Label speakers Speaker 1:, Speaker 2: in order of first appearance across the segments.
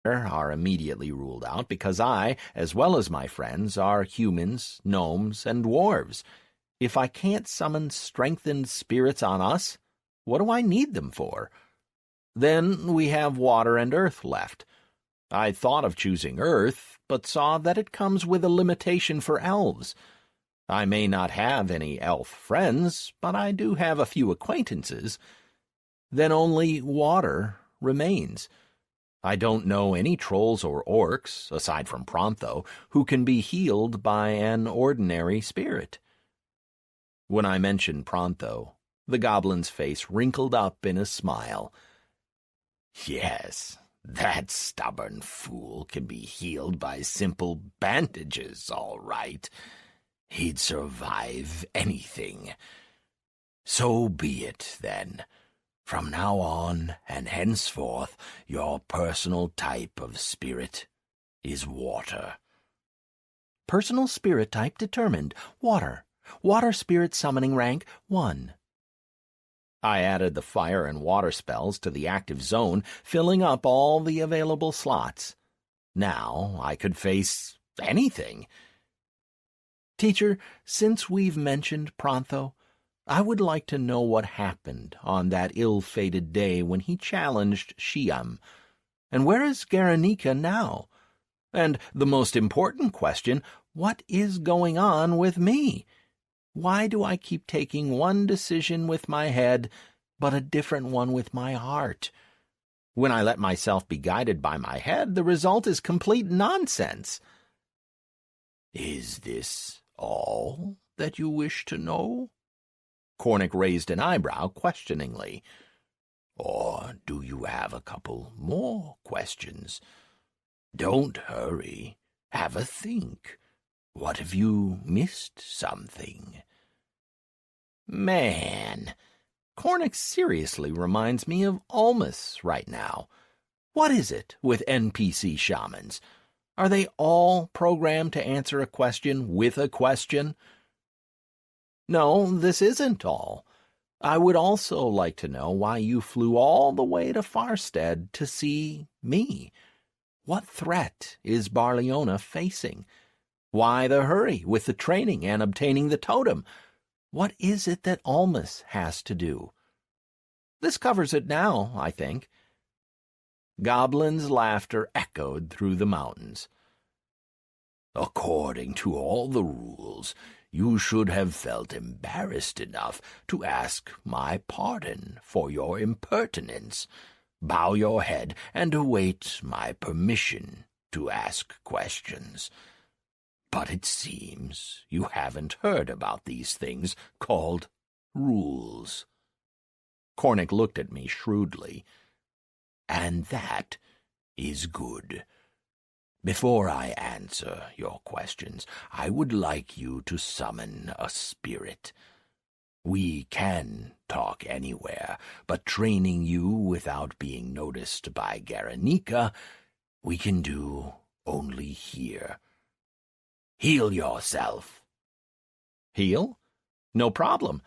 Speaker 1: are immediately ruled out because I, as well as my friends, are humans, gnomes, and dwarves. If I can't summon strengthened spirits on us, what do I need them for? Then we have water and earth left. I thought of choosing earth, but saw that it comes with a limitation for elves. I may not have any elf friends, but I do have a few acquaintances. Then only water remains. I don't know any trolls or orcs, aside from Prontho, who can be healed by an ordinary spirit. When I mentioned Prontho, the goblin's face wrinkled up in a smile. Yes, that stubborn fool can be healed by simple bandages, all right. He'd survive anything. So be it, then. From now on and henceforth, your personal type of spirit is water. Personal spirit type determined. Water. Water spirit summoning rank 1. I added the fire and water spells to the active zone, filling up all the available slots. Now I could face anything. Teacher, since we've mentioned Prontho, I would like to know what happened on that ill-fated day when he challenged Shiam. And where is Garanika now? And the most important question, what is going on with me? Why do I keep taking one decision with my head, but a different one with my heart? When I let myself be guided by my head, the result is complete nonsense. Is this all that you wish to know? Cornic raised an eyebrow questioningly. Or do you have a couple more questions? Don't hurry. Have a think. What if you missed something? Man, Cornic seriously reminds me of Almus right now. What is it with NPC shamans? Are they all programmed to answer a question with a question? No, this isn't all. I would also like to know why you flew all the way to Farstead to see me. What threat is Barleona facing? Why the hurry with the training and obtaining the totem? What is it that Almus has to do? This covers it now, I think. Goblin's laughter echoed through the mountains. According to all the rules, you should have felt embarrassed enough to ask my pardon for your impertinence. Bow your head and await my permission to ask questions. But it seems you haven't heard about these things called rules. Cornic looked at me shrewdly. And that is good. Before I answer your questions, I would like you to summon a spirit. We can talk anywhere, but training you without being noticed by Garanika, we can do only here. Heal yourself. Heal? No problem.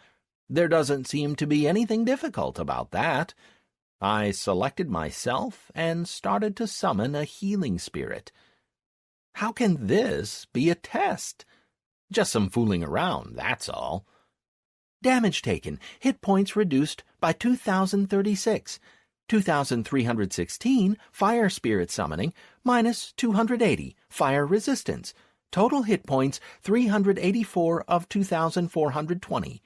Speaker 1: There doesn't seem to be anything difficult about that. I selected myself and started to summon a healing spirit. How can this be a test? Just some fooling around, that's all. Damage taken. Hit points reduced by 2,036. 2,316 fire spirit summoning, minus 280 fire resistance. Total hit points 384 of 2,420.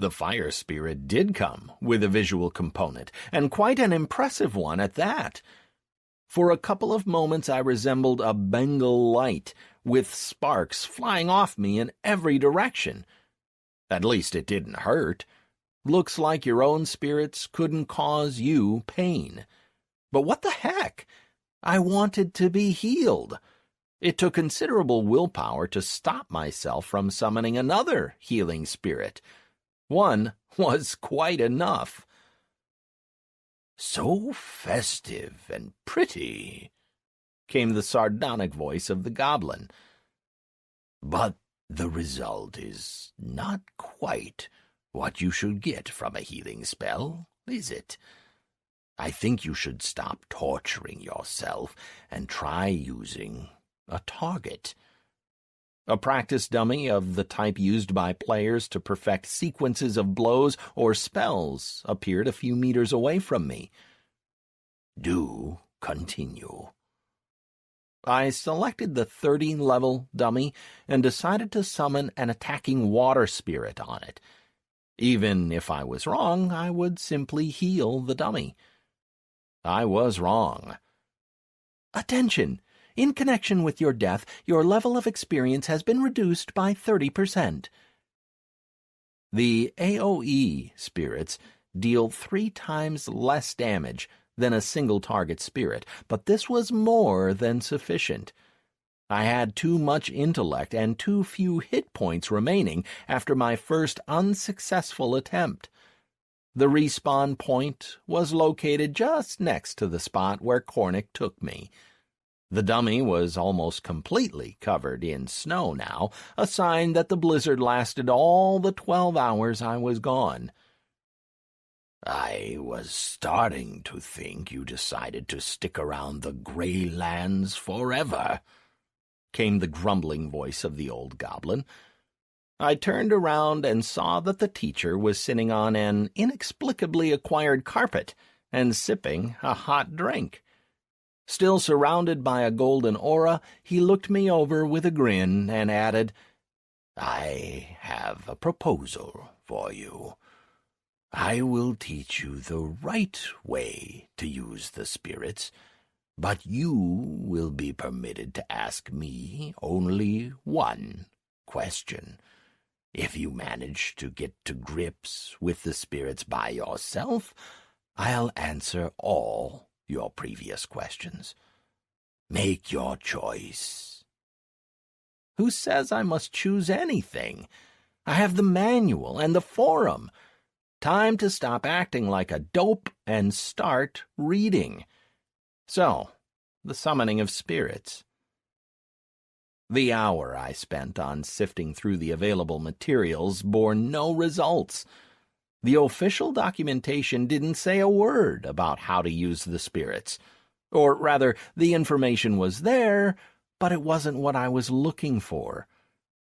Speaker 1: The fire spirit did come with a visual component, and quite an impressive one at that. For a couple of moments I resembled a Bengal light, with sparks flying off me in every direction. At least it didn't hurt. Looks like your own spirits couldn't cause you pain. But what the heck? I wanted to be healed. It took considerable willpower to stop myself from summoning another healing spirit. One was quite enough. So festive and pretty, came the sardonic voice of the goblin. But the result is not quite what you should get from a healing spell, is it? I think you should stop torturing yourself and try using a target. A practice dummy of the type used by players to perfect sequences of blows or spells appeared a few meters away from me. Do continue. I selected the 30-level dummy and decided to summon an attacking water spirit on it. Even if I was wrong, I would simply heal the dummy. I was wrong. Attention! In connection with your death, your level of experience has been reduced by 30%. The AoE spirits deal 3 times less damage than a single target spirit, but this was more than sufficient. I had too much intellect and too few hit points remaining after my first unsuccessful attempt. The respawn point was located just next to the spot where Cornick took me. The dummy was almost completely covered in snow now, a sign that the blizzard lasted all the 12 hours I was gone. I was starting to think you decided to stick around the Grey Lands forever, came the grumbling voice of the old goblin. I turned around and saw that the teacher was sitting on an inexplicably acquired carpet and sipping a hot drink. Still surrounded by a golden aura, he looked me over with a grin and added, I have a proposal for you. I will teach you the right way to use the spirits, but you will be permitted to ask me only one question. If you manage to get to grips with the spirits by yourself, I'll answer all your previous questions. Make your choice. Who says I must choose anything? I have the manual and the forum. Time to stop acting like a dope and start reading. So, the summoning of spirits. The hour I spent on sifting through the available materials bore no results. The official documentation didn't say a word about how to use the spirits. Or rather, the information was there, but it wasn't what I was looking for.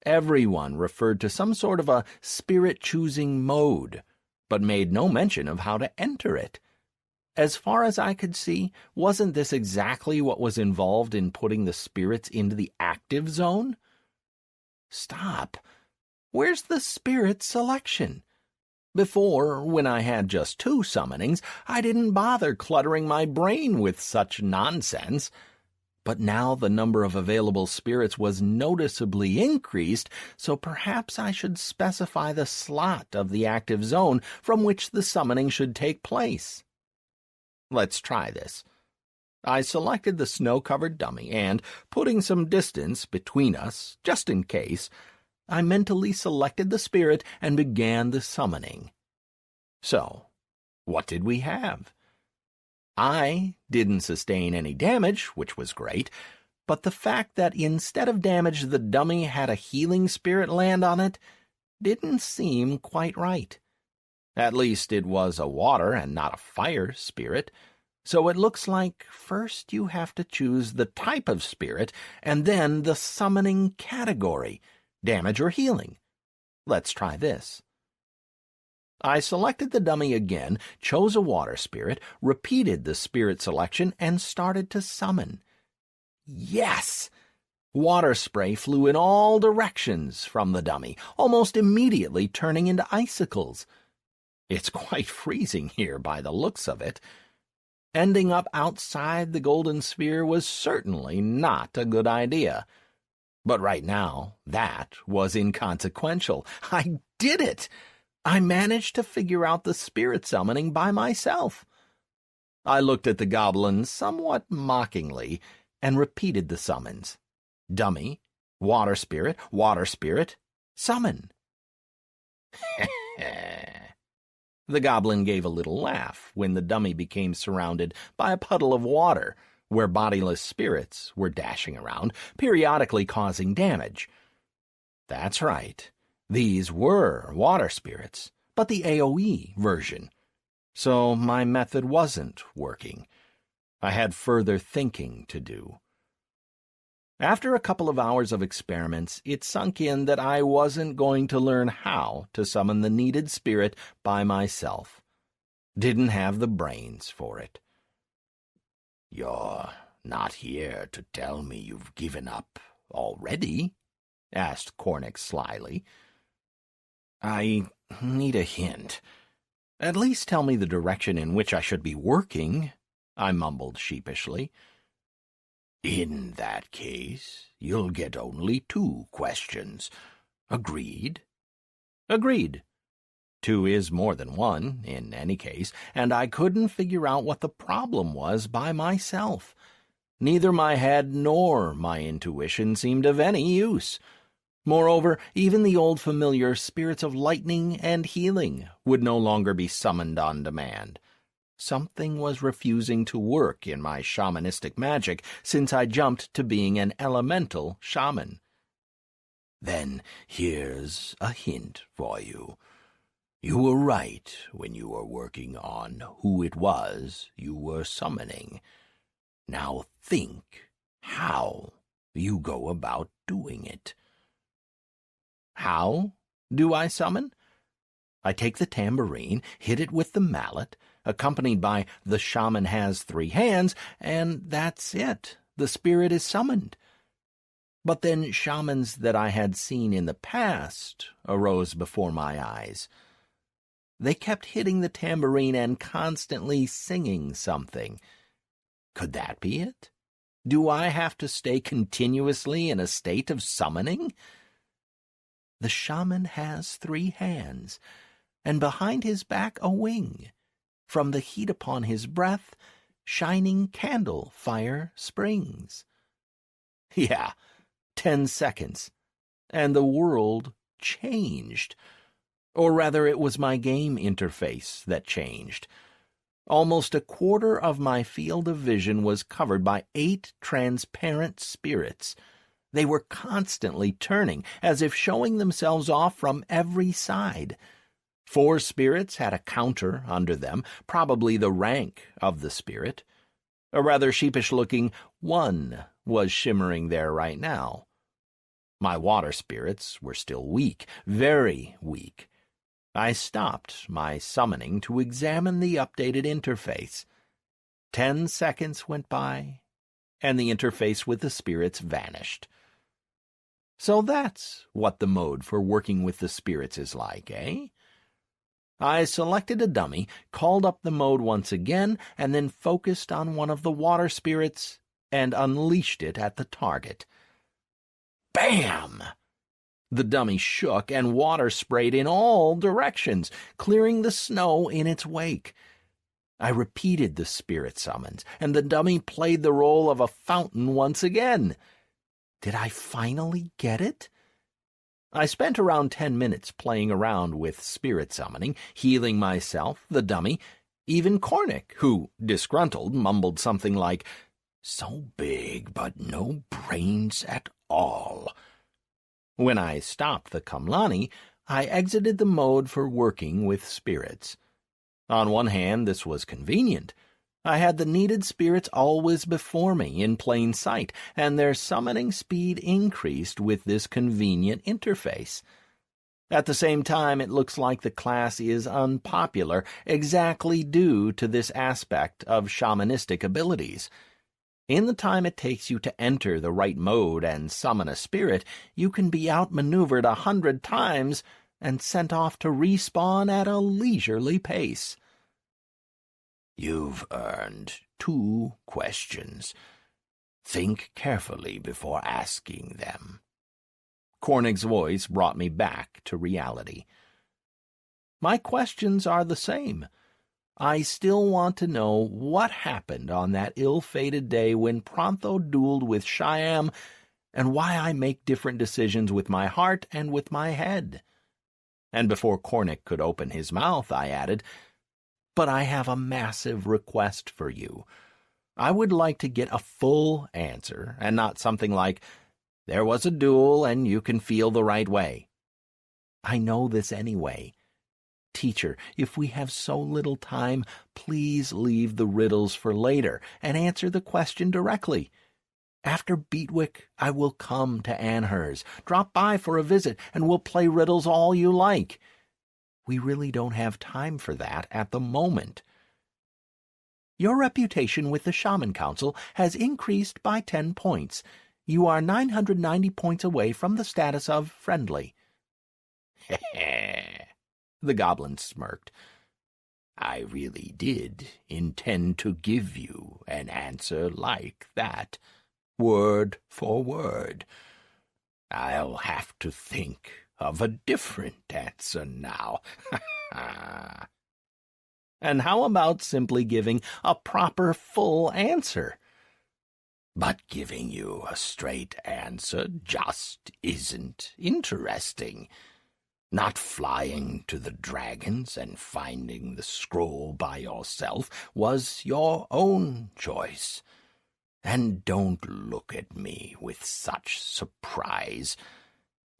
Speaker 1: Everyone referred to some sort of a spirit-choosing mode, but made no mention of how to enter it. As far as I could see, wasn't this exactly what was involved in putting the spirits into the active zone? Stop. Where's the spirit selection? Before, when I had just 2 summonings, I didn't bother cluttering my brain with such nonsense. But now the number of available spirits was noticeably increased, so perhaps I should specify the slot of the active zone from which the summoning should take place. Let's try this. I selected the snow-covered dummy and, putting some distance between us, just in case, I mentally selected the spirit and began the summoning. So, what did we have? I didn't sustain any damage, which was great, but the fact that instead of damage the dummy had a healing spirit land on it didn't seem quite right. At least it was a water and not a fire spirit, so it looks like first you have to choose the type of spirit and then the summoning category, damage or healing. Let's try this. I selected the dummy again, chose a water spirit, repeated the spirit selection, and started to summon. Yes! Water spray flew in all directions from the dummy, almost immediately turning into icicles. It's quite freezing here by the looks of it. Ending up outside the golden sphere was certainly not a good idea. But right now, that was inconsequential. I did it! I managed to figure out the spirit summoning by myself. I looked at the goblin somewhat mockingly and repeated the summons. Dummy, water spirit, summon. The goblin gave a little laugh when the dummy became surrounded by a puddle of water, where bodiless spirits were dashing around, periodically causing damage. That's right. These were water spirits, but the AoE version. So my method wasn't working. I had further thinking to do. After a couple of hours of experiments, it sunk in that I wasn't going to learn how to summon the needed spirit by myself. Didn't have the brains for it.
Speaker 2: "You're not here to tell me you've given up already?" asked Cornick slyly.
Speaker 1: "I need a hint. At least tell me the direction in which I should be working," I mumbled sheepishly.
Speaker 2: "In that case, you'll get only 2 questions. Agreed?"
Speaker 1: "Agreed. 2 is more than 1, in any case, and I couldn't figure out what the problem was by myself. Neither my head nor my intuition seemed of any use. Moreover, even the old familiar spirits of lightning and healing would no longer be summoned on demand. Something was refusing to work in my shamanistic magic since I jumped to being an elemental shaman.
Speaker 2: "Then here's a hint for you. You were right when you were working on who it was you were summoning. Now think how you go about doing it."
Speaker 1: "How do I summon? I take the tambourine, hit it with the mallet, accompanied by "the shaman has 3 hands," and that's it. The spirit is summoned. But then shamans that I had seen in the past arose before my eyes. They kept hitting the tambourine and constantly singing something. Could that be it? Do I have to stay continuously in a state of summoning? The shaman has 3 hands, and behind his back a wing. From the heat upon his breath, shining candle fire springs. Yeah, 10 seconds, and the world changed. Or rather, it was my game interface that changed. Almost a quarter of my field of vision was covered by 8 transparent spirits. They were constantly turning, as if showing themselves off from every side. 4 spirits had a counter under them, probably the rank of the spirit. A rather sheepish-looking 1 was shimmering there right now. My water spirits were still weak, very weak. I stopped my summoning to examine the updated interface. 10 seconds went by, and the interface with the spirits vanished. So that's what the mode for working with the spirits is like, eh? I selected a dummy, called up the mode once again, and then focused on one of the water spirits and unleashed it at the target. Bam! The dummy shook and water sprayed in all directions, clearing the snow in its wake. I repeated the spirit summons, and the dummy played the role of a fountain once again. Did I finally get it? I spent around 10 minutes playing around with spirit summoning, healing myself, the dummy, even Cornick, who, disgruntled, mumbled something like,
Speaker 2: "So big, but no brains at all."
Speaker 1: When I stopped the Kamlani, I exited the mode for working with spirits. On one hand, this was convenient. I had the needed spirits always before me in plain sight, and their summoning speed increased with this convenient interface. At the same time, it looks like the class is unpopular, exactly due to this aspect of shamanistic abilities. In the time it takes you to enter the right mode and summon a spirit, you can be outmaneuvered 100 times and sent off to respawn at a leisurely pace.
Speaker 2: "You've earned 2 questions. Think carefully before asking them."
Speaker 1: Cornick's voice brought me back to reality. My questions are the same. I still want to know what happened on that ill-fated day when Prontho dueled with Shyam, and why I make different decisions with my heart and with my head. And before Cornick could open his mouth, I added, "But I have a massive request for you. I would like to get a full answer, and not something like, 'There was a duel, and you can feel the right way.' I know this anyway. Teacher, if we have so little time, please leave the riddles for later and answer the question directly. After Beatwick, I will come to Anhurst. Drop by for a visit, and we'll play riddles all you like. We really don't have time for that at the moment. Your reputation with the Shaman Council has increased by 10 points. You are 990 points away from the status of friendly.
Speaker 2: The goblin smirked. I really did intend to give you an answer like that, word for word. I'll have to think of a different answer now.
Speaker 1: And how about simply giving a proper full answer?
Speaker 2: But giving you a straight answer just isn't interesting. Not flying to the dragons and finding the scroll by yourself was your own choice. And don't look at me with such surprise.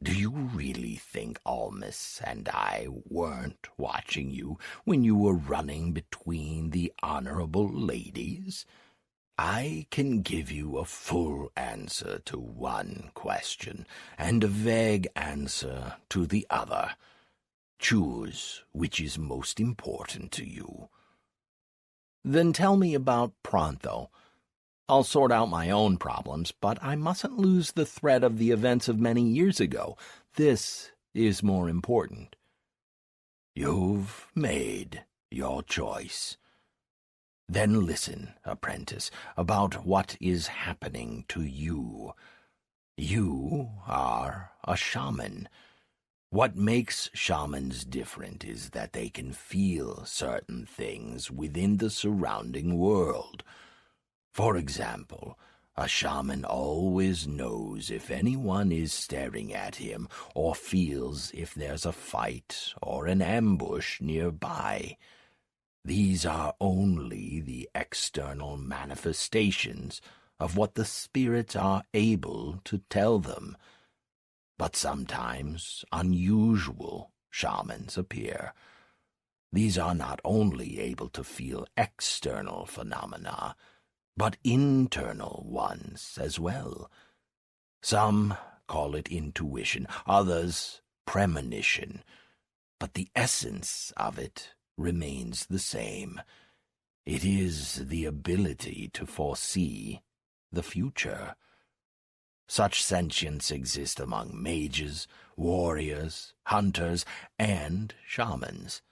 Speaker 2: Do you really think Almus and I weren't watching you when you were running between the honorable ladies? I can give you a full answer to one question and a vague answer to the other. Choose which is most important to you.
Speaker 1: Then tell me about Pronto. I'll sort out my own problems, but I mustn't lose the thread of the events of many years ago. This is more important.
Speaker 2: You've made your choice. Then listen, apprentice, about what is happening to you. You are a shaman. What makes shamans different is that they can feel certain things within the surrounding world. For example, a shaman always knows if anyone is staring at him or feels if there's a fight or an ambush nearby. These are only the external manifestations of what the spirits are able to tell them. But sometimes unusual shamans appear. These are not only able to feel external phenomena, but internal ones as well. Some call it intuition, others premonition, but the essence of it remains the same. It is the ability to foresee the future. Such sentience exists among mages, warriors, hunters, and shamans.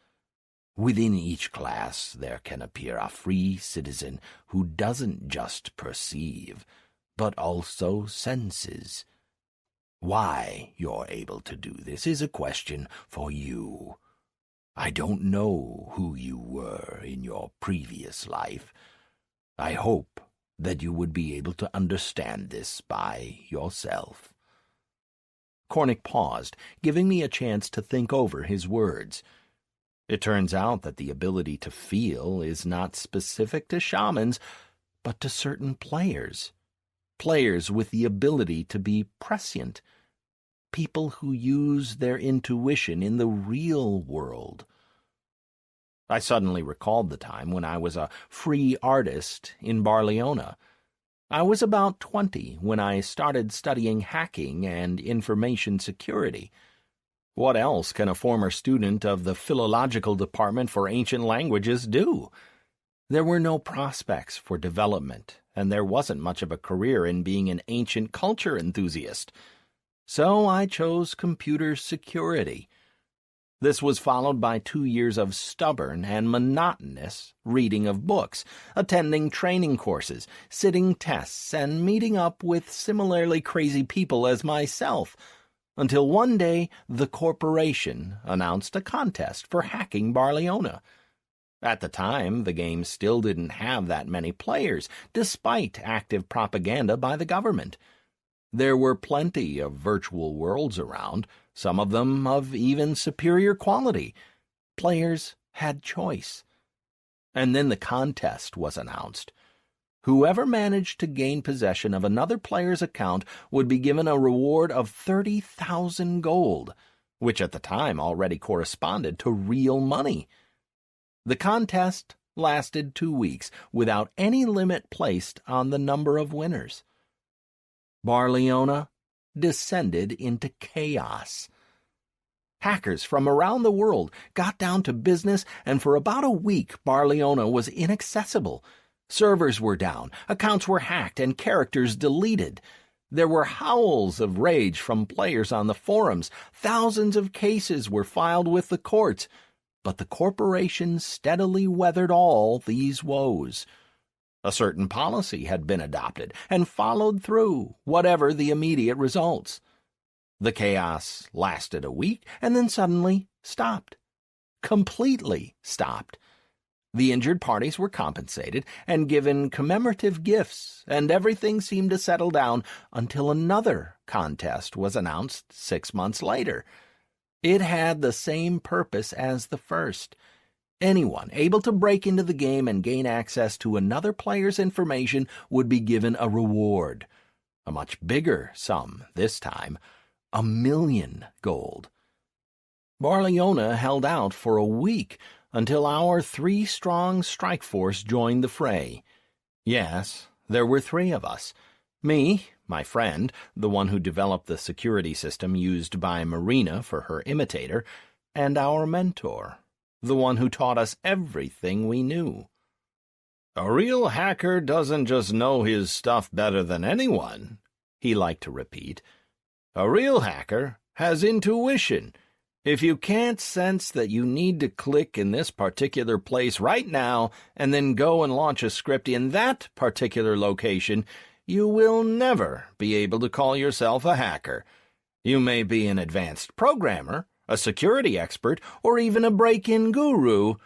Speaker 2: Within each class there can appear a free citizen who doesn't just perceive, but also senses. Why you're able to do this is a question for you. I don't know who you were in your previous life. I hope that you would be able to understand this by yourself.
Speaker 1: Cornick paused, giving me a chance to think over his words. It turns out that the ability to feel is not specific to shamans, but to certain players. Players with the ability to be prescient. People who use their intuition in the real world. I suddenly recalled the time when I was a free artist in Barleona. I was about 20 when I started studying hacking and information security. What else can a former student of the Philological Department for Ancient Languages do? There were no prospects for development, and there wasn't much of a career in being an ancient culture enthusiast. So I chose computer security. This was followed by 2 years of stubborn and monotonous reading of books, attending training courses, sitting tests, and meeting up with similarly crazy people as myself, until one day the corporation announced a contest for hacking Barleona. At the time, the game still didn't have that many players, despite active propaganda by the government. There were plenty of virtual worlds around, some of them of even superior quality. Players had choice. And then the contest was announced. Whoever managed to gain possession of another player's account would be given a reward of 30,000 gold. which at the time already corresponded to real money. The contest lasted 2 weeks without any limit placed on the number of winners. Barleona descended into chaos. Hackers from around the world got down to business, and for about a week Barleona was inaccessible. Servers were down, accounts were hacked, and characters deleted. There were howls of rage from players on the forums. Thousands of cases were filed with the courts, but the corporation steadily weathered all these woes. A certain policy had been adopted and followed through, whatever the immediate results. The chaos lasted a week and then suddenly stopped. Completely stopped. The injured parties were compensated and given commemorative gifts, and everything seemed to settle down until another contest was announced 6 months later. It had the same purpose as the first. Anyone able to break into the game and gain access to another player's information would be given a reward. A much bigger sum this time, 1 million gold. Barleona held out for a week until our 3-strong strike force joined the fray. Yes, there were 3 of us. Me, my friend, the one who developed the security system used by Marina for her imitator, and our mentor, the one who taught us everything we knew. "A real hacker doesn't just know his stuff better than anyone," he liked to repeat. "A real hacker has intuition. If you can't sense that you need to click in this particular place right now and then go and launch a script in that particular location, you will never be able to call yourself a hacker. You may be an advanced programmer, a security expert, or even a break-in guru,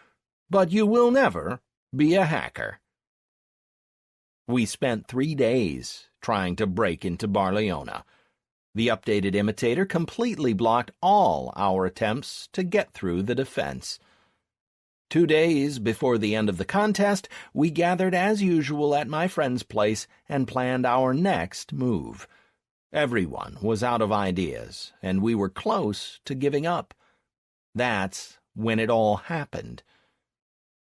Speaker 1: but you will never be a hacker." We spent 3 days trying to break into Barleona. The updated imitator completely blocked all our attempts to get through the defense. 2 days before the end of the contest, we gathered as usual at my friend's place and planned our next move. Everyone was out of ideas, and we were close to giving up. That's when it all happened.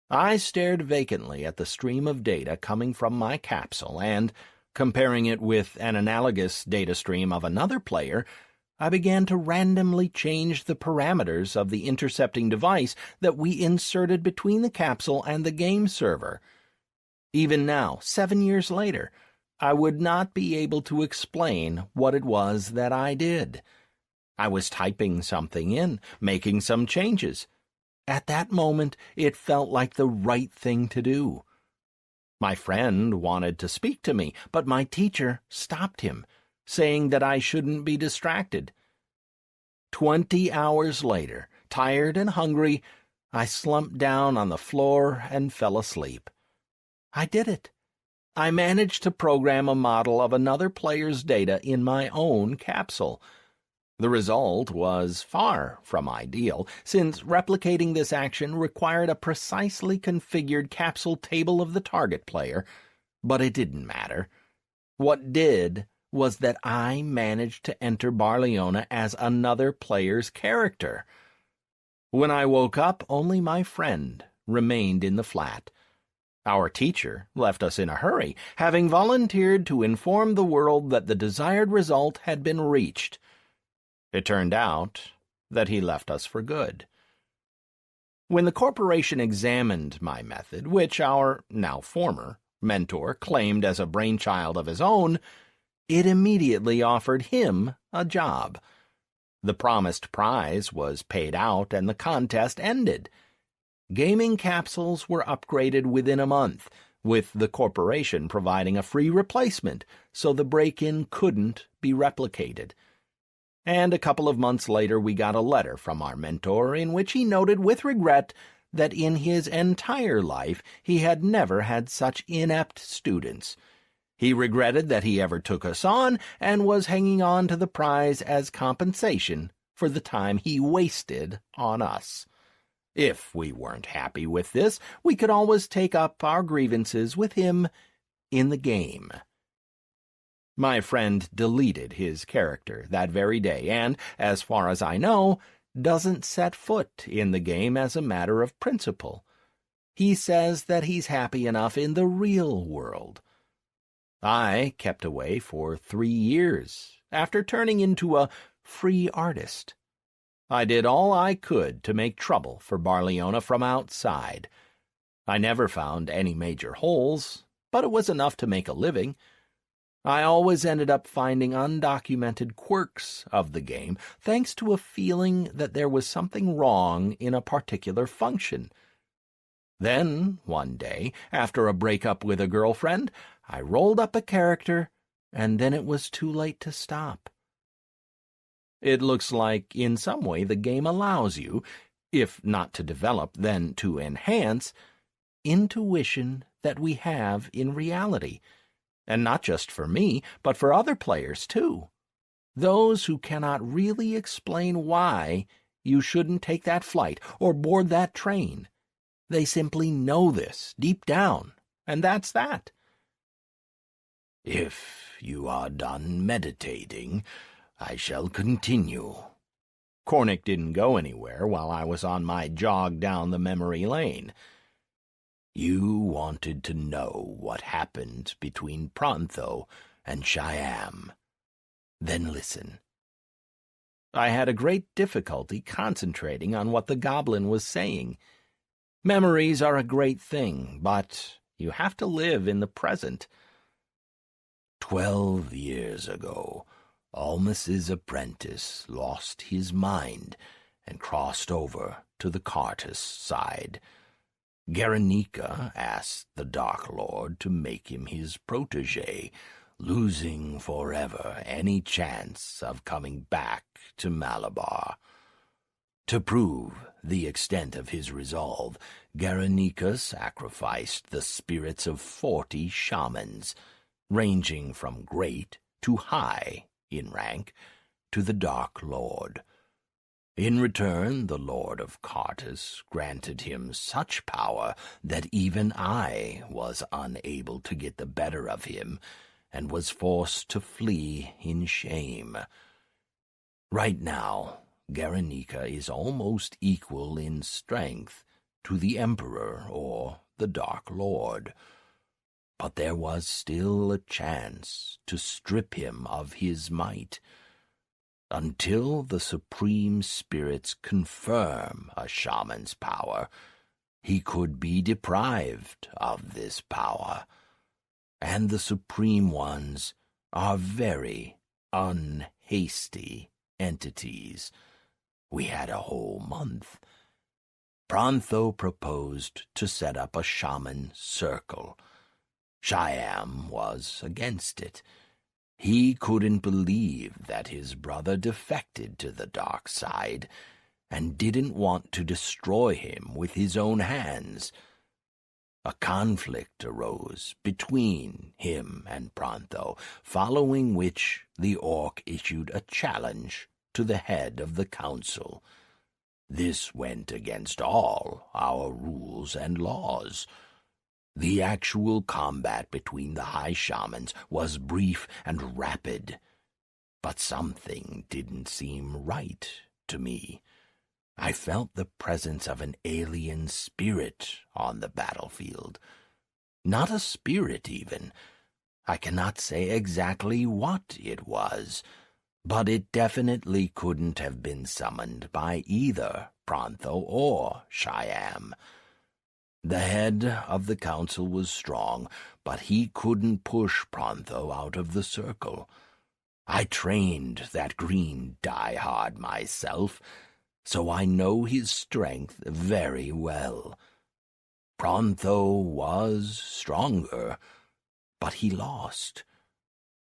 Speaker 1: I stared vacantly at the stream of data coming from my capsule and, comparing it with an analogous data stream of another player, I began to randomly change the parameters of the intercepting device that we inserted between the capsule and the game server. Even now, 7 years later, I would not be able to explain what it was that I did. I was typing something in, making some changes. At that moment, it felt like the right thing to do. My friend wanted to speak to me, but my teacher stopped him, saying that I shouldn't be distracted. 20 hours later, tired and hungry, I slumped down on the floor and fell asleep. I did it. I managed to program a model of another player's data in my own capsule. The result was far from ideal, since replicating this action required a precisely configured capsule table of the target player, but it didn't matter. What did was that I managed to enter Barleona as another player's character. When I woke up, only my friend remained in the flat. Our teacher left us in a hurry, having volunteered to inform the world that the desired result had been reached. It turned out that he left us for good. When the corporation examined my method, which our now former mentor claimed as a brainchild of his own, it immediately offered him a job. The promised prize was paid out and the contest ended. Gaming capsules were upgraded within a month, with the corporation providing a free replacement so the break-in couldn't be replicated. And a couple of months later we got a letter from our mentor in which he noted with regret that in his entire life he had never had such inept students. He regretted that he ever took us on and was hanging on to the prize as compensation for the time he wasted on us. If we weren't happy with this, we could always take up our grievances with him in the game. My friend deleted his character that very day and, as far as I know, doesn't set foot in the game as a matter of principle. He says that he's happy enough in the real world. I kept away for 3 years after turning into a free artist. I did all I could to make trouble for Barleona from outside. I never found any major holes, but it was enough to make a living. I always ended up finding undocumented quirks of the game, thanks to a feeling that there was something wrong in a particular function. Then, one day, after a breakup with a girlfriend, I rolled up a character, and then it was too late to stop. It looks like, in some way, the game allows you, if not to develop, then to enhance, intuition that we have in reality. And not just for me, but for other players, too. Those who cannot really explain why you shouldn't take that flight or board that train. They simply know this deep down, and that's that.
Speaker 2: If you are done meditating, I shall continue.
Speaker 1: Cornick didn't go anywhere while I was on my jog down the memory lane.
Speaker 2: You wanted to know what happened between Prontho and Shyam. Then listen.
Speaker 1: I had a great difficulty concentrating on what the goblin was saying. Memories are a great thing, but you have to live in the present.
Speaker 2: 12 years ago, Almus's apprentice lost his mind and crossed over to the Cartus side. Garanika asked the Dark Lord to make him his protégé, losing forever any chance of coming back to Malabar. To prove the extent of his resolve, Garanika sacrificed the spirits of 40 shamans, ranging from great to high in rank, to the Dark Lord. In return, the Lord of Cartus granted him such power that even I was unable to get the better of him, and was forced to flee in shame. Right now, Garanika is almost equal in strength to the Emperor or the Dark Lord. But there was still a chance to strip him of his might. Until the Supreme Spirits confirm a shaman's power, he could be deprived of this power. And the Supreme Ones are very unhasty entities. We had a whole month. Prontho proposed to set up a shaman circle. Shyam was against it. He couldn't believe that his brother defected to the dark side, and didn't want to destroy him with his own hands. A conflict arose between him and Prontho, following which the orc issued a challenge to the head of the council. This went against all our rules and laws. The actual combat between the high shamans was brief and rapid, but something didn't seem right to me. I felt the presence of an alien spirit on the battlefield. Not a spirit, even. I cannot say exactly what it was, but it definitely couldn't have been summoned by either Prontho or Shyam. The head of the council was strong, but he couldn't push Prontho out of the circle. I trained that green diehard myself, so I know his strength very well. Prontho was stronger, but he lost.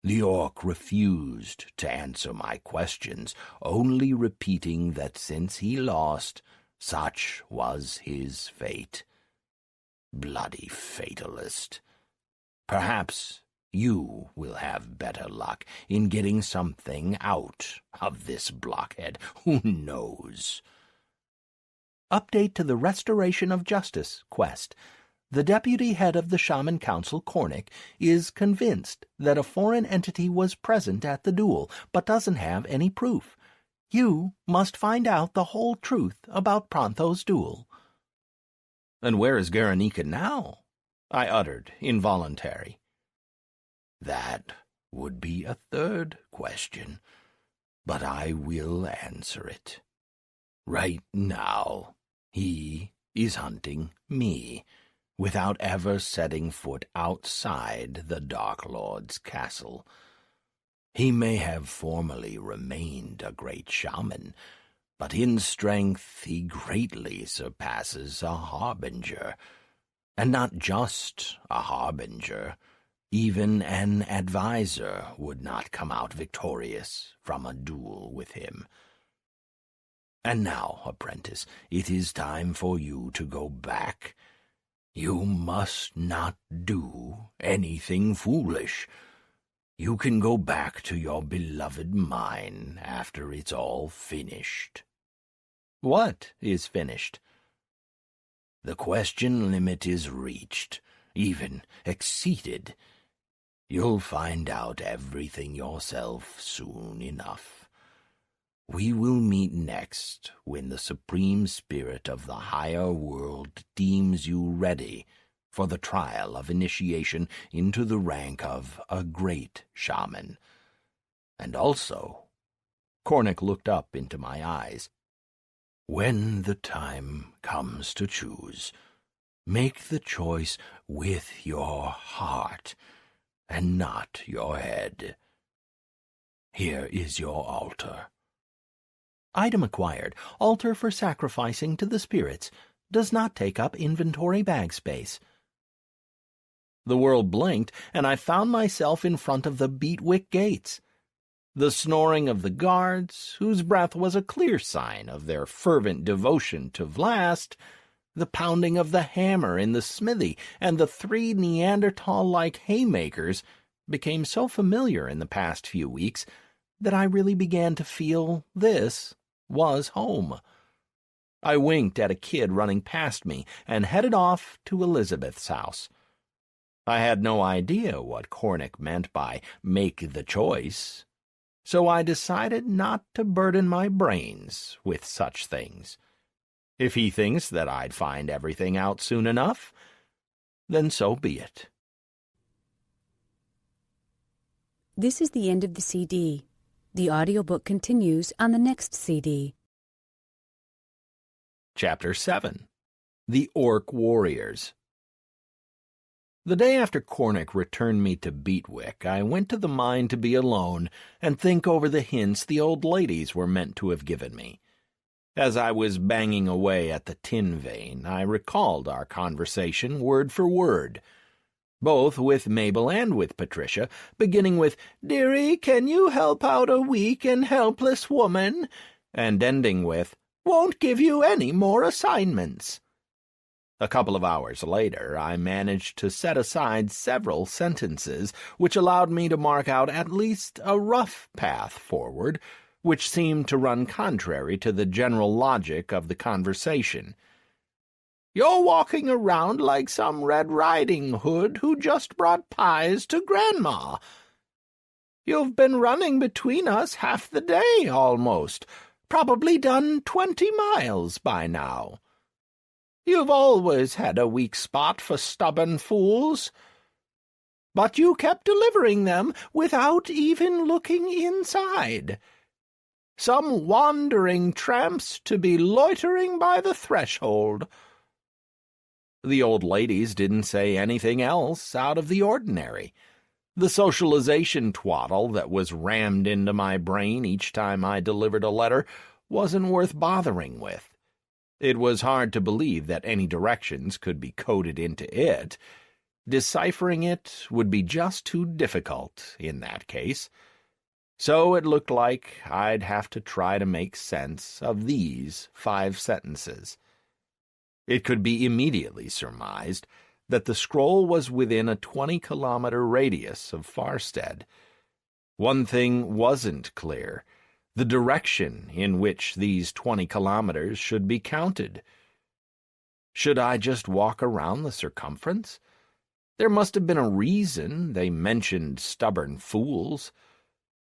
Speaker 2: The orc refused to answer my questions, only repeating that since he lost, such was his fate. Bloody fatalist. Perhaps you will have better luck in getting something out of this blockhead. Who knows?
Speaker 1: Update to the Restoration of Justice quest. The deputy head of the Shaman Council, Cornick, is convinced that a foreign entity was present at the duel, but doesn't have any proof. You must find out the whole truth about Pronto's duel."
Speaker 2: "And where is Guernica now?" I uttered, involuntary. "That would be a third question, but I will answer it. Right now, he is hunting me, without ever setting foot outside the Dark Lord's castle. He may have formerly remained a great shaman, but in strength he greatly surpasses a harbinger. And not just a harbinger, even an advisor would not come out victorious from a duel with him. And now, apprentice, it is time for you to go back. You must not do anything foolish. You can go back to your beloved mine after it's all finished."
Speaker 1: "What is finished?"
Speaker 2: "The question limit is reached, even exceeded. You'll find out everything yourself soon enough. We will meet next when the Supreme Spirit of the higher world deems you ready for the trial of initiation into the rank of a great shaman. And also," Cornick looked up into my eyes, "when the time comes to choose, make the choice with your heart and not your head. Here is your altar."
Speaker 1: Item acquired. Altar for sacrificing to the spirits. Does not take up inventory bag space. The world blinked, and I found myself in front of the Beatwick gates. The snoring of the guards, whose breath was a clear sign of their fervent devotion to Vlast, the pounding of the hammer in the smithy, and the 3 Neanderthal-like haymakers became so familiar in the past few weeks that I really began to feel this was home. I winked at a kid running past me and headed off to Elizabeth's house. I had no idea what Cornick meant by "make the choice," so I decided not to burden my brains with such things. If he thinks that I'd find everything out soon enough, then so be it.
Speaker 3: This is the end of the CD. The audiobook continues on the next CD.
Speaker 1: Chapter 7. The Orc Warriors. The day after Cornick returned me to Beatwick, I went to the mine to be alone and think over the hints the old ladies were meant to have given me. As I was banging away at the tin vein, I recalled our conversation word for word, both with Mabel and with Patricia, beginning with, "Dearie, can you help out a weak and helpless woman?" and ending with, "Won't give you any more assignments." A couple of hours later, I managed to set aside several sentences which allowed me to mark out at least a rough path forward, which seemed to run contrary to the general logic of the conversation. "You're walking around like some Red Riding Hood who just brought pies to Grandma. You've been running between us half the day, almost. Probably done 20 miles by now. You've always had a weak spot for stubborn fools. But you kept delivering them without even looking inside. Some wandering tramps to be loitering by the threshold." The old ladies didn't say anything else out of the ordinary. The socialization twaddle that was rammed into my brain each time I delivered a letter wasn't worth bothering with. It was hard to believe that any directions could be coded into it. Deciphering it would be just too difficult in that case. So it looked like I'd have to try to make sense of these 5 sentences. It could be immediately surmised that the scroll was within a 20-kilometer radius of Farstead. One thing wasn't clear: the direction in which these 20 kilometers should be counted. Should I just walk around the circumference? There must have been a reason they mentioned stubborn fools.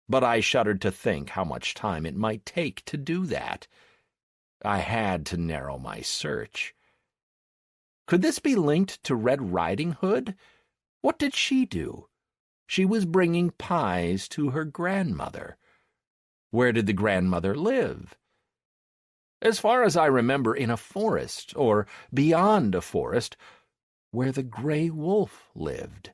Speaker 1: But I shuddered to think how much time it might take to do that. I had to narrow my search. Could this be linked to Red Riding Hood? What did she do? She was bringing pies to her grandmother. Where did the grandmother live? As far as I remember, in a forest, or beyond a forest, where the gray wolf lived.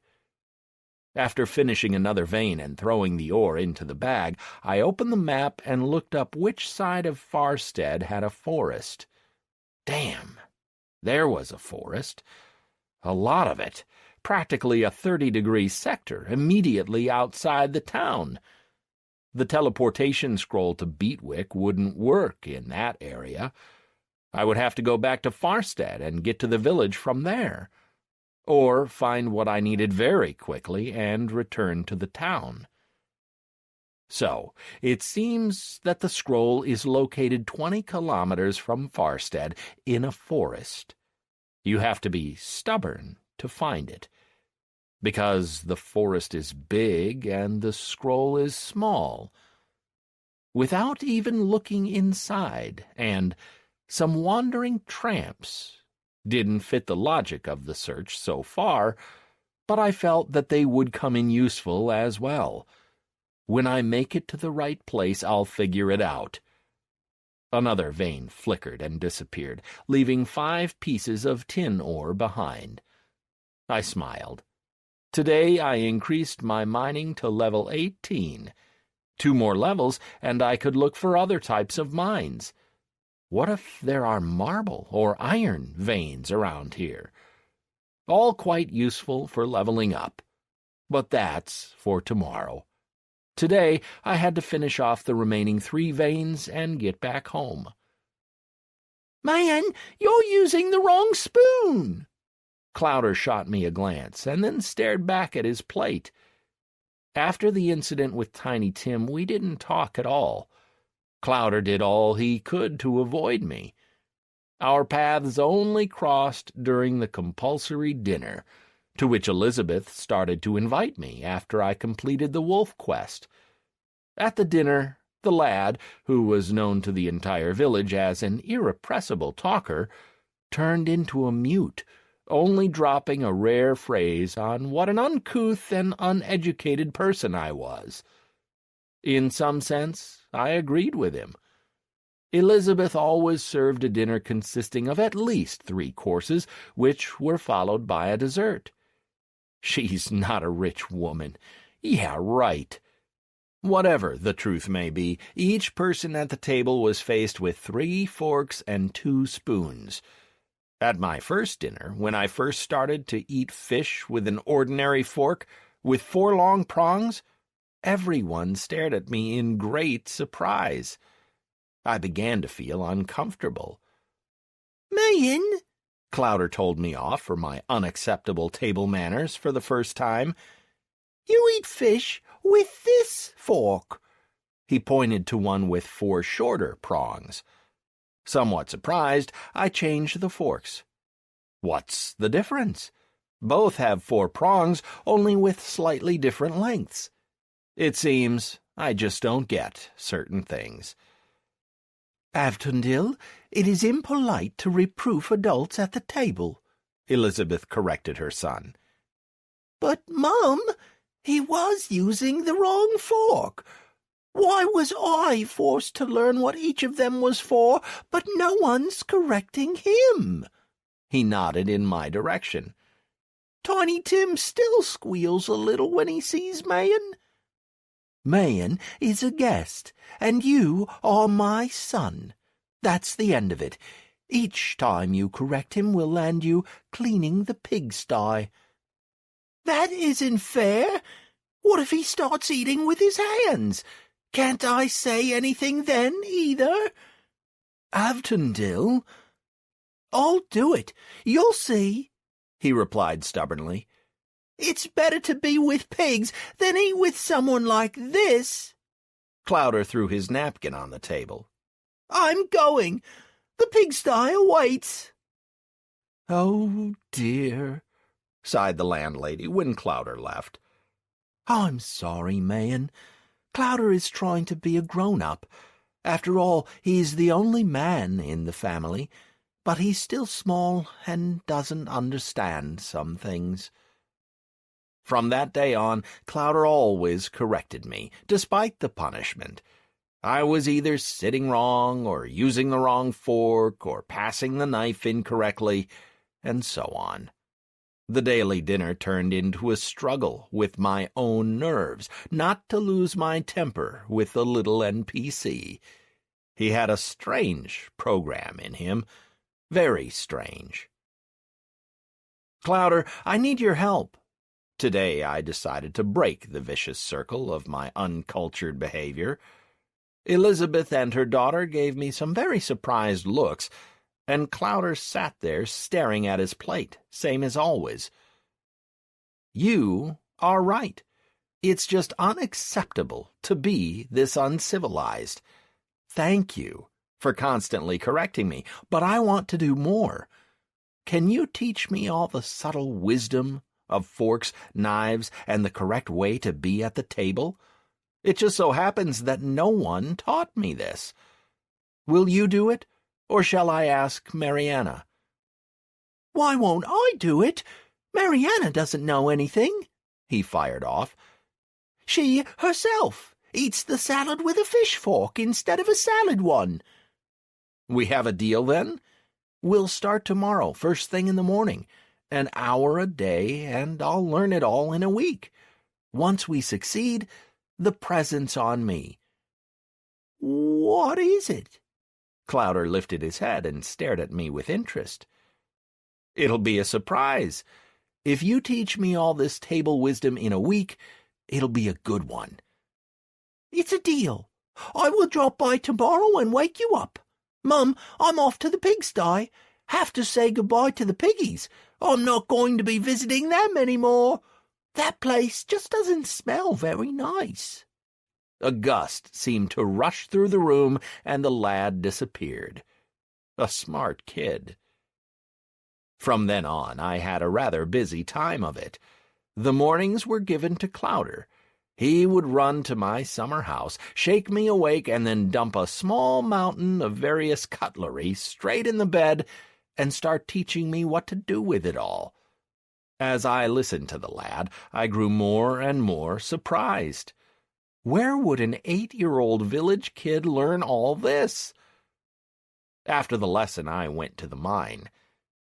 Speaker 1: After finishing another vein and throwing the ore into the bag, I opened the map and looked up which side of Farstead had a forest. Damn, there was a forest. A lot of it, practically a 30-degree sector immediately outside the town. The teleportation scroll to Beatwick wouldn't work in that area. I would have to go back to Farstead and get to the village from there, or find what I needed very quickly and return to the town. So, it seems that the scroll is located 20 kilometers from Farstead in a forest. You have to be stubborn to find it, because the forest is big and the scroll is small. Without even looking inside, and some wandering tramps didn't fit the logic of the search so far, but I felt that they would come in useful as well. When I make it to the right place, I'll figure it out. Another vein flickered and disappeared, leaving 5 pieces of tin ore behind. I smiled. Today I increased my mining to level 18. 2 more levels, and I could look for other types of mines. What if there are marble or iron veins around here? All quite useful for leveling up. But that's for tomorrow. Today I had to finish off the remaining 3 veins and get back home. "Man, you're using the wrong spoon!" Clowder shot me a glance and then stared back at his plate. After the incident with Tiny Tim, we didn't talk at all. Clowder did all he could to avoid me. Our paths only crossed during the compulsory dinner, to which Elizabeth started to invite me after I completed the wolf quest. At the dinner, the lad, who was known to the entire village as an irrepressible talker, turned into a mute, only dropping a rare phrase on what an uncouth and uneducated person I was. In some sense, I agreed with him. Elizabeth always served a dinner consisting of at least 3 courses, which were followed by a dessert. She's not a rich woman. Yeah, right. Whatever the truth may be, each person at the table was faced with 3 forks and 2 spoons. At my first dinner, when I first started to eat fish with an ordinary fork with 4 long prongs, everyone stared at me in great surprise. I began to feel uncomfortable. "Man," Clowder told me off for my unacceptable table manners for the first time, "you eat fish with this fork." He pointed to one with 4 shorter prongs. Somewhat surprised, I changed the forks. What's the difference? Both have 4 prongs, only with slightly different lengths. It seems I just don't get certain things. "Avtundil, it is impolite to reproof adults at the table," Elizabeth corrected her son. "But, Mum, he was using the wrong fork. Why was I forced to learn what each of them was for, but no one's correcting him?" He nodded in my direction. "Tiny Tim still squeals a little when he sees Mayan." "Mayan is a guest, and you are my son. That's the end of it. Each time you correct him will land you cleaning the pigsty." "That isn't fair. What if he starts eating with his hands? Can't I say anything then, either?" "Avtundil." "I'll do it. You'll see," he replied stubbornly. "It's better to be with pigs than eat with someone like this." Clowder threw his napkin on the table. "I'm going. The pigsty awaits." "Oh, dear," sighed the landlady when Clowder left. "I'm sorry, Mayan. Clowder is trying to be a grown-up. After all, he's the only man in the family, but he's still small and doesn't understand some things." From that day on, Clowder always corrected me, despite the punishment. I was either sitting wrong, or using the wrong fork, or passing the knife incorrectly, and so on. The daily dinner turned into a struggle with my own nerves, not to lose my temper with the little NPC. He had a strange program in him, very strange. "Clowder, I need your help." Today I decided to break the vicious circle of my uncultured behavior. Elizabeth and her daughter gave me some very surprised looks, and Clowder sat there staring at his plate, same as always. "You are right. It's just unacceptable to be this uncivilized. Thank you for constantly correcting me, but I want to do more. Can you teach me all the subtle wisdom of forks, knives, and the correct way to be at the table? It just so happens that no one taught me this. Will you do it, or shall I ask Mariana?" "Why won't I do it? Mariana doesn't know anything," he fired off. "She, herself, eats the salad with a fish fork instead of a salad one." "We have a deal, then? We'll start tomorrow, first thing in the morning. An hour a day, and I'll learn it all in a week. Once we succeed, the present's on me." "What is it?" Clowder lifted his head and stared at me with interest. "It'll be a surprise. If you teach me all this table wisdom in a week, it'll be a good one." "It's a deal. I will drop by tomorrow and wake you up. Mum, I'm off to the pigsty. Have to say goodbye to the piggies. I'm not going to be visiting them any more. That place just doesn't smell very nice." A gust seemed to rush through the room, and the lad disappeared. A smart kid. From then on, I had a rather busy time of it. The mornings were given to Clowder. He would run to my summer house, shake me awake, and then dump a small mountain of various cutlery straight in the bed and start teaching me what to do with it all. As I listened to the lad, I grew more and more surprised. Where would an 8-year-old village kid learn all this? After the lesson, I went to the mine.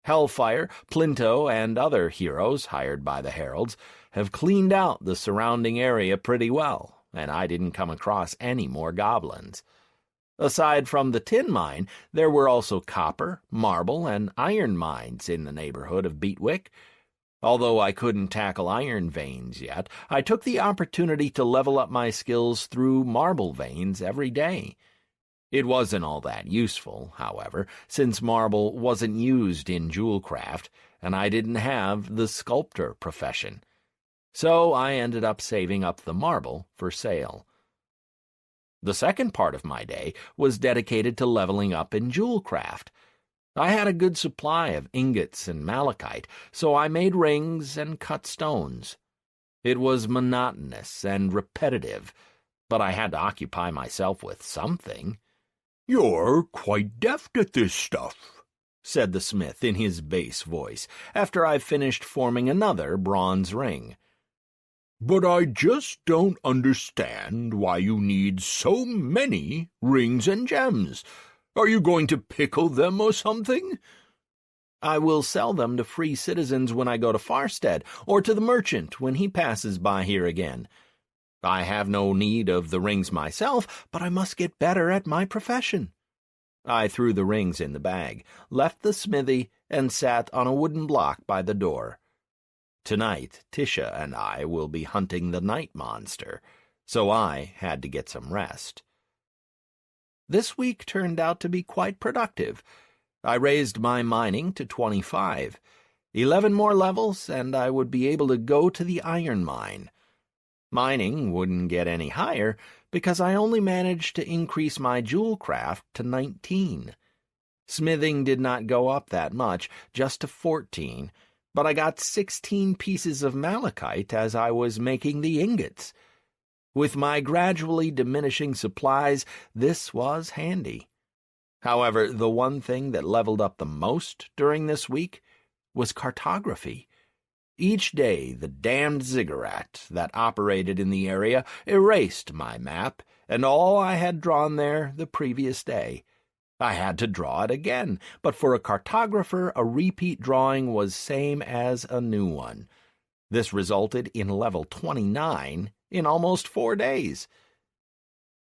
Speaker 1: Hellfire, Plinto, and other heroes hired by the heralds have cleaned out the surrounding area pretty well, and I didn't come across any more goblins. Aside from the tin mine, there were also copper, marble, and iron mines in the neighborhood of Beatwick. Although I couldn't tackle iron veins yet, I took the opportunity to level up my skills through marble veins every day. It wasn't all that useful, however, since marble wasn't used in jewelcraft, and I didn't have the sculptor profession. So I ended up saving up the marble for sale. The second part of my day was dedicated to leveling up in jewelcraft. I had a good supply of ingots and malachite, so I made rings and cut stones. It was monotonous and repetitive, but I had to occupy myself with something.
Speaker 2: "You're quite deft at this stuff," said the smith in his bass voice, after I finished forming another bronze ring. "But I just don't understand why you need so many rings and gems. Are you going to pickle them or something?"
Speaker 1: "I will sell them to free citizens when I go to Farstead, or to the merchant when he passes by here again. I have no need of the rings myself, but I must get better at my profession." I threw the rings in the bag, left the smithy, and sat on a wooden block by the door. Tonight, Tisha and I will be hunting the night monster, so I had to get some rest. This week turned out to be quite productive. I raised my mining to 25. 11 more levels, and I would be able to go to the iron mine. Mining wouldn't get any higher, because I only managed to increase my jewel craft to 19. Smithing did not go up that much, just to 14, but I got 16 pieces of malachite as I was making the ingots. With my gradually diminishing supplies, this was handy. However, the one thing that leveled up the most during this week was cartography. Each day, the damned ziggurat that operated in the area erased my map and all I had drawn there the previous day. I had to draw it again, but for a cartographer, a repeat drawing was same as a new one. This resulted in level 29 in almost 4 days.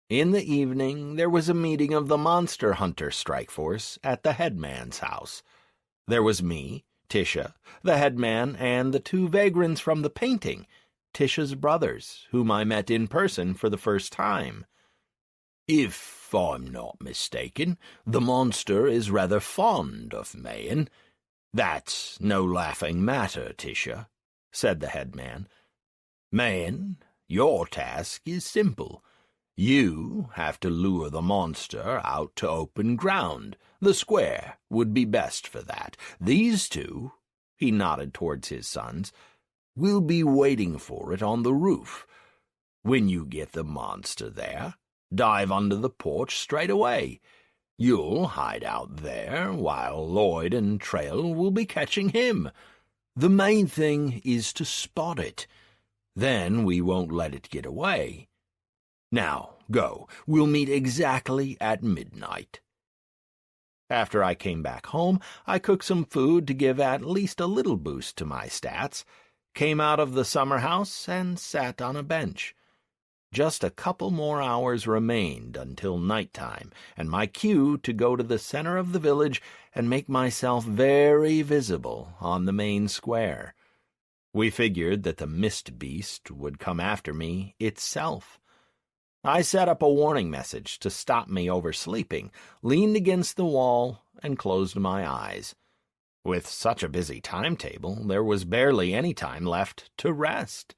Speaker 1: In the evening, there was a meeting of the Monster Hunter Strike Force at the headman's house. There was me, Tisha, the headman, and the 2 vagrants from the painting, Tisha's brothers, whom I met in person for the first time.
Speaker 2: If I'm not mistaken, the monster is rather fond of Mayan. That's no laughing matter, Tisha, said the headman. Mayan, your task is simple. You have to lure the monster out to open ground. The square would be best for that. These 2, he nodded towards his sons, will be waiting for it on the roof. When you get the monster there, dive under the porch straight away. You'll hide out there while Lloyd and Trail will be catching him. The main thing is to spot it. Then we won't let it get away. Now, go. We'll meet exactly at midnight.
Speaker 1: After I came back home, I cooked some food to give at least a little boost to my stats, came out of the summer house, and sat on a bench. Just a couple more hours remained until nighttime, and my cue to go to the center of the village and make myself very visible on the main square. We figured that the mist beast would come after me itself. I set up a warning message to stop me oversleeping, leaned against the wall, and closed my eyes. With such a busy timetable, there was barely any time left to rest.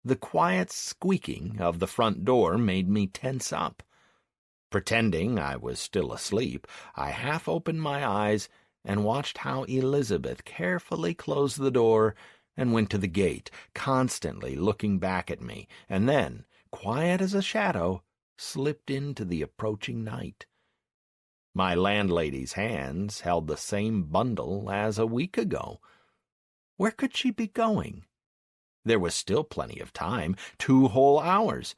Speaker 1: The quiet squeaking of the front door made me tense up. Pretending I was still asleep, I half opened my eyes and watched how Elizabeth carefully closed the door and went to the gate, constantly looking back at me, and then, quiet as a shadow, slipped into the approaching night. My landlady's hands held the same bundle as a week ago. Where could she be going? There was still plenty of time, 2 whole hours,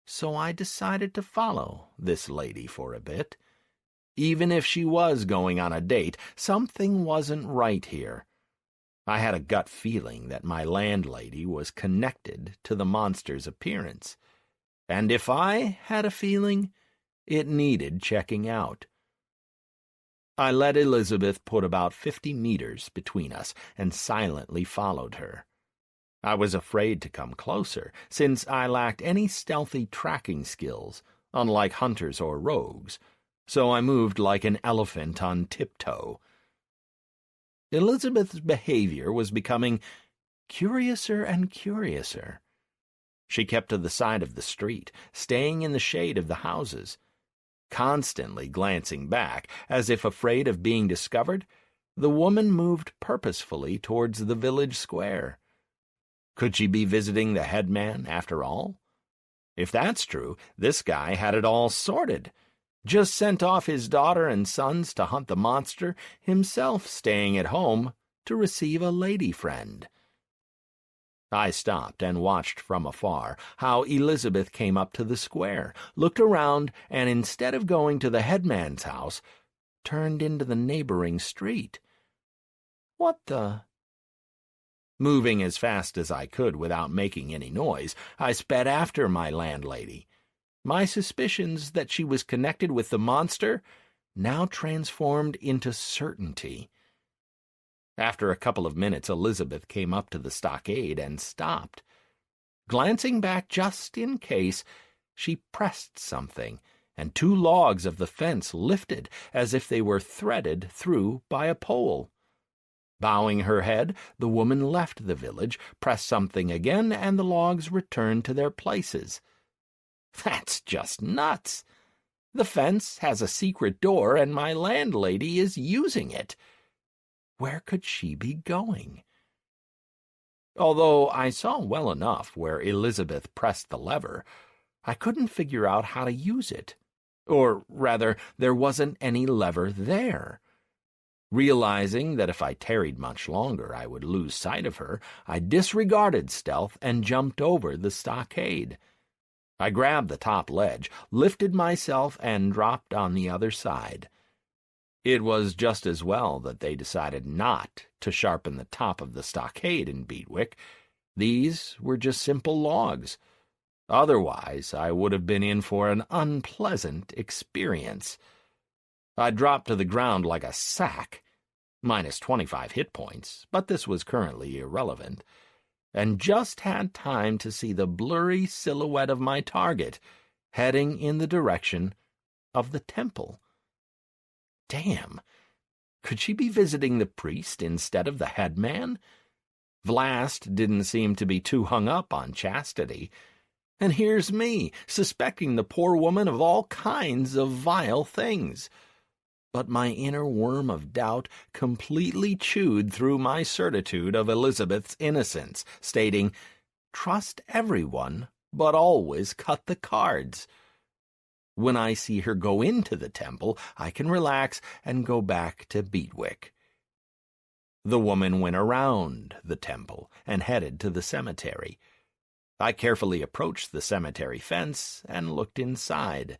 Speaker 1: so I decided to follow this lady for a bit. Even if she was going on a date, something wasn't right here. I had a gut feeling that my landlady was connected to the monster's appearance, and if I had a feeling, it needed checking out. I let Elizabeth put about 50 meters between us and silently followed her. I was afraid to come closer, since I lacked any stealthy tracking skills, unlike hunters or rogues, so I moved like an elephant on tiptoe. Elizabeth's behavior was becoming curiouser and curiouser. She kept to the side of the street, staying in the shade of the houses. Constantly glancing back, as if afraid of being discovered, the woman moved purposefully towards the village square. Could she be visiting the headman, after all? If that's true, this guy had it all sorted. Just sent off his daughter and sons to hunt the monster, himself staying at home to receive a lady friend. I stopped and watched from afar how Elizabeth came up to the square, looked around, and instead of going to the headman's house, turned into the neighboring street. What the... Moving as fast as I could without making any noise, I sped after my landlady. My suspicions that she was connected with the monster now transformed into certainty. After a couple of minutes, Elizabeth came up to the stockade and stopped. Glancing back just in case, she pressed something, and 2 logs of the fence lifted as if they were threaded through by a pole. Bowing her head, the woman left the village, pressed something again, and the logs returned to their places. That's just nuts. The fence has a secret door, and my landlady is using it. Where could she be going? Although I saw well enough where Elizabeth pressed the lever, I couldn't figure out how to use it. Or rather, there wasn't any lever there. Realizing that if I tarried much longer I would lose sight of her, I disregarded stealth and jumped over the stockade. I grabbed the top ledge, lifted myself, and dropped on the other side. It was just as well that they decided not to sharpen the top of the stockade in Beatwick. These were just simple logs. Otherwise, I would have been in for an unpleasant experience. I dropped to the ground like a sack, minus 25 hit points, but this was currently irrelevant, and just had time to see the blurry silhouette of my target heading in the direction of the temple. Damn! Could she be visiting the priest instead of the headman? Vlast didn't seem to be too hung up on chastity. And here's me, suspecting the poor woman of all kinds of vile things. But my inner worm of doubt completely chewed through my certitude of Elizabeth's innocence, stating, "Trust everyone, but always cut the cards." When I see her go into the temple, I can relax and go back to Beatwick. The woman went around the temple and headed to the cemetery. I carefully approached the cemetery fence and looked inside.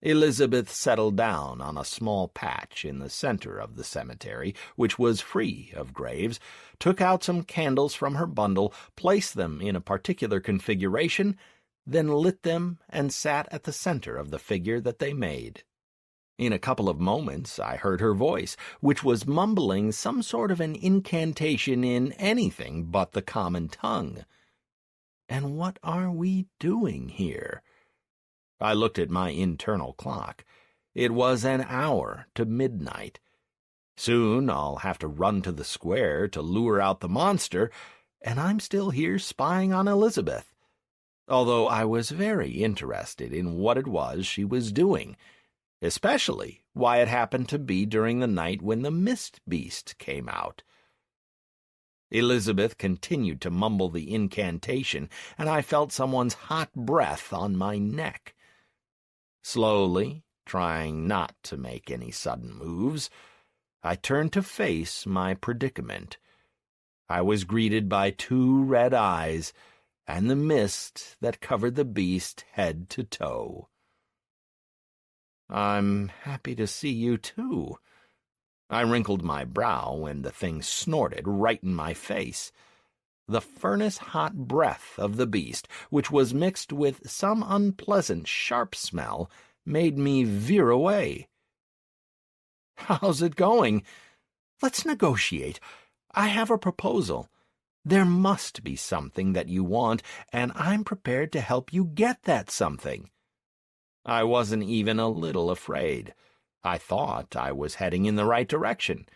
Speaker 1: Elizabeth settled down on a small patch in the center of the cemetery, which was free of graves, took out some candles from her bundle, placed them in a particular configuration, then lit them and sat at the center of the figure that they made. In a couple of moments I heard her voice, which was mumbling some sort of an incantation in anything but the common tongue. And what are we doing here? I looked at my internal clock. It was an hour to midnight. Soon I'll have to run to the square to lure out the monster, and I'm still here spying on Elizabeth. Although I was very interested in what it was she was doing, especially why it happened to be during the night when the mist beast came out. Elizabeth continued to mumble the incantation, and I felt someone's hot breath on my neck. Slowly, trying not to make any sudden moves, I turned to face my predicament. I was greeted by 2 red eyes and the mist that covered the beast head to toe. "I'm happy to see you, too." I wrinkled my brow when the thing snorted right in my face. The furnace-hot breath of the beast, which was mixed with some unpleasant sharp smell, made me veer away. "How's it going? Let's negotiate. I have a proposal. There must be something that you want, and I'm prepared to help you get that something." I wasn't even a little afraid. I thought I was heading in the right direction.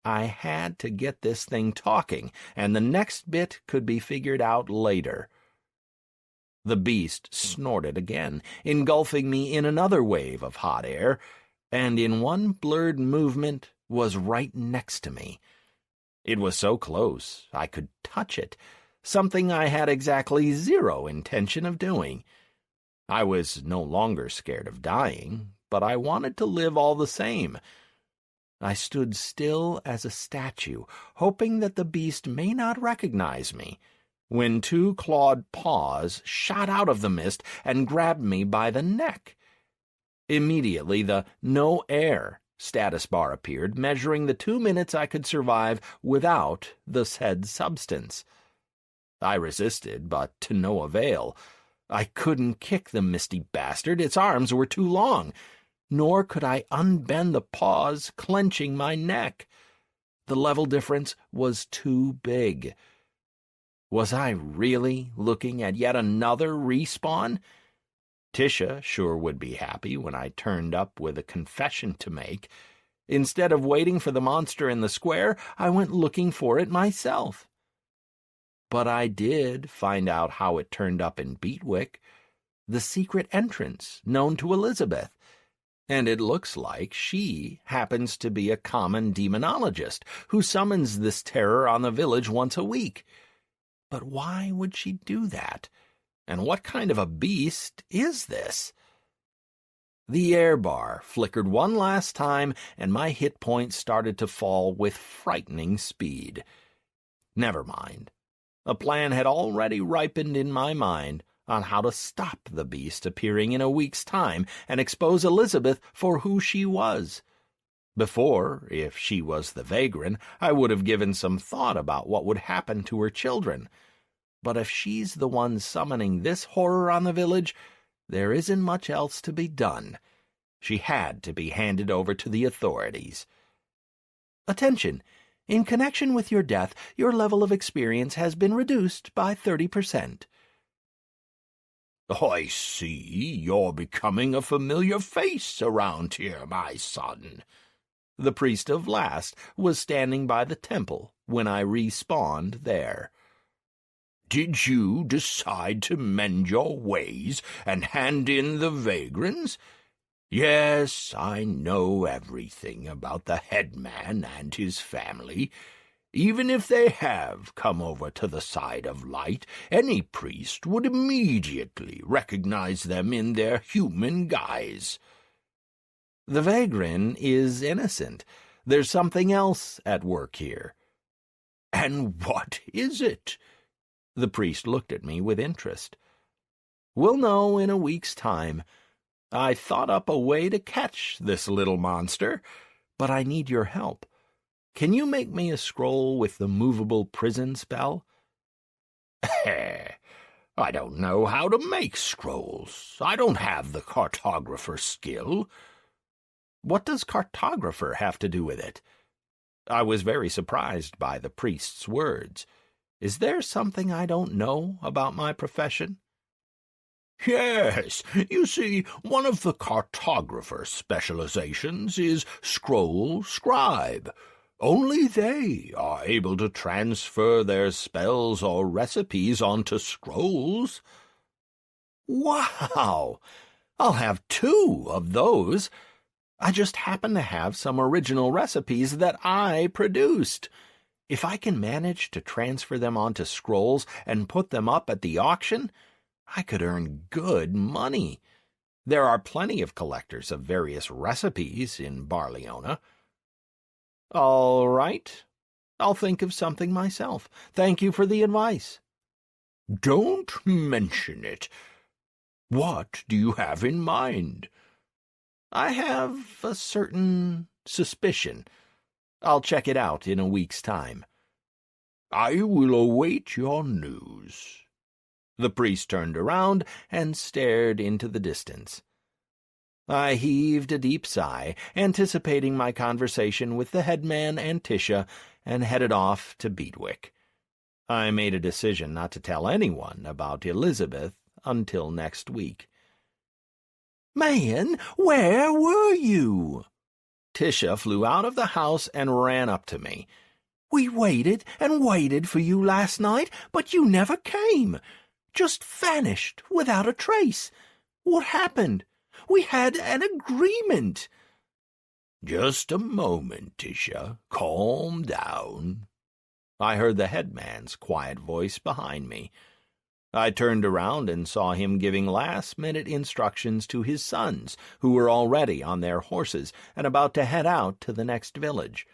Speaker 1: I had to get this thing talking, and the next bit could be figured out later. The beast snorted again, engulfing me in another wave of hot air, and in one blurred movement was right next to me. It was so close I could touch it, something I had exactly zero intention of doing. I was no longer scared of dying, but I wanted to live all the same. I stood still as a statue, hoping that the beast may not recognize me, when 2 clawed paws shot out of the mist and grabbed me by the neck. Immediately the "no air" status bar appeared, measuring the 2 minutes I could survive without the said substance. I resisted, but to no avail. I couldn't kick the misty bastard, its arms were too long, nor could I unbend the paws clenching my neck. The level difference was too big. Was I really looking at yet another respawn? Tisha sure would be happy when I turned up with a confession to make. Instead of waiting for the monster in the square, I went looking for it myself. But I did find out how it turned up in Beatwick. the secret entrance known to Elizabeth. And it looks like she happens to be a common demonologist who summons this terror on the village once a week. But why would she do that? And what kind of a beast is this? The air bar flickered one last time, and my hit points started to fall with frightening speed. Never mind. A plan had already ripened in my mind on how to stop the beast appearing in a week's time and expose Elizabeth for who she was. Before, if she was the vagrant, I would have given some thought about what would happen to her children. But if she's the one summoning this horror on the village, there isn't much else to be done. She had to be handed over to the authorities. Attention! In connection with your death, your level of experience has been reduced by 30%.
Speaker 2: I see you're becoming a familiar face around here, my son.
Speaker 1: The priest of last was standing by the temple when I respawned there.
Speaker 2: Did you decide to mend your ways and hand in the vagrants? Yes, I know everything about the headman and his family. Even if they have come over to the side of light, any priest would immediately recognize them in their human guise.
Speaker 1: The vagrant is innocent. There's something else at work here.
Speaker 2: And what is it?
Speaker 1: The priest looked at me with interest. We'll know in a week's time. I thought up a way to catch this little monster, but I need your help. Can you make me a scroll with the movable prison spell?
Speaker 2: I don't know how to make scrolls. I don't have the cartographer skill.
Speaker 1: What does cartographer have to do with it? I was very surprised by the priest's words. Is there something I don't know about my profession?
Speaker 2: Yes, you see, one of the cartographer's specializations is scroll scribe. Only they are able to transfer their spells or recipes onto scrolls.
Speaker 1: Wow! I'll have 2 of those. I just happen to have some original recipes that I produced. If I can manage to transfer them onto scrolls and put them up at the auction, I could earn good money. There are plenty of collectors of various recipes in Barleona. All right. I'll think of something myself. Thank you for the advice.
Speaker 2: Don't mention it. What do you have in mind?
Speaker 1: I have a certain suspicion. I'll check it out in a week's time.
Speaker 2: I will await your news.
Speaker 1: The priest turned around and stared into the distance. I heaved a deep sigh, anticipating my conversation with the headman and Tisha, and headed off to Beedwick. I made a decision not to tell anyone about Elizabeth until next week. "Man, where were you?" Tisha flew out of the house and ran up to me. "We waited and waited for you last night, but you never came. Just vanished without a trace. What happened? We had an agreement."
Speaker 2: Just a moment, Tisha. Calm down.
Speaker 1: I heard the headman's quiet voice behind me. I turned around and saw him giving last-minute instructions to his sons, who were already on their horses and about to head out to the next village.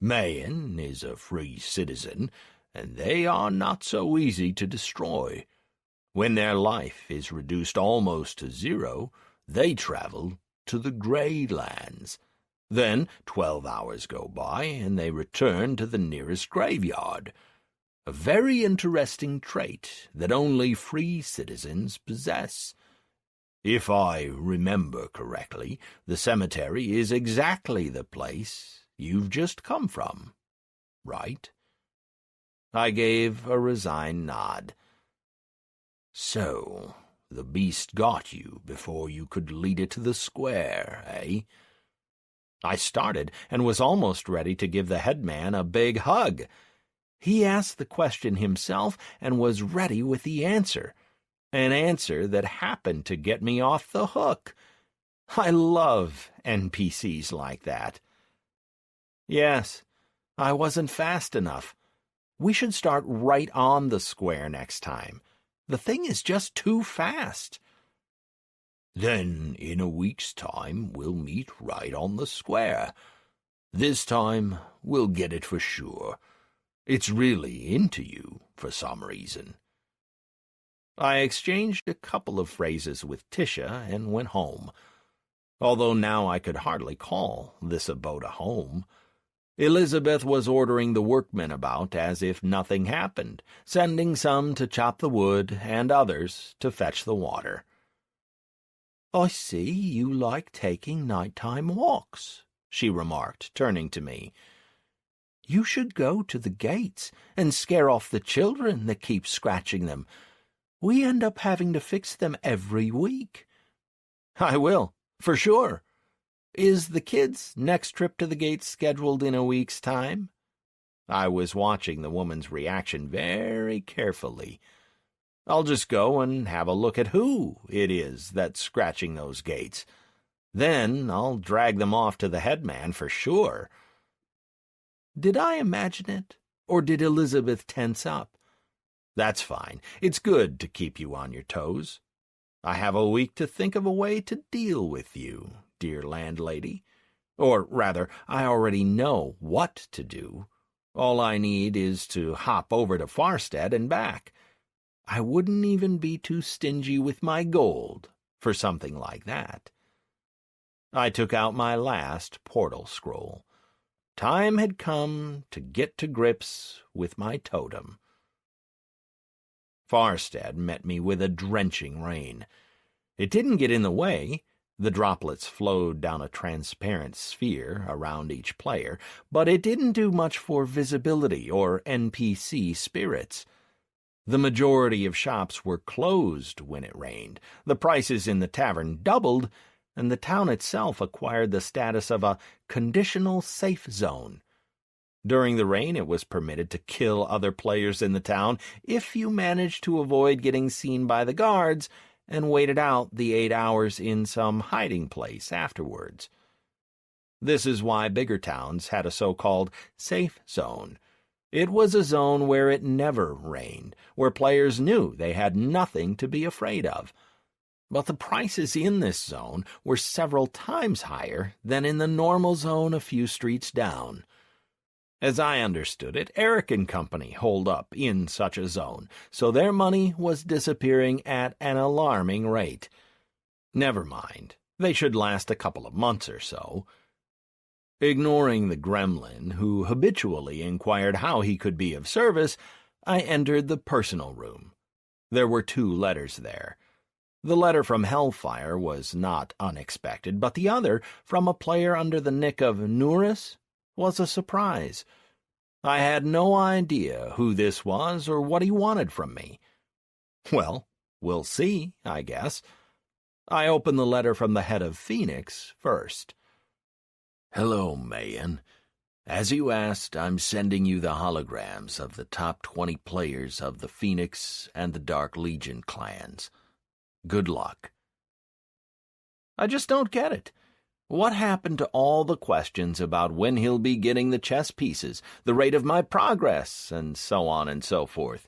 Speaker 2: Man is a free citizen, and they are not so easy to destroy. When their life is reduced almost to 0, they travel to the Grey Lands. Then 12 hours go by, and they return to the nearest graveyard. A very interesting trait that only free citizens possess. If I remember correctly, the cemetery is exactly the place you've just come from, right?
Speaker 1: I gave a resigned nod.
Speaker 2: So, the beast got you before you could lead it to the square, eh?
Speaker 1: I started and was almost ready to give the headman a big hug. He asked the question himself and was ready with the answer. An answer that happened to get me off the hook. I love NPCs like that. Yes, I wasn't fast enough. We should start right on the square next time. The thing is just too fast.
Speaker 2: Then, in a week's time, we'll meet right on the square. This time, we'll get it for sure. It's really into you, for some reason.
Speaker 1: I exchanged a couple of phrases with Tisha and went home. Although now I could hardly call this abode a home. Elizabeth was ordering the workmen about as if nothing happened, sending some to chop the wood and others to fetch the water. "I see you like taking nighttime walks," she remarked, turning to me. "You should go to the gates and scare off the children that keep scratching them. We end up having to fix them every week." "I will, for sure. Is the kids' next trip to the gates scheduled in a week's time?" I was watching the woman's reaction very carefully. "I'll just go and have a look at who it is that's scratching those gates. Then I'll drag them off to the headman for sure." Did I imagine it, or did Elizabeth tense up? That's fine. It's good to keep you on your toes. I have a week to think of a way to deal with you, dear landlady. Or rather, I already know what to do. All I need is to hop over to Farstead and back. I wouldn't even be too stingy with my gold for something like that. I took out my last portal scroll. Time had come to get to grips with my totem. Farstead met me with a drenching rain. It didn't get in the way. The droplets flowed down a transparent sphere around each player, but it didn't do much for visibility or NPC spirits. The majority of shops were closed when it rained, the prices in the tavern doubled, and the town itself acquired the status of a conditional safe zone. During the rain, it was permitted to kill other players in the town if you managed to avoid getting seen by the guards and waited out the 8 hours in some hiding place afterwards. This is why bigger towns had a so-called safe zone. It was a zone where it never rained, where players knew they had nothing to be afraid of. But the prices in this zone were several times higher than in the normal zone a few streets down. As I understood it, Eric and Company holed up in such a zone, so their money was disappearing at an alarming rate. Never mind, they should last a couple of months or so. Ignoring the gremlin, who habitually inquired how he could be of service, I entered the personal room. There were 2 letters there. The letter from Hellfire was not unexpected, but the other, from a player under the nick of Nouris, was a surprise. I had no idea who this was or what he wanted from me. Well, we'll see, I guess. I opened the letter from the head of Phoenix first.
Speaker 2: "Hello, Mayan. As you asked, I'm sending you the holograms of the top 20 players of the Phoenix and the Dark Legion clans. Good luck."
Speaker 1: I just don't get it. What happened to all the questions about when he'll be getting the chess pieces, the rate of my progress, and so on and so forth?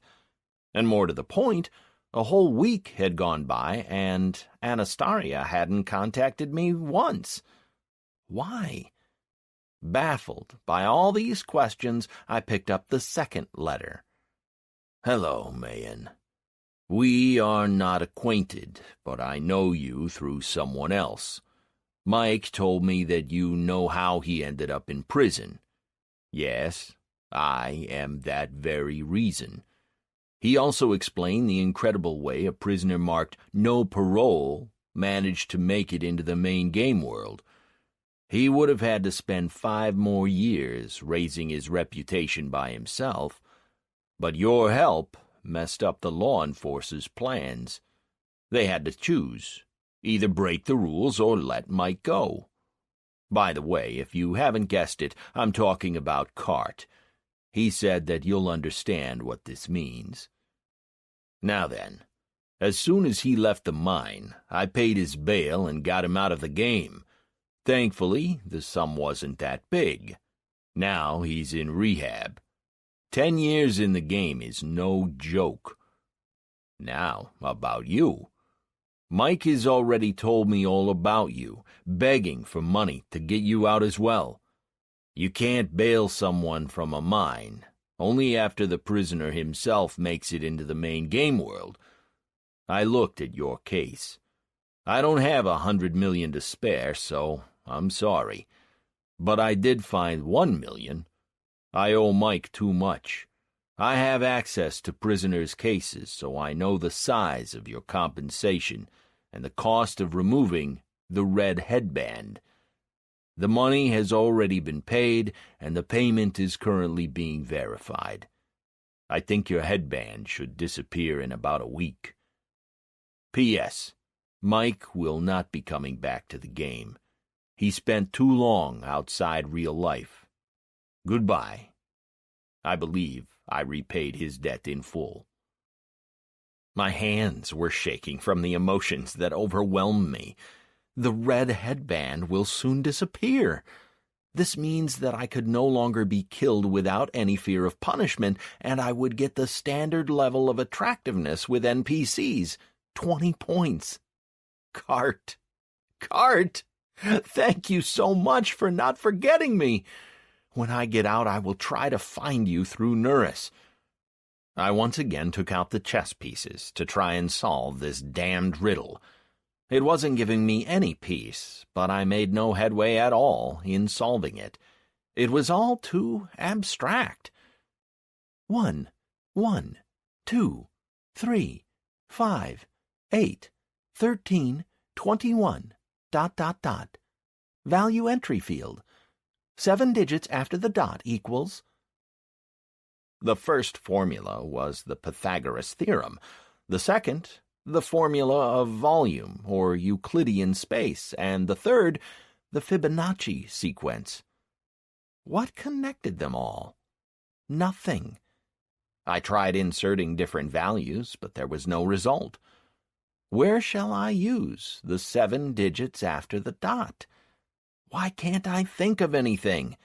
Speaker 1: And more to the point, a whole week had gone by, and Anastasia hadn't contacted me once. Why? Baffled by all these questions, I picked up the second letter.
Speaker 2: "Hello, Mayan. We are not acquainted, but I know you through someone else. Mike told me that you know how he ended up in prison. Yes, I am that very reason. He also explained the incredible way a prisoner marked no parole managed to make it into the main game world. He would have had to spend 5 more years raising his reputation by himself, but your help messed up the law enforcers' plans. They had to choose. Either break the rules or let Mike go. By the way, if you haven't guessed it, I'm talking about Cart. He said that you'll understand what this means. Now then, As soon as he left the mine, I paid his bail and got him out of the game. Thankfully, the sum wasn't that big. Now he's in rehab. 10 years in the game is no joke. Now, about you. Mike has already told me all about you, begging for money to get you out as well. You can't bail someone from a mine, only after the prisoner himself makes it into the main game world. I looked at your case. I don't have $100 million to spare, so I'm sorry. But I did find $1 million. I owe Mike too much. I have access to prisoners' cases, so I know the size of your compensation and the cost of removing the red headband. The money has already been paid, and the payment is currently being verified. I think your headband should disappear in about a week. P.S. Mike will not be coming back to the game. He spent too long outside real life. Goodbye. I believe I repaid his debt in full. My hands were shaking from the emotions that overwhelmed me. The red headband will soon disappear. This means that I could no longer be killed without any fear of punishment, and I would get the standard level of attractiveness with NPCs. 20 points. Cart. Thank you so much for not forgetting me. When I get out, I will try to find you through Nuris. I once again took out the chess pieces to try and solve this damned riddle. It wasn't giving me any peace, but I made no headway at all in solving it. It was all too abstract. 1, 2, 3, 5, 8, 13, 21, ... Value entry field. 7 digits after the dot equals... The first formula was the Pythagoras theorem. The second, the formula of volume, or Euclidean space, and the third, the Fibonacci sequence. What connected them all? Nothing. I tried inserting different values, but there was no result. Where shall I use the 7 digits after the dot? Why can't I think of anything?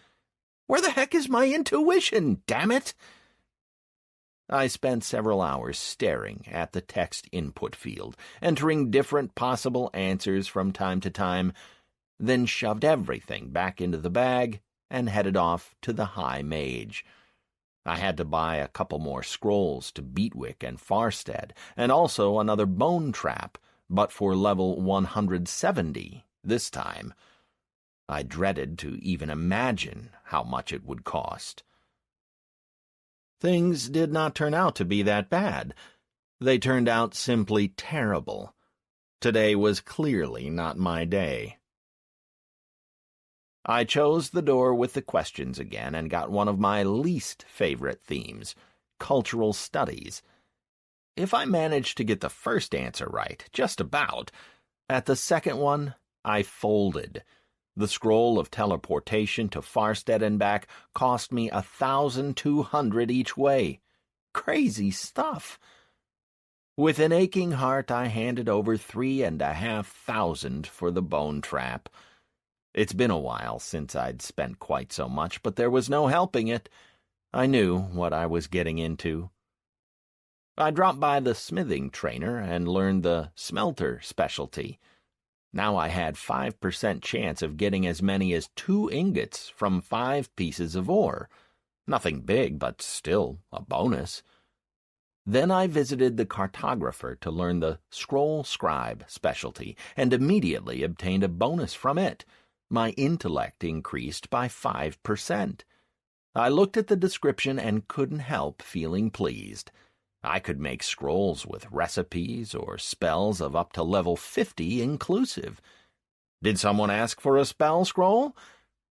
Speaker 2: Where the heck is my intuition, damn it? I spent several hours staring at the text input field, entering different possible answers from time to time, then shoved everything back into the bag and headed off to the High Mage. I had to buy a couple more scrolls to Beatwick and Farstead, and also another bone trap, but for level 170 this time. I dreaded to even imagine how much it would cost. Things did not turn out to be that bad. They turned out simply terrible. Today was clearly not my day. I chose the door with the questions again and got one of my least favorite themes, cultural studies. If I managed to get the first answer right, just about, at the second one, I folded. The scroll of teleportation to Farstead and back cost me 1,200 each way. Crazy stuff. With an aching heart, I handed over 3,500 for the bone trap. It's been a while since I'd spent quite so much, but there was no helping it. I knew what I was getting into. I dropped by the smithing trainer and learned the smelter specialty. Now I had 5% chance of getting as many as 2 ingots from 5 pieces of ore. Nothing big, but still a bonus. Then I visited the cartographer to learn the scroll scribe specialty, and immediately obtained a bonus from it. My intellect increased by 5%. I looked at the description and couldn't help feeling pleased. I could make scrolls with recipes or spells of up to level 50 inclusive. Did someone ask for a spell scroll?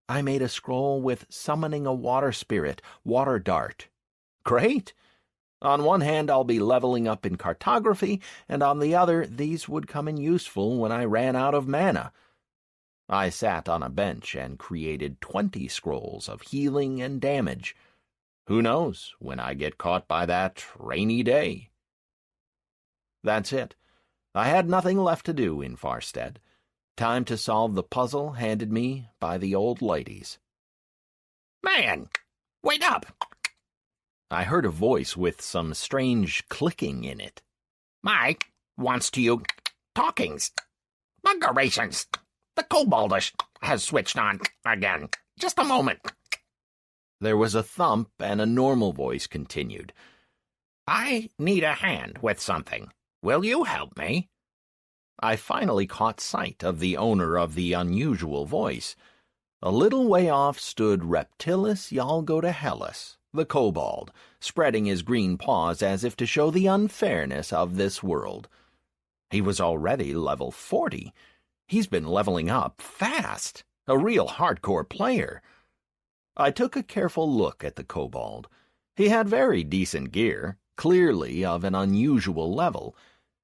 Speaker 2: I made a scroll with summoning a water spirit, Water Dart. Great! On one hand, I'll be leveling up in cartography, and on the other, these would come in useful when I ran out of mana. I sat on a bench and created 20 scrolls of healing and damage. Who knows when I get caught by that rainy day?
Speaker 1: That's it. I had nothing left to do in Farstead. Time to solve the puzzle handed me by the old ladies.
Speaker 2: Man, wait up!
Speaker 1: I heard a voice with some strange clicking in it.
Speaker 2: Mike wants to you talkings. Mugerations. The koboldish has switched on again. Just a moment.
Speaker 1: There was a thump, and a normal voice continued.
Speaker 2: I need a hand with something. Will you help me?
Speaker 1: I finally caught sight of the owner of the unusual voice. A little way off stood Reptilis Yalgodahellis, the kobold, spreading his green paws as if to show the unfairness of this world. He was already level 40. He's been leveling up fast. A real hardcore player. I took a careful look at the kobold. He had very decent gear, clearly of an unusual level.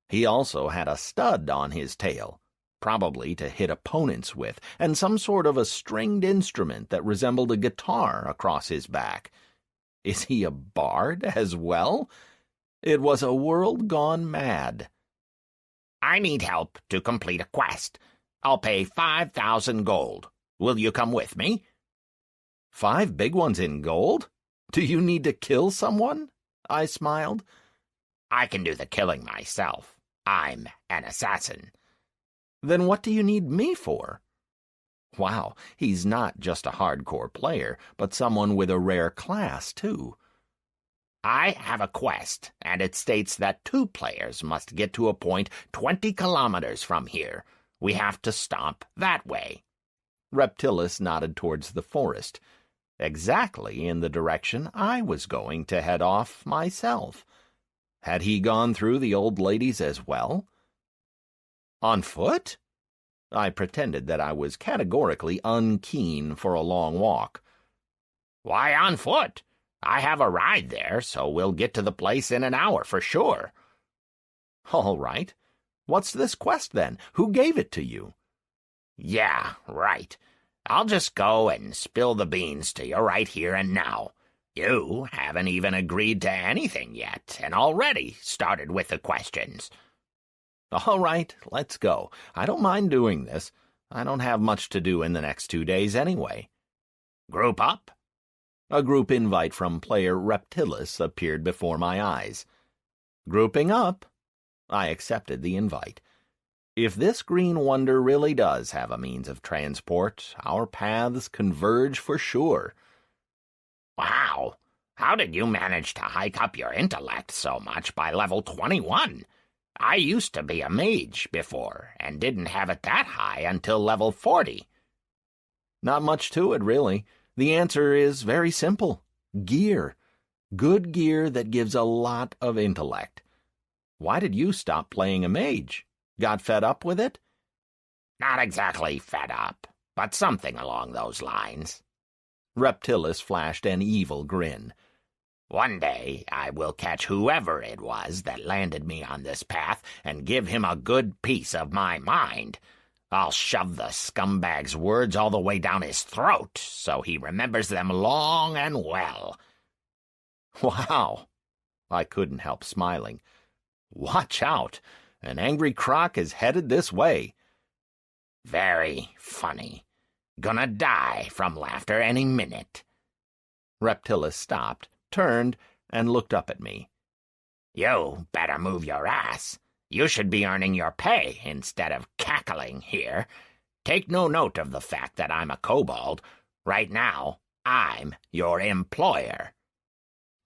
Speaker 1: He also had a stud on his tail, probably to hit opponents with, and some sort of a stringed instrument that resembled a guitar across his back. Is he a bard as well? It was a world gone mad.
Speaker 2: I need help to complete a quest. I'll pay 5,000 gold. Will you come with me?
Speaker 1: 5 big ones in gold? Do you need to kill someone? I smiled.
Speaker 2: I can do the killing myself. I'm an assassin.
Speaker 1: Then what do you need me for? Wow, he's not just a hardcore player, but someone with a rare class, too.
Speaker 2: I have a quest, and it states that 2 players must get to a point 20 kilometers from here. We have to stomp that way.
Speaker 1: Reptilis nodded towards the forest, exactly in the direction I was going to head off myself. Had he gone through the old ladies as well? On foot? I pretended that I was categorically unkeen for a long walk.
Speaker 2: Why on foot? I have a ride there, so we'll get to the place in an hour for sure.
Speaker 1: All right. What's this quest, then? Who gave it to you?
Speaker 2: Yeah, right. I'll just go and spill the beans to you right here and now. You haven't even agreed to anything yet, and already started with the questions.
Speaker 1: All right, let's go. I don't mind doing this. I don't have much to do in the next 2 days anyway.
Speaker 2: Group up?
Speaker 1: A group invite from player Reptilis appeared before my eyes. Grouping up? I accepted the invite. If this green wonder really does have a means of transport, our paths converge for sure.
Speaker 2: Wow, how did you manage to hike up your intellect so much by level 21? I used to be a mage before, and didn't have it that high until level 40.
Speaker 1: Not much to it, really. The answer is very simple. Gear. Good gear that gives a lot of intellect. Why did you stop playing a mage? Got fed up with it?
Speaker 2: Not exactly fed up, but something along those lines.
Speaker 1: Reptilis flashed an evil grin.
Speaker 2: One day I will catch whoever it was that landed me on this path and give him a good piece of my mind. I'll shove the scumbag's words all the way down his throat so he remembers them long and well.
Speaker 1: Wow! I couldn't help smiling. Watch out! An angry croc is headed this way.
Speaker 2: Very funny. Gonna die from laughter any minute.
Speaker 1: Reptilis stopped, turned, and looked up at me.
Speaker 2: You better move your ass. You should be earning your pay instead of cackling here. Take no note of the fact that I'm a kobold. Right now, I'm your employer.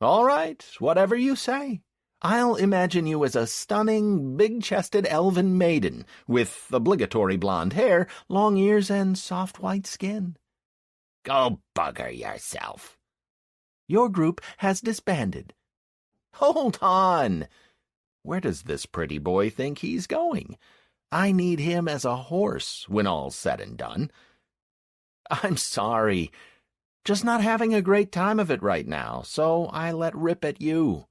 Speaker 1: All right, whatever you say. I'll imagine you as a stunning, big-chested elven maiden with obligatory blonde hair, long ears, and soft white skin.
Speaker 2: Go bugger yourself.
Speaker 1: Your group has disbanded. Hold on! Where does this pretty boy think he's going? I need him as a horse when all's said and done. I'm sorry. Just not having a great time of it right now, so I let rip at you.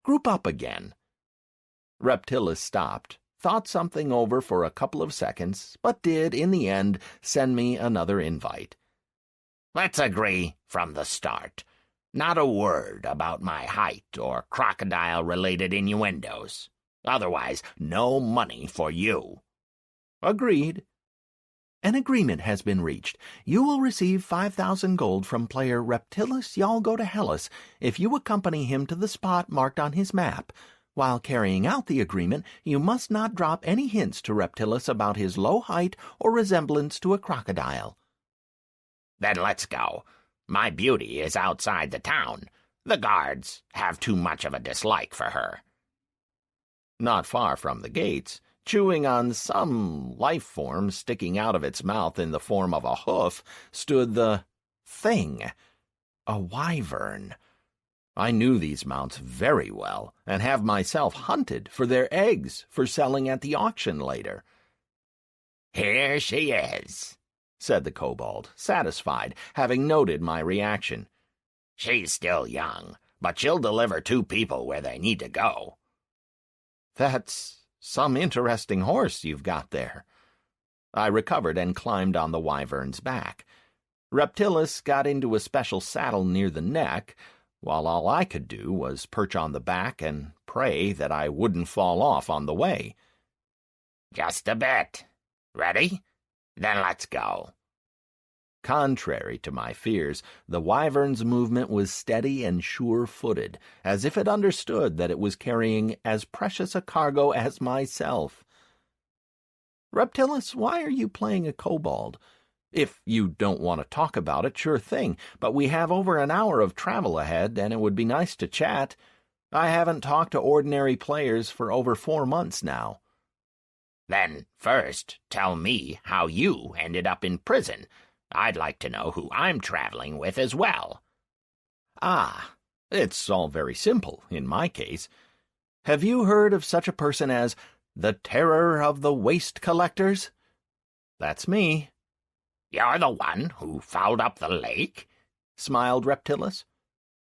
Speaker 1: Group up again. Reptilis stopped, thought something over for a couple of seconds, but did, in the end, send me another invite.
Speaker 2: Let's agree from the start. Not a word about my height or crocodile-related innuendos. Otherwise, no money for you."
Speaker 1: Agreed. An agreement has been reached. You will receive 5,000 gold from player Reptilis Y'all Go to Hellas if you accompany him to the spot marked on his map. While carrying out the agreement, you must not drop any hints to Reptilis about his low height or resemblance to a crocodile.
Speaker 2: "Then let's go. My beauty is outside the town. The guards have too much of a dislike for her."
Speaker 1: Not far from the gates, chewing on some life form sticking out of its mouth in the form of a hoof, stood the thing, a wyvern. I knew these mounts very well, and have myself hunted for their eggs for selling at the auction later.
Speaker 2: "Here she is,"
Speaker 1: said the kobold, satisfied, having noted my reaction.
Speaker 2: "She's still young, but she'll deliver 2 people where they need to go."
Speaker 1: "That's some interesting horse you've got there." I recovered and climbed on the wyvern's back. Reptilis got into a special saddle near the neck, while all I could do was perch on the back and pray that I wouldn't fall off on the way.
Speaker 2: "Just a bit. Ready? Then let's go."
Speaker 1: Contrary to my fears, the wyvern's movement was steady and sure-footed, as if it understood that it was carrying as precious a cargo as myself. "Reptilis, why are you playing a kobold? If you don't want to talk about it, sure thing, but we have over an hour of travel ahead, and it would be nice to chat. I haven't talked to ordinary players for over 4 months now."
Speaker 2: "Then first tell me how you ended up in prison. I'd like to know who I'm traveling with as well."
Speaker 1: "Ah, it's all very simple in my case. Have you heard of such a person as the Terror of the Waste Collectors? That's me."
Speaker 2: "You're the one who fouled up the lake?"
Speaker 1: smiled Reptilis.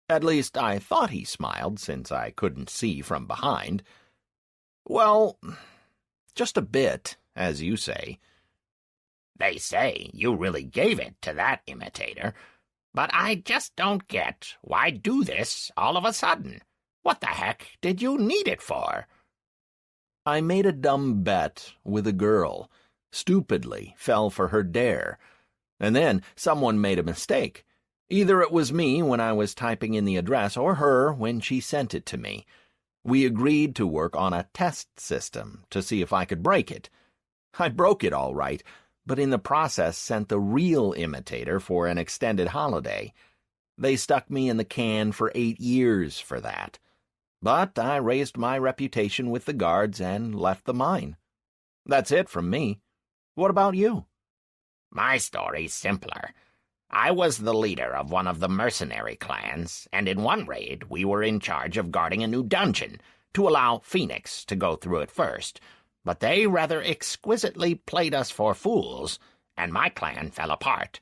Speaker 1: At least I thought he smiled, since I couldn't see from behind. "Well, just a bit, as you say."
Speaker 2: "They say you really gave it to that imitator, but I just don't get why do this all of a sudden. What the heck did you need it for?"
Speaker 1: "I made a dumb bet with a girl, stupidly fell for her dare, and then someone made a mistake. Either it was me when I was typing in the address or her when she sent it to me. We agreed to work on a test system to see if I could break it. I broke it all right, but in the process sent the real imitator for an extended holiday. They stuck me in the can for 8 years for that. But I raised my reputation with the guards and left the mine. That's it from me. What about you?"
Speaker 2: "My story's simpler. I was the leader of one of the mercenary clans, and in one raid we were in charge of guarding a new dungeon to allow Phoenix to go through it first. But they rather exquisitely played us for fools, and my clan fell apart.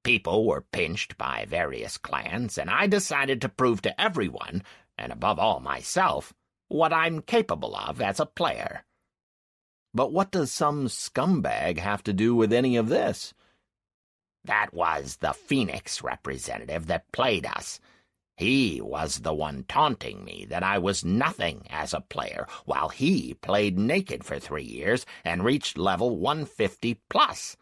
Speaker 2: People were pinched by various clans, and I decided to prove to everyone, and above all myself, what I'm capable of as a player."
Speaker 1: "But what does some scumbag have to do with any of this?"
Speaker 2: "That was the Phoenix representative that played us. He was the one taunting me that I was nothing as a player, while he played naked for 3 years and reached level 150 plus.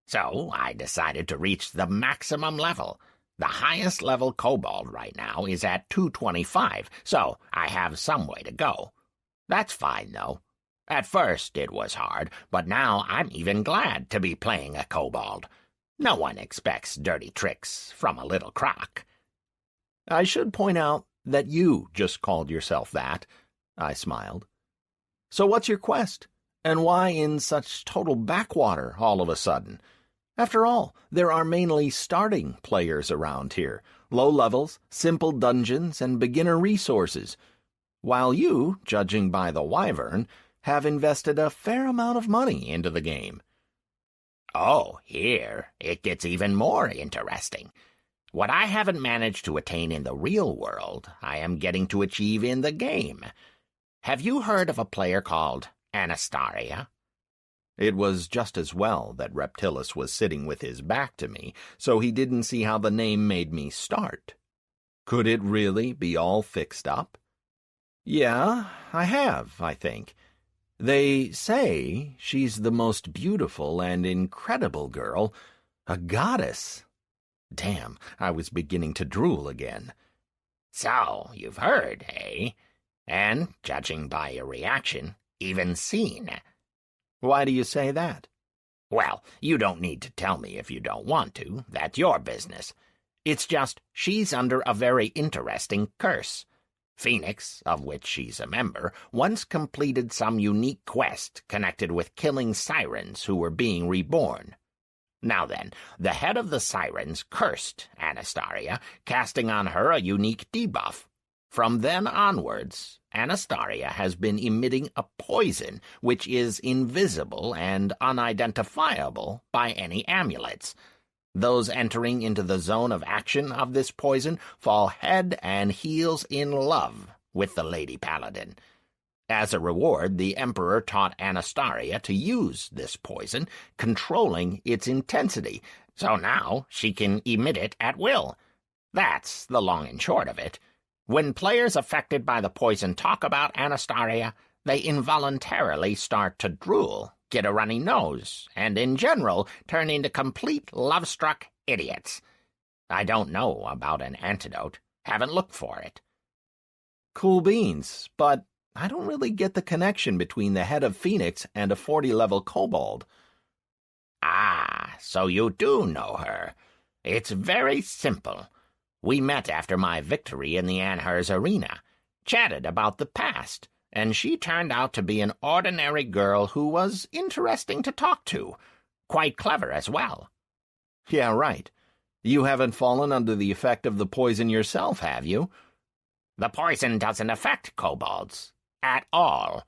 Speaker 2: So I decided to reach the maximum level. The highest level kobold right now is at 225, so I have some way to go. That's fine, though. At first it was hard, but now I'm even glad to be playing a kobold. No one expects dirty tricks from a little croc."
Speaker 1: "I should point out that you just called yourself that," I smiled. "So what's your quest? And why in such total backwater all of a sudden? After all, there are mainly starting players around here, low levels, simple dungeons, and beginner resources, while you, judging by the wyvern, have invested a fair amount of money into the game."
Speaker 2: "Oh, here it gets even more interesting. What I haven't managed to attain in the real world, I am getting to achieve in the game. Have you heard of a player called Anastasia?"
Speaker 1: It was just as well that Reptilis was sitting with his back to me, so he didn't see how the name made me start. Could it really be all fixed up? Yeah, I have, I think. They say she's the most beautiful and incredible girl, a goddess. Damn, I was beginning to drool again.
Speaker 2: So, you've heard, eh? And, judging by your reaction, even seen.
Speaker 1: Why do you say that?
Speaker 2: Well, you don't need to tell me if you don't want to. That's your business. It's just she's under a very interesting curse. Phoenix, of which she's a member, once completed some unique quest connected with killing sirens who were being reborn. Now then, the head of the sirens cursed Anastaria, casting on her a unique debuff. From then onwards, Anastaria has been emitting a poison which is invisible and unidentifiable by any amulets. Those entering into the zone of action of this poison fall head and heels in love with the Lady Paladin. As a reward, the Emperor taught Anastaria to use this poison, controlling its intensity, so now she can emit it at will. That's the long and short of it. When players affected by the poison talk about Anastaria, they involuntarily start to drool, get a runny nose, and in general turn into complete love-struck idiots. I don't know about an antidote. Haven't looked for it.
Speaker 1: Cool beans, but I don't really get the connection between the head of Phoenix and a 40-level kobold.
Speaker 2: Ah, so you do know her. It's very simple. We met after my victory in the Anhurst arena, chatted about the past, and she turned out to be an ordinary girl who was interesting to talk to. Quite clever as well.
Speaker 1: Yeah, right. You haven't fallen under the effect of the poison yourself, have you?
Speaker 2: The poison doesn't affect kobolds. At all.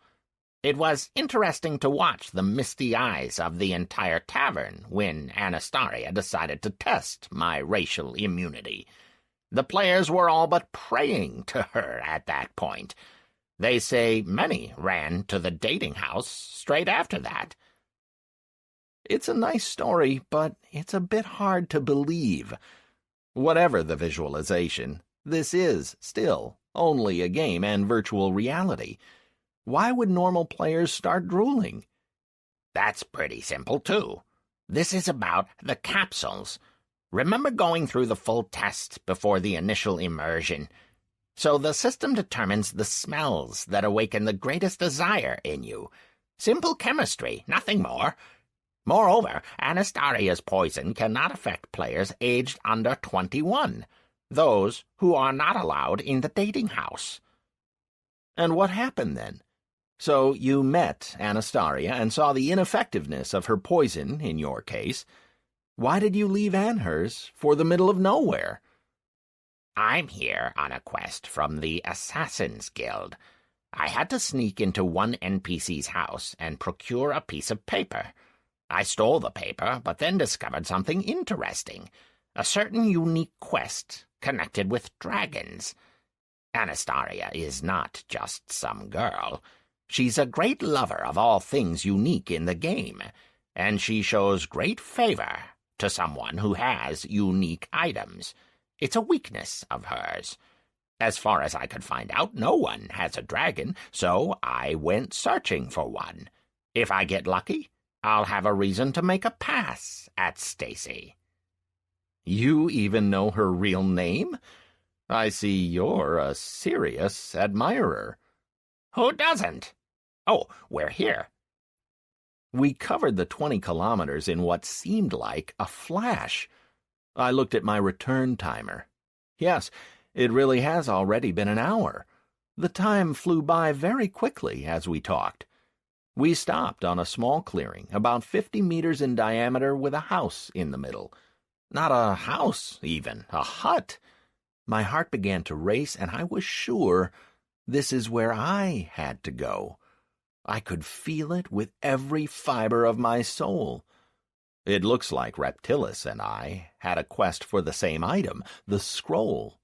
Speaker 2: It was interesting to watch the misty eyes of the entire tavern when Anastaria decided to test my racial immunity. The players were all but praying to her at that point. They say many ran to the dating house straight after that.
Speaker 1: It's a nice story, but it's a bit hard to believe. Whatever the visualization, this is still only a game and virtual reality. Why would normal players start drooling?
Speaker 2: That's pretty simple, too. This is about the capsules. Remember going through the full test before the initial immersion? So the system determines the smells that awaken the greatest desire in you. Simple chemistry, nothing more. Moreover, Anastaria's poison cannot affect players aged under 21, those who are not allowed in the dating house.
Speaker 1: And what happened then? So you met Anastaria and saw the ineffectiveness of her poison, in your case. Why did you leave Anhurst for the middle of nowhere?
Speaker 2: I'm here on a quest from the Assassin's Guild. I had to sneak into one NPC's house and procure a piece of paper. I stole the paper, but then discovered something interesting. A certain unique quest connected with dragons. Anastaria is not just some girl. She's a great lover of all things unique in the game, and she shows great favor to someone who has unique items. It's a weakness of hers. As far as I could find out, no one has a dragon, so I went searching for one. If I get lucky, I'll have a reason to make a pass at Stacy.
Speaker 1: You even know her real name? I see you're a serious admirer.
Speaker 2: Who doesn't? Oh, we're here.
Speaker 1: We covered the 20 kilometers in what seemed like a flash. I looked at my return timer. Yes, it really has already been an hour. The time flew by very quickly as we talked. We stopped on a small clearing, about 50 meters in diameter with a house in the middle. Not a house, even, a hut. My heart began to race, and I was sure this is where I had to go. I could feel it with every fiber of my soul. It looks like Reptilis and I had a quest for the same item, the scroll.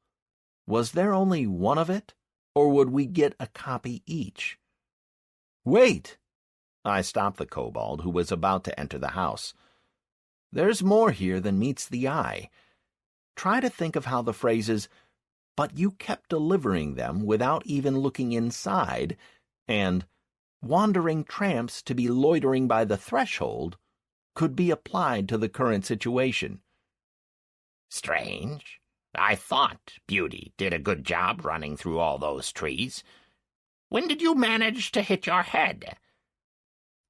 Speaker 1: Was there only one of it, or would we get a copy each? Wait! I stopped the kobold, who was about to enter the house. There's more here than meets the eye. Try to think of how the phrases, but you kept delivering them without even looking inside, and wandering tramps to be loitering by the threshold could be applied to the current situation.
Speaker 2: Strange. I thought Beauty did a good job running through all those trees. When did you manage to hit your head?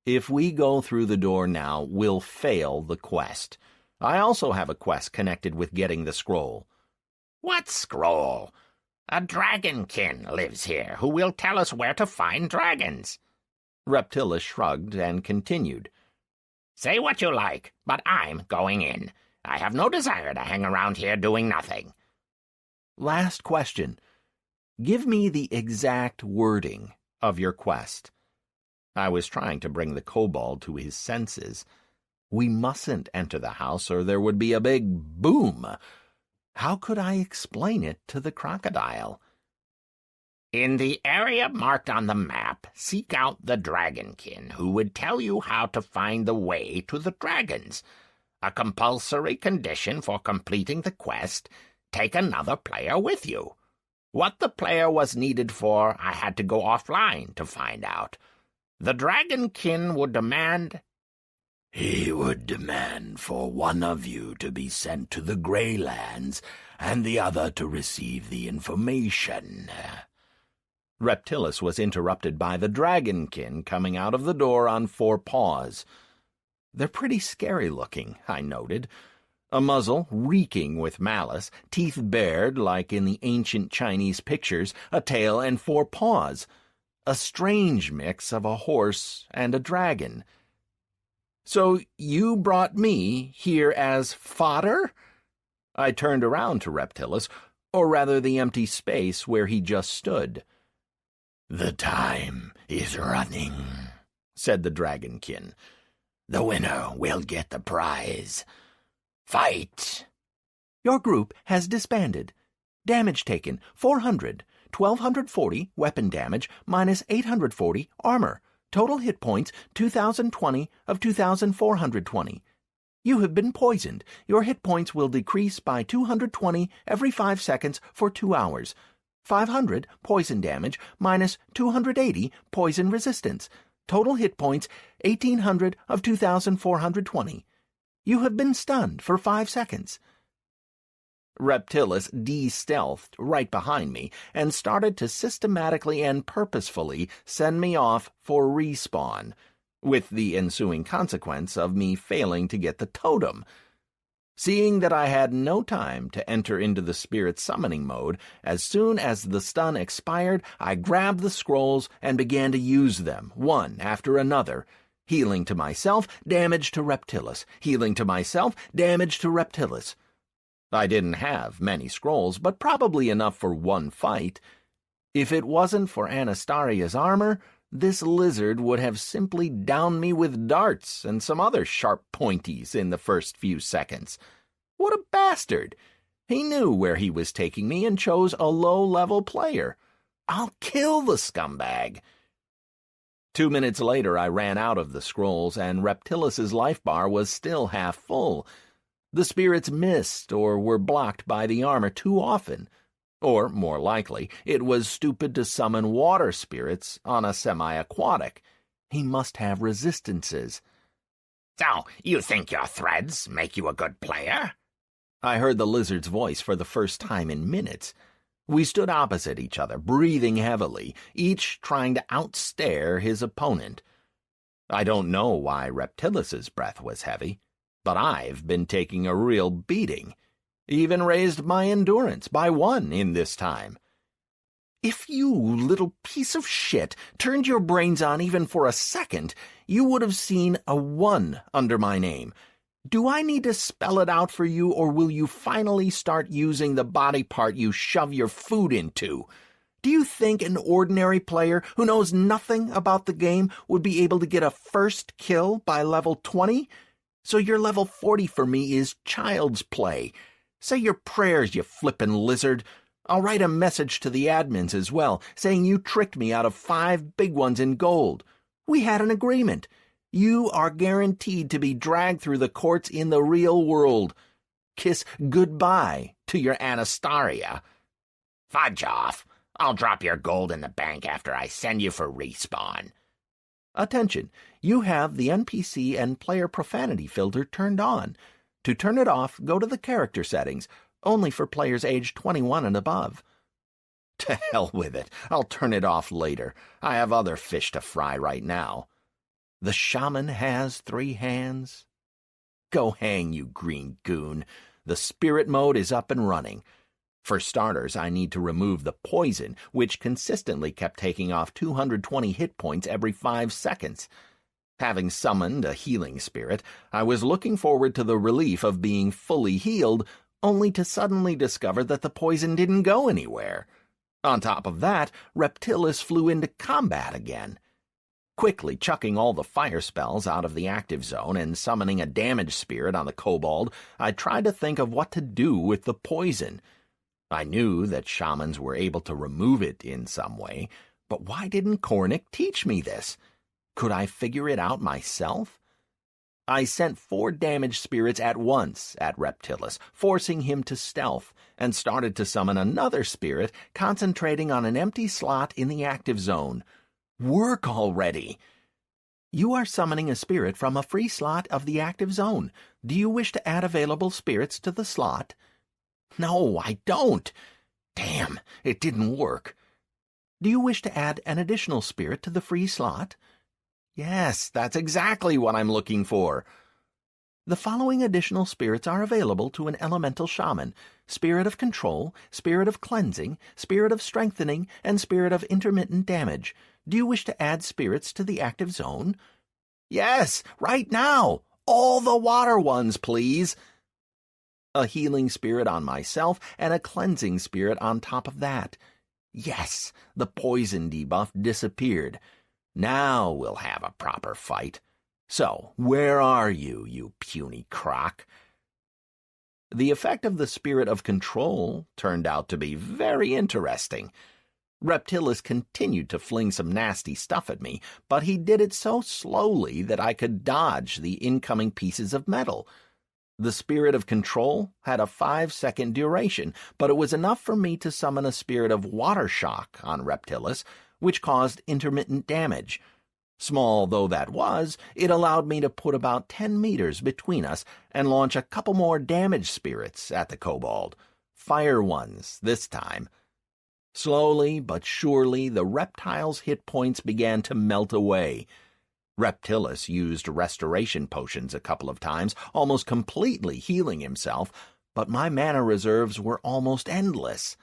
Speaker 1: If we go through the door now, we'll fail the quest. I also have a quest connected with getting the scroll.
Speaker 2: What scroll? A dragonkin lives here who will tell us where to find dragons.
Speaker 1: Reptilis shrugged and continued.
Speaker 2: Say what you like, but I'm going in. I have no desire to hang around here doing nothing.
Speaker 1: Last question. Give me the exact wording of your quest. I was trying to bring the kobold to his senses. We mustn't enter the house or there would be a big boom. How could I explain it to the crocodile?
Speaker 2: In the area marked on the map, seek out the dragonkin who would tell you how to find the way to the dragons. A compulsory condition for completing the quest, take another player with you. What the player was needed for, I had to go offline to find out. The dragonkin would demand...
Speaker 4: He would demand for one of you to be sent to the Greylands and the other to receive the information.
Speaker 1: Reptilis was interrupted by the dragonkin coming out of the door on 4 paws. They're pretty scary looking, I noted. A muzzle reeking with malice, teeth bared like in the ancient Chinese pictures, a tail and 4 paws. A strange mix of a horse and a dragon. So you brought me here as fodder? I turned around to Reptilis, or rather the empty space where he just stood.
Speaker 4: The time is running, said the dragonkin. The winner will get the prize. Fight!
Speaker 1: Your group has disbanded. Damage taken, 400. 1,240 weapon damage, minus 840 armor. Total hit points, 2,020 of 2,420. You have been poisoned. Your hit points will decrease by 220 every 5 seconds for 2 hours. 500 poison damage, minus 280 poison resistance. Total hit points, 1,800 of 2,420. You have been stunned for 5 seconds. Reptilis de-stealthed right behind me and started to systematically and purposefully send me off for respawn, with the ensuing consequence of me failing to get the totem. Seeing that I had no time to enter into the spirit summoning mode, as soon as the stun expired, I grabbed the scrolls and began to use them, one after another. Healing to myself, damage to Reptilis. Healing to myself, damage to Reptilis. I didn't have many scrolls, but probably enough for one fight. If it wasn't for Anastaria's armor, this lizard would have simply downed me with darts and some other sharp pointies in the first few seconds. What a bastard! He knew where he was taking me and chose a low-level player. I'll kill the scumbag. 2 minutes later, I ran out of the scrolls, and Reptilis's life bar was still half full. The spirits missed or were blocked by the armor too often. Or, more likely, it was stupid to summon water spirits on a semi-aquatic. He must have resistances.
Speaker 2: So, you think your threads make you a good player?
Speaker 1: I heard the lizard's voice for the first time in minutes. We stood opposite each other, breathing heavily, each trying to outstare his opponent. I don't know why Reptilis's breath was heavy, but I've been taking a real beating. Even raised my endurance by 1 in this time. If you, little piece of shit, turned your brains on even for a second, you would have seen a 1 under my name. Do I need to spell it out for you, or will you finally start using the body part you shove your food into? Do you think an ordinary player who knows nothing about the game would be able to get a first kill by level 20? So your level 40 for me is child's play. Say your prayers, you flippin' lizard. I'll write a message to the admins as well, saying you tricked me out of 5 big ones in gold. We had an agreement. You are guaranteed to be dragged through the courts in the real world. Kiss goodbye to your Anastaria.
Speaker 2: Fudge off. I'll drop your gold in the bank after I send you for respawn.
Speaker 1: Attention! You have the NPC and player profanity filter turned on. To turn it off, go to the character settings, only for players aged 21 and above. To hell with it. I'll turn it off later. I have other fish to fry right now. The shaman has 3 hands. Go hang, you green goon. The spirit mode is up and running. For starters, I need to remove the poison, which consistently kept taking off 220 hit points every 5 seconds. Having summoned a healing spirit, I was looking forward to the relief of being fully healed, only to suddenly discover that the poison didn't go anywhere. On top of that, Reptilis flew into combat again. Quickly chucking all the fire spells out of the active zone and summoning a damage spirit on the kobold, I tried to think of what to do with the poison. I knew that shamans were able to remove it in some way, but why didn't Cornick teach me this? Could I figure it out myself? I sent 4 damage spirits at once at Reptilis, forcing him to stealth, and started to summon another spirit, concentrating on an empty slot in the active zone. Work already! You are summoning a spirit from a free slot of the active zone. Do you wish to add available spirits to the slot? No, I don't. Damn, it didn't work. Do you wish to add an additional spirit to the free slot? Yes, that's exactly what I'm looking for. The following additional spirits are available to an elemental shaman: Spirit of Control, Spirit of Cleansing, Spirit of Strengthening, and Spirit of Intermittent Damage. Do you wish to add spirits to the active zone? Yes, right now! All the water ones, please! A healing spirit on myself and a cleansing spirit on top of that. Yes, the poison debuff disappeared. Now we'll have a proper fight. So, where are you, you puny crock? The effect of the Spirit of Control turned out to be very interesting. Reptilis continued to fling some nasty stuff at me, but he did it so slowly that I could dodge the incoming pieces of metal. The Spirit of Control had a 5-second duration, but it was enough for me to summon a Spirit of Water Shock on Reptilis, which caused intermittent damage. Small though that was, it allowed me to put about 10 meters between us and launch a couple more damage spirits at the kobold. Fire ones, this time. Slowly but surely, the reptile's hit points began to melt away. Reptilis used restoration potions a couple of times, almost completely healing himself, but my mana reserves were almost endless.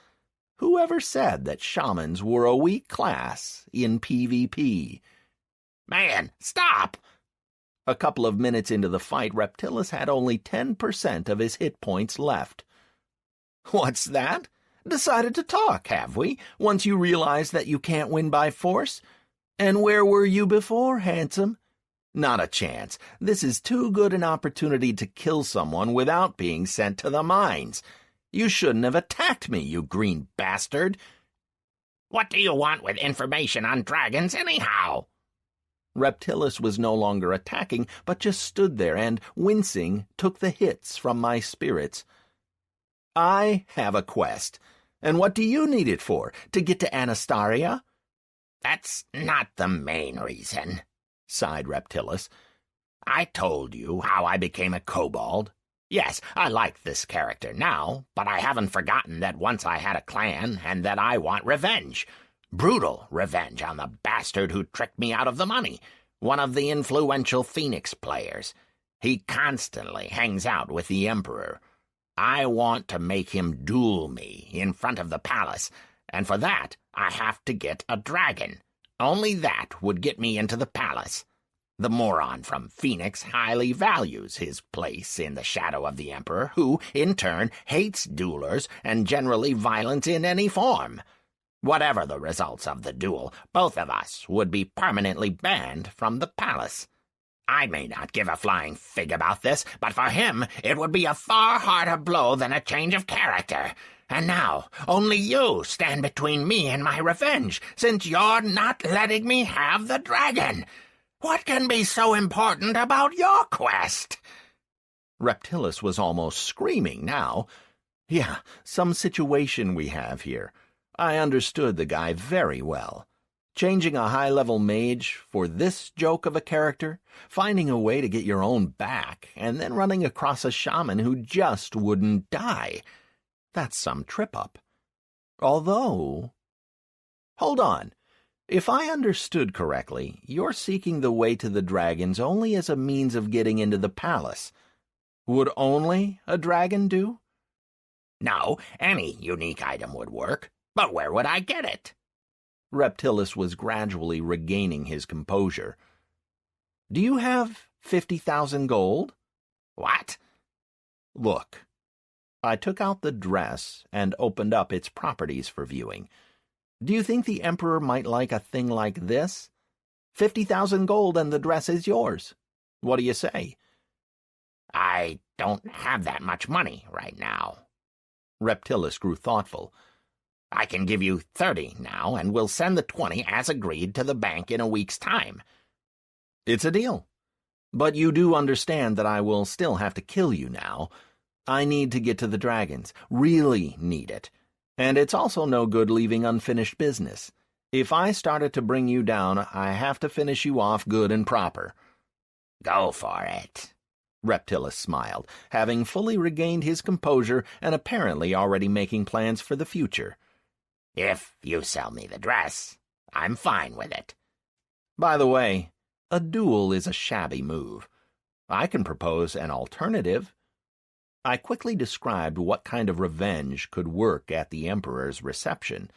Speaker 1: Whoever said that shamans were a weak class in PvP?
Speaker 2: Man, stop!
Speaker 1: A couple of minutes into the fight, Reptilis had only 10% of his hit points left. What's that? Decided to talk, have we, once you realized that you can't win by force? And where were you before, handsome? Not a chance. This is too good an opportunity to kill someone without being sent to the mines. You shouldn't have attacked me, you green bastard.
Speaker 2: What do you want with information on dragons, anyhow?
Speaker 1: Reptilis was no longer attacking, but just stood there and, wincing, took the hits from my spirits. I have a quest. And what do you need it for? To get to Anastaria?
Speaker 2: That's not the main reason, sighed Reptilis. I told you how I became a kobold. Yes, I like this character now, but I haven't forgotten that once I had a clan and that I want revenge. Brutal revenge on the bastard who tricked me out of the money, one of the influential Phoenix players. He constantly hangs out with the Emperor. I want to make him duel me in front of the palace, and for that I have to get a dragon. Only that would get me into the palace. The moron from Phoenix highly values his place in the shadow of the Emperor, who, in turn, hates duelers and generally violence in any form. Whatever the results of the duel, both of us would be permanently banned from the palace. I may not give a flying fig about this, but for him it would be a far harder blow than a change of character. And now only you stand between me and my revenge, since you're not letting me have the dragon. What can be so important about your quest?
Speaker 1: Reptilis was almost screaming now. Yeah, some situation we have here. I understood the guy very well. Changing a high-level mage for this joke of a character, finding a way to get your own back, and then running across a shaman who just wouldn't die. That's some trip-up. Although... Hold on. If I understood correctly, you're seeking the way to the dragons only as a means of getting into the palace. Would only a dragon do?
Speaker 2: No, any unique item would work, but where would I get it?
Speaker 1: Reptilis was gradually regaining his composure. Do you have 50,000 gold?
Speaker 2: What?
Speaker 1: Look. I took out the dress and opened up its properties for viewing. Do you think the Emperor might like a thing like this? 50,000 gold and the dress is yours. What do you say?
Speaker 2: I don't have that much money right now.
Speaker 1: Reptilis grew thoughtful.
Speaker 2: I can give you 30 now, and we'll send the 20 as agreed to the bank in a week's time.
Speaker 1: It's a deal. But you do understand that I will still have to kill you now. I need to get to the dragons. Really need it. And it's also no good leaving unfinished business. If I started to bring you down, I have to finish you off good and proper.
Speaker 2: Go for it.
Speaker 1: Reptilis smiled, having fully regained his composure and apparently already making plans for the future.
Speaker 2: If you sell me the dress, I'm fine with it.
Speaker 1: By the way, a duel is a shabby move. I can propose an alternative. I quickly described what kind of revenge could work at the Emperor's reception.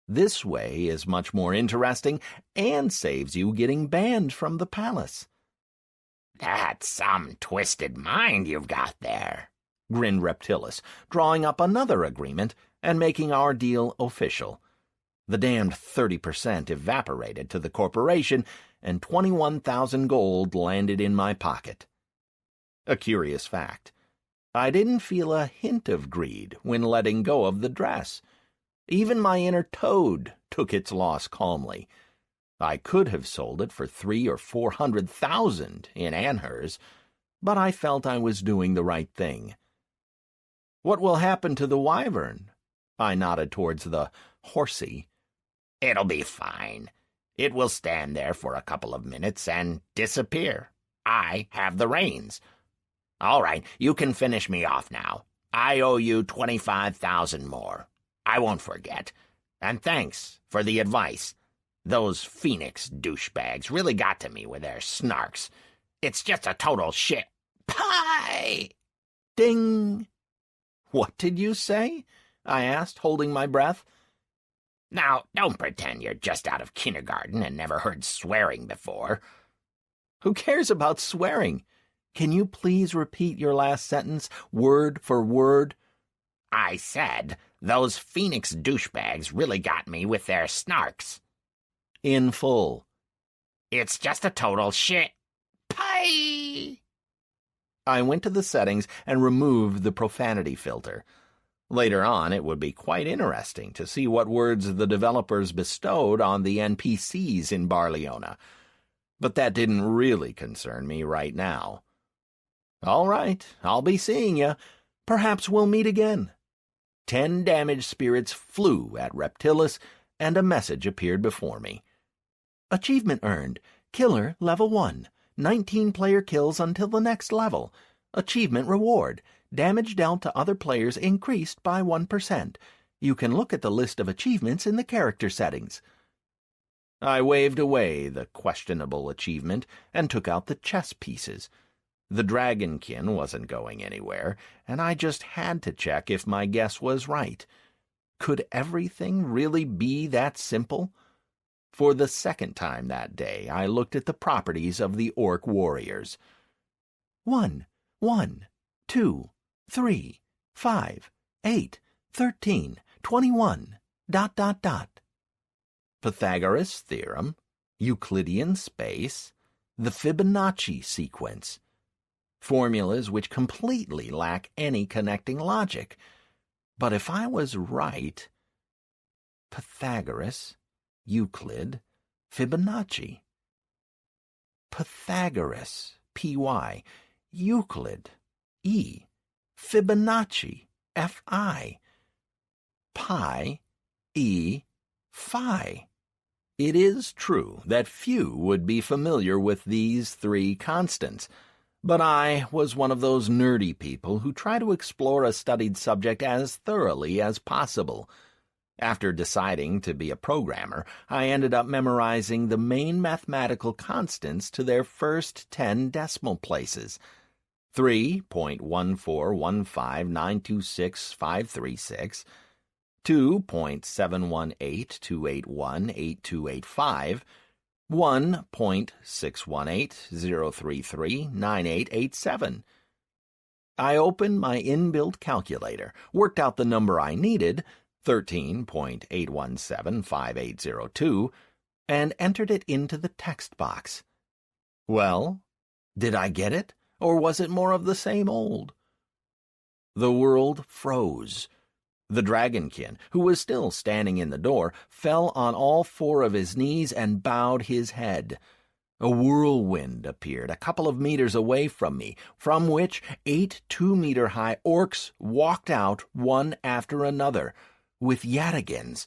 Speaker 1: This way is much more interesting and saves you getting banned from the palace.
Speaker 2: That's some twisted mind you've got there,
Speaker 1: grinned Reptilis, drawing up another agreement and making our deal official. The damned 30% evaporated to the corporation, and 21,000 gold landed in my pocket. A curious fact. I didn't feel a hint of greed when letting go of the dress. Even my inner toad took its loss calmly. I could have sold it for 300,000 or 400,000 in anhers, but I felt I was doing the right thing. What will happen to the wyvern? I nodded towards the horsey.
Speaker 2: It'll be fine. It will stand there for a couple of minutes and disappear. I have the reins. All right, you can finish me off now. I owe you 25,000 more. I won't forget. And thanks for the advice. Those Phoenix douchebags really got to me with their snarks. It's just a total shit. Pie!
Speaker 1: Ding! What did you say? I asked, holding my breath.
Speaker 2: Now, don't pretend you're just out of kindergarten and never heard swearing before.
Speaker 1: Who cares about swearing? Can you please repeat your last sentence, word for word?
Speaker 2: I said, those Phoenix douchebags really got me with their snarks.
Speaker 1: In full.
Speaker 2: It's just a total shit. Pie!
Speaker 1: I went to the settings and removed the profanity filter. Later on, it would be quite interesting to see what words the developers bestowed on the NPCs in Barleona. But that didn't really concern me right now. All right, I'll be seeing you. Perhaps we'll meet again. 10 damaged spirits flew at Reptilis, and a message appeared before me. Achievement earned. Killer level 1. 19 player kills until the next level. Achievement reward. Damage dealt to other players increased by 1%. You can look at the list of achievements in the character settings. I waved away the questionable achievement and took out the chess pieces. The dragonkin wasn't going anywhere, and I just had to check if my guess was right. Could everything really be that simple? For the second time that day, I looked at the properties of the orc warriors. 1, 1, 2, 3, 5, 8, 13, 21, ... Pythagoras' theorem, Euclidean space, the Fibonacci sequence. Formulas which completely lack any connecting logic. But if I was right... Pythagoras, Euclid, Fibonacci. Pythagoras, P-Y, Euclid, E, Fibonacci, F-I. Pi, Phi. It is true that few would be familiar with these three constants, but I was one of those nerdy people who try to explore a studied subject as thoroughly as possible. After deciding to be a programmer, I ended up memorizing the main mathematical constants to their first 10 decimal places: 3.1415926,536, 2.71828188285, 1.61803398887. I opened my inbuilt calculator, worked out the number I needed, 13.8175802, and entered it into the text box. Well, did I get it, or was it more of the same old? The world froze. The dragonkin, who was still standing in the door, fell on all four of his knees and bowed his head. A whirlwind appeared a couple of meters away from me, from which 8 2-meter-high orcs walked out one after another, with yatagans.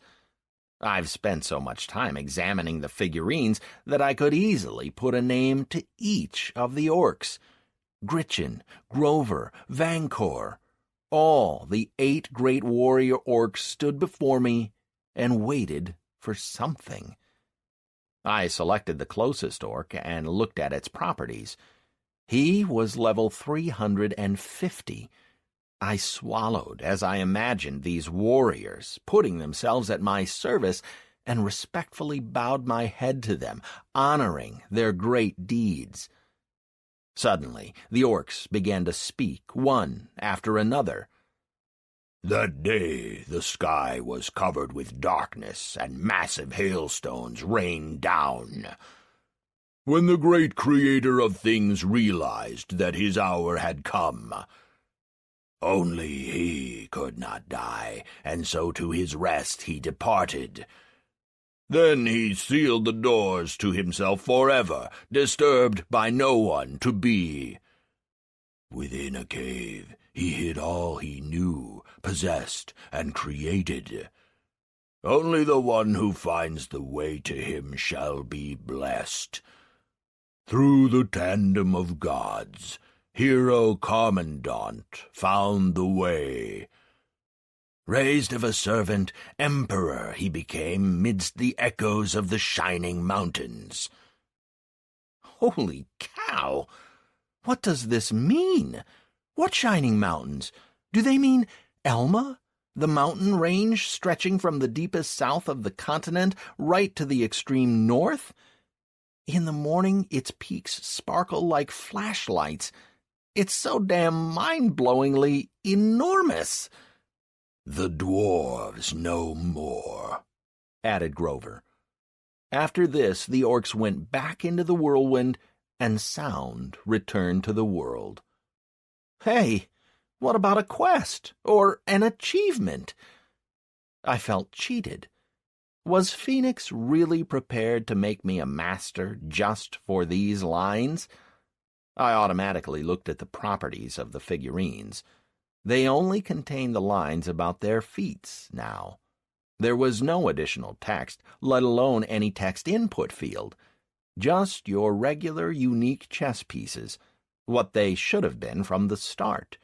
Speaker 1: I've spent so much time examining the figurines that I could easily put a name to each of the orcs. Gritchen, Grover, Vankor. All the 8 great warrior orcs stood before me and waited for something. I selected the closest orc and looked at its properties. He was level 350. I swallowed as I imagined these warriors putting themselves at my service, and respectfully bowed my head to them, honoring their great deeds. Suddenly, the orcs began to speak, one after another.
Speaker 4: That day the sky was covered with darkness, and massive hailstones rained down. When the great creator of things realized that his hour had come, only he could not die, and so to his rest he departed. Then he sealed the doors to himself forever, disturbed by no one to be. Within a cave he hid all he knew, possessed, and created. Only the one who finds the way to him shall be blessed. Through the tandem of gods, Hero Commandant found the way. Raised of a servant, emperor he became midst the echoes of the shining mountains.
Speaker 1: Holy cow! What does this mean? What shining mountains? Do they mean Elma? The mountain range stretching from the deepest south of the continent right to the extreme north? In the morning, its peaks sparkle like flashlights. It's so damn mind-blowingly enormous.
Speaker 4: The dwarves no more,
Speaker 1: added Grover. After this, the orcs went back into the whirlwind, and sound returned to the world. Hey, what about a quest, or an achievement? I felt cheated. Was Phoenix really prepared to make me a master just for these lines? I automatically looked at the properties of the figurines. They only contained the lines about their feats now. There was no additional text, let alone any text input field. Just your regular unique chess pieces, what they should have been from the start.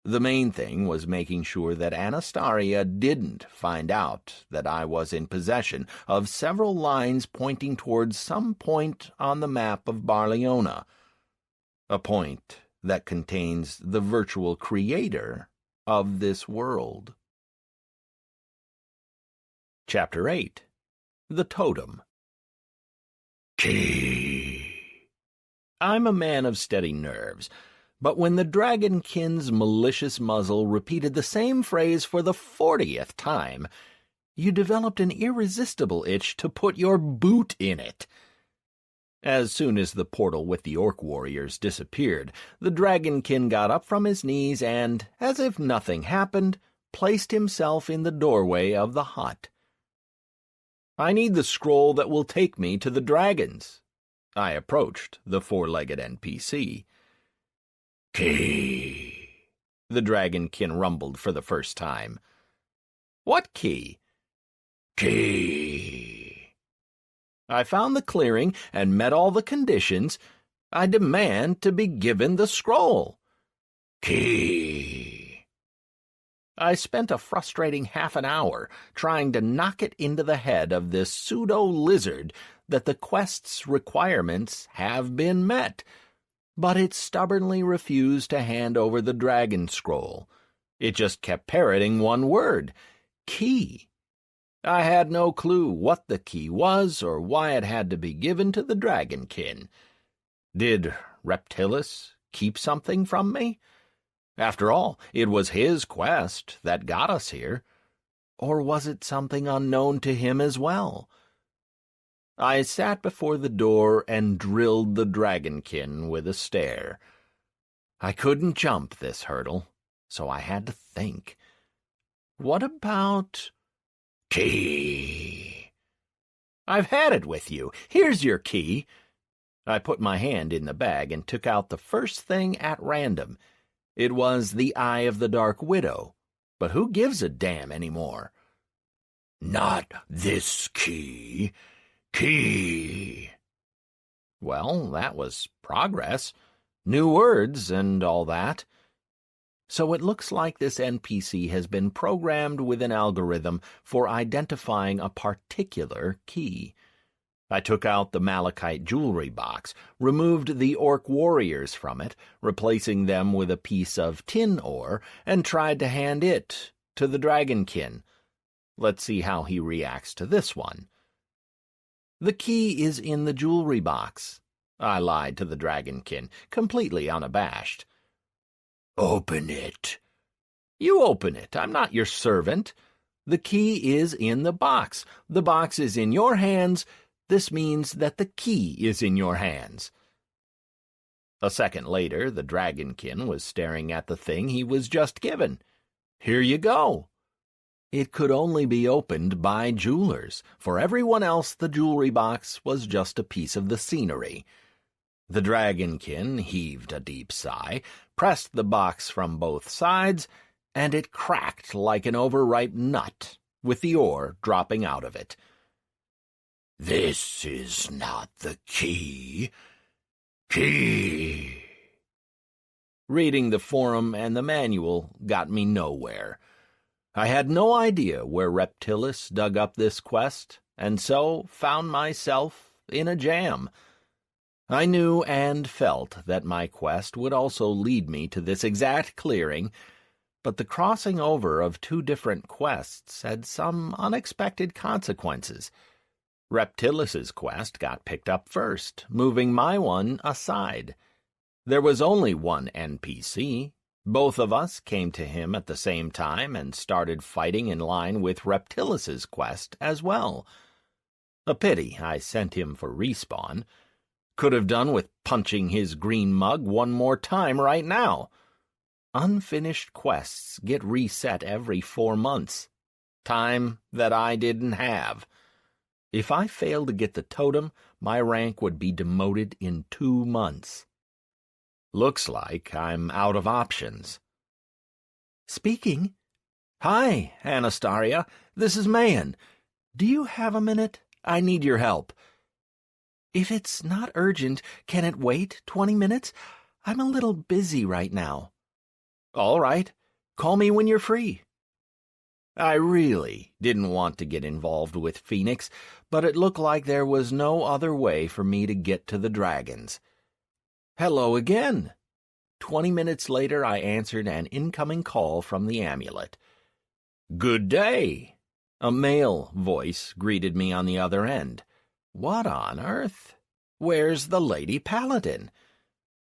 Speaker 1: The main thing was making sure that Anastasia didn't find out that I was in possession of several lines pointing towards some point on the map of Barleona. A point that contains the virtual creator of this world. Chapter 8. The Totem.
Speaker 4: Key.
Speaker 1: I'm a man of steady nerves, but when the dragonkin's malicious muzzle repeated the same phrase for the 40th time, you developed an irresistible itch to put your boot in it. As soon as the portal with the orc warriors disappeared, the dragonkin got up from his knees and, as if nothing happened, placed himself in the doorway of the hut. I need the scroll that will take me to the dragons. I approached the four-legged NPC.
Speaker 4: Key.
Speaker 1: The dragonkin rumbled for the first time. What key?
Speaker 4: Key.
Speaker 1: I found the clearing and met all the conditions. I demand to be given the scroll.
Speaker 4: Key.
Speaker 1: I spent a frustrating half an hour trying to knock it into the head of this pseudo-lizard that the quest's requirements have been met, but it stubbornly refused to hand over the dragon scroll. It just kept parroting one word, key. I had no clue what the key was or why it had to be given to the dragonkin. Did Reptilis keep something from me? After all, it was his quest that got us here. Or was it something unknown to him as well? I sat before the door and drilled the dragonkin with a stare. I couldn't jump this hurdle, so I had to think. What about...
Speaker 4: Key.
Speaker 1: I've had it with you. Here's your key. I put my hand in the bag and took out the first thing at random. It was the Eye of the Dark Widow. But who gives a damn anymore?
Speaker 4: Not this key. Key.
Speaker 1: Well, that was progress. New words and all that. So it looks like this NPC has been programmed with an algorithm for identifying a particular key. I took out the malachite jewelry box, removed the orc warriors from it, replacing them with a piece of tin ore, and tried to hand it to the dragonkin. Let's see how he reacts to this one. The key is in the jewelry box. I lied to the dragonkin, completely unabashed.
Speaker 4: Open it.
Speaker 1: You open it. I'm not your servant. The key is in the box. The box is in your hands. This means that the key is in your hands. A second later, the dragonkin was staring at the thing he was just given. Here you go. It could only be opened by jewelers. For everyone else, the jewelry box was just a piece of the scenery. The dragonkin heaved a deep sigh, pressed the box from both sides, and it cracked like an overripe nut, with the ore dropping out of it.
Speaker 4: This is not the key. Key.
Speaker 1: Reading the forum and the manual got me nowhere. I had no idea where Reptilis dug up this quest, and so found myself in a jam. I knew and felt that my quest would also lead me to this exact clearing, but the crossing over of two different quests had some unexpected consequences. Reptilis's quest got picked up first, moving my one aside. There was only one NPC. Both of us came to him at the same time and started fighting in line with Reptilis's quest as well. A pity I sent him for respawn. Could have done with punching his green mug one more time right now. Unfinished quests get reset every 4 months. Time that I didn't have. If I failed to get the totem, my rank would be demoted in 2 months. Looks like I'm out of options. Speaking. Hi, Anastasia. This is Mayan. Do you have a minute? I need your help. If it's not urgent, can it wait 20 minutes? I'm a little busy right now. All right. Call me when you're free. I really didn't want to get involved with Phoenix, but it looked like there was no other way for me to get to the dragons. Hello again. 20 minutes later, I answered an incoming call from the amulet. Good day. A male voice greeted me on the other end. What on earth? Where's the Lady Paladin?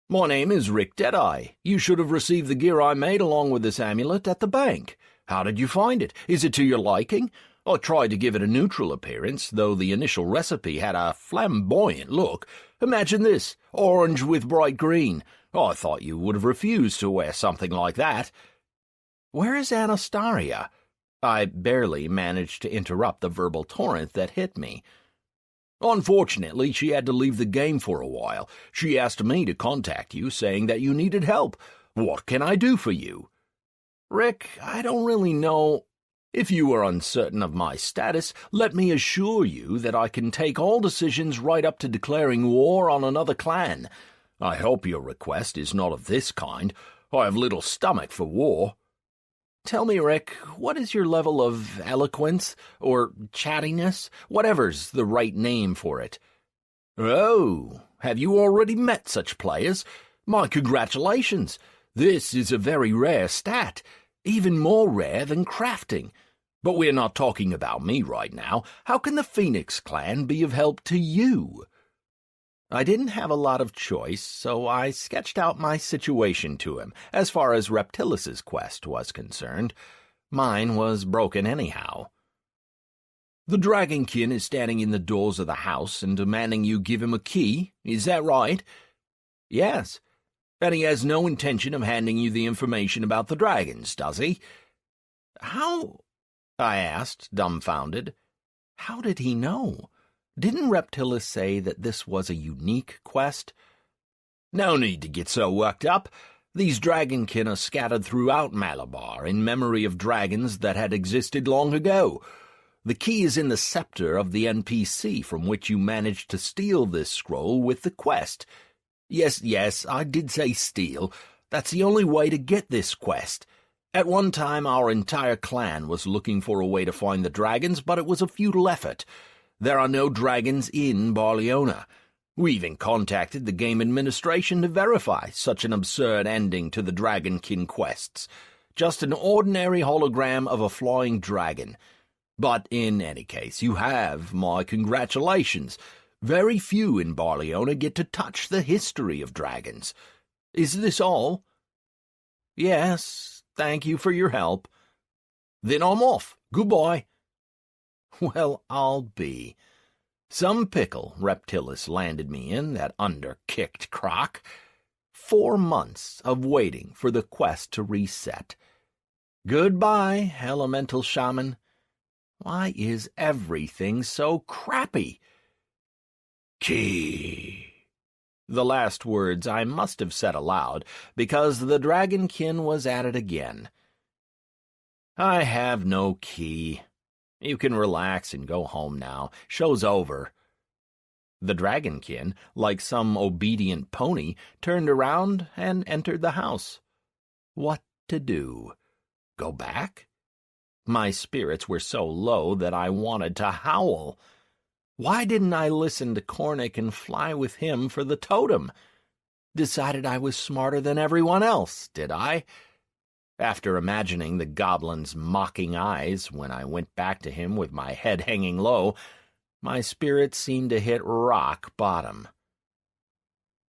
Speaker 1: My name is Rick Deadeye. You should have received the gear I made along with this amulet at the bank. How did you find it? Is it to your liking? I tried to give it a neutral appearance, though the initial recipe had a flamboyant look. Imagine this, orange with bright green. I thought you would have refused to wear something like that. Where is Anastasia? I barely managed to interrupt the verbal torrent that hit me. Unfortunately, she had to leave the game for a while. She asked me to contact you, saying that you needed help. What can I do for you? Rick, I don't really know.
Speaker 2: If you are uncertain of my status, let me assure you that I can take all decisions right up to declaring war on another clan. I hope your request is not of this kind. I have little stomach for war. Tell me, Rick, what is your level of eloquence, or chattiness, whatever's the right name for it? Oh, have you already met such players? My congratulations. This is a very rare stat, even more rare than crafting. But we're not talking about me right now. How can the Phoenix clan be of help to you? I didn't have a lot of choice, so I sketched out my situation to him, as far as Reptilus's quest was concerned. Mine was broken anyhow. The Dragonkin is standing in the doors of the house and demanding you give him a key. Is that right? Yes. And he has no intention of handing you the information about the dragons, does he? How? I asked, dumbfounded. How did he know? Didn't Reptilus say that this was a unique quest? No need to get so worked up. These dragonkin are scattered throughout Malabar in memory of dragons that had existed long ago. The key is in the scepter of the NPC from which you managed to steal this scroll with the quest. Yes, I did say steal. That's the only way to get this quest. At one time, our entire clan was looking for a way to find the dragons, but it was a futile effort. There are no dragons in Barleona. We even contacted the game administration to verify such an absurd ending to the Dragonkin quests. Just an ordinary hologram of a flying dragon. But in any case, you have my congratulations. Very few in Barleona get to touch the history of dragons. Is this all? Yes, thank you for your help. Then I'm off. Goodbye. Well, I'll be. Some pickle Reptilus landed me in, that under-kicked crock. 4 months of waiting for the quest to reset. Goodbye, elemental shaman. Why is everything so crappy? Key. The last words I must have said aloud, because the Dragonkin was at it again. I have no key. You can relax and go home now. Show's over. The Dragonkin, like some obedient pony, turned around and entered the house. What to do? Go back? My spirits were so low that I wanted to howl. Why didn't I listen to Cornic and fly with him for the totem? Decided I was smarter than everyone else, did I? After imagining the goblin's mocking eyes when I went back to him with my head hanging low, my spirits seemed to hit rock bottom.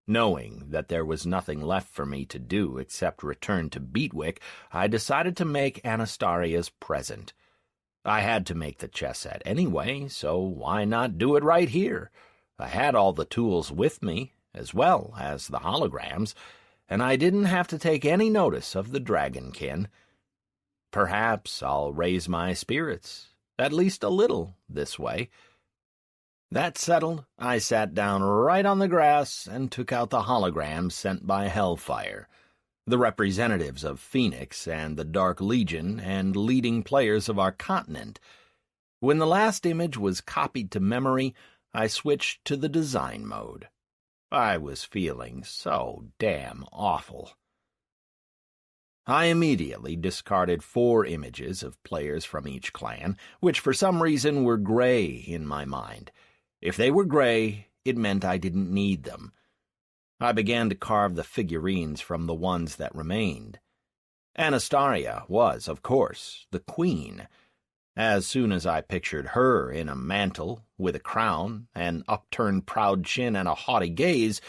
Speaker 2: Knowing that there was nothing left for me to do except return to Beatwick, I decided to make Anastaria's present. I had to make the chess set anyway, so why not do it right here? I had all the tools with me, as well as the holograms, and I didn't have to take any notice of the Dragonkin. Perhaps I'll raise my spirits, at least a little, this way. That settled, I sat down right on the grass and took out the holograms sent by Hellfire, the representatives of Phoenix and the Dark Legion and leading players of our continent. When the last image was copied to memory, I switched to the design mode. I was feeling so damn awful. I immediately discarded 4 images of players from each clan, which for some reason were gray in my mind. If they were gray, it meant I didn't need them. I began to carve the figurines from the ones that remained. Anastaria was, of course, the queen. As soon as I pictured her in a mantle, with a crown, an upturned proud chin, and a haughty gaze,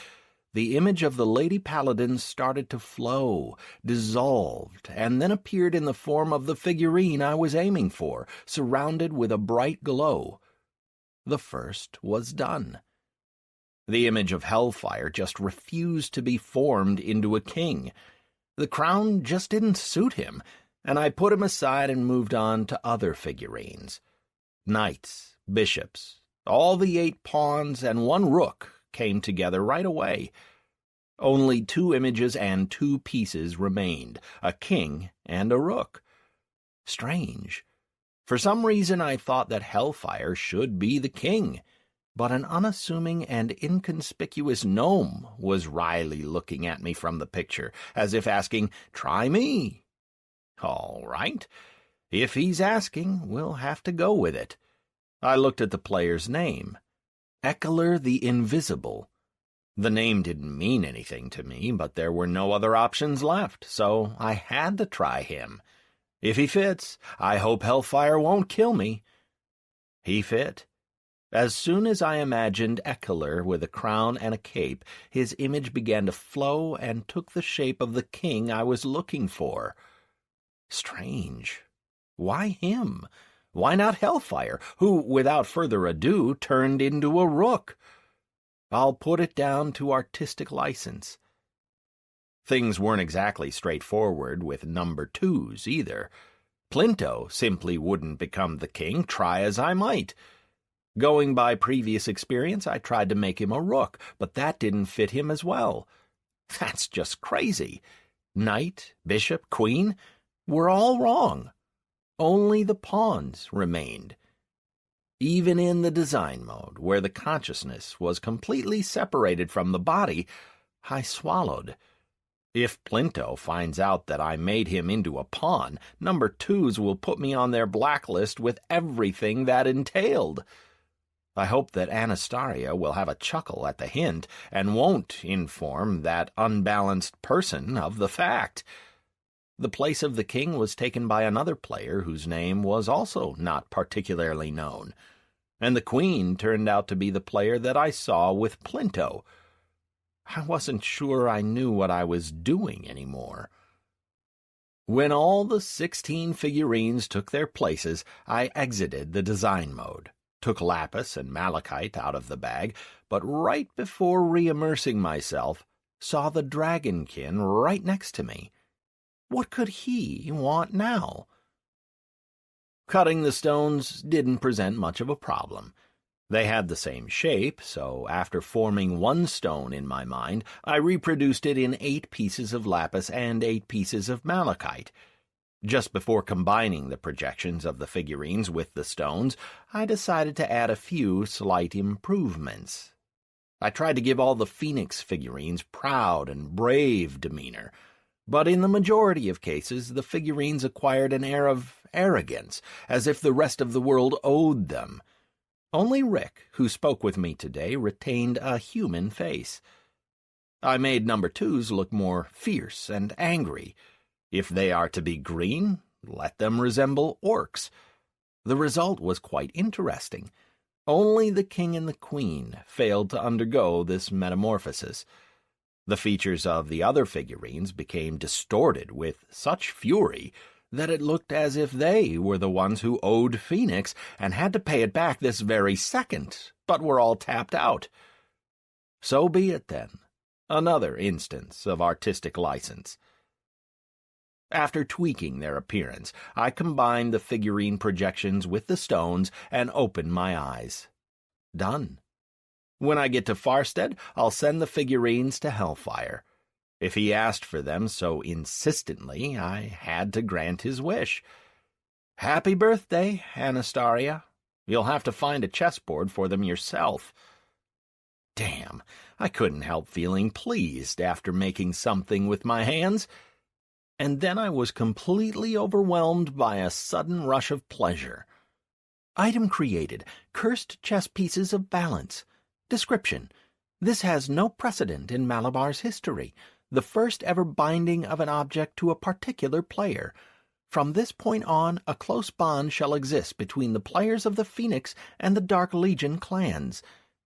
Speaker 2: the image of the Lady Paladin started to flow, dissolved, and then appeared in the form of the figurine I was aiming for, surrounded with a bright glow. The first was done. The image of Hellfire just refused to be formed into a king. The crown just didn't suit him, and I put him aside and moved on to other figurines. Knights, bishops, all the 8 pawns and 1 rook came together right away. Only 2 images and 2 pieces remained, a king and a rook. Strange.
Speaker 1: For some reason I thought that Hellfire should be the king, but an unassuming and inconspicuous gnome was wryly looking at me from the picture, as if asking, "Try me." All right. If he's asking, we'll have to go with it. I looked at the player's name. Ekeler the Invisible. The name didn't mean anything to me, but there were no other options left, so I had to try him. If he fits, I hope Hellfire won't kill me. He fit. As soon as I imagined Ekeler with a crown and a cape, his image began to flow and took the shape of the king I was looking for. Strange. Why him? Why not Hellfire, who, without further ado, turned into a rook? I'll put it down to artistic license. Things weren't exactly straightforward with number 2s, either. Plinto simply wouldn't become the king, try as I might. Going by previous experience, I tried to make him a rook, but that didn't fit him as well. That's just crazy. Knight, bishop, queen were all wrong. Only the pawns remained. Even in the design mode, where the consciousness was completely separated from the body, I swallowed. If Plinto finds out that I made him into a pawn, number 2s will put me on their blacklist with everything that entailed. I hope that Anastasia will have a chuckle at the hint and won't inform that unbalanced person of the fact. The place of the king was taken by another player whose name was also not particularly known, and the queen turned out to be the player that I saw with Plinto. I wasn't sure I knew what I was doing anymore. When all the 16 figurines took their places, I exited the design mode, took lapis and malachite out of the bag, but right before re-immersing myself, saw the dragonkin right next to me. What could he want now? Cutting the stones didn't present much of a problem. They had the same shape, so after forming one stone in my mind, I reproduced it in 8 pieces of lapis and 8 pieces of malachite. Just before combining the projections of the figurines with the stones, I decided to add a few slight improvements. I tried to give all the Phoenix figurines proud and brave demeanor, but in the majority of cases the figurines acquired an air of arrogance, as if the rest of the world owed them. Only Rick, who spoke with me today, retained a human face. I made number 2s look more fierce and angry. If they are to be green, let them resemble orcs. The result was quite interesting. Only the king and the queen failed to undergo this metamorphosis. The features of the other figurines became distorted with such fury that it looked as if they were the ones who owed Phoenix and had to pay it back this very second, but were all tapped out. So be it, then. Another instance of artistic license. After tweaking their appearance, I combined the figurine projections with the stones and opened my eyes. Done. When I get to Farstead, I'll send the figurines to Hellfire. If he asked for them so insistently, I had to grant his wish. Happy birthday, Anastasia. You'll have to find a chessboard for them yourself. Damn, I couldn't help feeling pleased after making something with my hands. And then I was completely overwhelmed by a sudden rush of pleasure. Item created, cursed chess pieces of balance. Description: this has no precedent in Malabar's history. The first ever binding of an object to a particular player. From this point on, a close bond shall exist between the players of the Phoenix and the Dark Legion clans.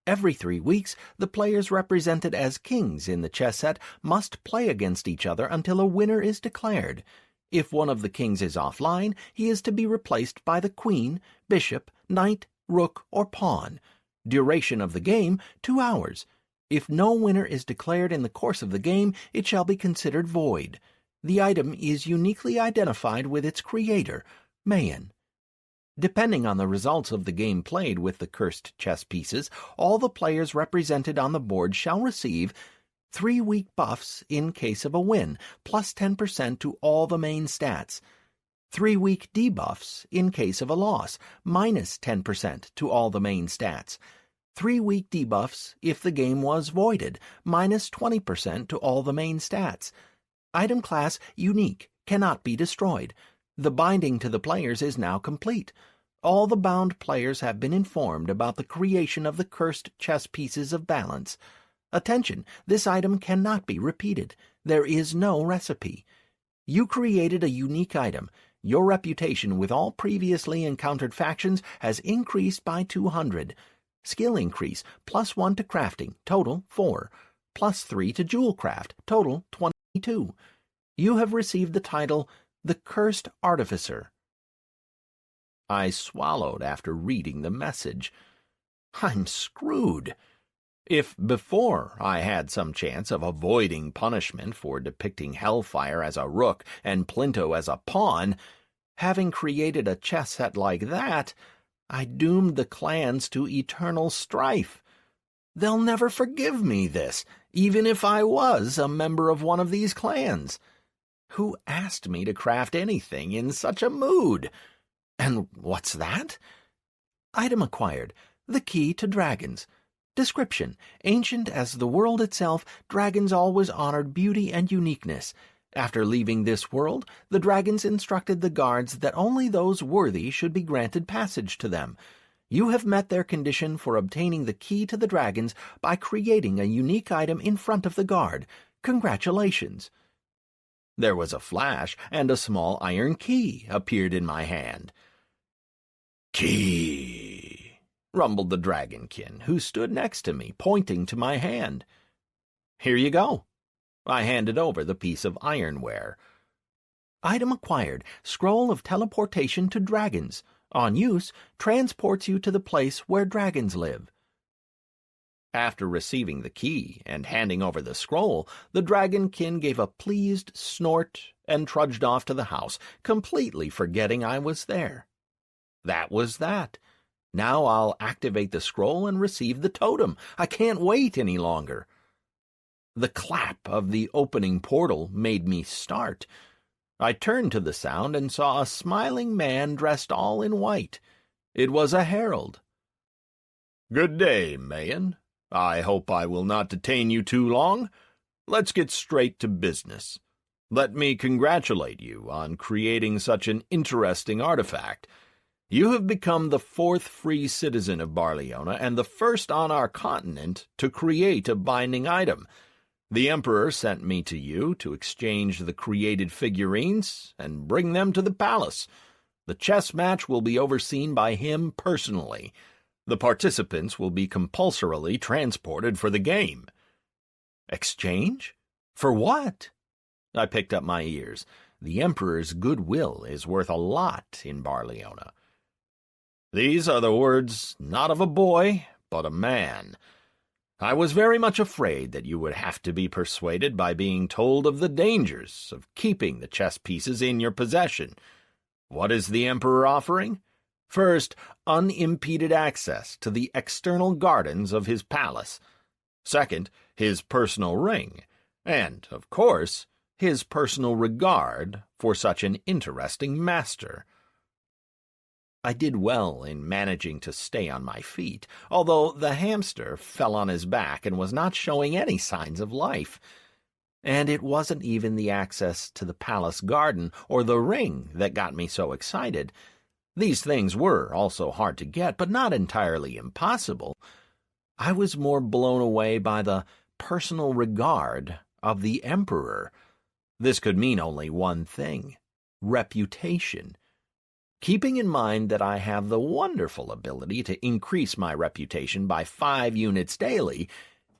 Speaker 1: Every 3 weeks, the players represented as kings in the chess set must play against each other until a winner is declared. If one of the kings is offline, he is to be replaced by the queen, bishop, knight, rook, or pawn. Duration of the game, 2 hours. If no winner is declared in the course of the game, it shall be considered void. The item is uniquely identified with its creator, Mayan. Depending on the results of the game played with the cursed chess pieces, all the players represented on the board shall receive 3 weak buffs in case of a win, plus 10% to all the main stats. 3-week debuffs in case of a loss, minus 10% to all the main stats. 3-week debuffs if the game was voided, minus 20% to all the main stats. Item class unique, cannot be destroyed. The binding to the players is now complete. All the bound players have been informed about the creation of the cursed chess pieces of balance. Attention, this item cannot be repeated. There is no recipe. You created a unique item. Your reputation with all previously encountered factions has increased by 200. Skill increase, +1 to crafting, total 4. +3 to jewel craft, total 22. You have received the title, The Cursed Artificer. I swallowed after reading the message. I'm screwed. If before I had some chance of avoiding punishment for depicting Hellfire as a rook and Plinto as a pawn, having created a chess set like that, I doomed the clans to eternal strife. They'll never forgive me this, even if I was a member of one of these clans. Who asked me to craft anything in such a mood? And what's that? Item acquired. The key to dragons. Description. Ancient as the world itself, dragons always honored beauty and uniqueness. After leaving this world, the dragons instructed the guards that only those worthy should be granted passage to them. You have met their condition for obtaining the key to the dragons by creating a unique item in front of the guard. Congratulations. There was a flash, and a small iron key appeared in my hand.
Speaker 2: Key,
Speaker 1: rumbled the dragonkin, who stood next to me, pointing to my hand. Here you go. I handed over the piece of ironware. Item acquired. Scroll of teleportation to dragons. On use, transports you to the place where dragons live. After receiving the key and handing over the scroll, the dragonkin gave a pleased snort and trudged off to the house, completely forgetting I was there. That was that. Now I'll activate the scroll and receive the totem. I can't wait any longer. The clap of the opening portal made me start. I turned to the sound and saw a smiling man dressed all in white. It was a herald.
Speaker 4: Good day, Mayan. I hope I will not detain you too long. Let's get straight to business. Let me congratulate you on creating such an interesting artifact. You have become the 4th free citizen of Barleona and the first on our continent to create a binding item. The Emperor sent me to you to exchange the created figurines and bring them to the palace. The chess match will be overseen by him personally. The participants will be compulsorily transported for the game. Exchange? For what? I picked up my ears. The Emperor's goodwill is worth a lot in Barleona. These are the words not of a boy, but a man. I was very much afraid that you would have to be persuaded by being told of the dangers of keeping the chess pieces in your possession. What is the Emperor offering? First, unimpeded access to the external gardens of his palace. Second, his personal ring. And, of course, his personal regard for such an interesting master. I did well in managing to stay on my feet, although the hamster fell on his back and was not showing any signs of life. And it wasn't even the access to the palace garden or the ring that got me so excited. These things were also hard to get, but not entirely impossible. I was more blown away by the personal regard of the Emperor. This could mean only one thing: reputation. Keeping in mind that I have the wonderful ability to increase my reputation by 5 units daily,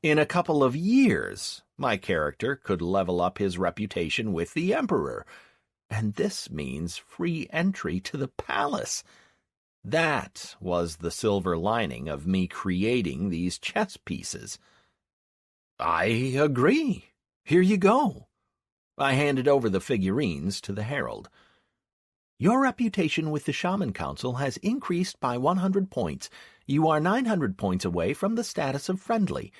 Speaker 4: in a couple of years my character could level up his reputation with the Emperor, and this means free entry to the palace. That was the silver lining of me creating these chess pieces. I agree. Here you go. I handed over the figurines to the herald. Your reputation with the Shaman Council has increased by 100 points. You are 900 points away from the status of friendly.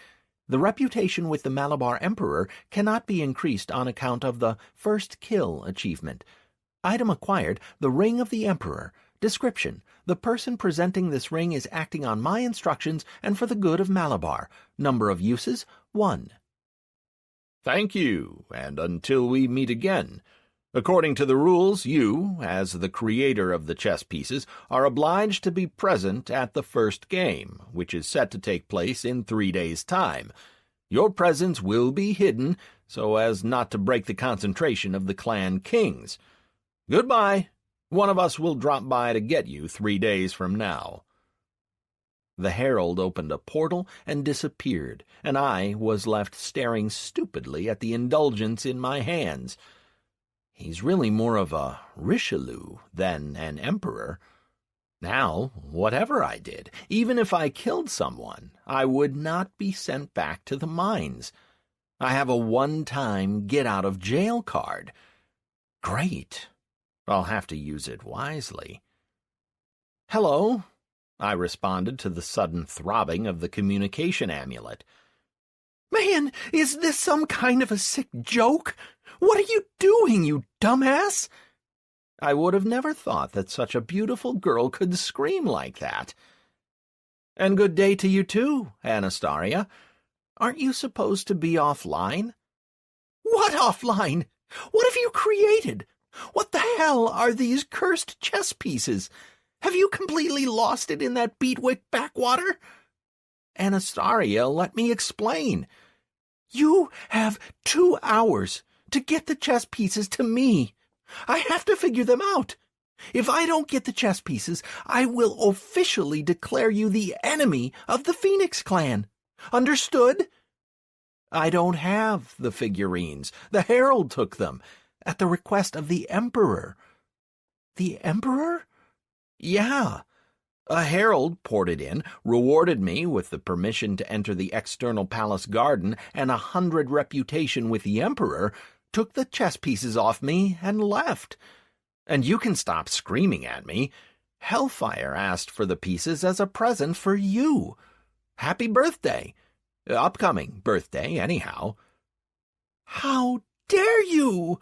Speaker 4: The reputation with the Malabar Emperor cannot be increased on account of the First Kill achievement.
Speaker 1: Item acquired, the Ring of the Emperor. Description: the person presenting this ring is acting on my instructions and for the good of Malabar. Number of uses, 1.
Speaker 2: Thank you, and until we meet again. According to the rules, you, as the creator of the chess pieces, are obliged to be present at the first game, which is set to take place in 3 days' time. Your presence will be hidden, so as not to break the concentration of the clan kings. Goodbye. One of us will drop by to get you 3 days from now.
Speaker 1: The herald opened a portal and disappeared, and I was left staring stupidly at the indulgence in my hands. He's really more of a Richelieu than an emperor. Now, whatever I did, even if I killed someone, I would not be sent back to the mines. I have a one-time get-out-of-jail card. Great. I'll have to use it wisely. "Hello," I responded to the sudden throbbing of the communication amulet. "Man, is this some kind of a sick joke? What are you doing, you dumbass?" I would have never thought that such a beautiful girl could scream like that. "And good day to you too, Anastasia. Aren't you supposed to be offline?" "What offline? What have you created? What the hell are these cursed chess pieces? Have you completely lost it in that Beatwick backwater?" "Anastasia, let me explain. You have 2 hours to get the chess pieces to me. I have to figure them out. If I don't get the chess pieces, I will officially declare you the enemy of the Phoenix clan. Understood?" "I don't have the figurines. The herald took them, at the request of the Emperor." "The Emperor?" "Yeah. A herald ported in, rewarded me with the permission to enter the external palace garden and 100 reputation with the Emperor, took the chess pieces off me and left. And you can stop screaming at me. Hellfire asked for the pieces as a present for you. Happy birthday. Upcoming birthday, anyhow." "How dare you?"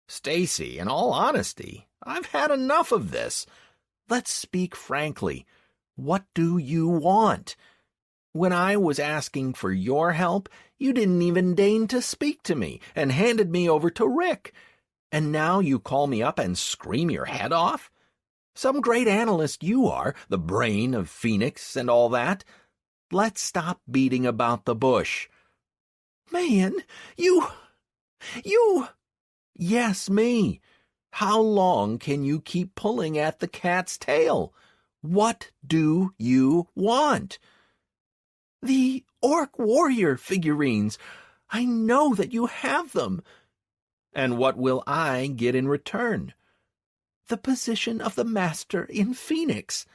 Speaker 1: "Stacy, in all honesty, I've had enough of this. Let's speak frankly. What do you want? When I was asking for your help, you didn't even deign to speak to me and handed me over to Rick. And now you call me up and scream your head off? Some great analyst you are, the brain of Phoenix and all that. Let's stop beating about the bush." "Man, you... "Yes, me. How long can you keep pulling at the cat's tail? What do you want?" "The Orc Warrior figurines. I know that you have them." "And what will I get in return?" "The position of the master in Phoenix."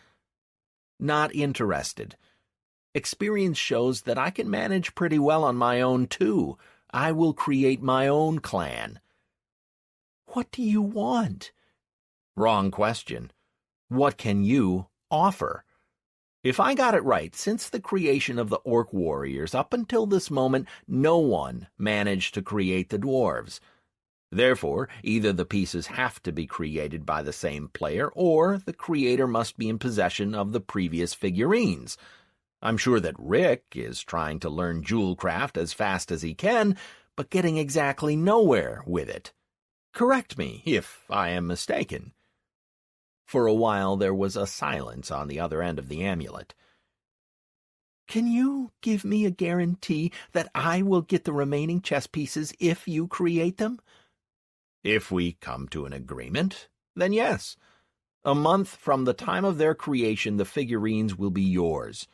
Speaker 1: "Not interested. Experience shows that I can manage pretty well on my own, too. I will create my own clan." "What do you want?" "Wrong question. What can you offer? If I got it right, since the creation of the Orc Warriors up until this moment, no one managed to create the dwarves. Therefore, either the pieces have to be created by the same player, or the creator must be in possession of the previous figurines. I'm sure that Rick is trying to learn jewelcraft as fast as he can, but getting exactly nowhere with it. Correct me if I am mistaken." For a while there was a silence on the other end of the amulet. "Can you give me a guarantee that I will get the remaining chess pieces if you create them?" "If we come to an agreement, then yes. A month from the time of their creation, the figurines will be yours."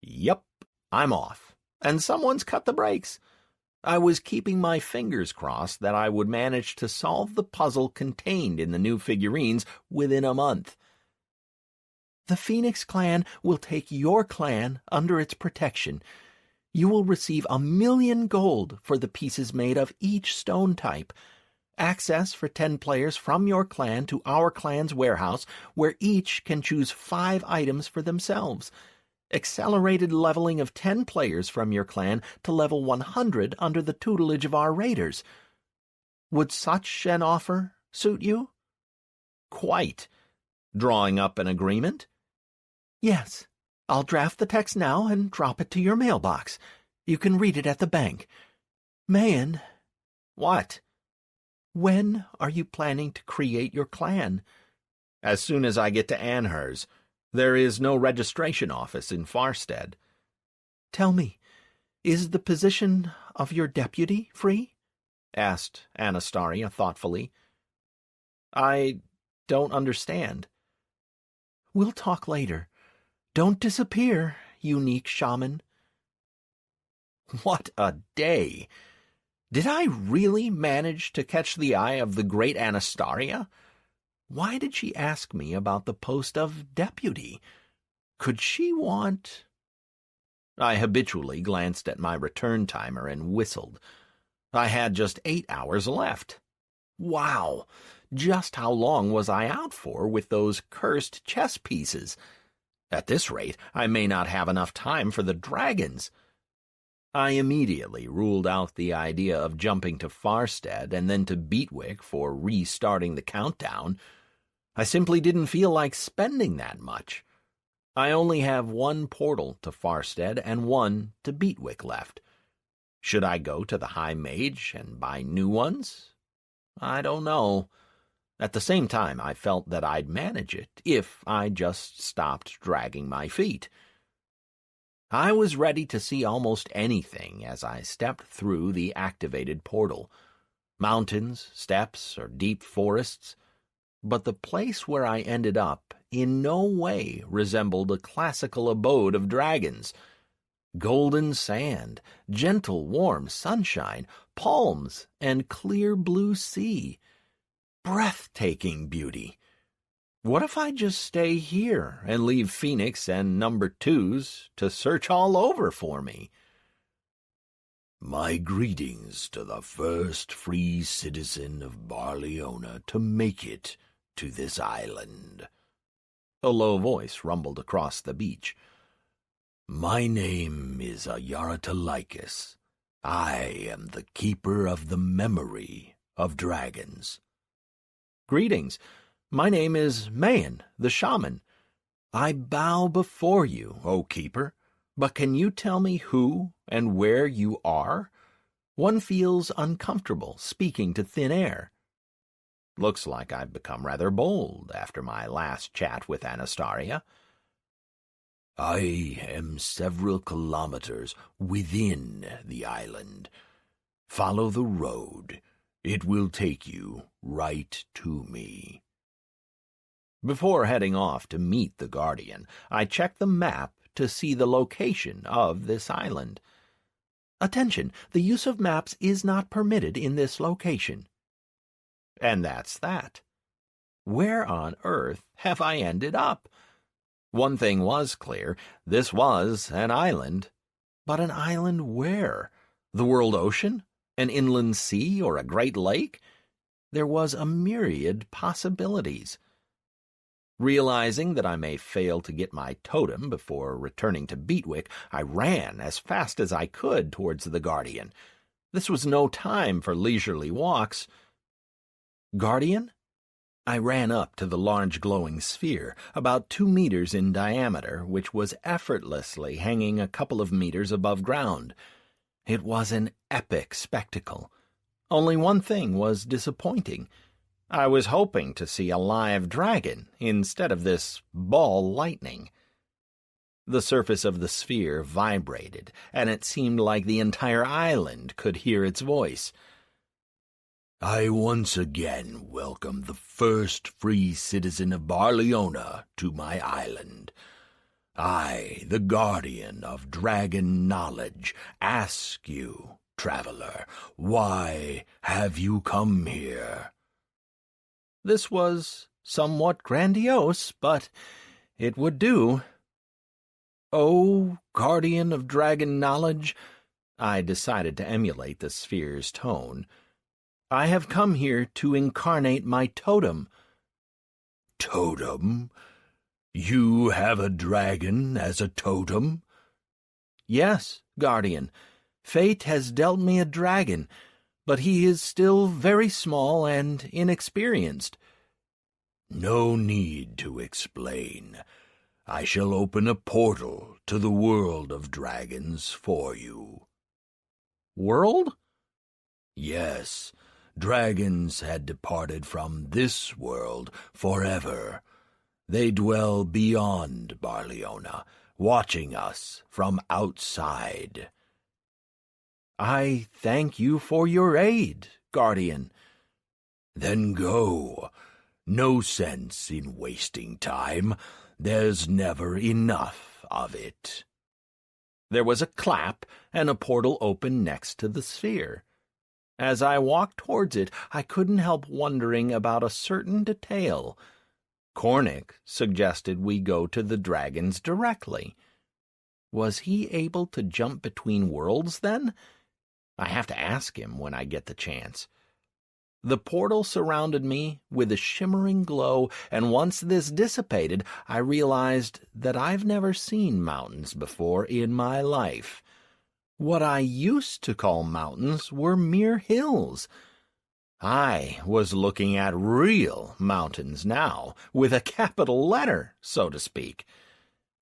Speaker 1: "Yep, I'm off, and someone's cut the brakes. I was keeping my fingers crossed that I would manage to solve the puzzle contained in the new figurines within a month. The Phoenix clan will take your clan under its protection. You will receive 1,000,000 gold for the pieces made of each stone type. Access for 10 players from your clan to our clan's warehouse, where each can choose 5 items for themselves. Accelerated leveling of 10 players from your clan to level 100 under the tutelage of our raiders. Would such an offer suit you?" "Quite. Drawing up an agreement?" "Yes. I'll draft the text now and drop it to your mailbox. You can read it at the bank. Mayan." "What?" "When are you planning to create your clan?"
Speaker 2: "As soon as I get to Anhurst. There is no registration office in Farstead."
Speaker 3: "Tell me, is the position of your deputy free?"
Speaker 1: asked Anastasia thoughtfully. "I don't understand."
Speaker 3: "We'll talk later. Don't disappear, unique shaman."
Speaker 1: What a day! Did I really manage to catch the eye of the great Anastasia? Why did she ask me about the post of deputy? Could she want... I habitually glanced at my return timer and whistled. I had just 8 hours left. Wow! Just how long was I out for with those cursed chess pieces? At this rate, I may not have enough time for the dragons. I immediately ruled out the idea of jumping to Farstead and then to Beatwick for restarting the countdown. I simply didn't feel like spending that much. I only have one portal to Farstead and one to Beatwick left. Should I go to the High Mage and buy new ones? I don't know. At the same time, I felt that I'd manage it if I just stopped dragging my feet. I was ready to see almost anything as I stepped through the activated portal. Mountains, steppes, or deep forests. But the place where I ended up in no way resembled a classical abode of dragons. Golden sand, gentle warm sunshine, palms, and clear blue sea. Breathtaking beauty. What if I just stay here and leave Phoenix and number 2s to search all over for me?
Speaker 4: "My greetings to the first free citizen of Barleona to make it to this island."
Speaker 1: A low voice rumbled across the beach.
Speaker 4: "My name is Ayaratalikis. I am the keeper of the memory of dragons."
Speaker 1: "Greetings. My name is Mayan, the shaman. I bow before you, O Keeper, but can you tell me who and where you are? One feels uncomfortable speaking to thin air." Looks like I've become rather bold after my last chat with Anastasia.
Speaker 4: "I am several kilometers within the island. Follow the road. It will take you right to me."
Speaker 1: Before heading off to meet the Guardian, I checked the map to see the location of this island. Attention, the use of maps is not permitted in this location. And that's that. Where on earth have I ended up? One thing was clear, this was an island. But an island where? The world ocean? An inland sea or a great lake? There was a myriad possibilities. Realizing that I may fail to get my totem before returning to Beatwick, I ran as fast as I could towards the Guardian. This was no time for leisurely walks. "Guardian?" I ran up to the large glowing sphere, about 2 meters in diameter, which was effortlessly hanging a couple of meters above ground. It was an epic spectacle. Only one thing was disappointing. I was hoping to see a live dragon instead of this ball lightning. The surface of the sphere vibrated, and it seemed like the entire island could hear its voice.
Speaker 4: "I once again welcome the first free citizen of Barleona to my island. I, the guardian of dragon knowledge, ask you, traveler, why have you come here?"
Speaker 1: This was somewhat grandiose, but it would do. "Oh, guardian of dragon knowledge," I decided to emulate the sphere's tone. "I have come here to incarnate my totem."
Speaker 4: "Totem? You have a dragon as a totem?"
Speaker 1: "Yes, guardian. Fate has dealt me a dragon, but he is still very small and inexperienced.
Speaker 2: No need to explain. I shall open a portal to the world of dragons for you.
Speaker 1: World?
Speaker 2: Yes, dragons had departed from this world forever. They dwell beyond Barleona, watching us from outside.
Speaker 1: I thank you for your aid, Guardian.
Speaker 2: Then go. No sense in wasting time. There's never enough of it.
Speaker 1: There was a clap, and a portal opened next to the sphere. As I walked towards it, I couldn't help wondering about a certain detail. Cornick suggested we go to the dragons directly. Was he able to jump between worlds, then? I have to ask him when I get the chance. The portal surrounded me with a shimmering glow, and once this dissipated, I realized that I've never seen mountains before in my life. What I used to call mountains were mere hills. I was looking at real mountains now, with a capital letter, so to speak.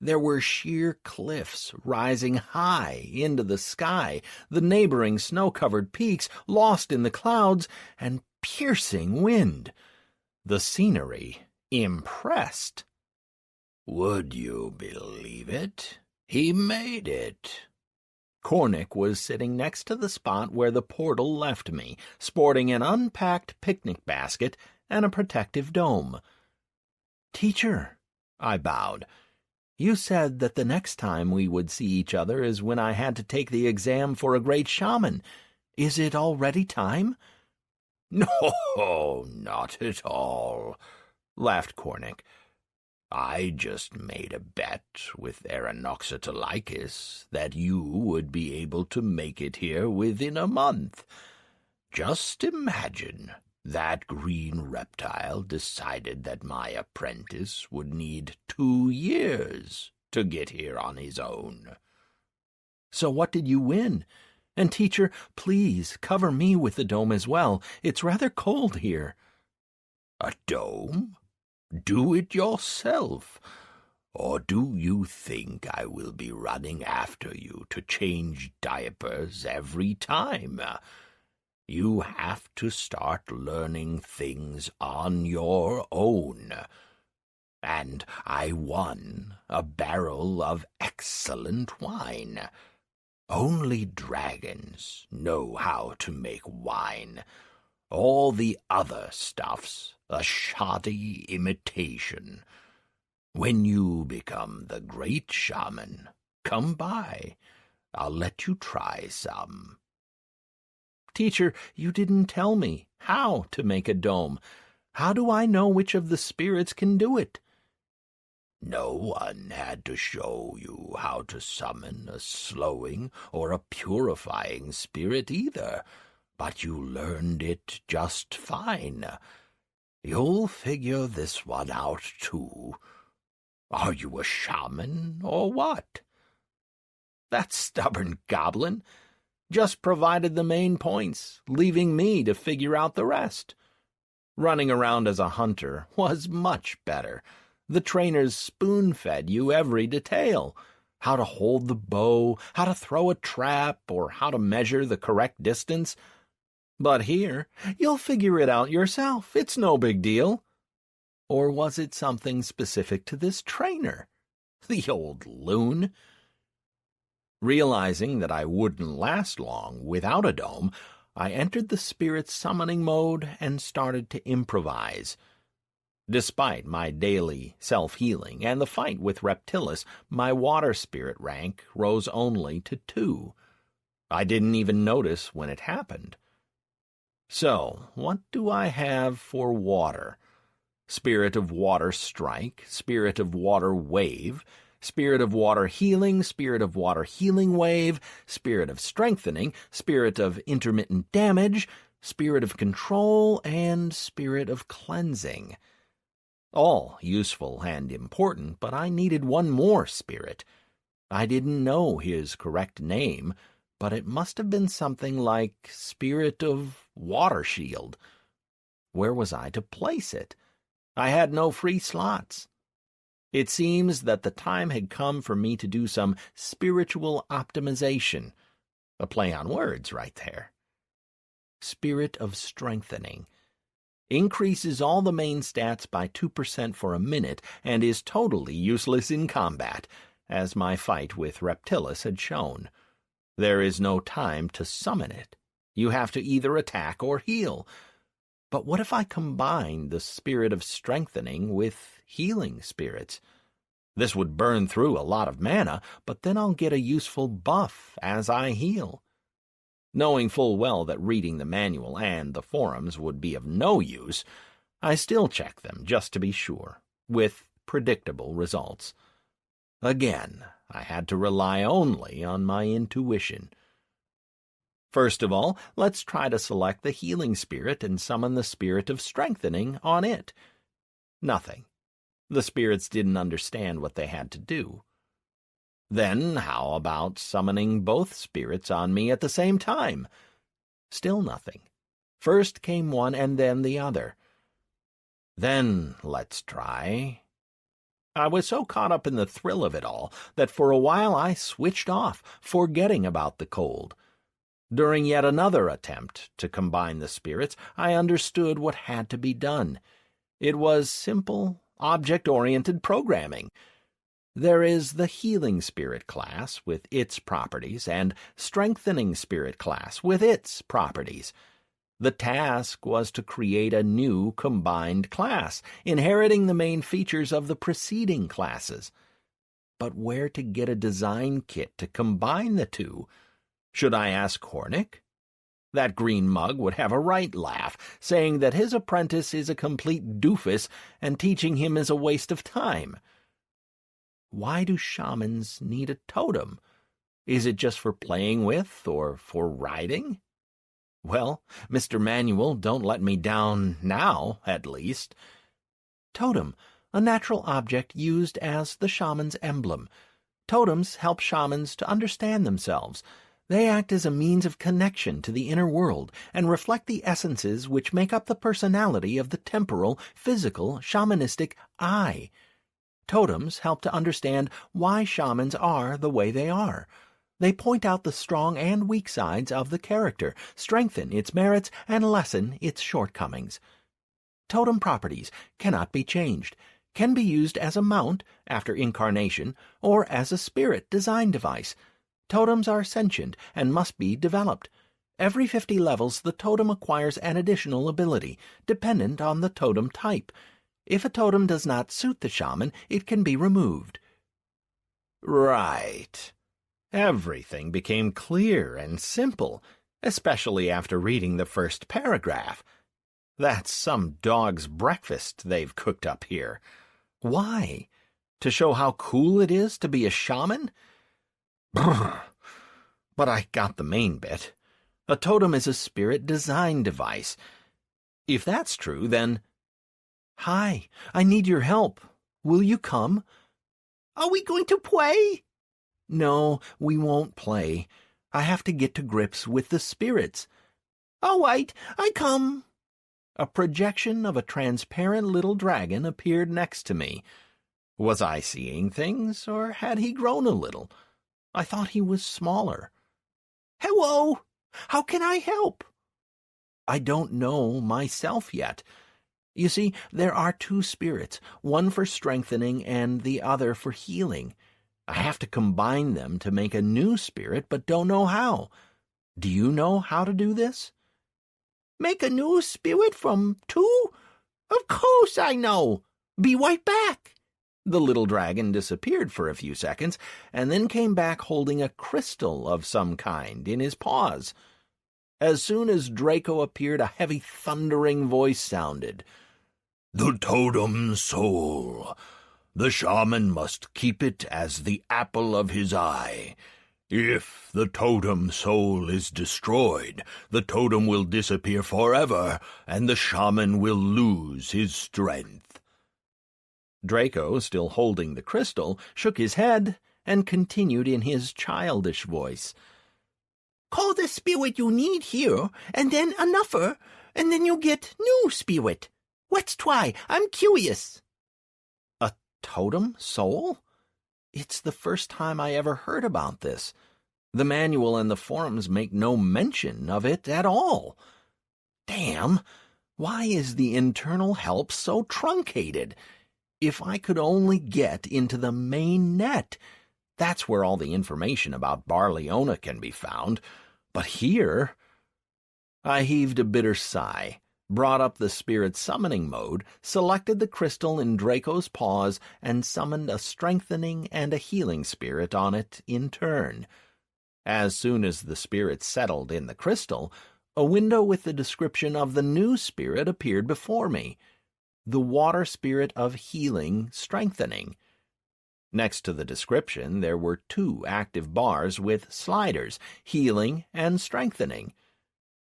Speaker 1: There were sheer cliffs rising high into the sky, the neighboring snow-covered peaks lost in the clouds, and piercing wind. The scenery impressed.
Speaker 2: Would you believe it? He made it.
Speaker 1: Cornick was sitting next to the spot where the portal left me, sporting an unpacked picnic basket and a protective dome. "Teacher," I bowed, "you said that the next time we would see each other is when I had to take the exam for a great shaman. Is it already time?"
Speaker 2: "No, not at all," laughed Cornick. "I just made a bet with Aranoxotolicus that you would be able to make it here within a month. Just imagine, that green reptile decided that my apprentice would need 2 years to get here on his own."
Speaker 1: "So what did you win? And teacher, please cover me with the dome as well. It's rather cold here."
Speaker 2: "A dome? Do it yourself. Or do you think I will be running after you to change diapers every time? You have to start learning things on your own. And I won a barrel of excellent wine. Only dragons know how to make wine. All the other stuff's a shoddy imitation. When you become the great shaman, come by. I'll let you try some."
Speaker 1: "Teacher, you didn't tell me how to make a dome. How do I know which of the spirits can do it?"
Speaker 2: "No one had to show you how to summon a slowing or a purifying spirit either, but you learned it just fine. You'll figure this one out, too. Are you a shaman, or what?"
Speaker 1: That stubborn goblin just provided the main points, leaving me to figure out the rest. Running around as a hunter was much better. The trainers spoon-fed you every detail. How to hold the bow, how to throw a trap, or how to measure the correct distance. But here, you'll figure it out yourself. It's no big deal. Or was it something specific to this trainer? The old loon. Realizing that I wouldn't last long without a dome, I entered the spirit summoning mode and started to improvise. Despite my daily self-healing and the fight with Reptilis, my water spirit rank rose only to 2. I didn't even notice when it happened. So, what do I have for water? Spirit of Water Strike, Spirit of Water Wave, Spirit of Water Healing, Spirit of Water Healing Wave, Spirit of Strengthening, Spirit of Intermittent Damage, Spirit of Control, and Spirit of Cleansing. All useful and important, but I needed one more spirit. I didn't know his correct name, but it must have been something like Spirit of Water Shield. Where was I to place it? I had no free slots. It seems that the time had come for me to do some spiritual optimization. A play on words right there. Spirit of Strengthening. Increases all the main stats by 2% for a minute and is totally useless in combat, as my fight with Reptilis had shown. There is no time to summon it. You have to either attack or heal. But what if I combine the Spirit of Strengthening with healing spirits? This would burn through a lot of mana, but then I'll get a useful buff as I heal. Knowing full well that reading the manual and the forums would be of no use, I still check them just to be sure, with predictable results. Again, I had to rely only on my intuition. First of all, let's try to select the healing spirit and summon the Spirit of Strengthening on it. Nothing. The spirits didn't understand what they had to do. Then how about summoning both spirits on me at the same time? Still nothing. First came one and then the other. Then let's try. I was so caught up in the thrill of it all that for a while I switched off, forgetting about the cold. During yet another attempt to combine the spirits, I understood what had to be done. It was simple, object-oriented programming. There is the Healing Spirit class with its properties and Strengthening Spirit class with its properties. The task was to create a new combined class, inheriting the main features of the preceding classes. But where to get a design kit to combine the two? Should I ask Hornick? That green mug would have a right laugh, saying that his apprentice is a complete doofus and teaching him is a waste of time. Why do shamans need a totem? Is it just for playing with or for riding? Well, Mr. Manual, don't let me down now, at least. Totem, a natural object used as the shaman's emblem. Totems help shamans to understand themselves. They act as a means of connection to the inner world and reflect the essences which make up the personality of the temporal, physical, shamanistic I. Totems help to understand why shamans are the way they are. They point out the strong and weak sides of the character, strengthen its merits, and lessen its shortcomings. Totem properties cannot be changed, can be used as a mount after incarnation, or as a spirit design device. Totems are sentient and must be developed. Every 50 levels, the totem acquires an additional ability, dependent on the totem type. If a totem does not suit the shaman, it can be removed. Right. Everything became clear and simple, especially after reading the first paragraph. That's some dog's breakfast they've cooked up here. Why? To show how cool it is to be a shaman? Brr. But I got the main bit. A totem is a spirit design device. If that's true, then... Hi, I need your help. Will you come? Are we going to play? No, we won't play. I have to get to grips with the spirits. All right, I come. A projection of a transparent little dragon appeared next to me. Was I seeing things, or had he grown a little? I thought he was smaller. Hello! How can I help? I don't know myself yet. You see, there are two spirits, one for strengthening and the other for healing. I have to combine them to make a new spirit, but don't know how. Do you know how to do this? Make a new spirit from two? Of course I know. Be right back. The little dragon disappeared for a few seconds, and then came back holding a crystal of some kind in his paws. As soon as Draco appeared, a heavy thundering voice sounded.
Speaker 4: The totem soul. The shaman must keep it as the apple of his eye. If the totem soul is destroyed, the totem will disappear forever, and the shaman will lose his strength.
Speaker 1: Draco, still holding the crystal, shook his head and continued in his childish voice. Call the spirit you need here, and then another, and then you get new spirit. Let's try. I'm curious. A totem soul? It's the first time I ever heard about this. The manual and the forums make no mention of it at all. Damn, why is the internal help so truncated? If I could only get into the main net. That's where all the information about Barleona can be found. But here... I heaved a bitter sigh, brought up the spirit summoning mode, selected the crystal in Draco's paws, and summoned a strengthening and a healing spirit on it in turn. As soon as the spirit settled in the crystal, a window with the description of the new spirit appeared before me. The water spirit of healing strengthening. Next to the description, there were 2 active bars with sliders, healing and strengthening.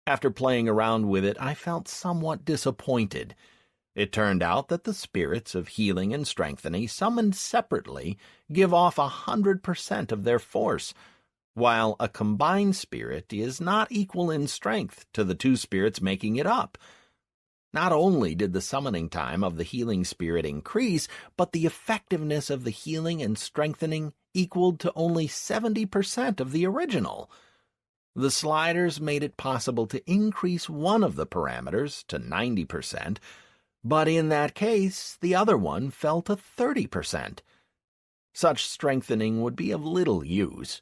Speaker 1: After playing around with it, I felt somewhat disappointed. It turned out that the spirits of healing and strengthening, summoned separately, give off 100% of their force, while a combined spirit is not equal in strength to the 2 spirits making it up. Not only did the summoning time of the healing spirit increase, but the effectiveness of the healing and strengthening equaled to only 70% of the original. The sliders made it possible to increase one of the parameters to 90%, but in that case, the other one fell to 30%. Such strengthening would be of little use.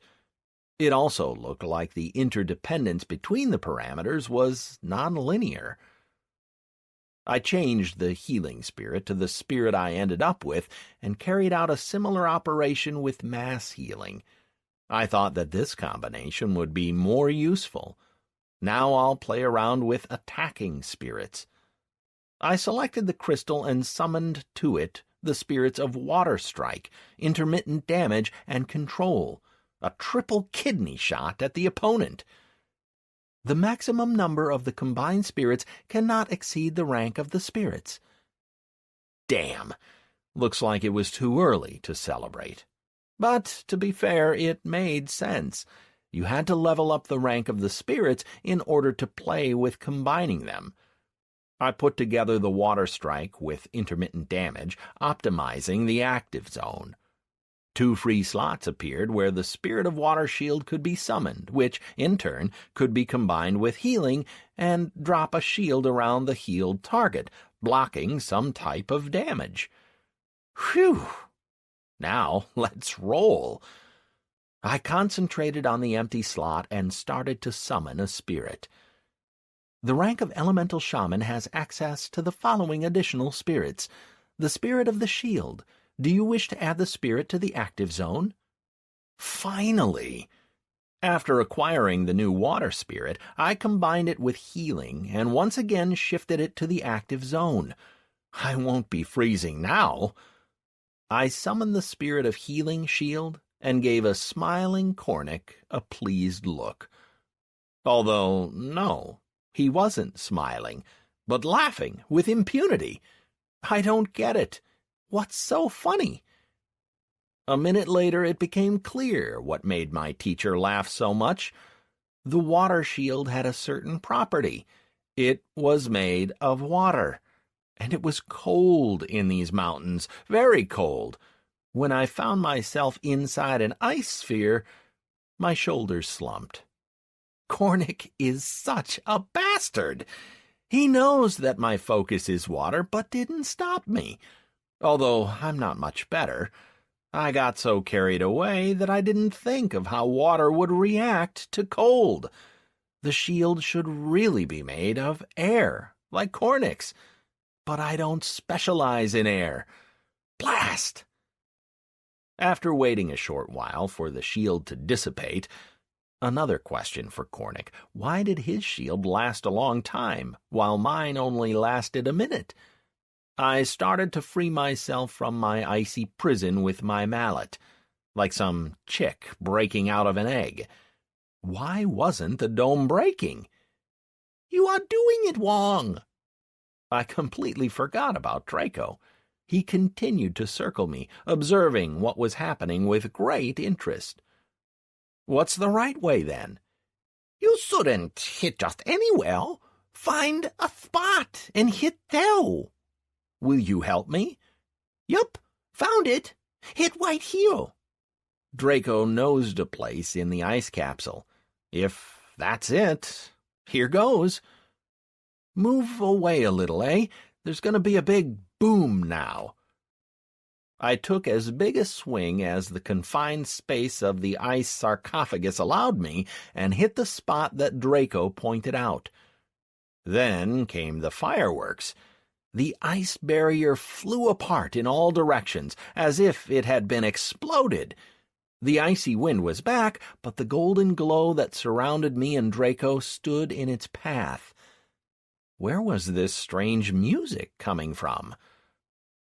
Speaker 1: It also looked like the interdependence between the parameters was nonlinear. I changed the healing spirit to the spirit I ended up with and carried out a similar operation with mass healing. I thought that this combination would be more useful. Now I'll play around with attacking spirits. I selected the crystal and summoned to it the spirits of Water Strike, Intermittent Damage, and Control, a triple kidney shot at the opponent. The maximum number of the combined spirits cannot exceed the rank of the spirits. Damn, looks like it was too early to celebrate. But, to be fair, it made sense. You had to level up the rank of the spirits in order to play with combining them. I put together the Water Strike with Intermittent Damage, optimizing the active zone. 2 free slots appeared where the Spirit of Water Shield could be summoned, which, in turn, could be combined with healing and drop a shield around the healed target, blocking some type of damage. Phew! Now, let's roll. I concentrated on the empty slot and started to summon a spirit. The rank of Elemental Shaman has access to the following additional spirits. The Spirit of the Shield. Do you wish to add the spirit to the active zone? Finally! After acquiring the new water spirit, I combined it with healing and once again shifted it to the active zone. I won't be freezing now. I summoned the spirit of healing shield and gave a smiling Cornic a pleased look. Although, no, he wasn't smiling, but laughing with impunity. I don't get it. What's so funny? A minute later, it became clear what made my teacher laugh so much. The water shield had a certain property. It was made of water. And it was cold in these mountains, very cold. When I found myself inside an ice sphere, my shoulders slumped. Cornic is such a bastard. He knows that my focus is water, but didn't stop me. Although I'm not much better. I got so carried away that I didn't think of how water would react to cold. The shield should really be made of air, like Cornic's. But I don't specialize in air. Blast! After waiting a short while for the shield to dissipate, another question for Cornic. Why did his shield last a long time, while mine only lasted a minute? I started to free myself from my icy prison with my mallet, like some chick breaking out of an egg. Why wasn't the dome breaking? You are doing it wrong. I completely forgot about Draco. He continued to circle me, observing what was happening with great interest. What's the right way, then? You shouldn't hit just anywhere. Find a spot and hit there. Will you help me? Yup, found it. Hit right here. Draco nosed a place in the ice capsule. If that's it, here goes. Move away a little, eh? There's going to be a big boom now. I took as big a swing as the confined space of the ice sarcophagus allowed me and hit the spot that Draco pointed out. Then came the fireworks. The ice barrier flew apart in all directions, as if it had been exploded. The icy wind was back, but the golden glow that surrounded me and Draco stood in its path. Where was this strange music coming from?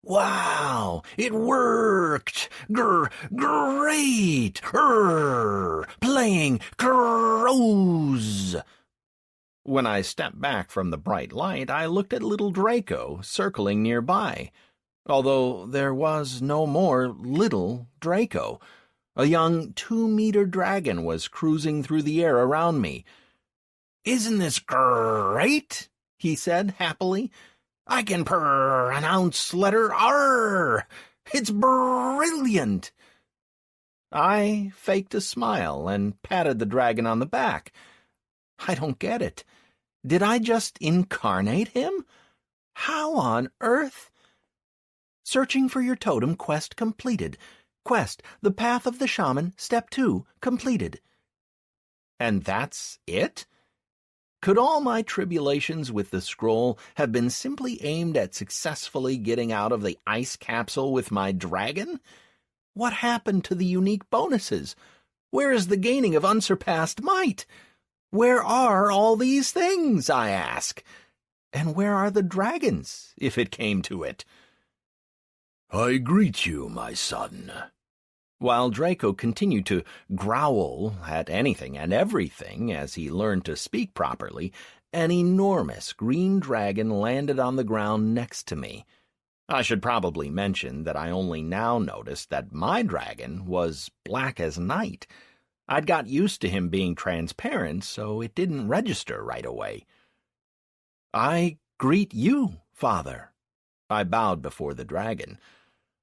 Speaker 1: Wow! It worked! Great! Playing crows! When I stepped back from the bright light, I looked at little Draco circling nearby, although there was no more little Draco. A young 2-meter dragon was cruising through the air around me. "Isn't this great?" he said happily. "I can pronounce letter R. It's brilliant." I faked a smile and patted the dragon on the back. I don't get it. Did I just incarnate him? How on earth? Searching for your totem, quest completed. Quest, the path of the shaman, step 2, completed. And that's it? Could all my tribulations with the scroll have been simply aimed at successfully getting out of the ice capsule with my dragon? What happened to the unique bonuses? Where is the gaining of unsurpassed might? Where are all these things, I ask? And where are the dragons, if it came to it?
Speaker 4: I greet you, my son.
Speaker 1: While Draco continued to growl at anything and everything as he learned to speak properly, an enormous green dragon landed on the ground next to me. I should probably mention that I only now noticed that my dragon was black as night. I'd got used to him being transparent, so it didn't register right away. "I greet you, Father." I bowed before the dragon.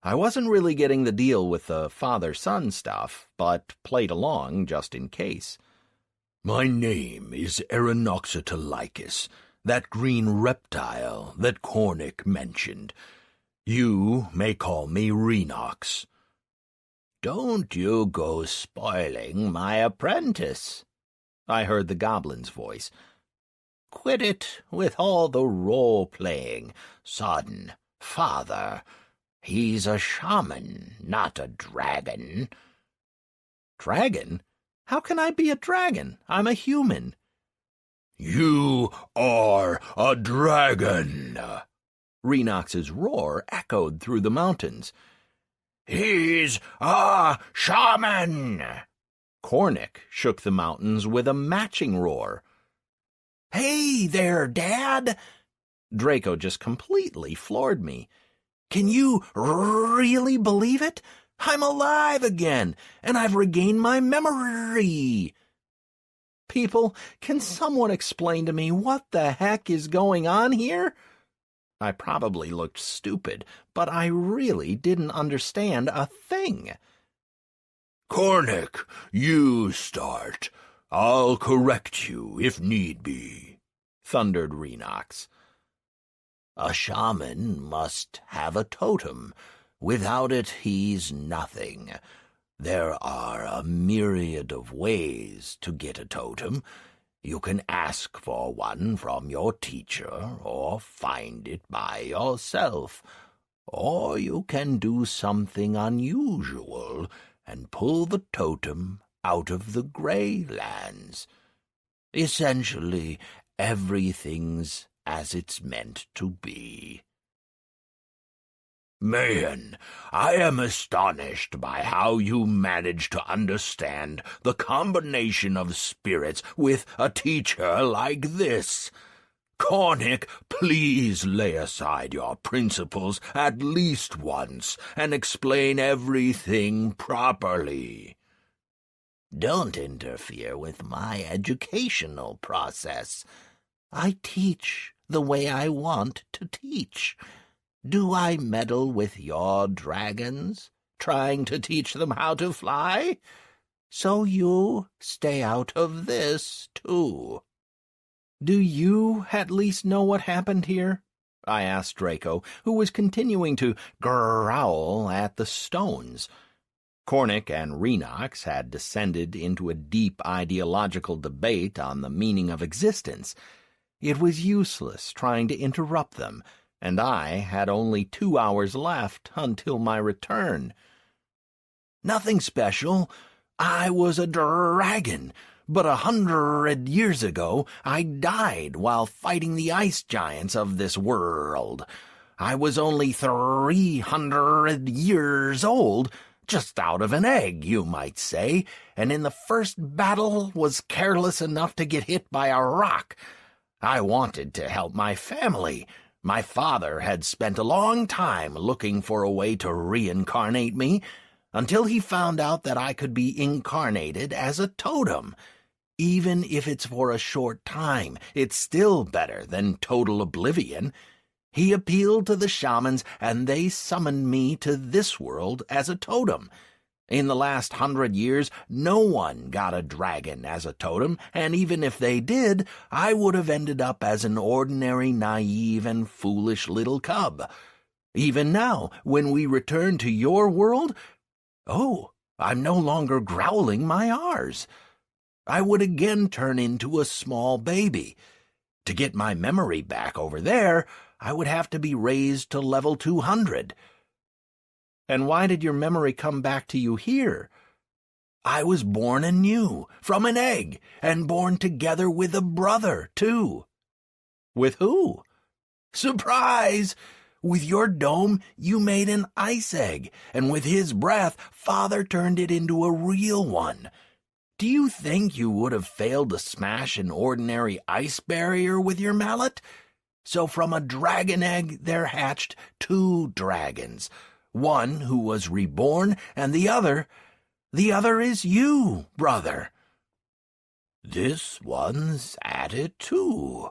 Speaker 1: I wasn't really getting the deal with the father-son stuff, but played along just in case.
Speaker 4: My name is Erinoxytolicus, that green reptile that Cornic mentioned. You may call me Renox.
Speaker 2: "Don't you go spoiling my apprentice," I heard the goblin's voice. "Quit it with all the role-playing. Son, father, he's a shaman, not a dragon."
Speaker 1: Dragon? How can I be a dragon? I'm a human.
Speaker 4: You are a dragon.
Speaker 1: Renox's roar echoed through the mountains.
Speaker 4: He's a shaman.
Speaker 1: Cornic shook the mountains with a matching roar. "Hey there, Dad!" Draco just completely floored me. "Can you really believe it? I'm alive again, and I've regained my memory." People, can someone explain to me what the heck is going on here? I probably looked stupid, but I really didn't understand a thing.
Speaker 4: Cornic, you start. I'll correct you if need be, thundered Renox.
Speaker 2: A shaman must have a totem. Without it, he's nothing. There are a myriad of ways to get a totem. You can ask for one from your teacher, or find it by yourself. Or you can do something unusual and pull the totem out of the Grey Lands. Essentially, everything's as it's meant to be.
Speaker 4: Man, I am astonished by how you manage to understand the combination of spirits with a teacher like this. Cornic, please lay aside your principles at least once and explain everything properly.
Speaker 2: Don't interfere with my educational process. I teach the way I want to teach. Do I meddle with your dragons, trying to teach them how to fly? So you stay out of this, too.
Speaker 1: Do you at least know what happened here? I asked Draco, who was continuing to growl at the stones. Cornic and Renox had descended into a deep ideological debate on the meaning of existence. It was useless trying to interrupt them, and I had only 2 hours left until my return.
Speaker 2: Nothing special. I was a dragon, but 100 years ago I died while fighting the ice giants of this world. I was only 300 years old, just out of an egg, you might say, and in the first battle was careless enough to get hit by a rock. I wanted to help my family. My father had spent a long time looking for a way to reincarnate me, until he found out that I could be incarnated as a totem. Even if it's for a short time, it's still better than total oblivion. He appealed to the shamans, and they summoned me to this world as a totem. In the last 100 years, no one got a dragon as a totem, and even if they did, I would have ended up as an ordinary, naive, and foolish little cub. Even now, when we return to your world, I'm no longer growling my R's. I would again turn into a small baby. To get my memory back over there, I would have to be raised to level 200.
Speaker 1: And why did your memory come back to you here?
Speaker 2: I was born anew, from an egg, and born together with a brother, too.
Speaker 1: With who?
Speaker 2: Surprise! With your dome, you made an ice egg, and with his breath, Father turned it into a real one. Do you think you would have failed to smash an ordinary ice barrier with your mallet? So from a dragon egg there hatched 2 dragons, one who was reborn, and the other is you, brother. This one's at it, too.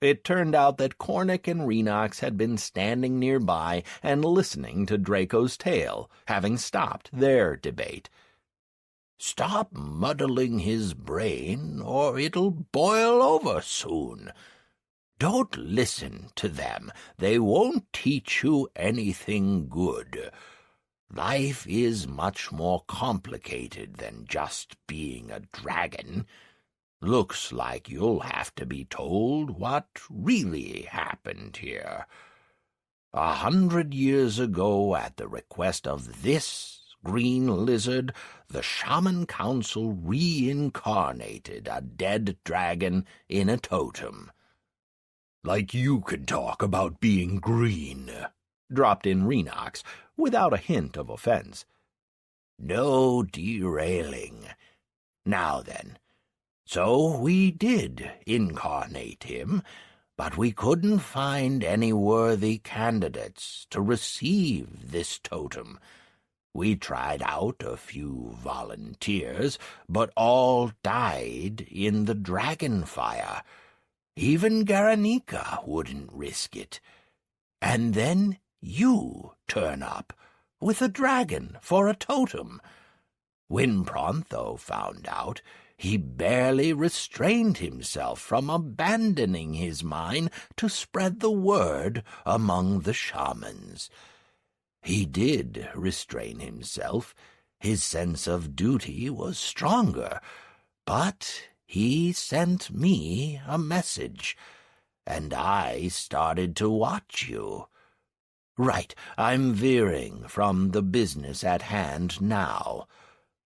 Speaker 1: It turned out that Cornic and Renox had been standing nearby and listening to Draco's tale, having stopped their debate.
Speaker 2: Stop muddling his brain, or it'll boil over soon. Don't listen to them. They won't teach you anything good. Life is much more complicated than just being a dragon. Looks like you'll have to be told what really happened here. 100 years ago, at the request of this green lizard, the Shaman Council reincarnated a dead dragon in a totem.
Speaker 4: Like you can talk about being green,
Speaker 1: dropped in Renox, without a hint of offense.
Speaker 2: No derailing. Now then, so we did incarnate him, but we couldn't find any worthy candidates to receive this totem. We tried out a few volunteers, but all died in the dragon fire. Even Garanika wouldn't risk it. And then you turn up, with a dragon for a totem. When Prontho found out, he barely restrained himself from abandoning his mine to spread the word among the shamans. He did restrain himself. His sense of duty was stronger, but he sent me a message, and I started to watch you. Right, I'm veering from the business at hand now.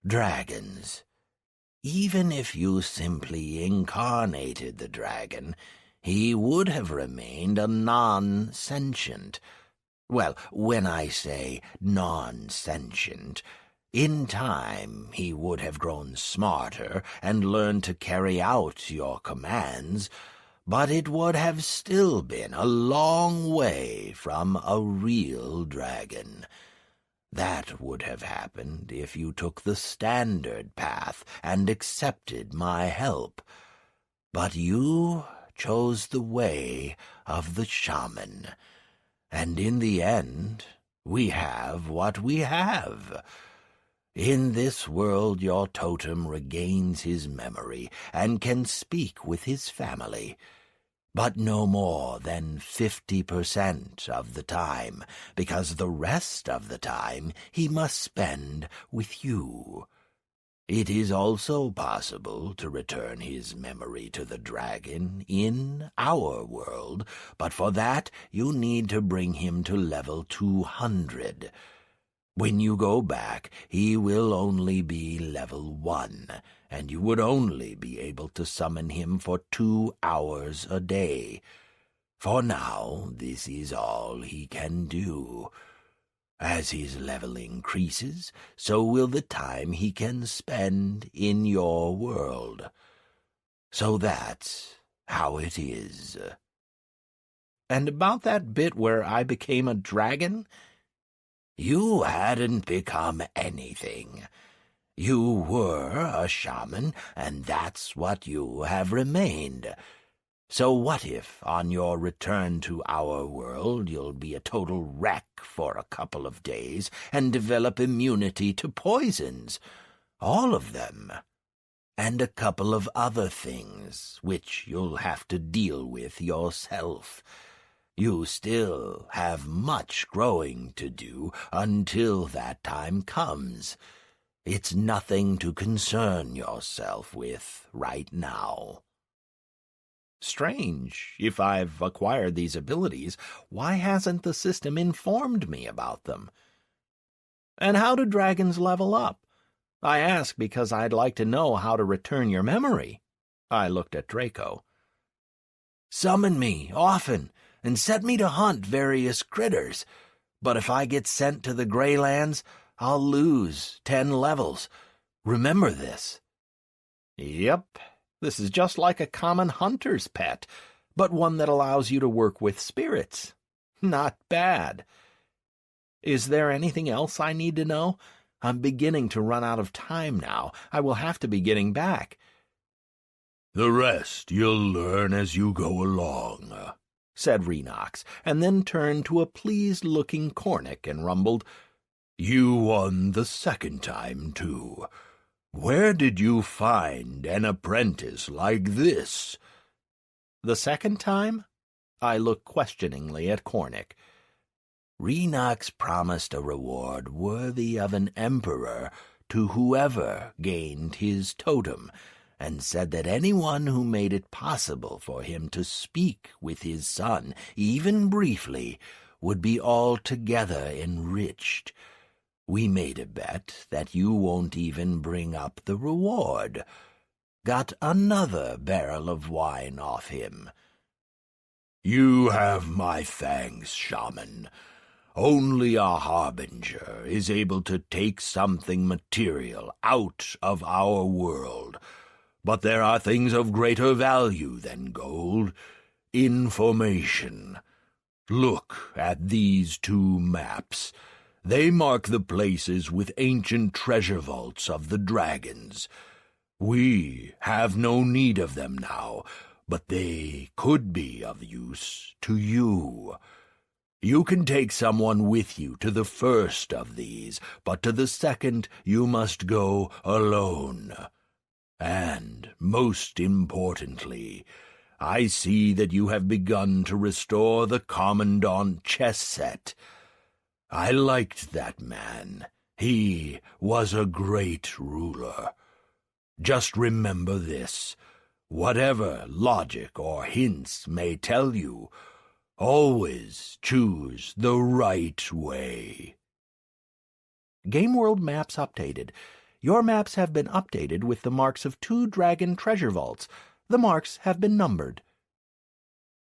Speaker 2: Dragons. Even if you simply incarnated the dragon, he would have remained a non-sentient. Well, when I say non-sentient, in time he would have grown smarter and learned to carry out your commands, but it would have still been a long way from a real dragon. That would have happened if you took the standard path and accepted my help. But you chose the way of the shaman, and in the end, we have what we have. In this world your totem regains his memory and can speak with his family, but no more than 50% of the time, because the rest of the time he must spend with you. It is also possible to return his memory to the dragon in our world, but for that you need to bring him to level 200. When you go back, he will only be level 1, and you would only be able to summon him for 2 hours a day. For now, this is all he can do. As his level increases, so will the time he can spend in your world. So that's how it is.
Speaker 1: And about that bit where I became a dragon?
Speaker 2: You hadn't become anything. You were a shaman, and that's what you have remained. So what if, on your return to our world, you'll be a total wreck for a couple of days and develop immunity to poisons? All of them. And a couple of other things, which you'll have to deal with yourself. You still have much growing to do until that time comes. It's nothing to concern yourself with right now.
Speaker 1: Strange. If I've acquired these abilities, why hasn't the system informed me about them? And how do dragons level up? I ask because I'd like to know how to return your memory. I looked at Draco.
Speaker 2: Summon me often and set me to hunt various critters. But if I get sent to the Greylands, I'll lose 10 levels. Remember this.
Speaker 1: Yep. This is just like a common hunter's pet, but one that allows you to work with spirits. Not bad. Is there anything else I need to know? I'm beginning to run out of time now. I will have to be getting back.
Speaker 4: The rest you'll learn as you go along,
Speaker 1: said Renox, and then turned to a pleased-looking Cornic and rumbled,
Speaker 4: You won the second time, too. Where did you find an apprentice like this?
Speaker 1: The second time? I looked questioningly at Cornic.
Speaker 2: Renox promised a reward worthy of an emperor to whoever gained his totem, and said that anyone who made it possible for him to speak with his son, even briefly, would be altogether enriched. We made a bet that you won't even bring up the reward. Got another barrel of wine off him.
Speaker 4: You have my thanks, shaman. Only a harbinger is able to take something material out of our world. But there are things of greater value than gold. Information. Look at these 2 maps. They mark the places with ancient treasure vaults of the dragons. We have no need of them now, but they could be of use to you. You can take someone with you to the first of these, but to the second you must go alone. And, most importantly, I see that you have begun to restore the Commandant chess set. I liked that man. He was a great ruler. Just remember this. Whatever logic or hints may tell you, always choose the right way.
Speaker 1: Game World maps updated. Your maps have been updated with the marks of 2 dragon treasure vaults. The marks have been numbered.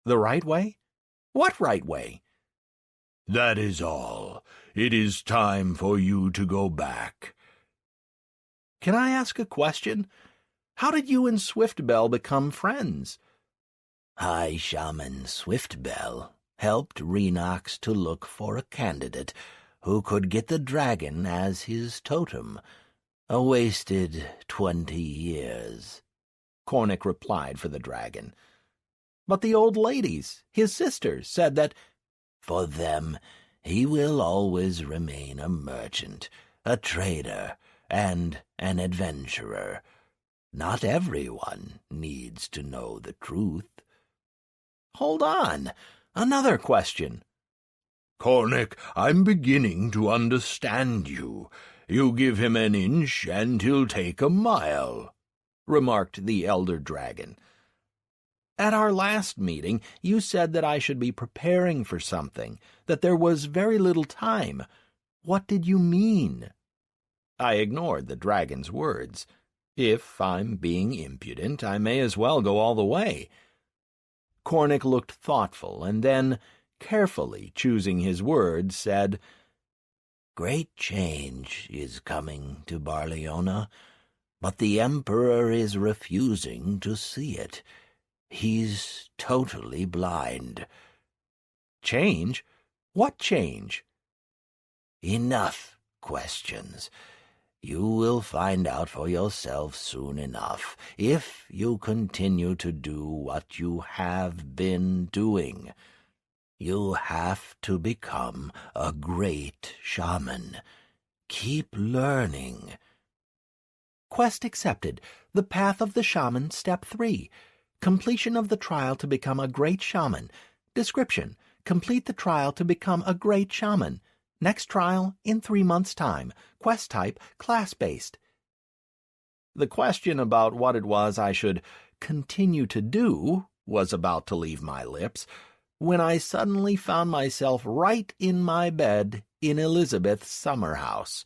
Speaker 1: The right way? What right way?
Speaker 4: That is all. It is time for you to go back.
Speaker 1: Can I ask a question? How did you and Swiftbell become friends?
Speaker 2: High Shaman Swiftbell helped Renox to look for a candidate who could get the dragon as his totem. A wasted 20 years.
Speaker 1: Cornick replied for the dragon. But the old ladies, his sisters, said that,
Speaker 2: For them, he will always remain a merchant, a trader, and an adventurer. Not everyone needs to know the truth.
Speaker 1: Hold on, another question.
Speaker 4: Cornick, I'm beginning to understand you. You give him an inch, and he'll take a mile,
Speaker 1: remarked the elder dragon. At our last meeting, you said that I should be preparing for something, that there was very little time. What did you mean? I ignored the dragon's words. If I'm being impudent, I may as well go all the way. Cornick looked thoughtful, and then, carefully choosing his words, said,
Speaker 2: Great change is coming to Barleona, but the Emperor is refusing to see it. He's totally blind.
Speaker 1: Change? What change?
Speaker 2: Enough questions. You will find out for yourself soon enough, if you continue to do what you have been doing. You have to become a great shaman. Keep learning.
Speaker 1: Quest accepted. The Path of the Shaman, Step 3. Completion of the trial to become a great shaman. Description: complete the trial to become a great shaman. Next trial in 3 months' time. Quest type: class-based. The question about what it was I should continue to do was about to leave my lips, when I suddenly found myself right in my bed in Elizabeth's summer house.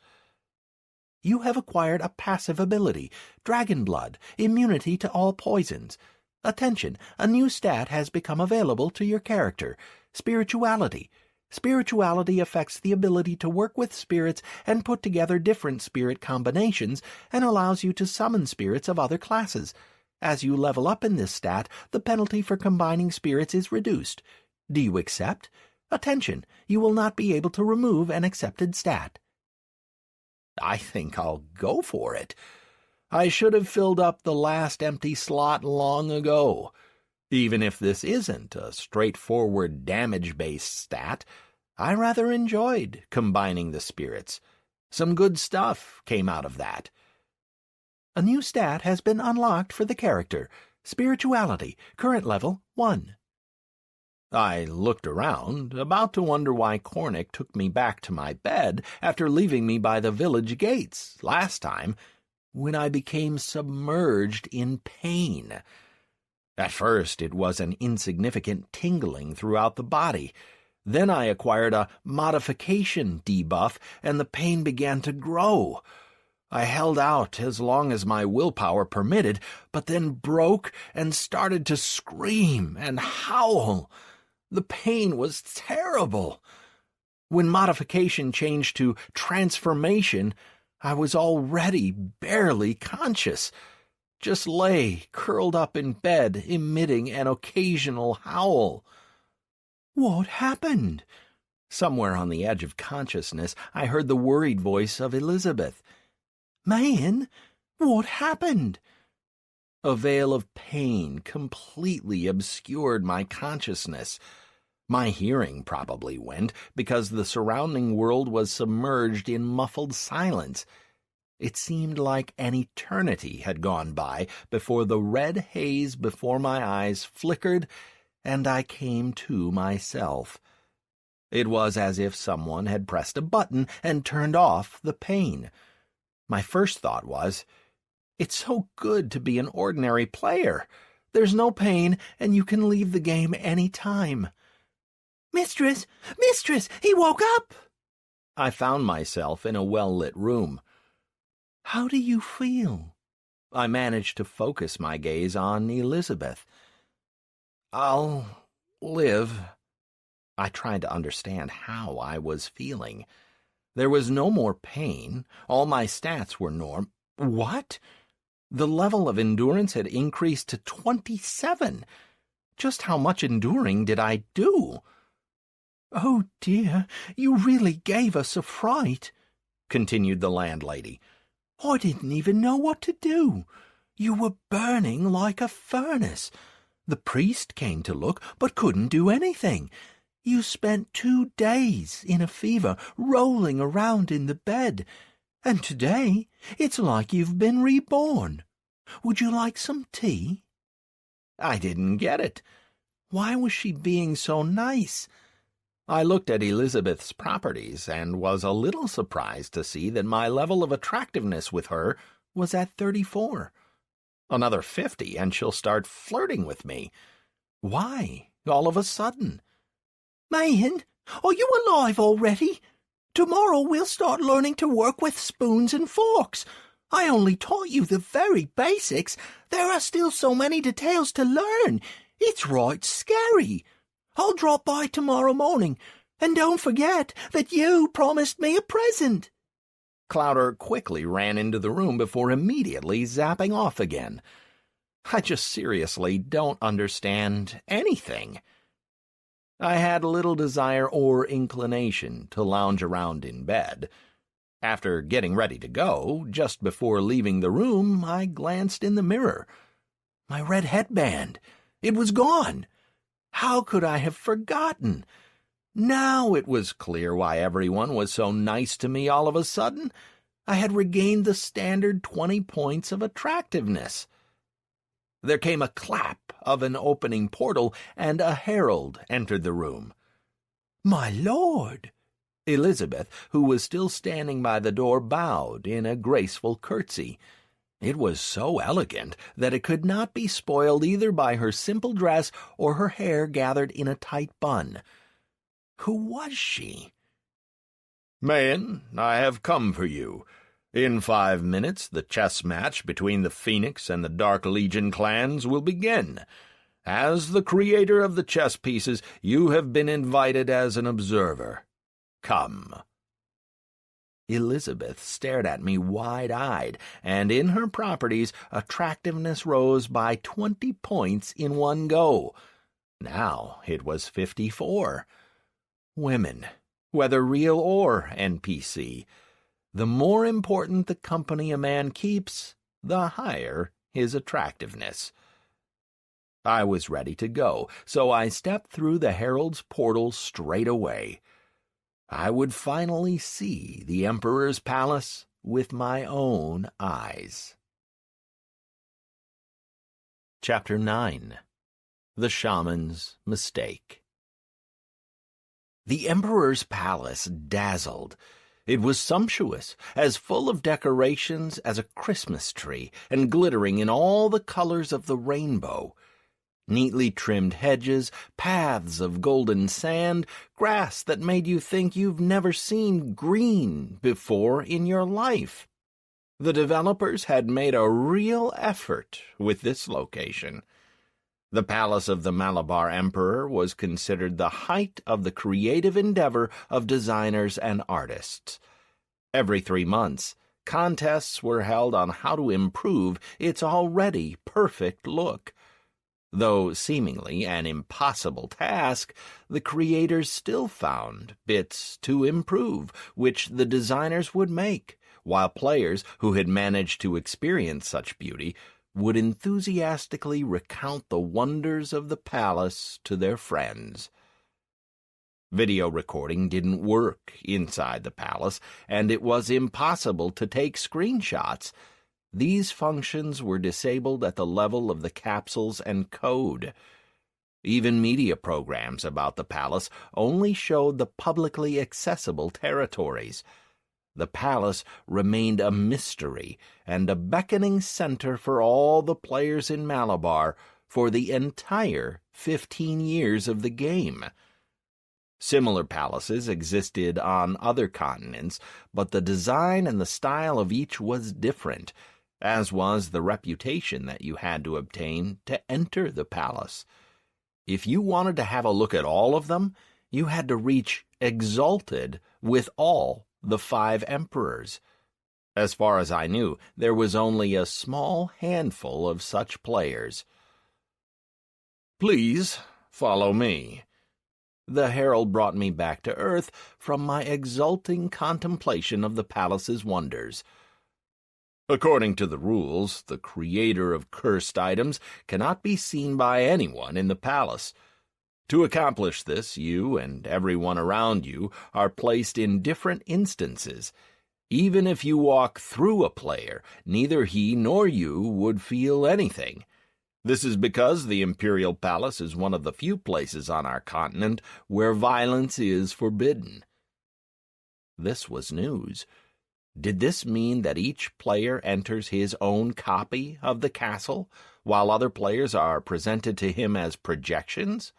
Speaker 1: You have acquired a passive ability, Dragon Blood, immunity to all poisons. Attention, a new stat has become available to your character, Spirituality. Spirituality affects the ability to work with spirits and put together different spirit combinations, and allows you to summon spirits of other classes. As you level up in this stat, the penalty for combining spirits is reduced. Do you accept? Attention, you will not be able to remove an accepted stat. I think I'll go for it. I should have filled up the last empty slot long ago. Even if this isn't a straightforward damage-based stat, I rather enjoyed combining the spirits. Some good stuff came out of that. A new stat has been unlocked for the character, Spirituality, current level 1. I looked around, about to wonder why Cornick took me back to my bed after leaving me by the village gates last time, when I became submerged in pain. At first it was an insignificant tingling throughout the body. Then I acquired a modification debuff, and the pain began to grow. I held out as long as my willpower permitted, but then broke and started to scream and howl. The pain was terrible. When modification changed to transformation, I was already barely conscious. Just lay, curled up in bed, emitting an occasional howl. What happened? Somewhere on the edge of consciousness, I heard the worried voice of Elizabeth. Man, what happened? A veil of pain completely obscured my consciousness. My hearing probably went, because the surrounding world was submerged in muffled silence. It seemed like an eternity had gone by before the red haze before my eyes flickered and I came to myself. It was as if someone had pressed a button and turned off the pain. My first thought was, it's so good to be an ordinary player. There's no pain, and you can leave the game any time. Mistress! Mistress! He woke up! I found myself in a well-lit room. How do you feel? I managed to focus my gaze on Elizabeth. I'll live. I tried to understand how I was feeling. There was no more pain. All my stats were norm. What? The level of endurance had increased to 27. Just how much enduring did I do? "Oh, dear, you really gave us a fright," continued the landlady. "I didn't even know what to do. You were burning like a furnace. The priest came to look, but couldn't do anything. You spent 2 days in a fever, rolling around in the bed. And today, it's like you've been reborn. Would you like some tea?" I didn't get it. Why was she being so nice? I looked at Elizabeth's properties and was a little surprised to see that my level of attractiveness with her was at 34. Another 50 and she'll start flirting with me. Why, all of a sudden? "Man, are you alive already? Tomorrow we'll start learning to work with spoons and forks. I only taught you the very basics. There are still so many details to learn. It's right scary. I'll drop by tomorrow morning, and don't forget that you promised me a present." Clowder quickly ran into the room before immediately zapping off again. I just seriously don't understand anything. I had little desire or inclination to lounge around in bed. After getting ready to go, just before leaving the room, I glanced in the mirror. My red headband. It was gone. How could I have forgotten? Now it was clear why everyone was so nice to me all of a sudden. I had regained the standard 20 points of attractiveness. There came a clap of an opening portal, and a herald entered the room. "My lord!" Elizabeth, who was still standing by the door, bowed in a graceful curtsy. It was so elegant that it could not be spoiled either by her simple dress or her hair gathered in a tight bun. Who was she?
Speaker 4: "Man, I have come for you. In 5 minutes, the chess match between the Phoenix and the Dark Legion clans will begin. As the creator of the chess pieces, you have been invited as an observer. Come."
Speaker 1: Elizabeth stared at me wide-eyed, and in her properties attractiveness rose by 20 points in one go. Now it was 54. Women, whether real or NPC, the more important the company a man keeps, the higher his attractiveness. I was ready to go, so I stepped through the herald's portal straight away. I would finally see the Emperor's palace with my own eyes. Chapter 9. The Shaman's Mistake. The Emperor's palace dazzled. It was sumptuous, as full of decorations as a Christmas tree, and glittering in all the colors of the rainbow. Neatly trimmed hedges, paths of golden sand, grass that made you think you've never seen green before in your life. The developers had made a real effort with this location. The palace of the Malabar Emperor was considered the height of the creative endeavor of designers and artists. Every 3 months, contests were held on how to improve its already perfect look. Though seemingly an impossible task, the creators still found bits to improve, which the designers would make, while players who had managed to experience such beauty would enthusiastically recount the wonders of the palace to their friends. Video recording didn't work inside the palace, and it was impossible to take screenshots. These functions were disabled at the level of the capsules and code. Even media programs about the palace only showed the publicly accessible territories. The palace remained a mystery and a beckoning center for all the players in Malabar for the entire 15 years of the game. Similar palaces existed on other continents, but the design and the style of each was different, as was the reputation that you had to obtain to enter the palace. If you wanted to have a look at all of them, you had to reach Exalted with all the 5 emperors. As far as I knew, there was only a small handful of such players.
Speaker 4: "Please follow me."
Speaker 1: The herald brought me back to earth from my exulting contemplation of the palace's wonders. According to the rules, the creator of cursed items cannot be seen by anyone in the palace. To accomplish this, you and everyone around you are placed in different instances. Even if you walk through a player, neither he nor you would feel anything. This is because the Imperial Palace is one of the few places on our continent where violence is forbidden. This was news. Did this mean that each player enters his own copy of the castle, while other players are presented to him as projections?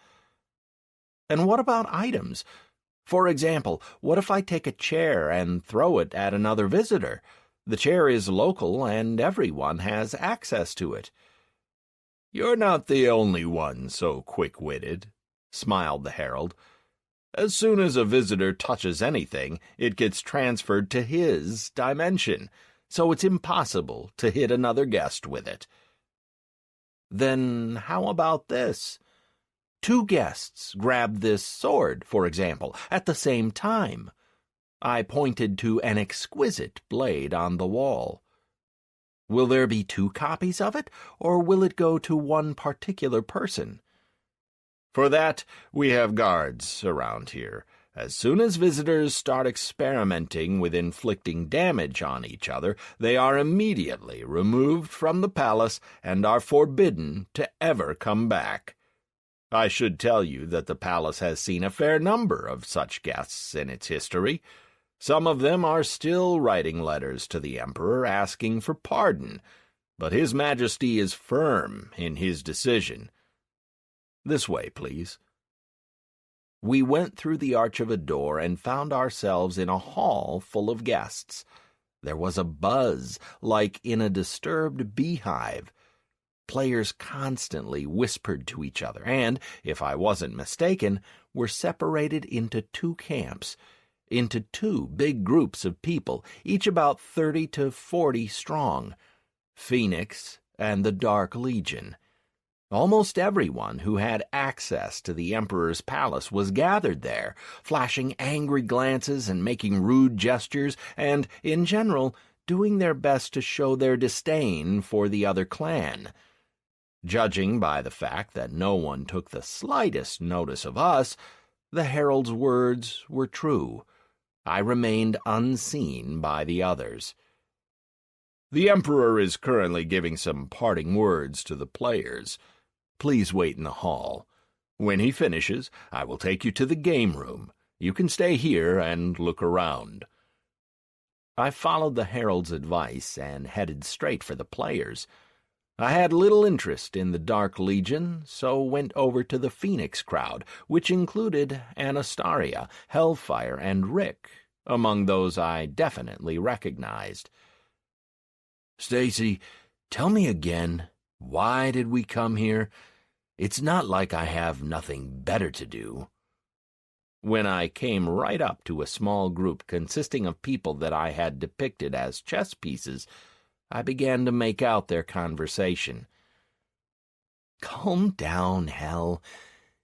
Speaker 1: And what about items? For example, what if I take a chair and throw it at another visitor? The chair is local and everyone has access to it.
Speaker 4: "You're not the only one so quick-witted," smiled the herald. "As soon as a visitor touches anything, it gets transferred to his dimension, so it's impossible to hit another guest with it."
Speaker 1: Then how about this? 2 guests grabbed this sword, for example, at the same time. I pointed to an exquisite blade on the wall. Will there be 2 copies of it, or will it go to one particular person?
Speaker 4: For that, we have guards around here. As soon as visitors start experimenting with inflicting damage on each other, they are immediately removed from the palace and are forbidden to ever come back. I should tell you that the palace has seen a fair number of such guests in its history. Some of them are still writing letters to the Emperor asking for pardon, but His Majesty is firm in his decision. This way, please. We went through the arch of a door and found ourselves in a hall full of guests. There was a buzz, like in a disturbed beehive. Players constantly whispered to each other and, if I wasn't mistaken, were separated into 2 camps, into 2 big groups of people, each about 30 to 40 strong, Phoenix and the Dark Legion. Almost everyone who had access to the Emperor's palace was gathered there, flashing angry glances and making rude gestures, and, in general, doing their best to show their disdain for the other clan. Judging by the fact that no one took the slightest notice of us, the herald's words were true. I remained unseen by the others. "The Emperor is currently giving some parting words to the players. Please wait in the hall. When he finishes, I will take you to the game room. You can stay here and look around."
Speaker 1: I followed the herald's advice and headed straight for the players. I had little interest in the Dark Legion, so went over to the Phoenix crowd, which included Anastasia, Hellfire, and Rick, among those I definitely recognized.
Speaker 2: "Stacy, tell me again, why did we come here? It's not like I have nothing better to do."
Speaker 1: When I came right up to a small group consisting of people that I had depicted as chess pieces, I began to make out their conversation.
Speaker 3: "Calm down, Hell.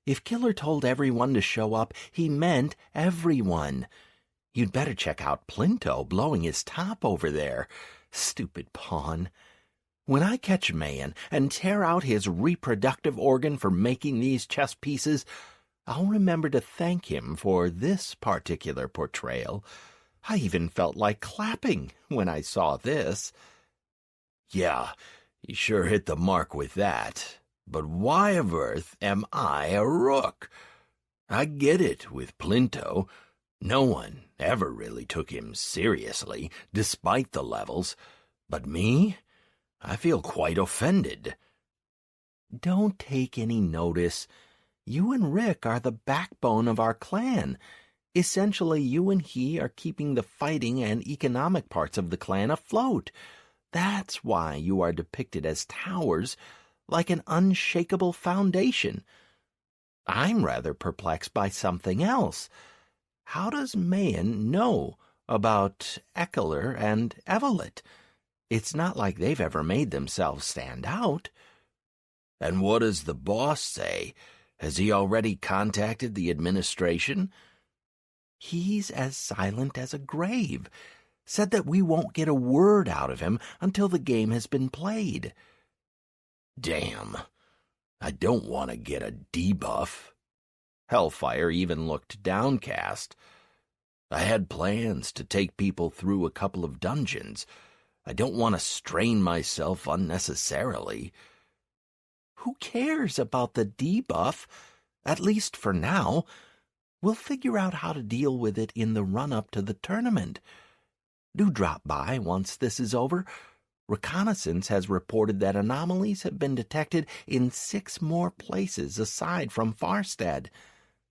Speaker 3: If Killer told everyone to show up, he meant everyone. You'd better check out Plinto blowing his top over there. Stupid pawn. When I catch Mayan and tear out his reproductive organ for making these chess pieces, I'll remember to thank him for this particular portrayal. I even felt like clapping when I saw this."
Speaker 2: "Yeah, you sure hit the mark with that. But why of earth am I a rook? I get it with Plinto. No one ever really took him seriously, despite the levels. But me? I feel quite offended."
Speaker 3: "Don't take any notice. You and Rick are the backbone of our clan. Essentially, you and he are keeping the fighting and economic parts of the clan afloat. That's why you are depicted as towers, like an unshakable foundation. I'm rather perplexed by something else. How does Mayan know about Eckler and Evelyn? It's not like they've ever made themselves stand out."
Speaker 2: "And what does the boss say? Has he already contacted the administration?
Speaker 3: He's as silent as a grave. Said that we won't get a word out of him until the game has been played.
Speaker 2: Damn. I don't want to get a debuff.
Speaker 1: Hellfire even looked downcast.
Speaker 2: I had plans to take people through a couple of dungeons. I don't want to strain myself unnecessarily.
Speaker 3: Who cares about the debuff? At least for now. We'll figure out how to deal with it in the run-up to the tournament. Do drop by once this is over. Reconnaissance has reported that anomalies have been detected in 6 more places aside from Farstead.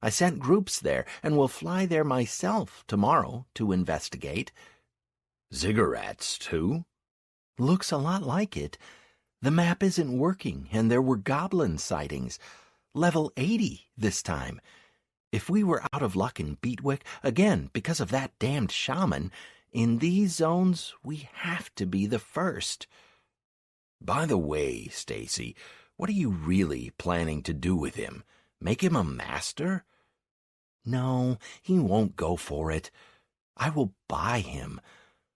Speaker 3: I sent groups there and will fly there myself tomorrow to investigate.
Speaker 2: Ziggurats, too?
Speaker 3: Looks a lot like it. The map isn't working, and there were goblin sightings. Level 80 this time. If we were out of luck in Beatwick, again because of that damned shaman, in these zones we have to be the first.
Speaker 2: By the way, Stacy, what are you really planning to do with him? Make him a master?
Speaker 3: No, he won't go for it. I will buy him.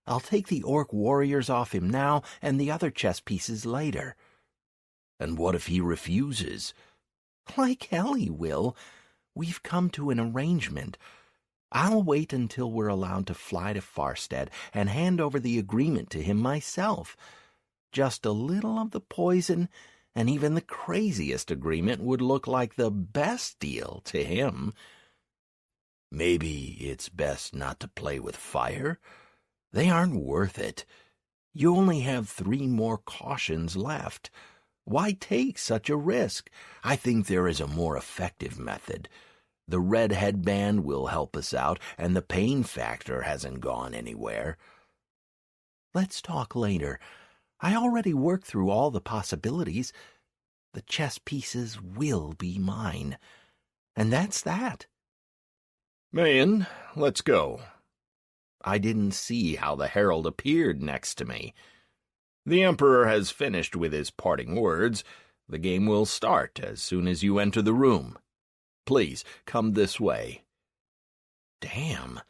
Speaker 3: I'll take the orc warriors off him now and the other chess pieces later.
Speaker 2: And what if he refuses?
Speaker 3: Like hell he will. We've come to an arrangement. I'll wait until we're allowed to fly to Farstead and hand over the agreement to him myself. Just a little of the poison, and even the craziest agreement would look like the best deal to him.
Speaker 2: Maybe it's best not to play with fire?
Speaker 3: They aren't worth it. You only have 3 more cautions left. Why take such a risk?
Speaker 2: I think there is a more effective method. The red headband will help us out, and the pain factor hasn't gone anywhere.
Speaker 3: Let's talk later. I already worked through all the possibilities. The chess pieces will be mine. And that's that.
Speaker 1: Mayan, let's go. I didn't see how the herald appeared next to me. The Emperor has finished with his parting words. The game will start as soon as you enter the room. Please, come this way. Damn,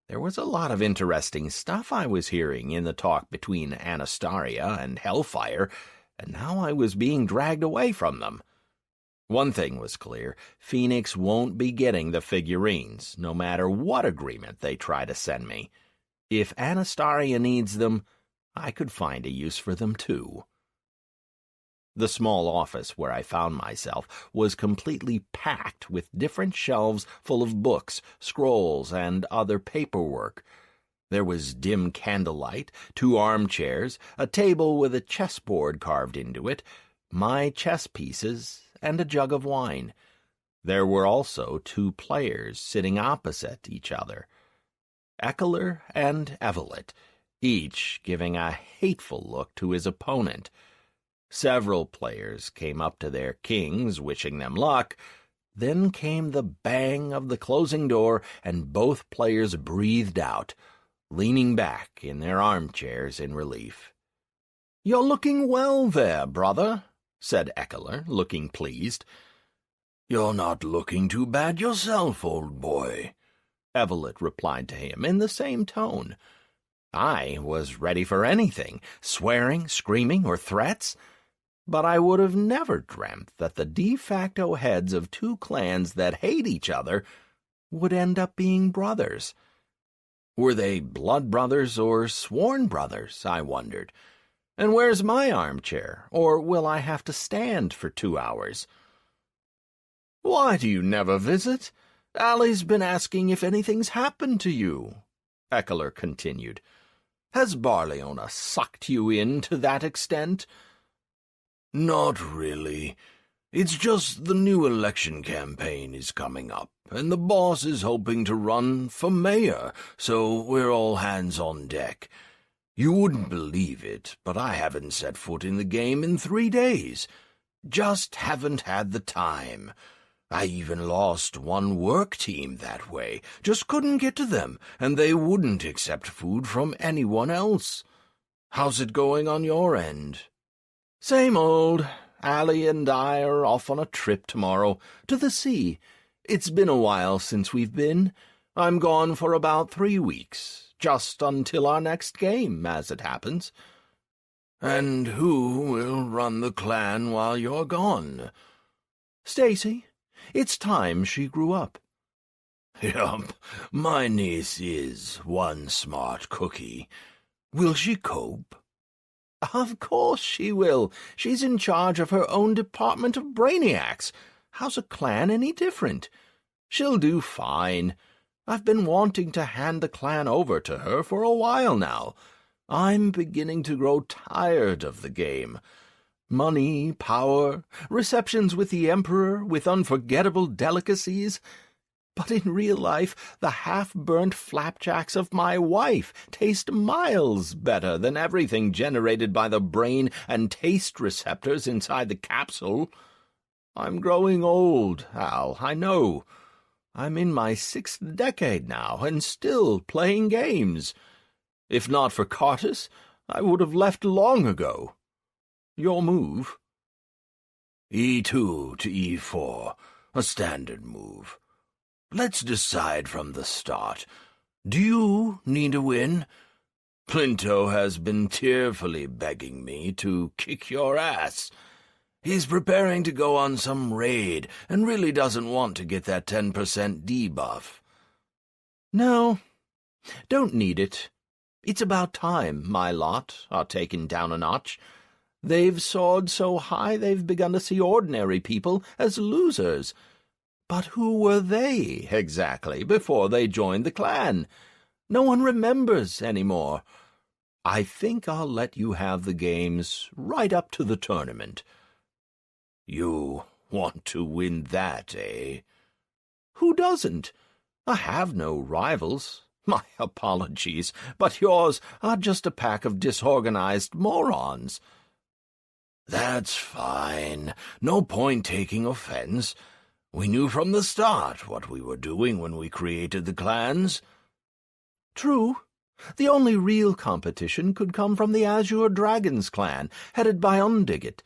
Speaker 1: there was a lot of interesting stuff I was hearing in the talk between Anastaria and Hellfire, and now I was being dragged away from them. One thing was clear, Phoenix won't be getting the figurines, no matter what agreement they try to send me. If Anastaria needs them, I could find a use for them too. The small office where I found myself was completely packed with different shelves full of books, scrolls, and other paperwork. There was dim candlelight, 2 armchairs, a table with a chessboard carved into it, my chess pieces, and a jug of wine. There were also 2 players sitting opposite each other, Eckler and Evelett, each giving a hateful look to his opponent. Several players came up to their kings, wishing them luck. Then came the bang of the closing door, and both players breathed out, leaning back in their armchairs in relief. "You're looking well there, brother," said Eckler, looking pleased.
Speaker 2: "You're not looking too bad yourself, old boy,"
Speaker 1: Evelett replied to him in the same tone. I was ready for anything, swearing, screaming, or threats. But I would have never dreamt that the de facto heads of 2 clans that hate each other would end up being brothers. Were they blood brothers or sworn brothers, I wondered? And where's my armchair, or will I have to stand for 2 hours? "Why do you never visit? Allie's been asking if anything's happened to you," Eckler continued. "Has Barleona sucked you in to that extent?"
Speaker 2: "Not really. It's just the new election campaign is coming up, and the boss is hoping to run for mayor, so we're all hands on deck. You wouldn't believe it, but I haven't set foot in the game in 3 days. Just haven't had the time. I even lost 1 work team that way. Just couldn't get to them, and they wouldn't accept food from anyone else. How's it going on your end?"
Speaker 1: "Same old. Allie and I are off on a trip tomorrow, to the sea. It's been a while since we've been. I'm gone for about 3 weeks, just until our next game, as it happens."
Speaker 2: "And who will run the clan while you're gone?"
Speaker 1: "Stacy. It's time she grew up."
Speaker 2: "Yup, my niece is one smart cookie. Will she cope?"
Speaker 1: "Of course she will. She's in charge of her own department of brainiacs. How's a clan any different? She'll do fine. I've been wanting to hand the clan over to her for a while now. I'm beginning to grow tired of the game. Money, power, receptions with the Emperor, with unforgettable delicacies. But in real life, the half-burnt flapjacks of my wife taste miles better than everything generated by the brain and taste receptors inside the capsule. I'm growing old, Al, I know. I'm in my 6th decade now, and still playing games. If not for Cartus, I would have left long ago. Your move?"
Speaker 2: E2 to E4, a standard move. Let's decide from the start. Do you need a win? Plinto has been tearfully begging me to kick your ass. He's preparing to go on some raid and really doesn't want to get that 10% debuff.
Speaker 1: "No, don't need it. It's about time my lot are taken down a notch. They've soared so high they've begun to see ordinary people as losers. But who were they, exactly, before they joined the clan? No one remembers any more. I think I'll let you have the games right up to the tournament."
Speaker 2: You want to win that, eh?
Speaker 1: "Who doesn't? I have no rivals. My apologies, but yours are just a pack of disorganized morons."
Speaker 2: That's fine. No point taking offense. We knew from the start what we were doing when we created the clans.
Speaker 1: "True. The only real competition could come from the Azure Dragons clan, headed by Undigit,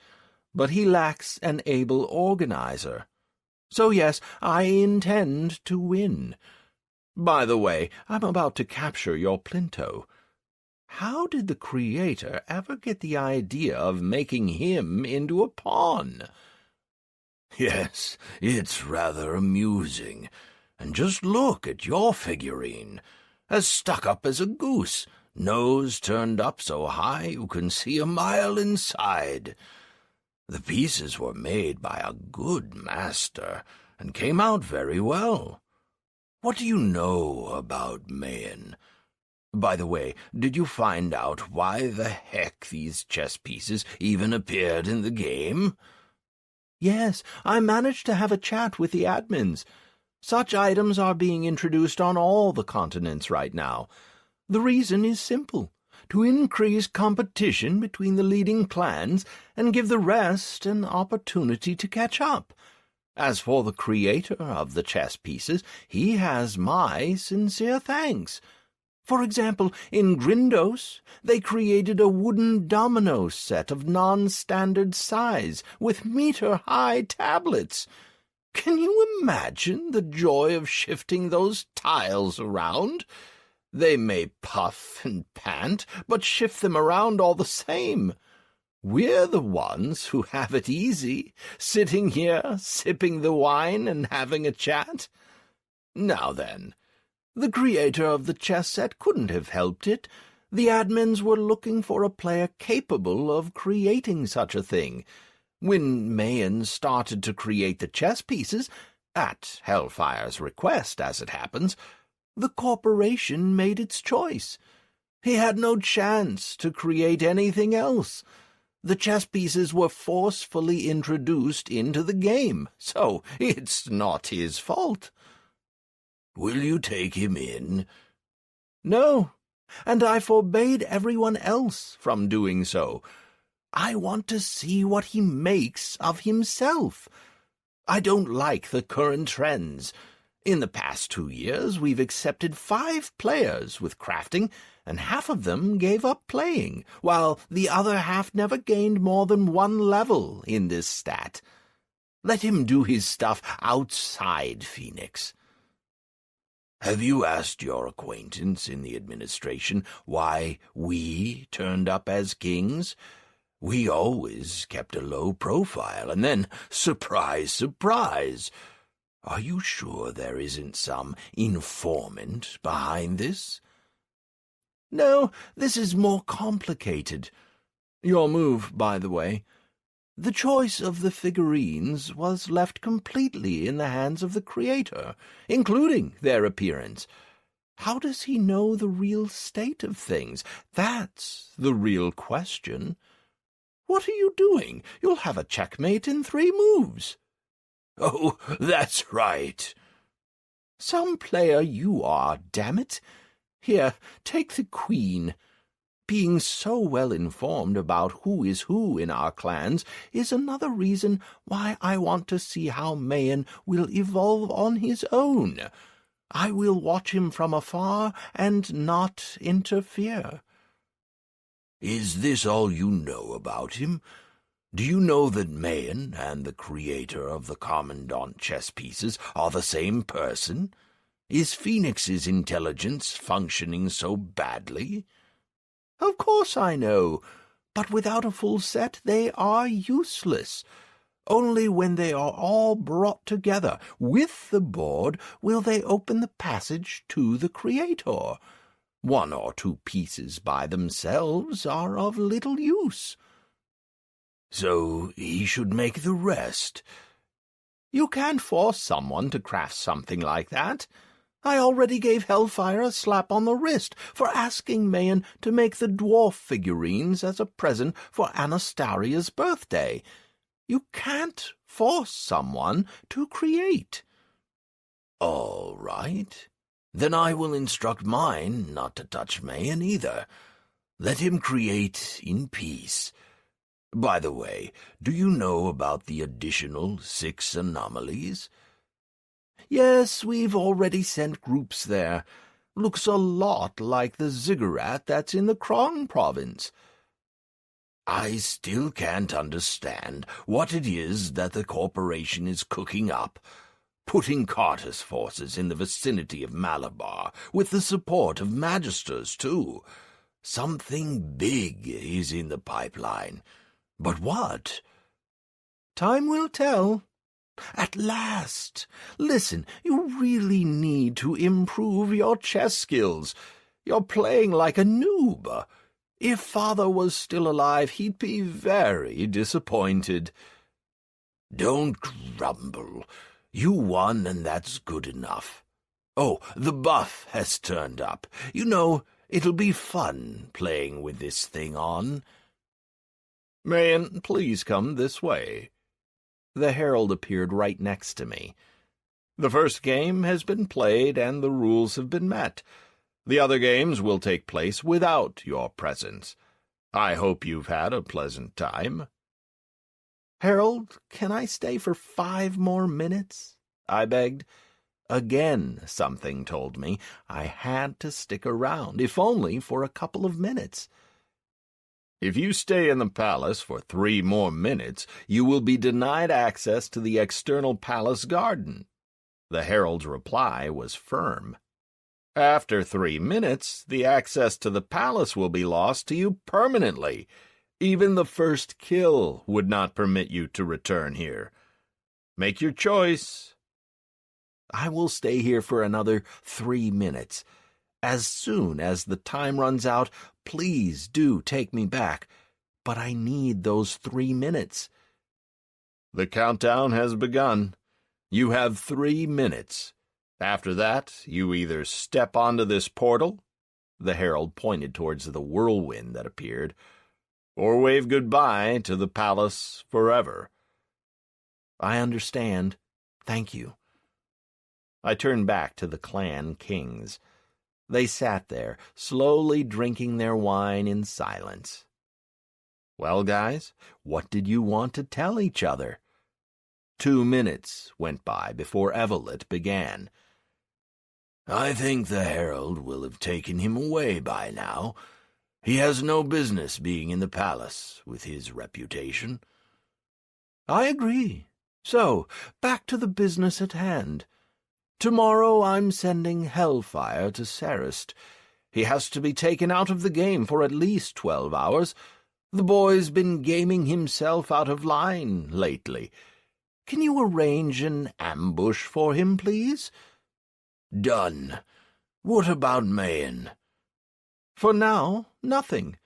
Speaker 1: but he lacks an able organizer. So yes, I intend to win. By the way, I'm about to capture your Plinto. How did the Creator ever get the idea of making him into a pawn?"
Speaker 2: Yes, it's rather amusing. And just look at your figurine. As stuck up as a goose, nose turned up so high you can see a mile inside. The pieces were made by a good master, and came out very well. What do you know about Mayan? By the way, did you find out why the heck these chess pieces even appeared in the game?
Speaker 1: "Yes, I managed to have a chat with the admins. Such items are being introduced on all the continents right now. The reason is simple: to increase competition between the leading clans and give the rest an opportunity to catch up. As for the creator of the chess pieces, he has my sincere thanks. For example, in Grindos, they created a wooden domino set of non-standard size with meter-high tablets. Can you imagine the joy of shifting those tiles around? They may puff and pant, but shift them around all the same. We're the ones who have it easy, sitting here, sipping the wine and having a chat. Now then, the creator of the chess set couldn't have helped it. The admins were looking for a player capable of creating such a thing. When Mayan started to create the chess pieces, at Hellfire's request, as it happens, the corporation made its choice. He had no chance to create anything else. The chess pieces were forcefully introduced into the game, so it's not his fault.
Speaker 2: Will you take him in?
Speaker 1: No, and I forbade everyone else from doing so. I want to see what he makes of himself. I don't like the current trends. In the past 2 years, we've accepted 5 players with crafting, and half of them gave up playing, while the other half never gained more than 1 level in this stat. Let him do his stuff outside Phoenix.
Speaker 2: Have you asked your acquaintance in the administration why we turned up as kings? We always kept a low profile, and then, surprise, surprise! Are you sure there isn't some informant behind this?
Speaker 1: No, this is more complicated. Your move, by the way. The choice of the figurines was left completely in the hands of the creator, including their appearance. How does he know the real state of things? That's the real question. What are you doing? You'll have a checkmate in 3 moves.
Speaker 2: Oh, that's right.
Speaker 1: Some player you are, damn it. Here, take the queen. Being so well informed about who is who in our clans is another reason why I want to see how Mayan will evolve on his own. I will watch him from afar and not interfere.
Speaker 2: Is this all you know about him? Do you know that Mayan and the creator of the Commandant chess pieces are the same person? Is Phoenix's intelligence functioning so badly?
Speaker 1: Of course I know, but without a full set they are useless. Only when they are all brought together with the board will they open the passage to the creator. 1 or 2 pieces by themselves are of little use.
Speaker 2: So he should make the rest.
Speaker 1: You can't force someone to craft something like that. I already gave Hellfire a slap on the wrist for asking Mayan to make the dwarf figurines as a present for Anastaria's birthday. You can't force someone to create.
Speaker 2: All right. Then I will instruct mine not to touch Mayan either. Let him create in peace. By the way, do you know about the additional 6 anomalies?
Speaker 1: Yes, we've already sent groups there. Looks a lot like the ziggurat that's in the Krong province.
Speaker 2: I still can't understand what it is that the corporation is cooking up, putting Carter's forces in the vicinity of Malabar, with the support of Magisters, too. Something big is in the pipeline. But what?
Speaker 1: Time will tell. At last! Listen, you really need to improve your chess skills. You're playing like a noob. If Father was still alive, he'd be very disappointed.
Speaker 2: Don't grumble. You won, and that's good enough. Oh, the buff has turned up. You know, it'll be fun playing with this thing on.
Speaker 1: Mayan, please come this way. The herald appeared right next to me. The first game has been played and the rules have been met. The other games will take place without your presence. I hope you've had a pleasant time. Herald, can I stay for 5 more minutes? I begged. Again, something told me I had to stick around, if only for a couple of minutes. If you stay in the palace for 3 more minutes, you will be denied access to the external palace garden. The herald's reply was firm. After 3 minutes, the access to the palace will be lost to you permanently. Even the first kill would not permit you to return here. Make your choice. I will stay here for another 3 minutes. As soon as the time runs out, please do take me back. But I need those 3 minutes. The countdown has begun. You have 3 minutes. After that, you either step onto this portal, the herald pointed towards the whirlwind that appeared, or wave goodbye to the palace forever. I understand. Thank you. I turned back to the clan kings. They sat there, slowly drinking their wine in silence. Well, guys, what did you want to tell each other? 2 minutes went by before Evelyn began.
Speaker 2: I think the herald will have taken him away by now. He has no business being in the palace with his reputation.
Speaker 3: I agree. So, back to the business at hand. Tomorrow I'm sending Hellfire to Sarist. He has to be taken out of the game for at least 12 hours. The boy's been gaming himself out of line lately. Can you arrange an ambush for him, please?
Speaker 2: Done. What about Mayan?
Speaker 3: For now, nothing.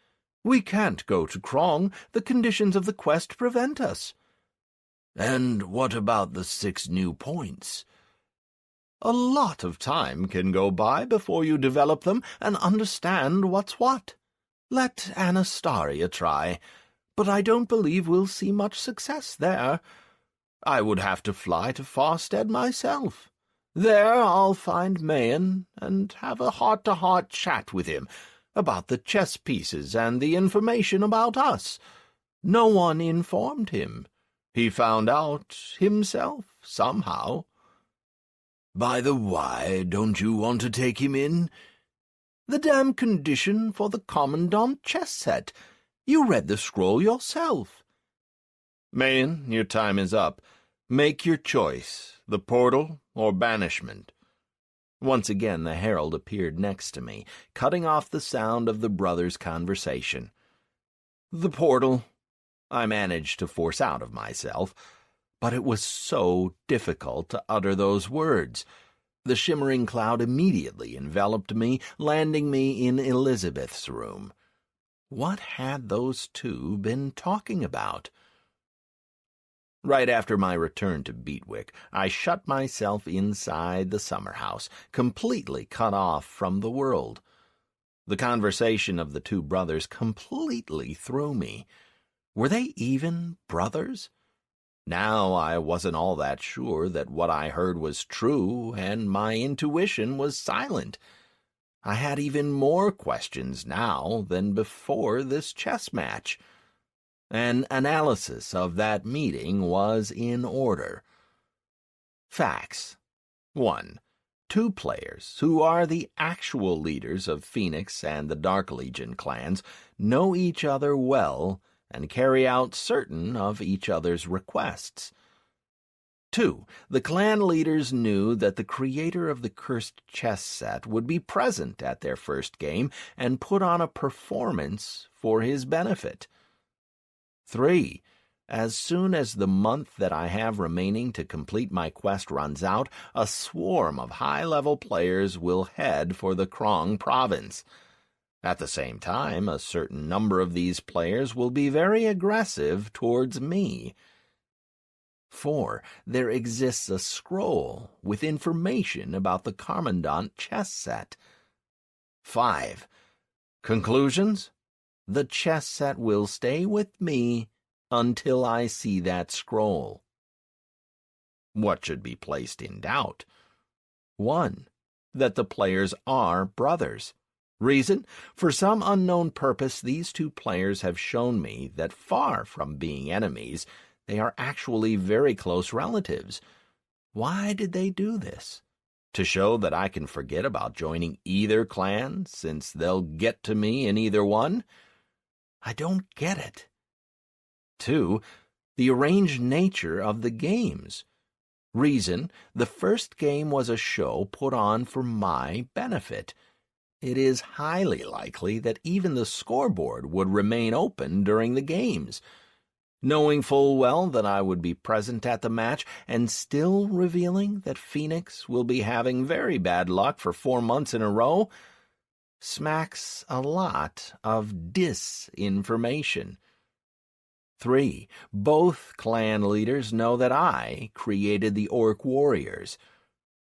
Speaker 3: We can't go to Krong. The conditions of the quest prevent us.
Speaker 2: And what about the 6 new points?
Speaker 3: A lot of time can go by before you develop them and understand what's what. Let Anastaria try, but I don't believe we'll see much success there. I would have to fly to Farstead myself. There I'll find Mayan and have a heart-to-heart chat with him about the chess pieces and the information about us. No one informed him. He found out himself somehow.
Speaker 2: By the why, don't you want to take him in?
Speaker 3: The damn condition for the Commandant chess set. You read the scroll yourself. Mayan, your time is up. Make your choice, the portal or banishment. Once again the herald appeared next to me, cutting off the sound of the brothers' conversation. The portal, I managed to force out of myself, but it was so difficult to utter those words. The shimmering cloud immediately enveloped me, landing me in Elizabeth's room. What had those two been talking about? Right after my return to Beatwick, I shut myself inside the summer house, completely cut off from the world. The conversation of the two brothers completely threw me. Were they even brothers? Now I wasn't all that sure that what I heard was true, and my intuition was silent. I had even more questions now than before this chess match. An analysis of that meeting was in order. Facts. 1. 2 players, who are the actual leaders of Phoenix and the Dark Legion clans, know each other well and carry out certain of each other's requests. 2. The clan leaders knew that the creator of the cursed chess set would be present at their first game and put on a performance for his benefit. 3. As soon as the month that I have remaining to complete my quest runs out, a swarm of high-level players will head for the Krong province. At the same time, a certain number of these players will be very aggressive towards me. 4. There exists a scroll with information about the Commandant chess set. 5. Conclusions? The chess set will stay with me until I see that scroll. What should be placed in doubt? 1. That the players are brothers. Reason? For some unknown purpose, these two players have shown me that far from being enemies, they are actually very close relatives. Why did they do this? To show that I can forget about joining either clan, since they'll get to me in either one? I don't get it. 2. The arranged nature of the games. Reason, the first game was a show put on for my benefit. It is highly likely that even the scoreboard would remain open during the games. Knowing full well that I would be present at the match and still revealing that Phoenix will be having very bad luck for 4 months in a row, smacks a lot of disinformation. 3. Both clan leaders know that I created the Orc Warriors.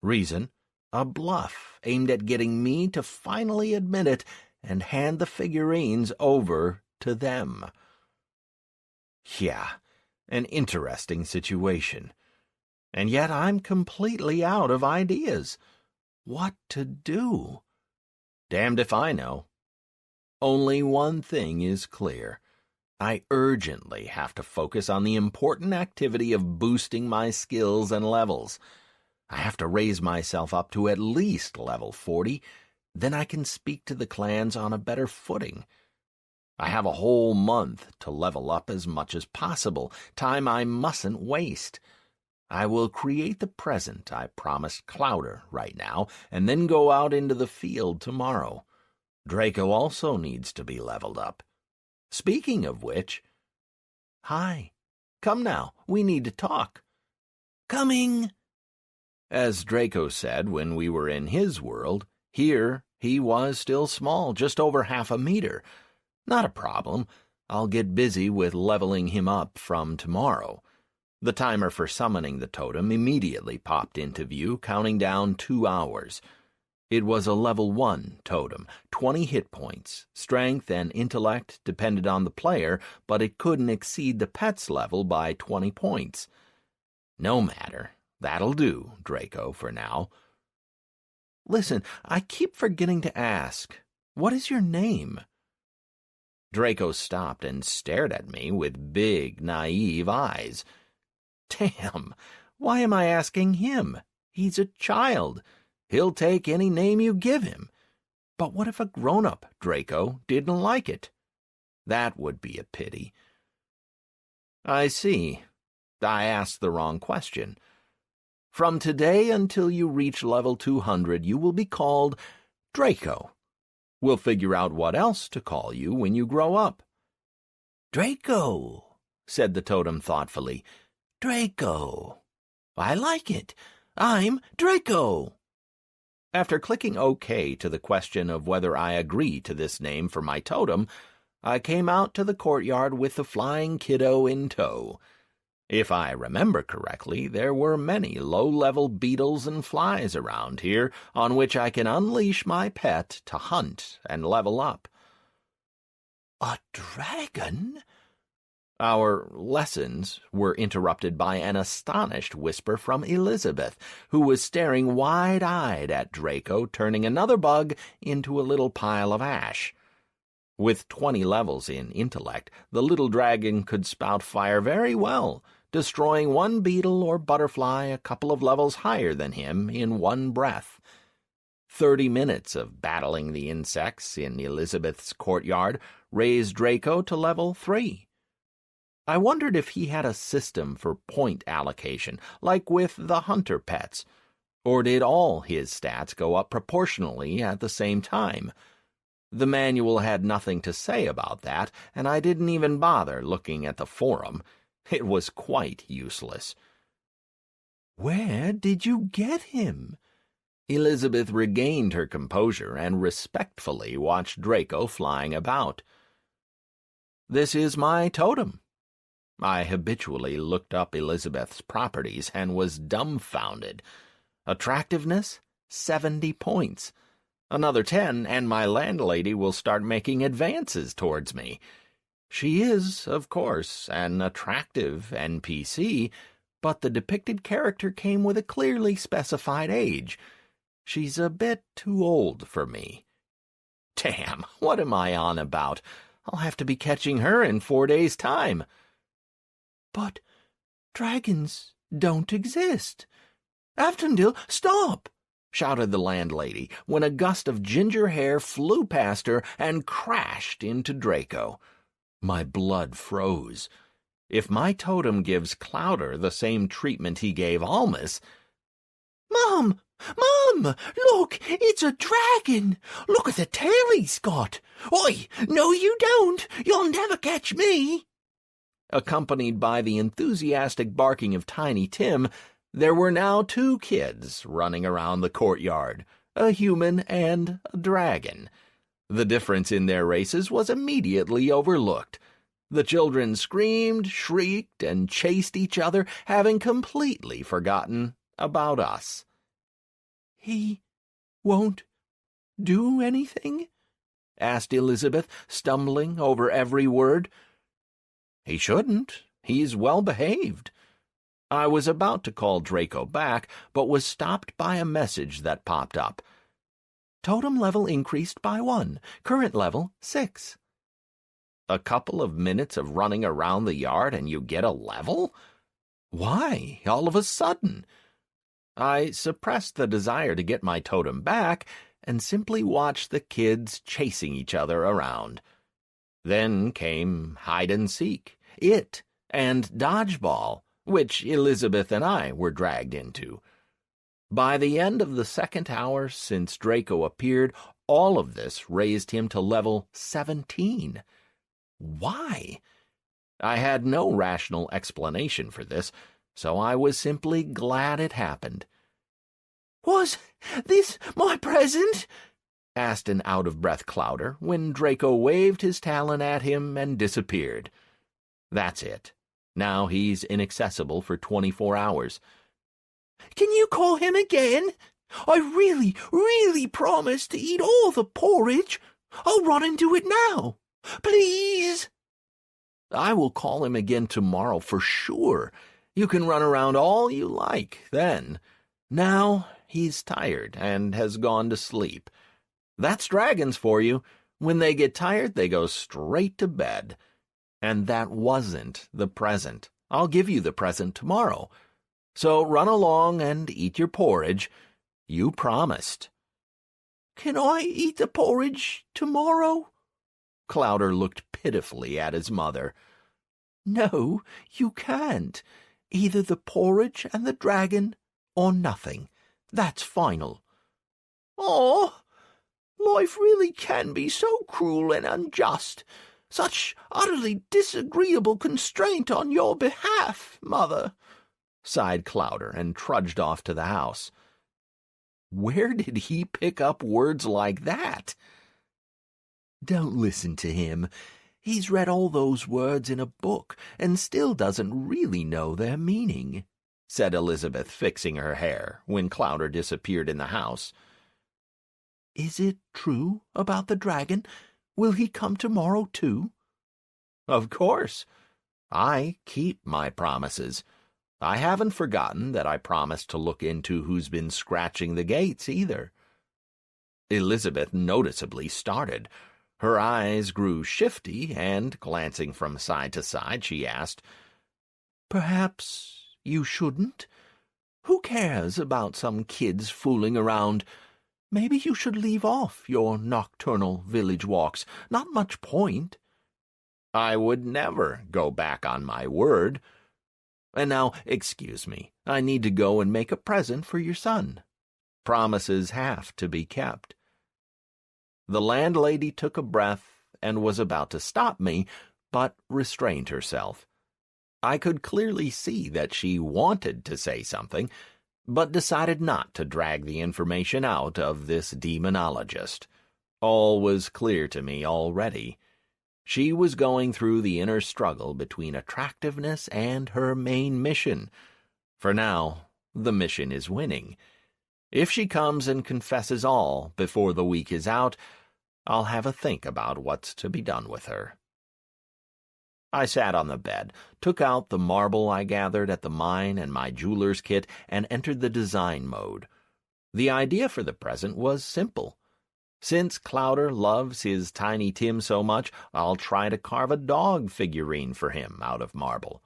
Speaker 3: Reason? A bluff aimed at getting me to finally admit it and hand the figurines over to them. Yeah, an interesting situation. And yet I'm completely out of ideas. What to do? Damned if I know. Only one thing is clear. I urgently have to focus on the important activity of boosting my skills and levels.
Speaker 1: I have to raise myself up to at least level 40, then I can speak to the clans on a better footing. I have a whole month to level up as much as possible, time I mustn't waste. I will create the present I promised Clouder right now, and then go out into the field tomorrow. Draco also needs to be leveled up. Speaking of which... Hi. Come now, we need to talk. Coming! As Draco said when we were in his world, here he was still small, just over half a meter. Not a problem. I'll get busy with leveling him up from tomorrow. The timer for summoning the totem immediately popped into view, counting down 2 hours. It was a level 1 totem, 20 hit points. Strength and intellect depended on the player, but it couldn't exceed the pet's level by 20 points. No matter. That'll do, Draco, for now. Listen, I keep forgetting to ask. What is your name? Draco stopped and stared at me with big, naive eyes. Damn, why am I asking him? He's a child. He'll take any name you give him. But what if a grown-up Draco didn't like it? That would be a pity. I see. I asked the wrong question. From today until you reach level 200, you will be called Draco. We'll figure out what else to call you when you grow up. Draco, said the totem thoughtfully. Draco. I like it. I'm Draco. After clicking OK to the question of whether I agree to this name for my totem, I came out to the courtyard with the flying kiddo in tow. If I remember correctly, there were many low-level beetles and flies around here on which I can unleash my pet to hunt and level up. A dragon? Our lessons were interrupted by an astonished whisper from Elizabeth, who was staring wide-eyed at Draco, turning another bug into a little pile of ash. With 20 levels in intellect, the little dragon could spout fire very well, destroying one beetle or butterfly a couple of levels higher than him in one breath. 30 minutes of battling the insects in Elizabeth's courtyard raised Draco to level 3. I wondered if he had a system for point allocation, like with the hunter pets, or did all his stats go up proportionally at the same time? The manual had nothing to say about that, and I didn't even bother looking at the forum. It was quite useless. Where did you get him? Elizabeth regained her composure and respectfully watched Draco flying about. This is my totem. I habitually looked up Elizabeth's properties and was dumbfounded. Attractiveness, 70 points. Another 10, and my landlady will start making advances towards me. She is, of course, an attractive NPC, but the depicted character came with a clearly specified age. She's a bit too old for me. Damn, what am I on about? I'll have to be catching her in 4 days' time. But dragons don't exist. Aftendil, stop! Shouted the landlady, when a gust of ginger hair flew past her and crashed into Draco. My blood froze. If my totem gives Clouder the same treatment he gave Almas... Mom! Mom! Look, it's a dragon! Look at the tail he's got! Oi! No, you don't! You'll never catch me! Accompanied by the enthusiastic barking of Tiny Tim, there were now 2 kids running around the courtyard, a human and a dragon. The difference in their races was immediately overlooked. The children screamed, shrieked, and chased each other, having completely forgotten about us. He won't do anything? Asked Elizabeth, stumbling over every word. He shouldn't. He's well behaved. I was about to call Draco back, but was stopped by a message that popped up. Totem level increased by 1. Current level, 6. A couple of minutes of running around the yard and you get a level? Why, all of a sudden? I suppressed the desire to get my totem back and simply watched the kids chasing each other around. Then came hide and seek, it, and dodgeball, which Elizabeth and I were dragged into. By the end of the second hour since Draco appeared, all of this raised him to level 17. Why? I had no rational explanation for this, so I was simply glad it happened.
Speaker 3: "Was this my present?"
Speaker 1: asked an out-of-breath Clouder when Draco waved his talon at him and disappeared. That's it. Now he's inaccessible for 24 hours.
Speaker 3: "Can you call him again? I really promise to eat all the porridge. I'll run and do it now. Please."
Speaker 1: "I will call him again tomorrow for sure. You can run around all you like then. Now he's tired and has gone to sleep. That's dragons for you. When they get tired, they go straight to bed. And that wasn't the present. I'll give you the present tomorrow. So run along and eat your porridge. You promised."
Speaker 3: "Can I eat the porridge tomorrow?"
Speaker 1: Clouder looked pitifully at his mother.
Speaker 3: "No, you can't. Either the porridge and the dragon, or nothing. That's final." "Oh, life really can be so cruel and unjust. Such utterly disagreeable constraint on your behalf, Mother,"
Speaker 1: sighed Clouder and trudged off to the house. Where did he pick up words like that?
Speaker 3: "Don't listen to him. He's read all those words in a book and still doesn't really know their meaning,"
Speaker 1: said Elizabeth, fixing her hair, when Clouder disappeared in the house.
Speaker 3: "Is it true about the dragon? Will he come tomorrow, too?"
Speaker 1: "Of course. I keep my promises. I haven't forgotten that I promised to look into who's been scratching the gates, either." Elizabeth noticeably started. Her eyes grew shifty, and, glancing from side to side, she asked,
Speaker 3: "Perhaps you shouldn't? Who cares about some kids fooling around? Maybe you should leave off your nocturnal village walks. Not much point."
Speaker 1: "I would never go back on my word. And now, excuse me, I need to go and make a present for your son. Promises have to be kept." The landlady took a breath and was about to stop me, but restrained herself. I could clearly see that she wanted to say something, but decided not to drag the information out of this demonologist. All was clear to me already. She was going through the inner struggle between attractiveness and her main mission. For now, the mission is winning. If she comes and confesses all before the week is out, I'll have a think about what's to be done with her. I sat on the bed, took out the marble I gathered at the mine and my jeweler's kit, and entered the design mode. The idea for the present was simple. Since Clouder loves his Tiny Tim so much, I'll try to carve a dog figurine for him out of marble.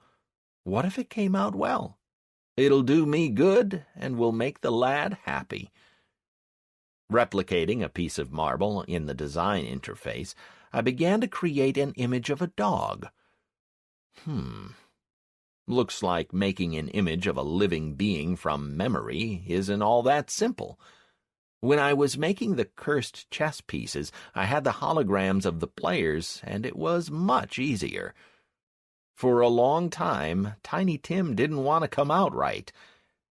Speaker 1: What if it came out well? It'll do me good and will make the lad happy. Replicating a piece of marble in the design interface, I began to create an image of a dog. Looks like making an image of a living being from memory isn't all that simple. When I was making the cursed chess pieces, I had the holograms of the players, and it was much easier. For a long time, Tiny Tim didn't want to come out right.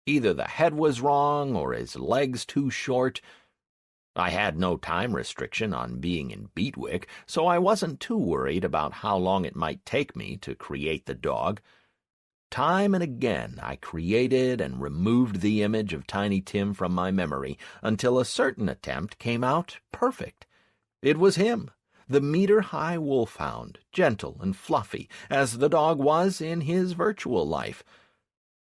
Speaker 1: Either the head was wrong or his legs too short. I had no time restriction on being in Beatwick, so I wasn't too worried about how long it might take me to create the dog. Time and again I created and removed the image of Tiny Tim from my memory until a certain attempt came out perfect. It was him, the meter-high wolfhound, gentle and fluffy, as the dog was in his virtual life.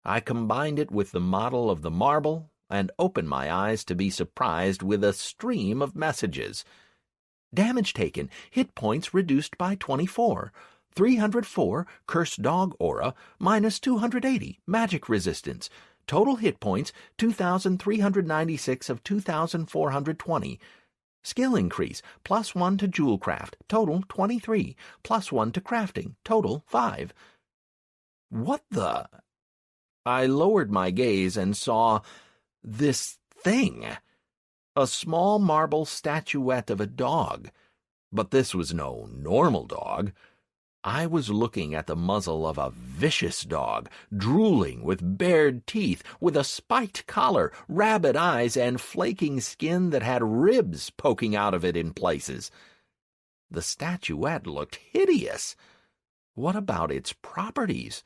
Speaker 1: I combined it with the model of the marble and opened my eyes to be surprised with a stream of messages. Damage taken, hit points reduced by 24. 304, cursed dog aura, minus 280, magic resistance.
Speaker 3: Total hit points, 2,396 of 2,420. Skill increase, +1 to Jewelcraft, total 23, +1 to crafting, total 5. What the? I lowered my gaze and saw this thing. A small marble statuette of a dog. But this was no normal dog. I was looking at the muzzle of a vicious dog, drooling with bared teeth, with a spiked collar, rabid eyes, and flaking skin that had ribs poking out of it in places. The statuette looked hideous. What about its properties?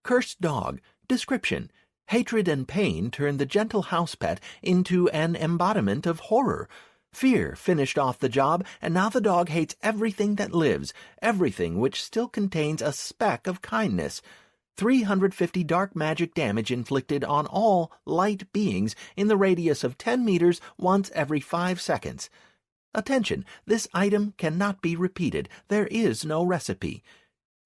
Speaker 3: Cursed dog. Description: hatred and pain turn the gentle house pet into an embodiment of horror. Fear finished off the job, and now the dog hates everything that lives, everything which still contains a speck of kindness. 350 dark magic damage inflicted on all light beings in the radius of 10 meters once every 5 seconds. Attention, this item cannot be repeated. There is no recipe.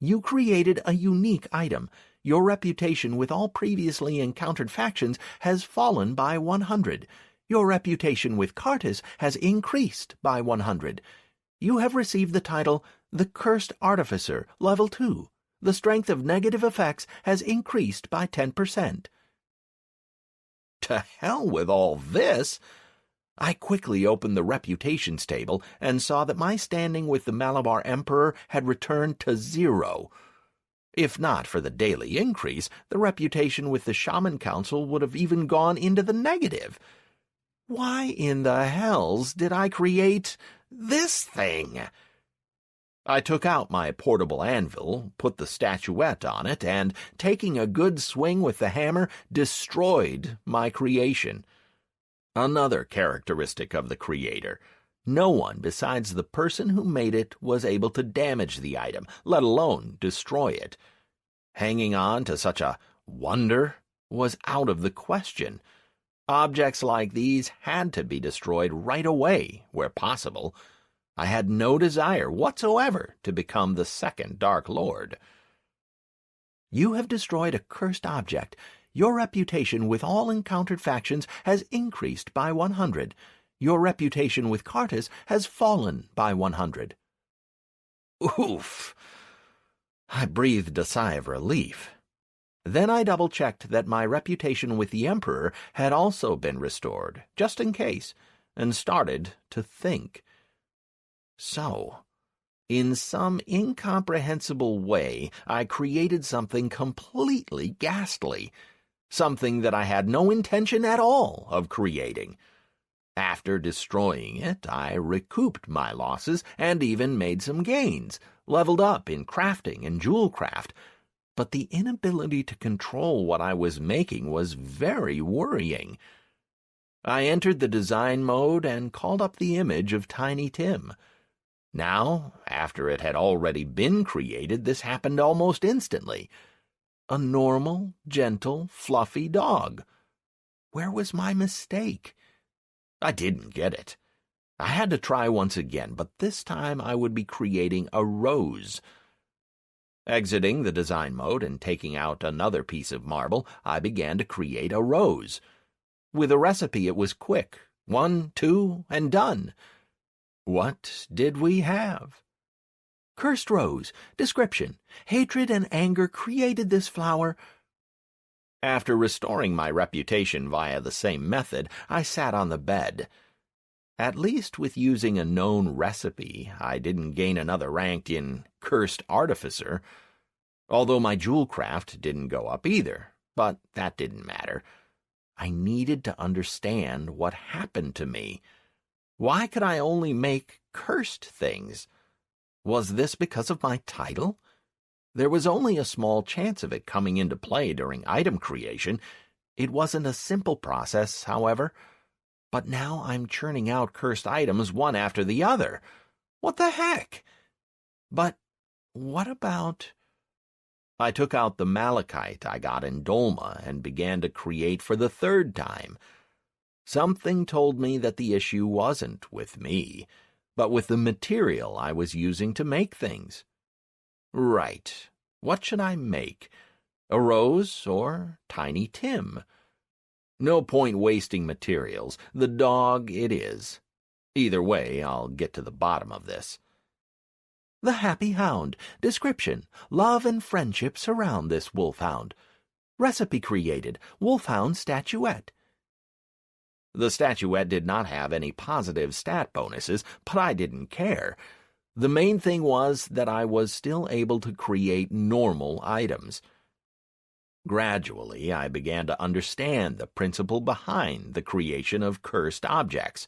Speaker 3: You created a unique item. Your reputation with all previously encountered factions has fallen by 100. Your reputation with Cartus has increased by 100. You have received the title The Cursed Artificer, Level 2. The strength of negative effects has increased by 10%. To hell with all this! I quickly opened the reputations table and saw that my standing with the Malabar Emperor had returned to 0. If not for the daily increase, the reputation with the Shaman Council would have even gone into the negative. Why in the hells did I create this thing? I took out my portable anvil, put the statuette on it, and, taking a good swing with the hammer, destroyed my creation. Another characteristic of the creator. No one besides the person who made it was able to damage the item, let alone destroy it. Hanging on to such a wonder was out of the question. Objects like these had to be destroyed right away, where possible. I had no desire whatsoever to become the second Dark Lord. You have destroyed a cursed object. Your reputation with all encountered factions has increased by 100. Your reputation with Cartus has fallen by 100. Oof! I breathed a sigh of relief. Then I double-checked that my reputation with the Emperor had also been restored, just in case, and started to think. So, in some incomprehensible way, I created something completely ghastly, something that I had no intention at all of creating. After destroying it, I recouped my losses and even made some gains, leveled up in crafting and jewelcraft. But the inability to control what I was making was very worrying. I entered the design mode and called up the image of Tiny Tim. Now, after it had already been created, this happened almost instantly. A normal, gentle, fluffy dog. Where was my mistake? I didn't get it. I had to try once again, but this time I would be creating a rose. Exiting the design mode and taking out another piece of marble, I began to create a rose. With a recipe it was quick. 1, 2, and done. What did we have? Cursed rose. Description: hatred and anger created this flower. After restoring my reputation via the same method, I sat on the bed. At least with using a known recipe, I didn't gain another rank in Cursed Artificer. Although my jewelcraft didn't go up either, but that didn't matter. I needed to understand what happened to me. Why could I only make cursed things? Was this because of my title? There was only a small chance of it coming into play during item creation. It wasn't a simple process, however. But now I'm churning out cursed items one after the other. What the heck? But what about... I took out the malachite I got in Dolma and began to create for the third time. Something told me that the issue wasn't with me, but with the material I was using to make things. Right. What should I make?
Speaker 1: a Rose or Tiny Tim. No point wasting materials. The dog it is. Either way, I'll get to the bottom of this.
Speaker 3: The Happy Hound. Description: love and friendship surround this wolfhound. Recipe created: wolfhound statuette.
Speaker 1: The statuette did not have any positive stat bonuses, but I didn't care. The main thing was that I was still able to create normal items. Gradually, I began to understand the principle behind the creation of cursed objects.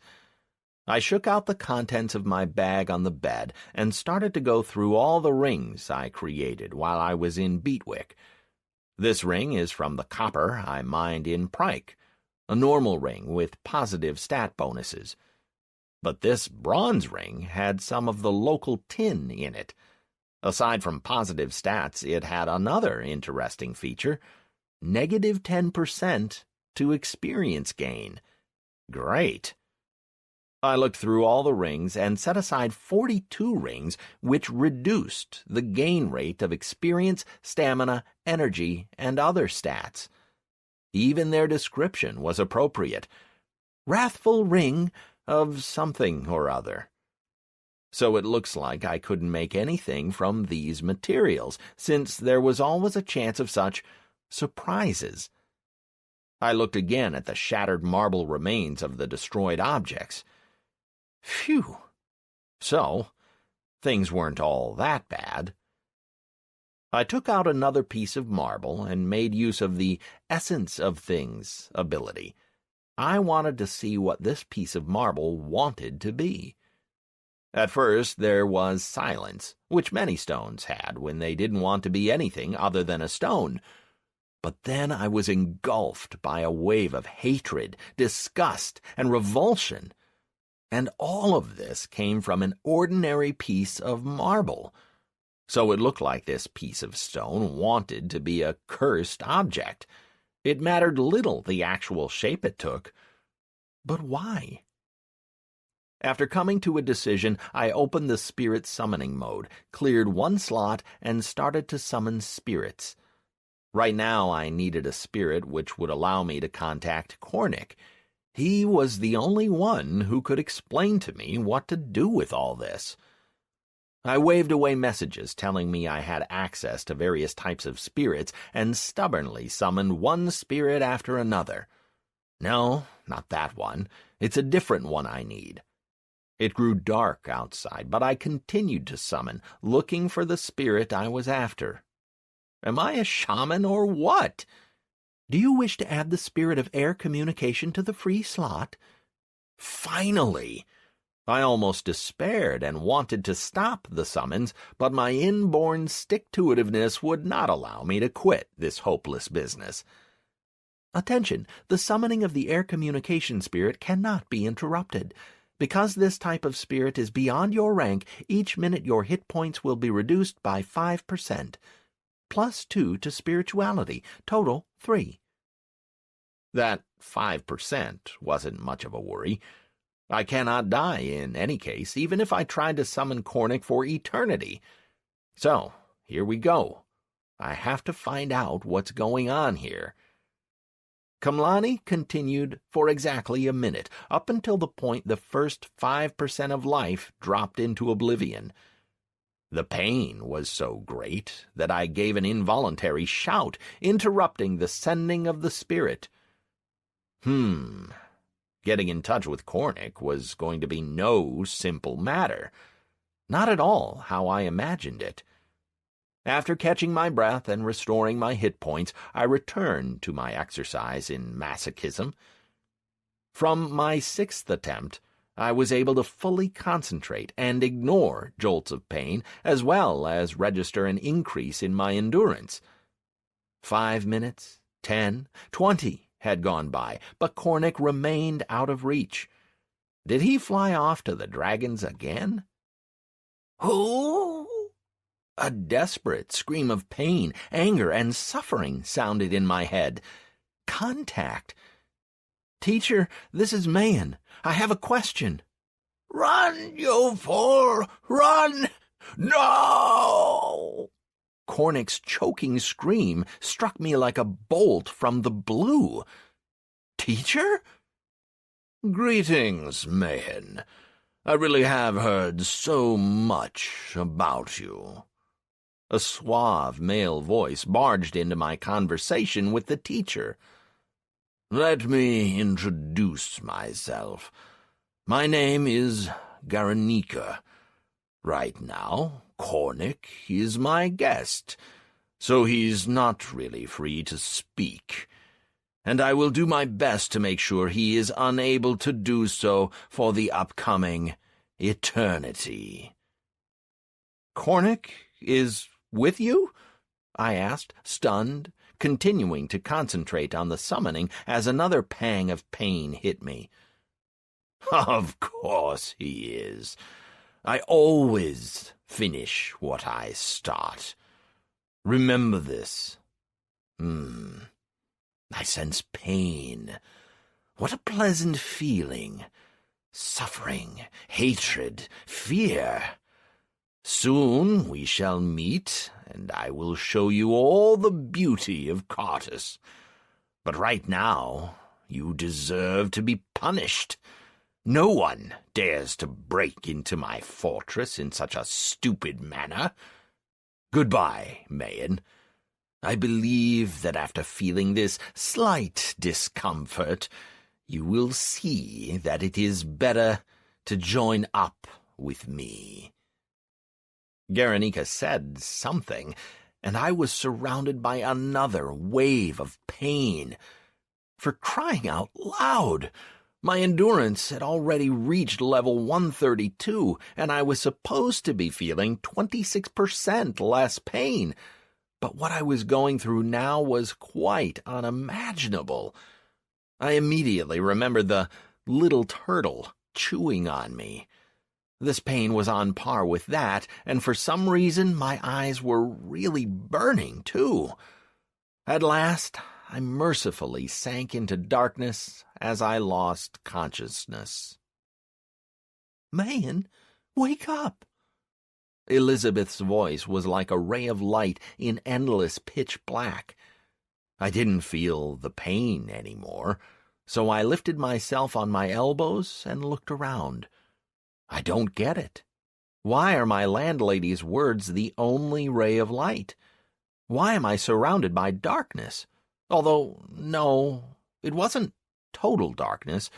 Speaker 1: I shook out the contents of my bag on the bed and started to go through all the rings I created while I was in Beatwick. This ring is from the copper I mined in Prike, a normal ring with positive stat bonuses. But this bronze ring had some of the local tin in it. Aside from positive stats, it had another interesting feature: negative 10% to experience gain. Great. I looked through all the rings and set aside 42 rings which reduced the gain rate of experience, stamina, energy, and other stats. Even their description was appropriate: wrathful ring of something or other. So it looks like I couldn't make anything from these materials, since there was always a chance of such surprises. I looked again at the shattered marble remains of the destroyed objects. Phew! So, things weren't all that bad. I took out another piece of marble and made use of the Essence of Things ability. I wanted to see what this piece of marble wanted to be. At first there was silence, which many stones had when they didn't want to be anything other than a stone. But then I was engulfed by a wave of hatred, disgust, and revulsion. And all of this came from an ordinary piece of marble. So it looked like this piece of stone wanted to be a cursed object. It mattered little the actual shape it took. But why? After coming to a decision, I opened the spirit summoning mode, cleared one slot, and started to summon spirits. Right now I needed a spirit which would allow me to contact Cornick. He was the only one who could explain to me what to do with all this. I waved away messages telling me I had access to various types of spirits and stubbornly summoned one spirit after another. No, not that one. It's a different one I need. It grew dark outside, but I continued to summon, looking for the spirit I was after. Am I a shaman or what?
Speaker 3: Do you wish to add the spirit of air communication to the free slot?
Speaker 1: Finally! I almost despaired and wanted to stop the summons, but my inborn stick-to-itiveness would not allow me to quit this hopeless business.
Speaker 3: Attention! The summoning of the air communication spirit cannot be interrupted. Because this type of spirit is beyond your rank, each minute your hit points will be reduced by 5%. +2 to spirituality, total 3.
Speaker 1: That 5% wasn't much of a worry. I cannot die in any case, even if I tried to summon Cornick for eternity. So, here we go. I have to find out what's going on here. Kamlani continued for exactly a minute, up until the point the first 5% of life dropped into oblivion. The pain was so great that I gave an involuntary shout, interrupting the sending of the spirit. Getting in touch with Cornick was going to be no simple matter. Not at all how I imagined it. After catching my breath and restoring my hit points, I returned to my exercise in masochism. From my 6th attempt, I was able to fully concentrate and ignore jolts of pain, as well as register an increase in my endurance. 5 minutes, 10, 20 had gone by, but Cornick remained out of reach. Did he fly off to the dragons again? Who? A desperate scream of pain, anger, and suffering sounded in my head. Contact. Teacher, this is Mayan. I have a question.
Speaker 4: Run, you fool! Run! No!
Speaker 1: Cornic's choking scream struck me like a bolt from the blue. "Teacher?"
Speaker 4: "Greetings, Mayhen. I really have heard so much about you."
Speaker 1: A suave male voice barged into my conversation with the teacher.
Speaker 4: "Let me introduce myself. My name is Garanika. Right now, Cornic is my guest, so he's not really free to speak, and I will do my best to make sure he is unable to do so for the upcoming eternity."
Speaker 1: "Cornic is with you?" I asked, stunned, continuing to concentrate on the summoning as another pang of pain hit me.
Speaker 4: "Of course he is. I always finish what I start. Remember this. I sense pain. What a pleasant feeling. Suffering, hatred, fear. Soon we shall meet, and I will show you all the beauty of Cartus. But right now, you deserve to be punished. No one dares to break into my fortress in such a stupid manner. Goodbye, Mayen. I believe that after feeling this slight discomfort, you will see that it is better to join up with me."
Speaker 1: Garanika said something, and I was surrounded by another wave of pain. For crying out loud! My endurance had already reached level 132, and I was supposed to be feeling 26% less pain. But what I was going through now was quite unimaginable. I immediately remembered the little turtle chewing on me. This pain was on par with that, and for some reason my eyes were really burning, too. At last, I mercifully sank into darkness as I lost consciousness.
Speaker 3: "Man, wake up!"
Speaker 1: Elizabeth's voice was like a ray of light in endless pitch black. I didn't feel the pain anymore, so I lifted myself on my elbows and looked around. I don't get it. Why are my landlady's words the only ray of light? Why am I surrounded by darkness? Although, no, it wasn't total darkness.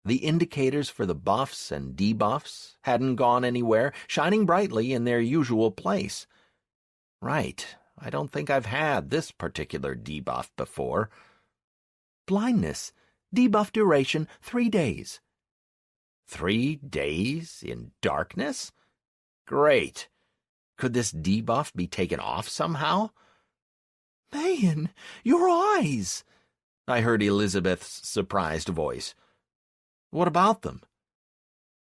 Speaker 1: The indicators for the buffs and debuffs hadn't gone anywhere, shining brightly in their usual place. Right, I don't think I've had this particular debuff before.
Speaker 3: "Blindness. Debuff duration 3 days.
Speaker 1: 3 days in darkness? Great. Could this debuff be taken off somehow?
Speaker 3: "Man, your eyes!"
Speaker 1: I heard Elizabeth's surprised voice. What about them?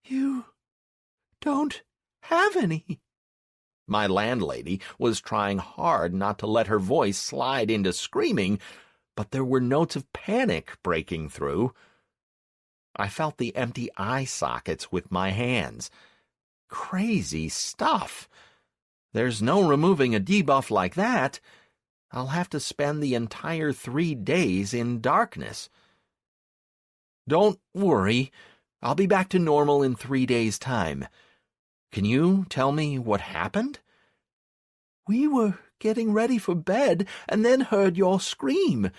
Speaker 3: "You don't have any."
Speaker 1: My landlady was trying hard not to let her voice slide into screaming, but there were notes of panic breaking through. I felt the empty eye sockets with my hands. Crazy stuff. There's no removing a debuff like that. I'll have to spend the entire 3 days in darkness. Don't worry. I'll be back to normal in 3 days' time. Can you tell me what happened?
Speaker 3: "We were getting ready for bed and then heard your scream.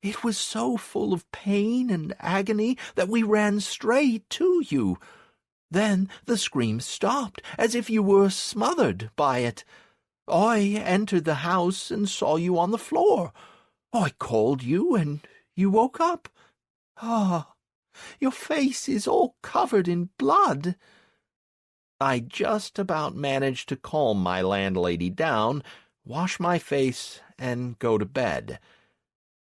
Speaker 3: It was so full of pain and agony that we ran straight to you. Then the scream stopped, as if you were smothered by it. I entered the house and saw you on the floor. I called you, and you woke up. Ah, your face is all covered in blood." I just about managed to calm my landlady down, wash my face, and go to bed.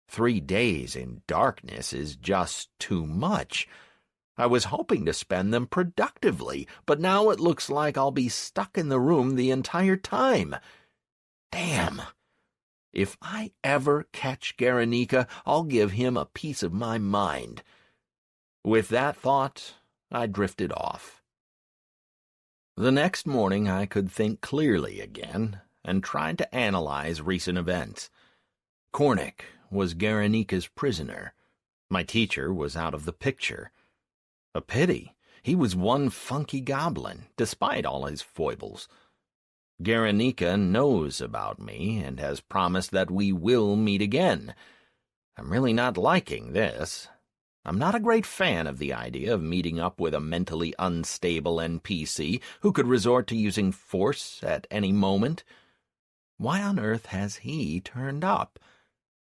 Speaker 3: 3 days in darkness is just too much. I was hoping to spend them productively, but now it looks like I'll be stuck in the room the entire time. Damn! If I ever catch Garanika, I'll give him a piece of my mind. With that thought, I drifted off. The next morning I could think clearly again,
Speaker 1: and tried to analyze recent events. Cornic was Garanika's prisoner. My teacher was out of the picture. A pity. He was one funky goblin, despite all his foibles. Garanika knows about me and has promised that we will meet again. I'm really not liking this. I'm not a great fan of the idea of meeting up with a mentally unstable NPC who could resort to using force at any moment. Why on earth has he turned up?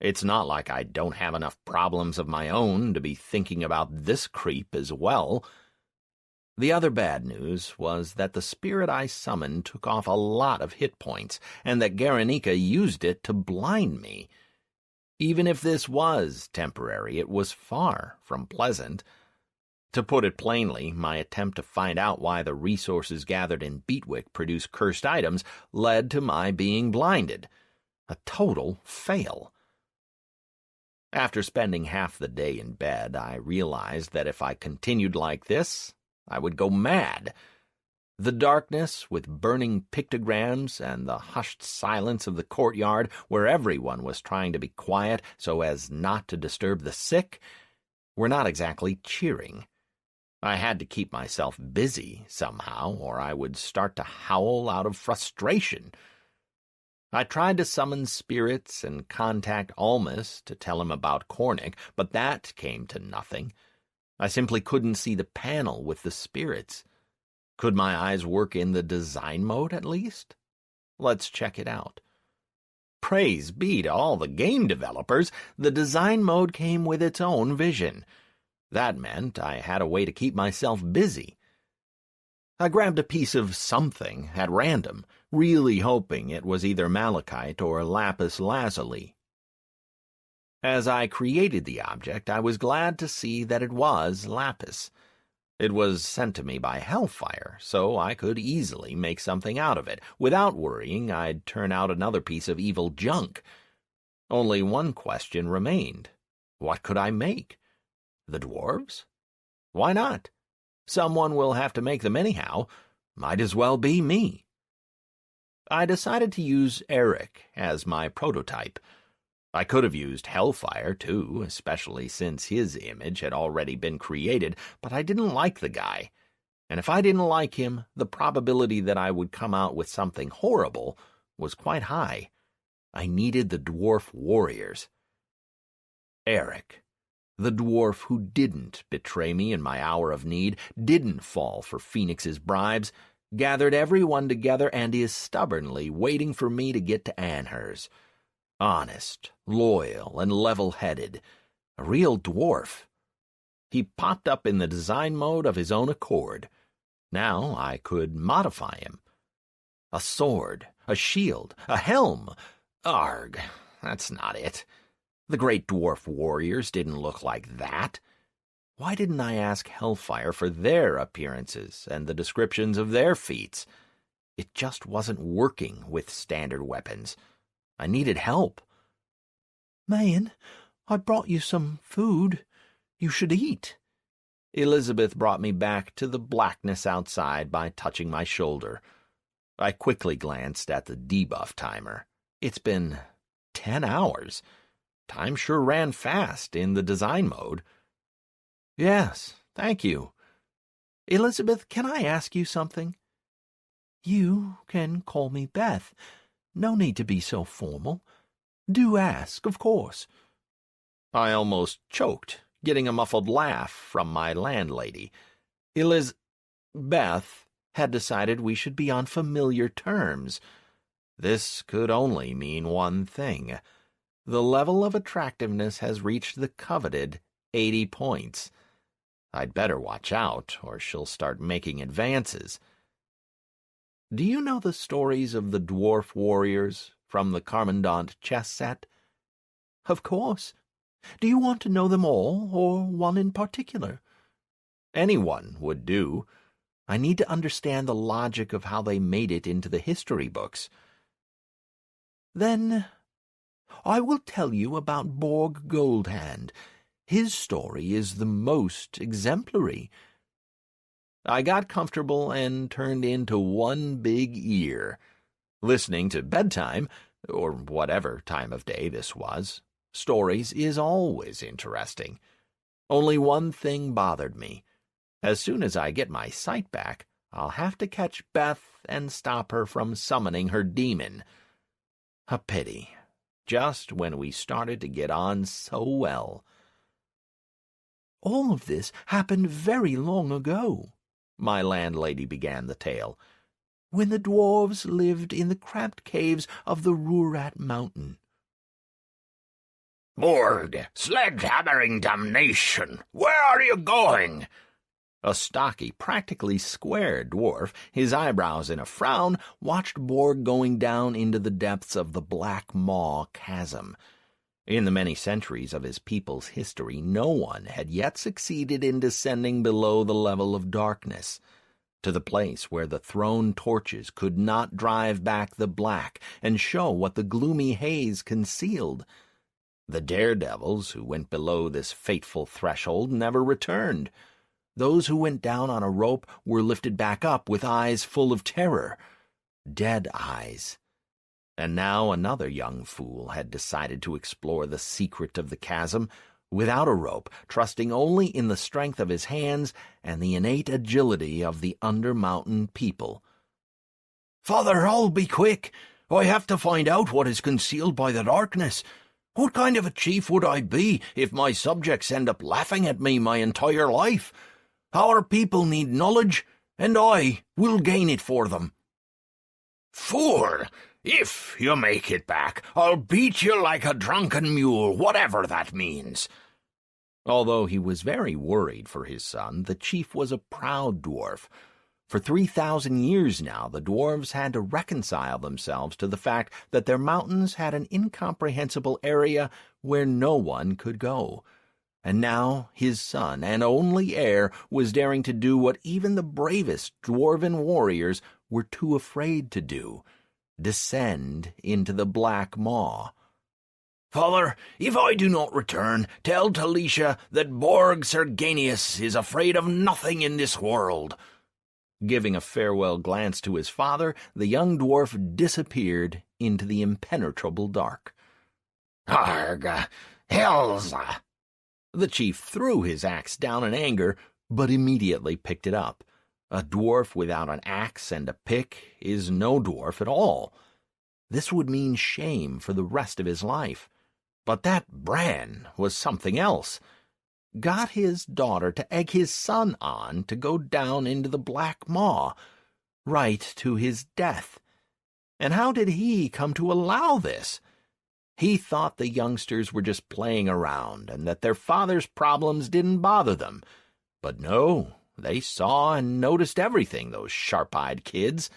Speaker 1: It's not like I don't have enough problems of my own to be thinking about this creep as well. The other bad news was that the spirit I summoned took off a lot of hit points, and that Garanika used it to blind me. Even if this was temporary, it was far from pleasant. To put it plainly, my attempt to find out why the resources gathered in Beatwick produce cursed items led to my being blinded. A total fail. After spending half the day in bed, I realized that if I continued like this, I would go mad. The darkness, with burning pictograms, and the hushed silence of the courtyard, where everyone was trying to be quiet so as not to disturb the sick, were not exactly cheering. I had to keep myself busy somehow, or I would start to howl out of frustration. I tried to summon spirits and contact Almus to tell him about Cornic, but that came to nothing. I simply couldn't see the panel with the spirits. Could my eyes work in the design mode, at least? Let's check it out. Praise be to all the game developers, the design mode came with its own vision. That meant I had a way to keep myself busy. I grabbed a piece of something at random, really hoping it was either malachite or lapis lazuli. As I created the object, I was glad to see that it was lapis. It was sent to me by Hellfire, so I could easily make something out of it, without worrying I'd turn out another piece of evil junk. Only one question remained. What could I make? The dwarves? Why not? Someone will have to make them anyhow. Might as well be me. I decided to use Eric as my prototype. I could have used Hellfire, too, especially since his image had already been created, but I didn't like the guy. And if I didn't like him, the probability that I would come out with something horrible was quite high. I needed the dwarf warriors. Eric, the dwarf who didn't betray me in my hour of need, didn't fall for Phoenix's bribes, gathered everyone together and is stubbornly waiting for me to get to Anhurst. Honest, loyal, and level-headed. A real dwarf. He popped up in the design mode of his own accord. Now I could modify him. A sword, a shield, a helm. Arg, that's not it. The great dwarf warriors didn't look like that. Why didn't I ask Hellfire for their appearances and the descriptions of their feats? It just wasn't working with standard weapons. I needed help. Man, I brought you some food. You should eat. Elizabeth brought me back to the blackness outside by touching my shoulder. I quickly glanced at the debuff timer. It's been 10 hours. Time sure ran fast in the design mode. Yes, thank you. Elizabeth, can I ask you something? You can call me Beth. No need to be so formal. Do ask, of course. I almost choked, getting a muffled laugh from my landlady. Beth had decided we should be on familiar terms. This could only mean one thing. The level of attractiveness has reached the coveted 80 points. I'd better watch out, or she'll start making advances. Do you know the stories of the dwarf warriors from the Carmandant chess set? Of course. Do you want to know them all, or one in particular? Anyone would do. I need to understand the logic of how they made it into the history books. Then I will tell you about Borg Goldhand. His story is the most exemplary. I got comfortable and turned into one big ear. Listening to bedtime, or whatever time of day this was, stories is always interesting. Only one thing bothered me. As soon as I get my sight back, I'll have to catch Beth and stop her from summoning her demon. A pity, just when we started to get on so well.
Speaker 3: All of this happened very long ago,
Speaker 1: my landlady began the tale,
Speaker 3: when the dwarves lived in the cramped caves of the Rurat Mountain.
Speaker 4: Borg, sledgehammering damnation! Where are you going?
Speaker 1: A stocky, practically square dwarf, his eyebrows in a frown, watched Borg going down into the depths of the Black Maw chasm. In the many centuries of his people's history, no one had yet succeeded in descending below the level of darkness, to the place where the thrown torches could not drive back the black and show what the gloomy haze concealed. The daredevils who went below this fateful threshold never returned. Those who went down on a rope were lifted back up with eyes full of terror, dead eyes. And now another young fool had decided to explore the secret of the chasm, without a rope, trusting only in the strength of his hands and the innate agility of the Undermountain people.
Speaker 4: "Father, I'll be quick. I have to find out what is concealed by the darkness. What kind of a chief would I be if my subjects end up laughing at me my entire life? Our people need knowledge, and I will gain it for them." "Fool! If you make it back, I'll beat you like a drunken mule, whatever that means."
Speaker 1: Although he was very worried for his son, the chief was a proud dwarf. For 3,000 years now, the dwarves had to reconcile themselves to the fact that their mountains had an incomprehensible area where no one could go. And now his son and only heir was daring to do what even the bravest dwarven warriors were too afraid to do: descend into the Black Maw.
Speaker 4: "Father, if I do not return, tell Talisha that Borg Serganius is afraid of nothing in this world."
Speaker 1: Giving a farewell glance to his father, the young dwarf disappeared into the impenetrable dark.
Speaker 4: "Arg, Helza!"
Speaker 1: The chief threw his axe down in anger, but immediately picked it up. A dwarf without an axe and a pick is no dwarf at all. This would mean shame for the rest of his life. But that Bran was something else. Got his daughter to egg his son on to go down into the Black Maw, right to his death. And how did he come to allow this? He thought the youngsters were just playing around and that their father's problems didn't bother them. But no, they saw and noticed everything, those sharp-eyed kids.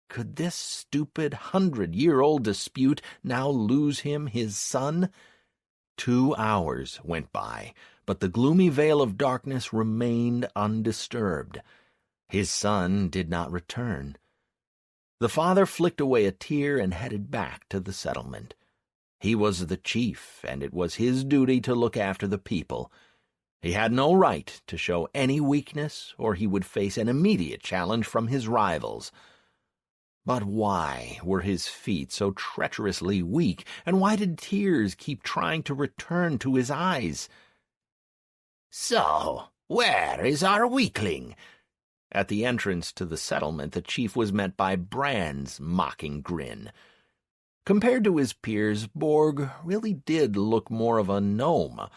Speaker 1: Could this stupid 100-year-old dispute now lose him his son? 2 hours went by, but the gloomy veil of darkness remained undisturbed. His son did not return. The father flicked away a tear and headed back to the settlement. He was the chief, and it was his duty to look after the people. He had no right to show any weakness, or he would face an immediate challenge from his rivals. But why were his feet so treacherously weak, and why did tears keep trying to return to his eyes?
Speaker 4: "So, where is our weakling?"
Speaker 1: At the entrance to the settlement, the chief was met by Bran's mocking grin. Compared to his peers, Borg really did look more of a gnome.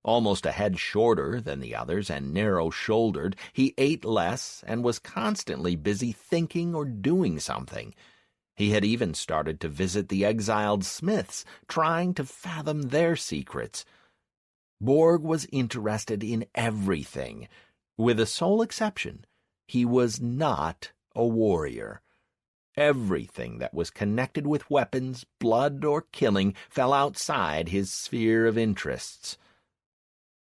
Speaker 1: Almost a head shorter than the others and narrow-shouldered, he ate less and was constantly busy thinking or doing something. He had even started to visit the exiled smiths, trying to fathom their secrets. Borg was interested in everything. With a sole exception, he was not a warrior. Everything that was connected with weapons, blood, or killing fell outside his sphere of interests.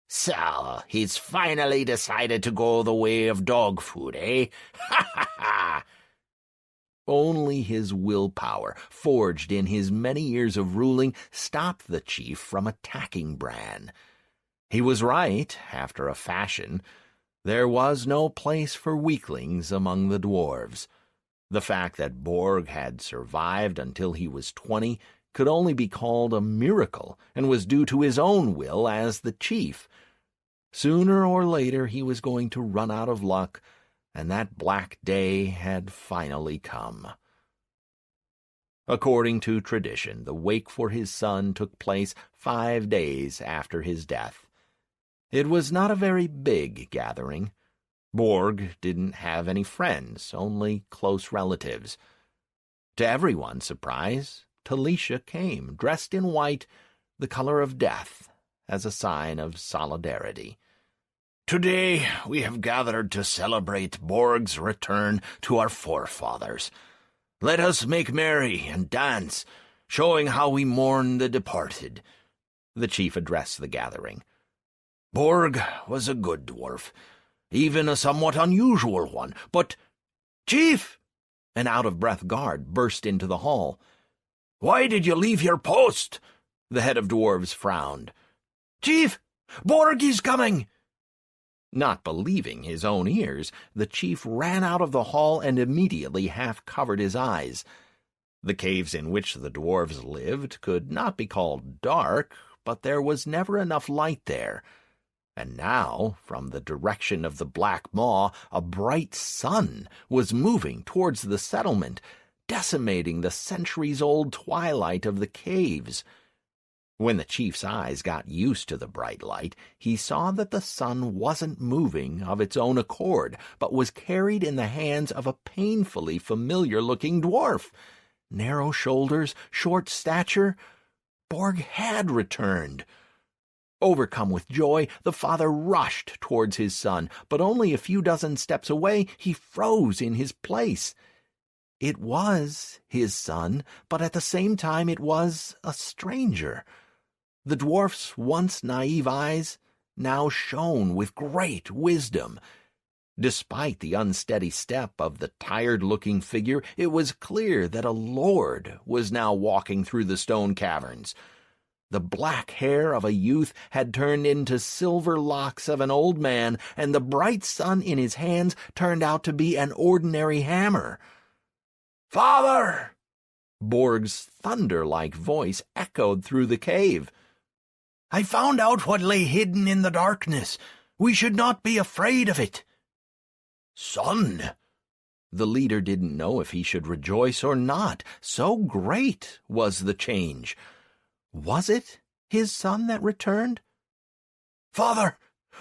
Speaker 4: "So, he's finally decided to go the way of dog food, eh? Ha ha ha!"
Speaker 1: Only his willpower, forged in his many years of ruling, stopped the chief from attacking Bran. He was right, after a fashion. There was no place for weaklings among the dwarves. The fact that Borg had survived until he was 20 could only be called a miracle and was due to his own will as the chief. Sooner or later he was going to run out of luck, and that black day had finally come. According to tradition, the wake for his son took place 5 days after his death. It was not a very big gathering. Borg didn't have any friends, only close relatives. To everyone's surprise, Talisha came, dressed in white, the color of death, as a sign of solidarity.
Speaker 2: Today we have gathered to celebrate Borg's return to our forefathers. Let us make merry and dance, showing how we mourn the departed.
Speaker 1: The chief addressed the gathering.
Speaker 2: Borg was a good dwarf, even a somewhat unusual one, but— Chief!
Speaker 1: An out-of-breath guard burst into the hall.
Speaker 2: Why did you leave your post?
Speaker 1: The head of dwarves frowned.
Speaker 2: Chief! Borg is coming!
Speaker 1: Not believing his own ears, the chief ran out of the hall and immediately half-covered his eyes. The caves in which the dwarves lived could not be called dark, but there was never enough light there. And now, from the direction of the Black Maw, a bright sun was moving towards the settlement, decimating the centuries-old twilight of the caves. When the chief's eyes got used to the bright light, he saw that the sun wasn't moving of its own accord, but was carried in the hands of a painfully familiar-looking dwarf. Narrow shoulders, short stature. Borg had returned. Overcome with joy, the father rushed towards his son, but only a few dozen steps away he froze in his place. It was his son, but at the same time it was a stranger. The dwarf's once naive eyes now shone with great wisdom. Despite the unsteady step of the tired-looking figure, it was clear that a lord was now walking through the stone caverns. The black hair of a youth had turned into silver locks of an old man, and the bright sun in his hands turned out to be an ordinary hammer.
Speaker 2: Father!
Speaker 1: Borg's thunder-like voice echoed through the cave.
Speaker 2: I found out what lay hidden in the darkness. We should not be afraid of it.
Speaker 1: Son! The leader didn't know if he should rejoice or not. So great was the change. Was it his son that returned?
Speaker 2: Father,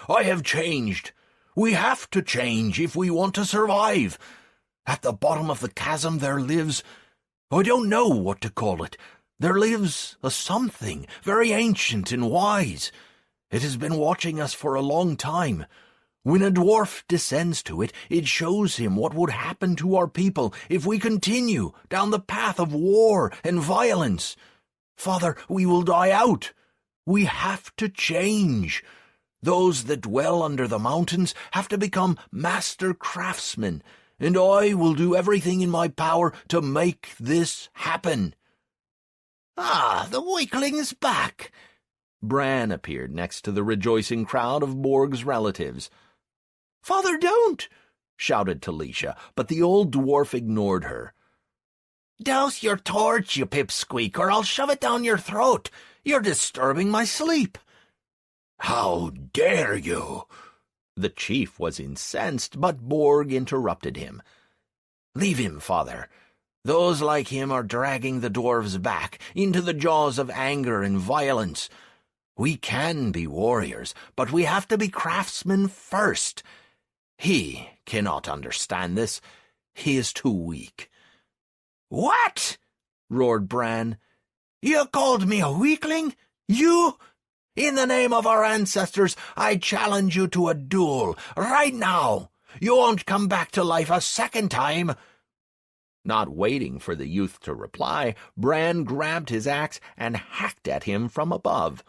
Speaker 2: I have changed. We have to change if we want to survive. At the bottom of the chasm there lives— I don't know what to call it. There lives a something very ancient and wise. It has been watching us for a long time. When a dwarf descends to it, it shows him what would happen to our people if we continue down the path of war and violence. Father, we will die out. We have to change. Those that dwell under the mountains have to become master craftsmen, and I will do everything in my power to make this happen.
Speaker 3: Ah, the weakling's back.
Speaker 1: Bran appeared next to the rejoicing crowd of Borg's relatives.
Speaker 3: Father, don't!
Speaker 1: shouted Talisha, but the old dwarf ignored her.
Speaker 3: Douse your torch, you pipsqueak, or I'll shove it down your throat. You're disturbing my sleep.
Speaker 2: How dare you!
Speaker 1: The chief was incensed, but Borg interrupted him.
Speaker 2: Leave him, father. Those like him are dragging the dwarves back into the jaws of anger and violence. We can be warriors, but we have to be craftsmen first. He cannot understand this. He is too weak.
Speaker 3: What?
Speaker 2: roared Bran.
Speaker 3: You called me a weakling? You? In the name of our ancestors, I challenge you to a duel, right now. You won't come back to life a second time.
Speaker 1: Not waiting for the youth to reply, Bran grabbed his axe and hacked at him from above.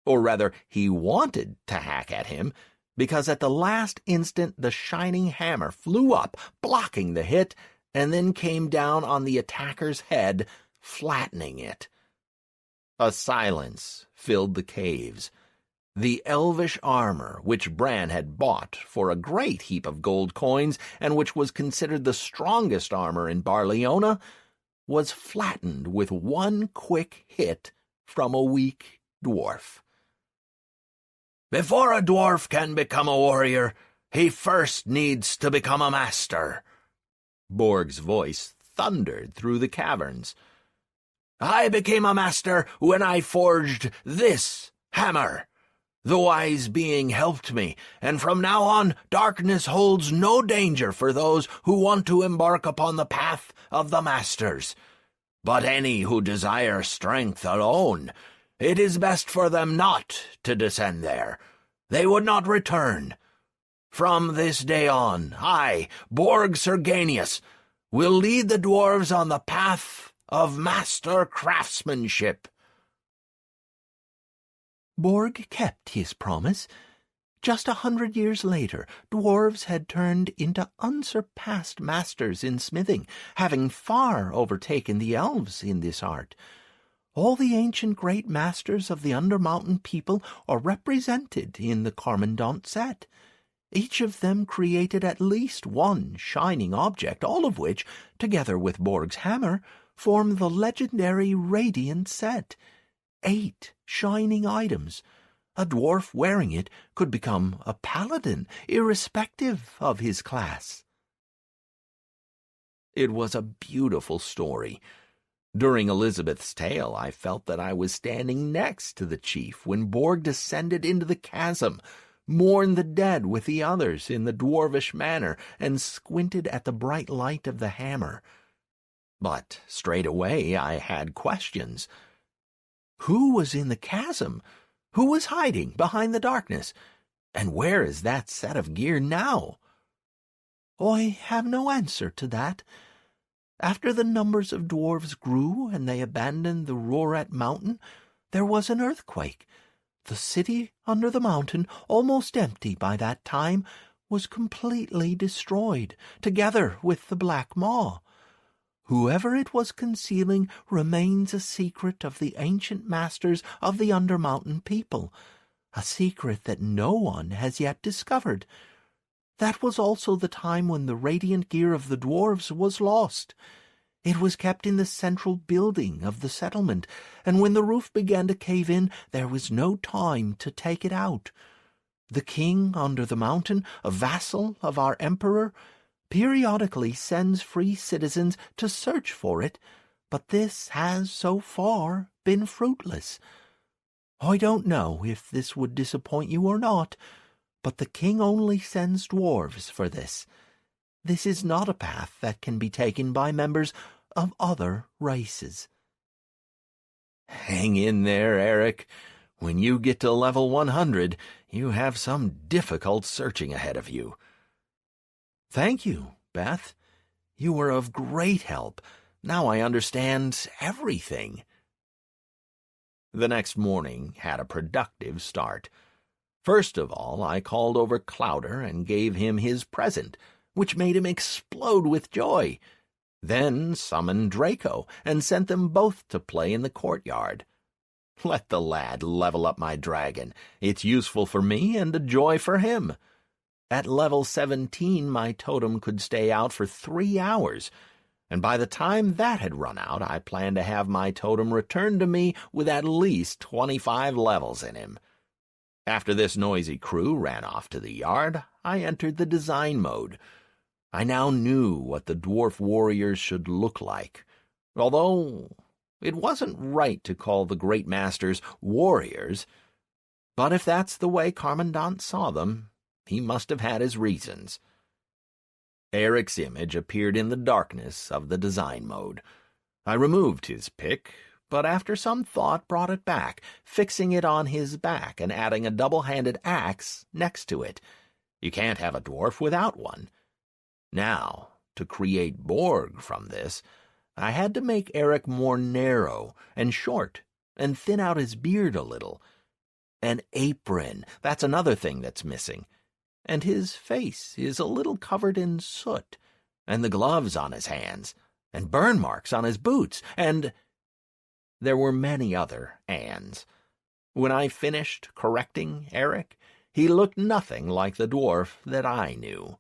Speaker 1: Or rather, he wanted to hack at him, because at the last instant the shining hammer flew up, blocking the hit, and then came down on the attacker's head, flattening it. A silence filled the caves. The elvish armor which Bran had bought for a great heap of gold coins, and which was considered the strongest armor in Barleona, was flattened with one quick hit from a weak dwarf.
Speaker 2: Before a dwarf can become a warrior, he first needs to become a master.
Speaker 1: Borg's voice thundered through the caverns.
Speaker 2: I became a master when I forged this hammer. The wise being helped me, and from now on darkness holds no danger for those who want to embark upon the path of the masters. But any who desire strength alone, it is best for them not to descend there. They would not return. From this day on, I, Borg Serganius, will lead the dwarves on the path of master craftsmanship.
Speaker 3: Borg kept his promise. Just 100 years later, dwarves had turned into unsurpassed masters in smithing, having far overtaken the elves in this art. All the ancient great masters of the Undermountain people are represented in the Cormandant set. Each of them created at least one shining object, all of which, together with Borg's hammer, form the legendary Radiant set. 8 shining items. A dwarf wearing it could become a paladin, irrespective of his class.
Speaker 1: It was a beautiful story. During Elizabeth's tale, I felt that I was standing next to the chief when Borg descended into the chasm, mourned the dead with the others in the dwarvish manner, and squinted at the bright light of the hammer. But straight away I had questions. Who was in the chasm? Who was hiding behind the darkness? And where is that set of gear now?
Speaker 3: I have no answer to that. After the numbers of dwarves grew and they abandoned the Rorat Mountain, there was an earthquake. The city under the mountain, almost empty by that time, was completely destroyed, together with the Black Maw. Whoever it was concealing remains a secret of the ancient masters of the Undermountain people, a secret that no one has yet discovered. That was also the time when the radiant gear of the dwarves was lost. It was kept in the central building of the settlement, and when the roof began to cave in, there was no time to take it out. The king under the mountain, a vassal of our emperor, periodically sends free citizens to search for it, but this has so far been fruitless. I don't know if this would disappoint you or not, but the king only sends dwarves for this. This is not a path that can be taken by members of other races.
Speaker 1: Hang in there, Eric. When you get to level 100, you have some difficult searching ahead of you. Thank you, Beth. You were of great help. Now I understand everything. The next morning had a productive start. First of all, I called over Clowder and gave him his present, which made him explode with joy. Then summoned Draco and sent them both to play in the courtyard. Let the lad level up my dragon. It's useful for me and a joy for him. At level 17, my totem could stay out for 3 hours, and by the time that had run out, I planned to have my totem returned to me with at least 25 levels in him. After this noisy crew ran off to the yard, I entered the design mode. I now knew what the dwarf warriors should look like, although it wasn't right to call the great masters warriors. But if that's the way Cormandant saw them, he must have had his reasons. Eric's image appeared in the darkness of the design mode. I removed his pick, but after some thought brought it back, fixing it on his back and adding a double-handed axe next to it. You can't have a dwarf without one. Now, to create Borg from this, I had to make Eric more narrow and short, and thin out his beard a little. An apron, that's another thing that's missing. And his face is a little covered in soot, and the gloves on his hands, and burn marks on his boots, and... There were many other ands. When I finished correcting Eric, he looked nothing like the dwarf that I knew.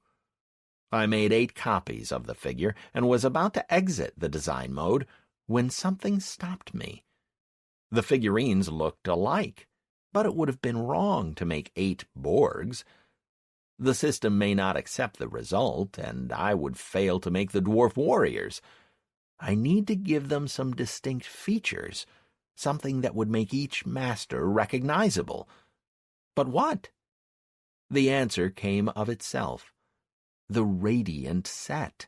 Speaker 1: I made 8 copies of the figure and was about to exit the design mode when something stopped me. The figurines looked alike, but it would have been wrong to make 8 Borgs. The system may not accept the result, and I would fail to make the dwarf warriors. I need to give them some distinct features, something that would make each master recognizable. But what? The answer came of itself. The radiant set.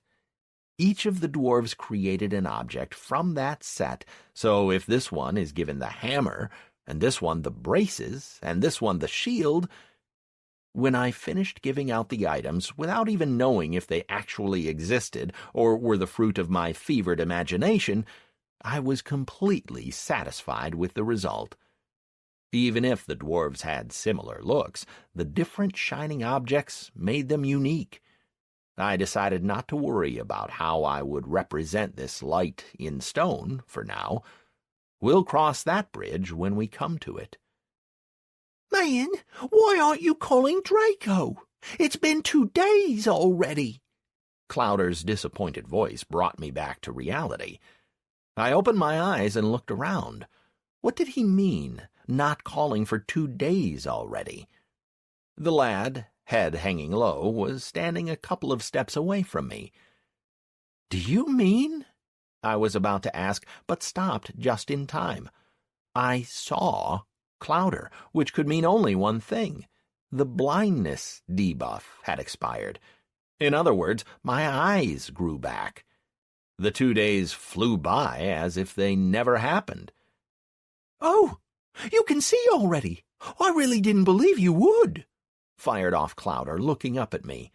Speaker 1: Each of the dwarves created an object from that set, so if this one is given the hammer, and this one the braces, and this one the shield. When I finished giving out the items without even knowing if they actually existed or were the fruit of my fevered imagination, I was completely satisfied with the result. Even if the dwarves had similar looks, the different shining objects made them unique. I decided not to worry about how I would represent this light in stone for now. We'll cross that bridge when we come to it.
Speaker 3: Man, why aren't you calling Draco? It's been 2 days already.
Speaker 1: Clowder's disappointed voice brought me back to reality. I opened my eyes and looked around. What did he mean, not calling for 2 days already? The lad, head hanging low, was standing a couple of steps away from me. "Do you mean?" I was about to ask, but stopped just in time. I saw Clowder, which could mean only one thing. The blindness debuff had expired. In other words, my eyes grew back. The 2 days flew by as if they never happened.
Speaker 3: "Oh, you can see already. I really didn't believe you would," fired off Clowder, looking up at me.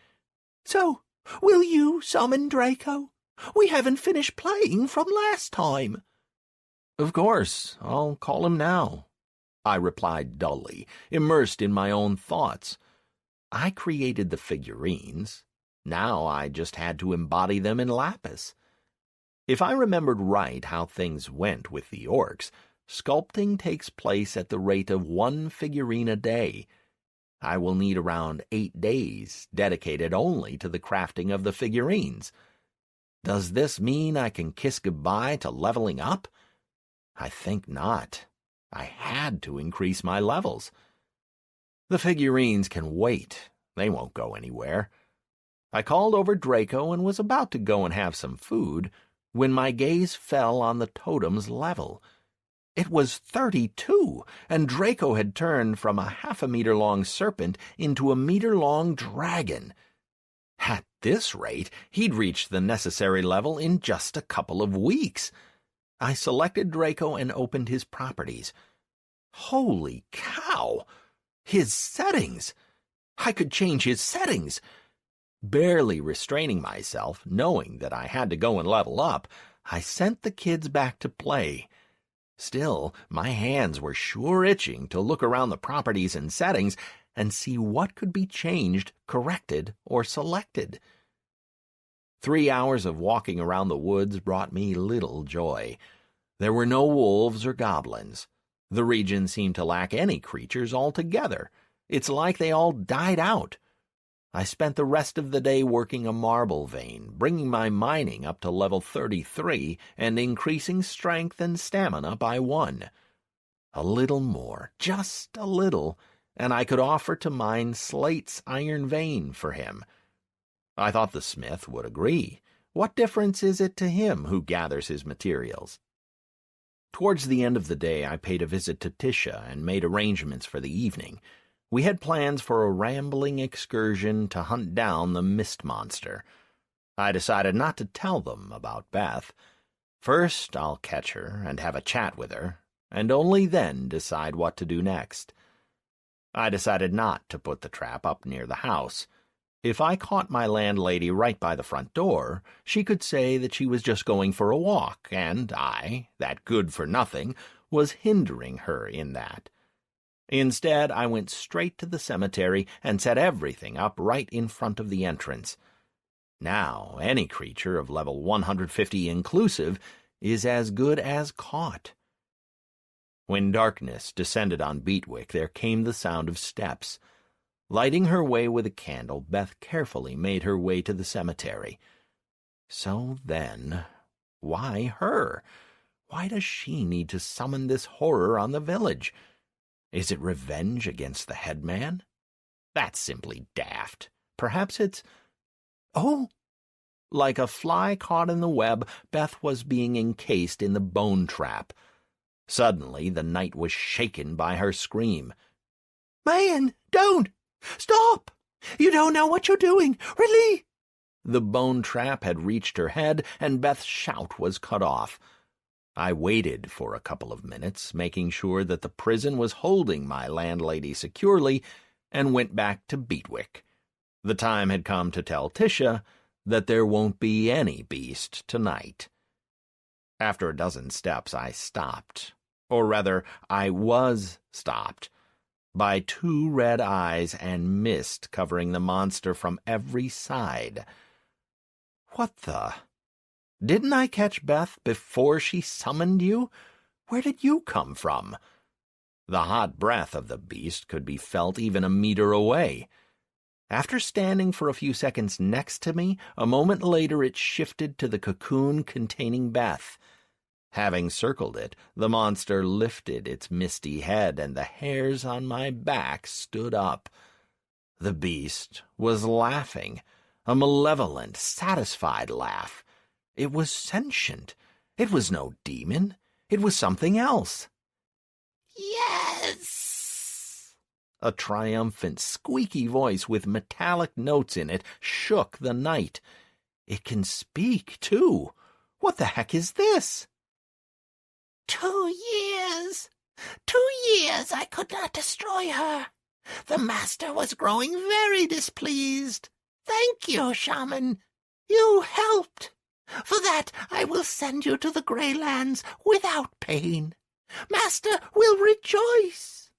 Speaker 3: "So, will you summon Draco? We haven't finished playing from last time."
Speaker 1: "Of course, I'll call him now," I replied dully, immersed in my own thoughts. I created the figurines. Now I just had to embody them in lapis. If I remembered right how things went with the orcs, sculpting takes place at the rate of 1 figurine a day. I will need around 8 days dedicated only to the crafting of the figurines. Does this mean I can kiss goodbye to leveling up? I think not. I had to increase my levels. The figurines can wait. They won't go anywhere. I called over Draco and was about to go and have some food when my gaze fell on the totem's level. It was 32, and Draco had turned from a half-a-meter-long serpent into a meter-long dragon. At this rate, he'd reach the necessary level in just a couple of weeks. I selected Draco and opened his properties. Holy cow! His settings! I could change his settings! Barely restraining myself, knowing that I had to go and level up, I sent the kids back to play. Still, my hands were sure itching to look around the properties and settings and see what could be changed, corrected, or selected. 3 hours of walking around the woods brought me little joy. There were no wolves or goblins. The region seemed to lack any creatures altogether. It's like they all died out. I spent the rest of the day working a marble vein, bringing my mining up to level 33 and increasing strength and stamina by 1. A little more, just a little, and I could offer to mine Slate's iron vein for him. I thought the smith would agree. What difference is it to him who gathers his materials? Towards the end of the day, I paid a visit to Tisha and made arrangements for the evening. We had plans for a rambling excursion to hunt down the mist monster. I decided not to tell them about Beth. First, I'll catch her and have a chat with her, and only then decide what to do next. I decided not to put the trap up near the house. If I caught my landlady right by the front door, she could say that she was just going for a walk, and I, that good-for-nothing, was hindering her in that. Instead, I went straight to the cemetery and set everything up right in front of the entrance. Now, any creature of level 150 inclusive is as good as caught. When darkness descended on Beetwick, there came the sound of steps. Lighting her way with a candle, Beth carefully made her way to the cemetery. So then, why her? Why does she need to summon this horror on the village? Is it revenge against the headman? That's simply daft. Perhaps it's... Oh! Like a fly caught in the web, Beth was being encased in the bone trap. Suddenly, the night was shaken by her scream. "Man, don't! Stop! You don't know what you're doing! Release!" The bone trap had reached her head, and Beth's shout was cut off. I waited for a couple of minutes, making sure that the prison was holding my landlady securely, and went back to Beetwick. The time had come to tell Tisha that there won't be any beast tonight. After a dozen steps, I stopped. Or rather, I was stopped by two red eyes and mist covering the monster from every side. What the? Didn't I catch Beth before she summoned you? Where did you come from? The hot breath of the beast could be felt even a meter away. After standing for a few seconds next to me, a moment later it shifted to the cocoon containing Beth. Having circled it, the monster lifted its misty head, and the hairs on my back stood up. The beast was laughing, a malevolent, satisfied laugh. It was sentient. It was no demon. It was something else. "Yes!" A triumphant, squeaky voice with metallic notes in it shook the night. It can speak, too. What the heck is this? 2 years. 2 years I could not destroy her. The master was growing very displeased. Thank you, shaman. You helped. For that I will send you to the Grey Lands without pain. Master will rejoice.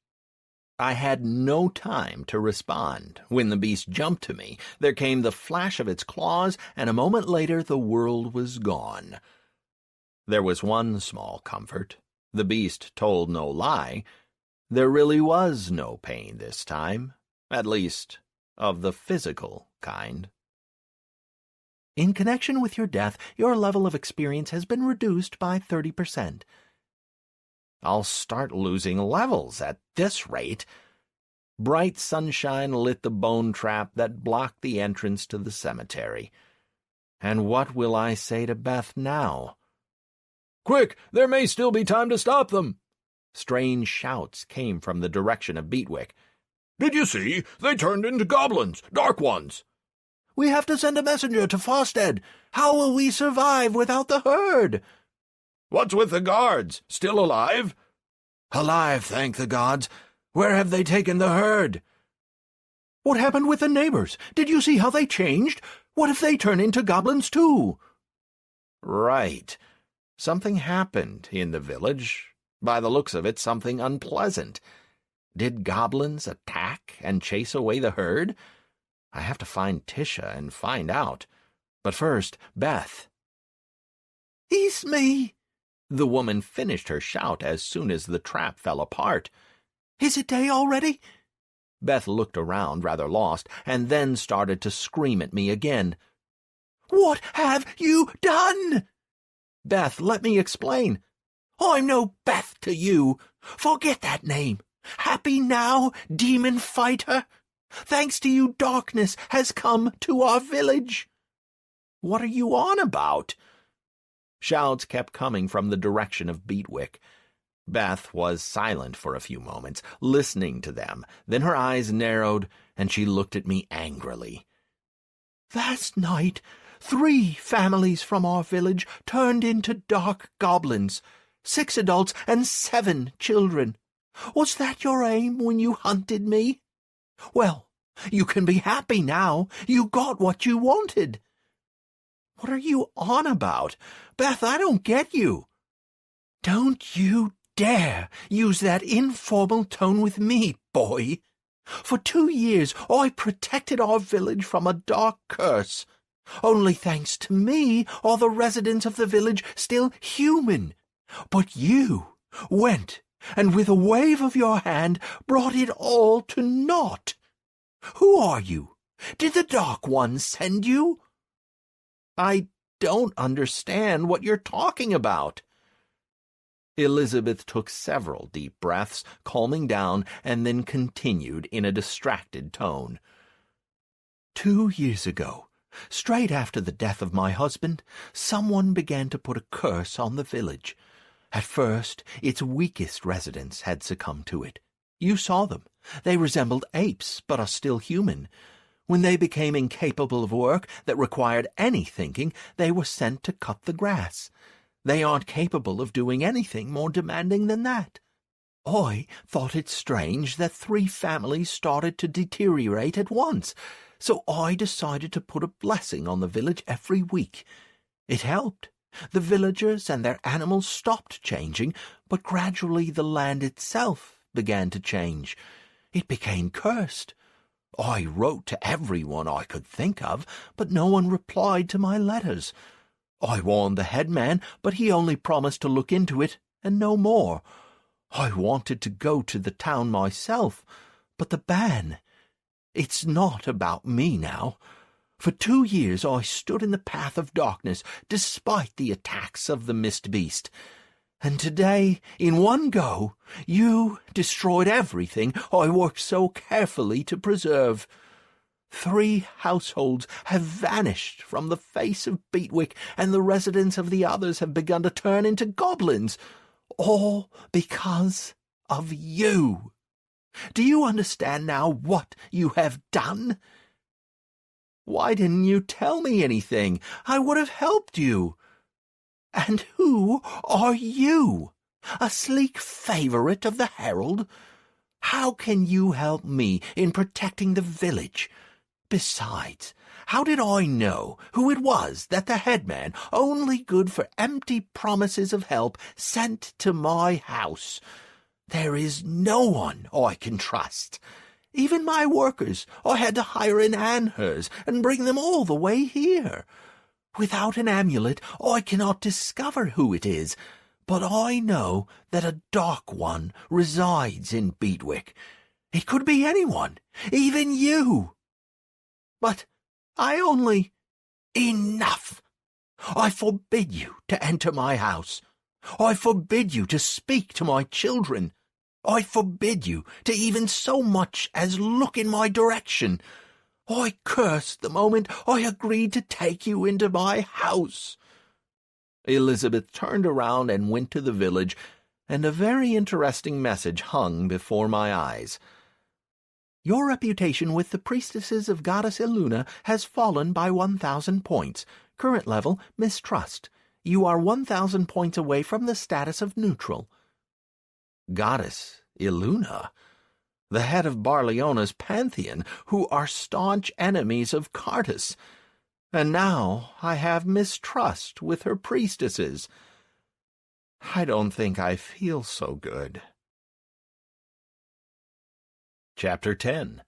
Speaker 1: I had no time to respond. When the beast jumped to me, there came the flash of its claws, and a moment later the world was gone. There was one small comfort. The beast told no lie. There really was no pain this time, at least of the physical kind. In connection with your death, your level of experience has been reduced by 30%. I'll start losing levels at this rate. Bright sunshine lit the bone trap that blocked the entrance to the cemetery. And what will I say to Beth now?
Speaker 4: "Quick! There may still be time to stop them!"
Speaker 1: Strange shouts came from the direction of Beetwick.
Speaker 4: "Did you see? They turned into goblins, dark ones."
Speaker 3: "We have to send a messenger to Fawstead. How will we survive without the herd?"
Speaker 4: "What's with the guards? Still alive?"
Speaker 3: "Alive, thank the gods. Where have they taken the herd?" "What happened with the neighbors? Did you see how they changed? What if they turn into goblins too?"
Speaker 1: Right. Something happened in the village. By the looks of it, something unpleasant. Did goblins attack and chase away the herd? I have to find Tisha and find out. But first, Beth.
Speaker 3: "It's me."
Speaker 1: The woman finished her shout as soon as the trap fell apart.
Speaker 3: "Is it day already?"
Speaker 1: Beth looked around, rather lost, and then started to scream at me again.
Speaker 3: "What have you done?"
Speaker 1: "Beth, let me explain."
Speaker 3: "I'm no Beth to you. Forget that name. Happy now, demon fighter? Thanks to you, darkness has come to our village."
Speaker 1: "What are you on about?" Shouts kept coming from the direction of Beetwick. Beth was silent for a few moments, listening to them. Then her eyes narrowed, and she looked at me angrily.
Speaker 3: "Last night, 3 families from our village turned into dark goblins, 6 adults and 7 children. Was that your aim when you hunted me? Well, you can be happy now. You got what you wanted."
Speaker 1: "What are you on about? Beth, I don't get you."
Speaker 3: "Don't you dare use that informal tone with me, boy. For 2 years I protected our village from a dark curse. Only thanks to me are the residents of the village still human. But you went and with a wave of your hand brought it all to naught. Who are you? Did the Dark One send you?"
Speaker 1: "I don't understand what you're talking about." Elizabeth took several deep breaths, calming down, and then continued in a distracted tone.
Speaker 3: 2 years ago, straight after the death of my husband, someone began to put a curse on the village. At first, its weakest residents had succumbed to it. You saw them. They resembled apes, but are still human. When they became incapable of work that required any thinking, they were sent to cut the grass. They aren't capable of doing anything more demanding than that. I thought it strange that 3 families started to deteriorate at once, so I decided to put a blessing on the village every week. It helped. The villagers and their animals stopped changing, but gradually the land itself began to change. It became cursed. I wrote to everyone I could think of, but no one replied to my letters. I warned the headman, but he only promised to look into it and no more. I wanted to go to the town myself, but the ban. It's not about me now. For 2 years I stood in the path of darkness, despite the attacks of the Mist Beast. And today, in one go, you destroyed everything I worked so carefully to preserve. 3 households have vanished from the face of Beatwick, and the residents of the others have begun to turn into goblins, all because of you. Do you understand now what you have done?
Speaker 1: Why didn't you tell me anything? I would have helped you.
Speaker 3: And who are you? A sleek favorite of the Herald? How can you help me in protecting the village? Besides, how did I know who it was that the headman, only good for empty promises of help, sent to my house? There is no one I can trust. Even my workers, I had to hire an Anhers and bring them all the way here. Without an amulet, I cannot discover who it is, but I know that a Dark One resides in Beatwick. It could be anyone, even you. But I only... Enough! I forbid you to enter my house. I forbid you to speak to my children. I forbid you to even so much as look in my direction. I cursed the moment I agreed to take you into my house."
Speaker 1: Elizabeth turned around and went to the village, and a very interesting message hung before my eyes.
Speaker 3: "Your reputation with the priestesses of Goddess Illuna has fallen by 1,000 points. Current level, mistrust. You are 1,000 points away from the status of neutral."
Speaker 1: Goddess Illuna, the head of Barleona's pantheon, who are staunch enemies of Cardus. And now I have mistrust with her priestesses. I don't think I feel so good. Chapter 10.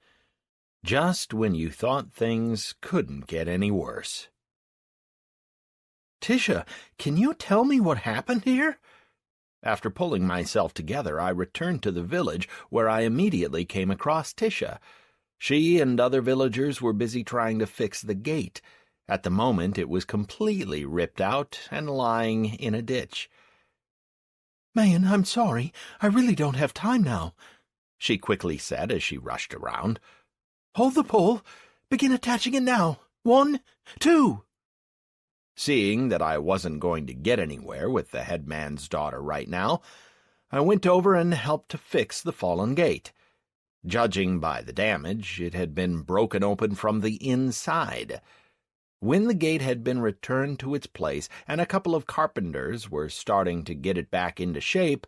Speaker 1: Just when you thought things couldn't get any worse.
Speaker 3: "Tisha, can you tell me what happened here?"
Speaker 1: After pulling myself together, I returned to the village, where I immediately came across Tisha. She and other villagers were busy trying to fix the gate. At the moment, it was completely ripped out and lying in a ditch.
Speaker 3: "Man, I'm sorry. I really don't have time now,"
Speaker 1: she quickly said as she rushed around.
Speaker 3: "Hold the pole. Begin attaching it now. 1, 2.
Speaker 1: Seeing that I wasn't going to get anywhere with the headman's daughter right now, I went over and helped to fix the fallen gate. Judging by the damage, it had been broken open from the inside. When the gate had been returned to its place and a couple of carpenters were starting to get it back into shape,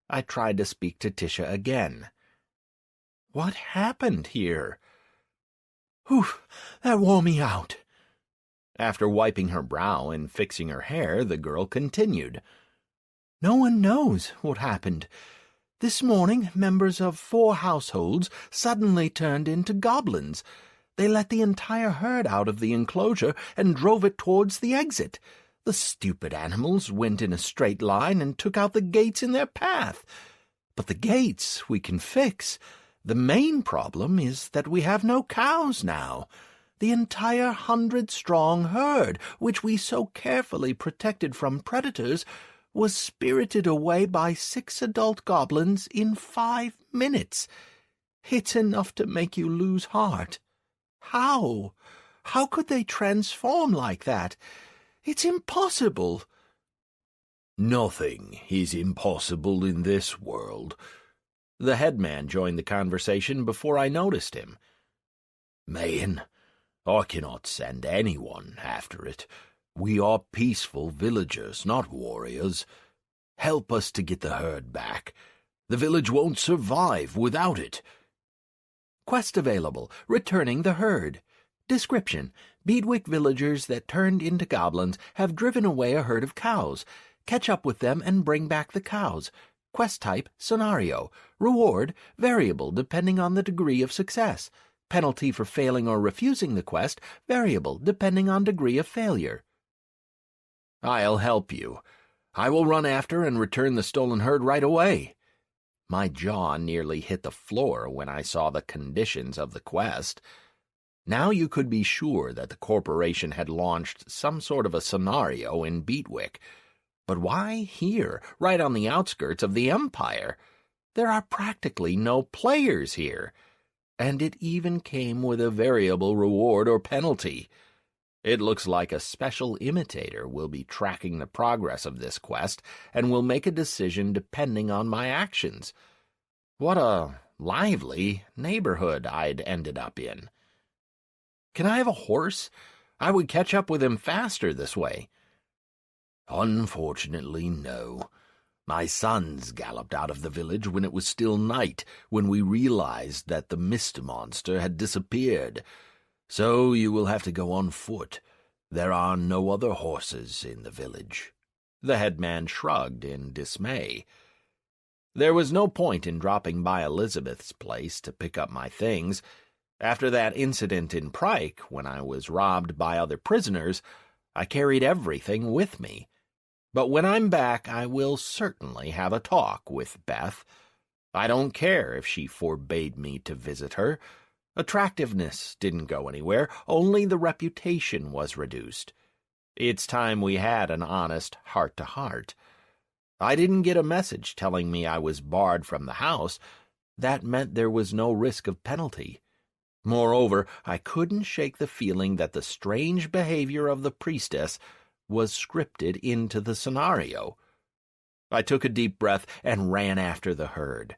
Speaker 1: I tried to speak to Tisha again. What happened here?
Speaker 3: "Whew, that wore me out."
Speaker 1: After wiping her brow and fixing her hair, the girl continued.
Speaker 3: "No one knows what happened. This morning, members of 4 households suddenly turned into goblins. They let the entire herd out of the enclosure and drove it towards the exit. The stupid animals went in a straight line and took out the gates in their path. But the gates we can fix. The main problem is that we have no cows now. The entire 100-strong herd, which we so carefully protected from predators, was spirited away by 6 adult goblins in 5 minutes. It's enough to make you lose heart. How? How could they transform like that? It's impossible.
Speaker 2: Nothing is impossible in this world.
Speaker 1: The headman joined the conversation before I noticed him.
Speaker 2: Man, I cannot send anyone after it. We are peaceful villagers, not warriors. Help us to get the herd back. The village won't survive without it.
Speaker 3: Quest available. Returning the herd. Description: Beedwick villagers that turned into goblins have driven away a herd of cows. Catch up with them and bring back the cows. Quest type: Scenario. Reward: variable depending on the degree of success. Penalty for failing or refusing the quest: variable depending on degree of failure.
Speaker 1: I'll help you. I will run after and return the stolen herd right away. My jaw nearly hit the floor when I saw the conditions of the quest. Now you could be sure that the corporation had launched some sort of a scenario in Beedwick. But why here, right on the outskirts of the Empire? There are practically no players here. And it even came with a variable reward or penalty. It looks like a special imitator will be tracking the progress of this quest and will make a decision depending on my actions. What a lively neighborhood I'd ended up in. Can I have a horse? I would catch up with him faster this way.
Speaker 2: Unfortunately, no. My sons galloped out of the village when it was still night, when we realized that the mist monster had disappeared. So you will have to go on foot. There are no other horses in the village.
Speaker 1: The headman shrugged in dismay. There was no point in dropping by Elizabeth's place to pick up my things. After that incident in Prike, when I was robbed by other prisoners, I carried everything with me. But when I'm back, I will certainly have a talk with Beth. I don't care if she forbade me to visit her. Attractiveness didn't go anywhere, only the reputation was reduced. It's time we had an honest heart-to-heart. I didn't get a message telling me I was barred from the house. That meant there was no risk of penalty. Moreover, I couldn't shake the feeling that the strange behavior of the priestess was scripted into the scenario. I took a deep breath and ran after the herd.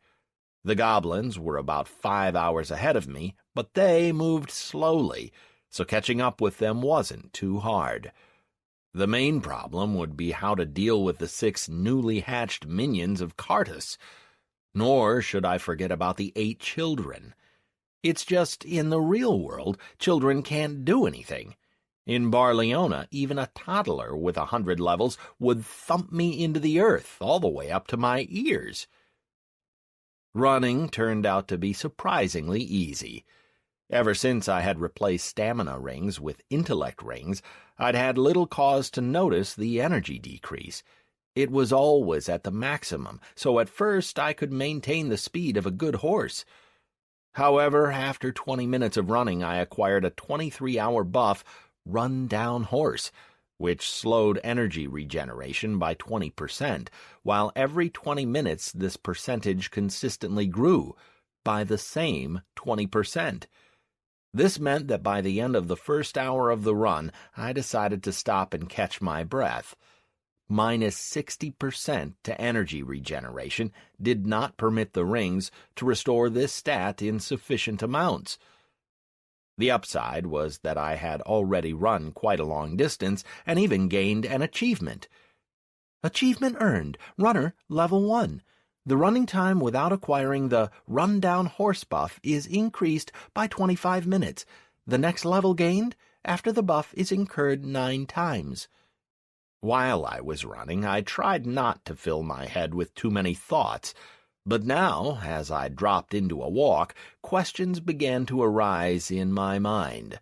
Speaker 1: The goblins were about 5 hours ahead of me, but they moved slowly, so catching up with them wasn't too hard. The main problem would be how to deal with the 6 newly hatched minions of Cartus. Nor should I forget about the 8 children. It's just, in the real world, children can't do anything. In Barleona, even a toddler with 100 levels would thump me into the earth all the way up to my ears. Running turned out to be surprisingly easy. Ever since I had replaced stamina rings with intellect rings, I'd had little cause to notice the energy decrease. It was always at the maximum, so at first I could maintain the speed of a good horse. However, after 20 minutes of running, I acquired a 23-hour buff, Run-Down Horse, which slowed energy regeneration by 20%, while every 20 minutes this percentage consistently grew by the same 20%. This meant that by the end of the first hour of the run, I decided to stop and catch my breath. Minus 60% to energy regeneration did not permit the rings to restore this stat in sufficient amounts. The upside was that I had already run quite a long distance and even gained an achievement. Achievement earned, runner level 1. The running time without acquiring the Run-Down Horse buff is increased by 25 minutes. The next level gained after the buff is incurred 9 times. While I was running, I tried not to fill my head with too many thoughts. But now, as I dropped into a walk, questions began to arise in my mind.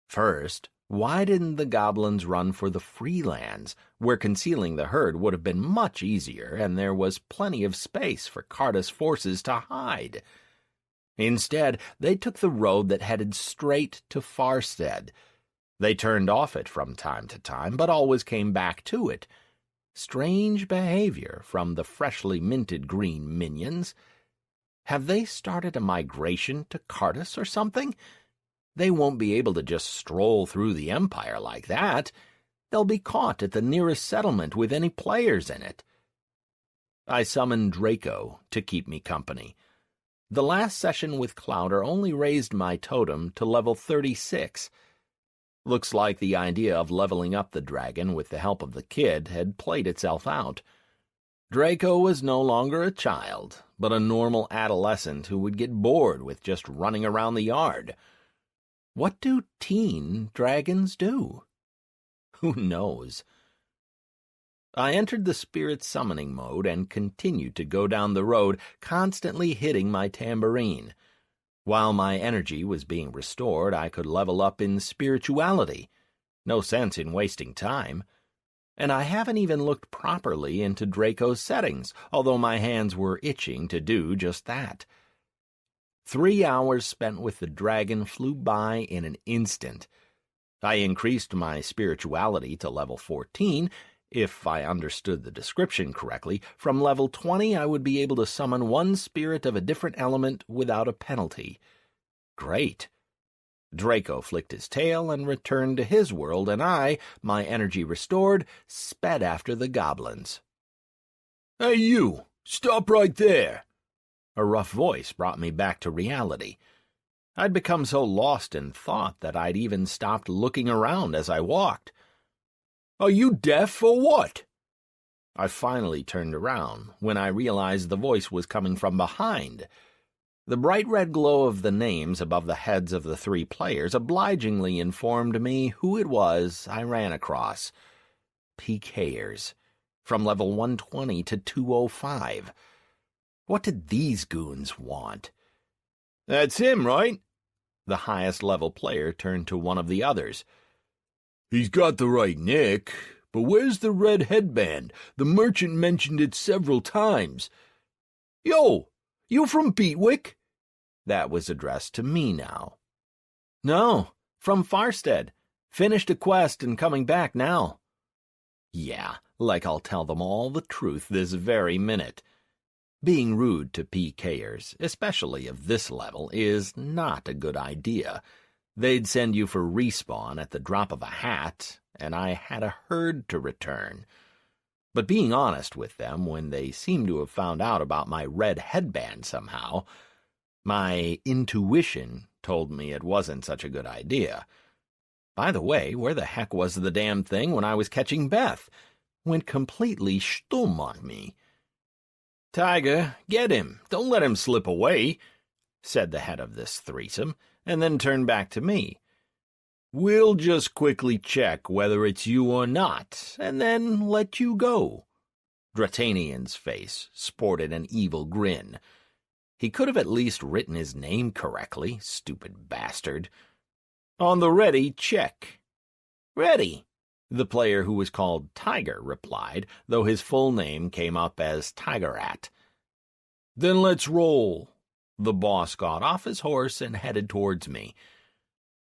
Speaker 1: First, Why didn't the goblins run for the free lands, where concealing the herd would have been much easier and there was plenty of space for Carda's forces to hide? Instead, they took the road that headed straight to Farstead. They turned off it from time to time, but always came back to it. Strange behavior from the freshly minted green minions. Have they started a migration to Cardus or something? They won't be able to just stroll through the Empire like that. They'll be caught at the nearest settlement with any players in it. I summoned Draco to keep me company. The last session with Clouder only raised my totem to level 36. Looks like the idea of leveling up the dragon with the help of the kid had played itself out. Draco was no longer a child, but a normal adolescent who would get bored with just running around the yard. What do teen dragons do? Who knows? I entered the spirit summoning mode and continued to go down the road, constantly hitting my tambourine. While my energy was being restored, I could level up in spirituality. No sense in wasting time. And I haven't even looked properly into Draco's settings, although my hands were itching to do just that. 3 hours spent with the dragon flew by in an instant. I increased my spirituality to level 14. If I understood the description correctly, from level 20 I would be able to summon one spirit of a different element without a penalty. Great. Draco flicked his tail and returned to his world, and I, my energy restored, sped after the goblins.
Speaker 4: "Hey, you! Stop right there!"
Speaker 1: A rough voice brought me back to reality. I'd become so lost in thought that I'd even stopped looking around as I walked.
Speaker 4: "Are you deaf or what?"
Speaker 1: I finally turned around when I realized the voice was coming from behind. The bright red glow of the names above the heads of the 3 players obligingly informed me who it was I ran across. PKers, from level 120 to 205. What did these goons want?
Speaker 4: "That's him, right?"
Speaker 1: The highest level player turned to one of the others.
Speaker 4: "He's got the right nick, but where's the red headband? The merchant mentioned it several times. Yo, you from Beatwick?"
Speaker 1: That was addressed to me now. "No, from Farstead. Finished a quest and coming back now." Yeah, like I'll tell them all the truth this very minute. Being rude to PKers, especially of this level, is not a good idea. They'd send you for respawn at the drop of a hat, and I had a herd to return. But being honest with them when they seemed to have found out about my red headband somehow, my intuition told me it wasn't such a good idea. By the way, where the heck was the damn thing when I was catching Beth? Went completely stumm on me.
Speaker 4: "Tiger, get him. Don't let him slip away," said the head of this threesome, and then turned back to me. "We'll just quickly check whether it's you or not, and then let you go."
Speaker 1: Dratanian's face sported an evil grin. He could have at least written his name correctly, stupid bastard.
Speaker 4: "On the ready, check."
Speaker 1: "Ready," the player who was called Tiger replied, though his full name came up as Tigerat.
Speaker 4: "Then let's roll."
Speaker 1: The boss got off his horse and headed towards me.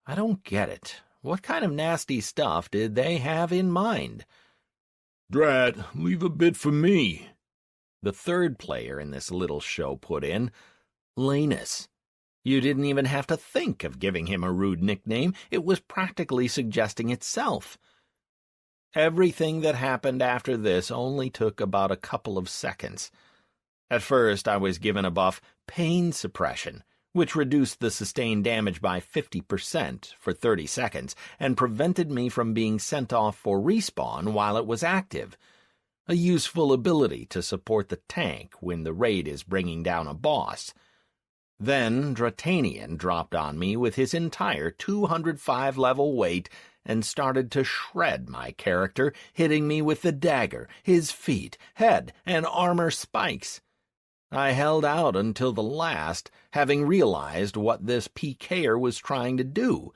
Speaker 1: I don't get it. What kind of nasty stuff did they have in mind?
Speaker 4: "Drat, leave a bit for me,"
Speaker 1: the 3rd player in this little show put in. Lanus. You didn't even have to think of giving him a rude nickname. It was practically suggesting itself. Everything that happened after this only took about a couple of seconds. At first, I was given a buff, Pain Suppression, which reduced the sustained damage by 50% for 30 seconds and prevented me from being sent off for respawn while it was active. A useful ability to support the tank when the raid is bringing down a boss. Then Dratanian dropped on me with his entire 205 level weight and started to shred my character, hitting me with the dagger, his feet, head, and armor spikes. I held out until the last, having realized what this PKer was trying to do.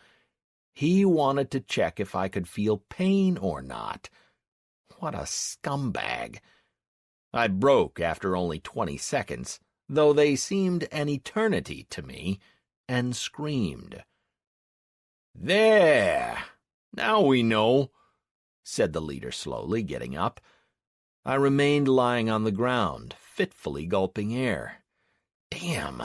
Speaker 1: He wanted to check if I could feel pain or not. What a scumbag. I broke after only 20 seconds, though they seemed an eternity to me, and screamed. "There! Now we know," said the leader slowly, getting up. I remained lying on the ground, fitfully gulping air. Damn.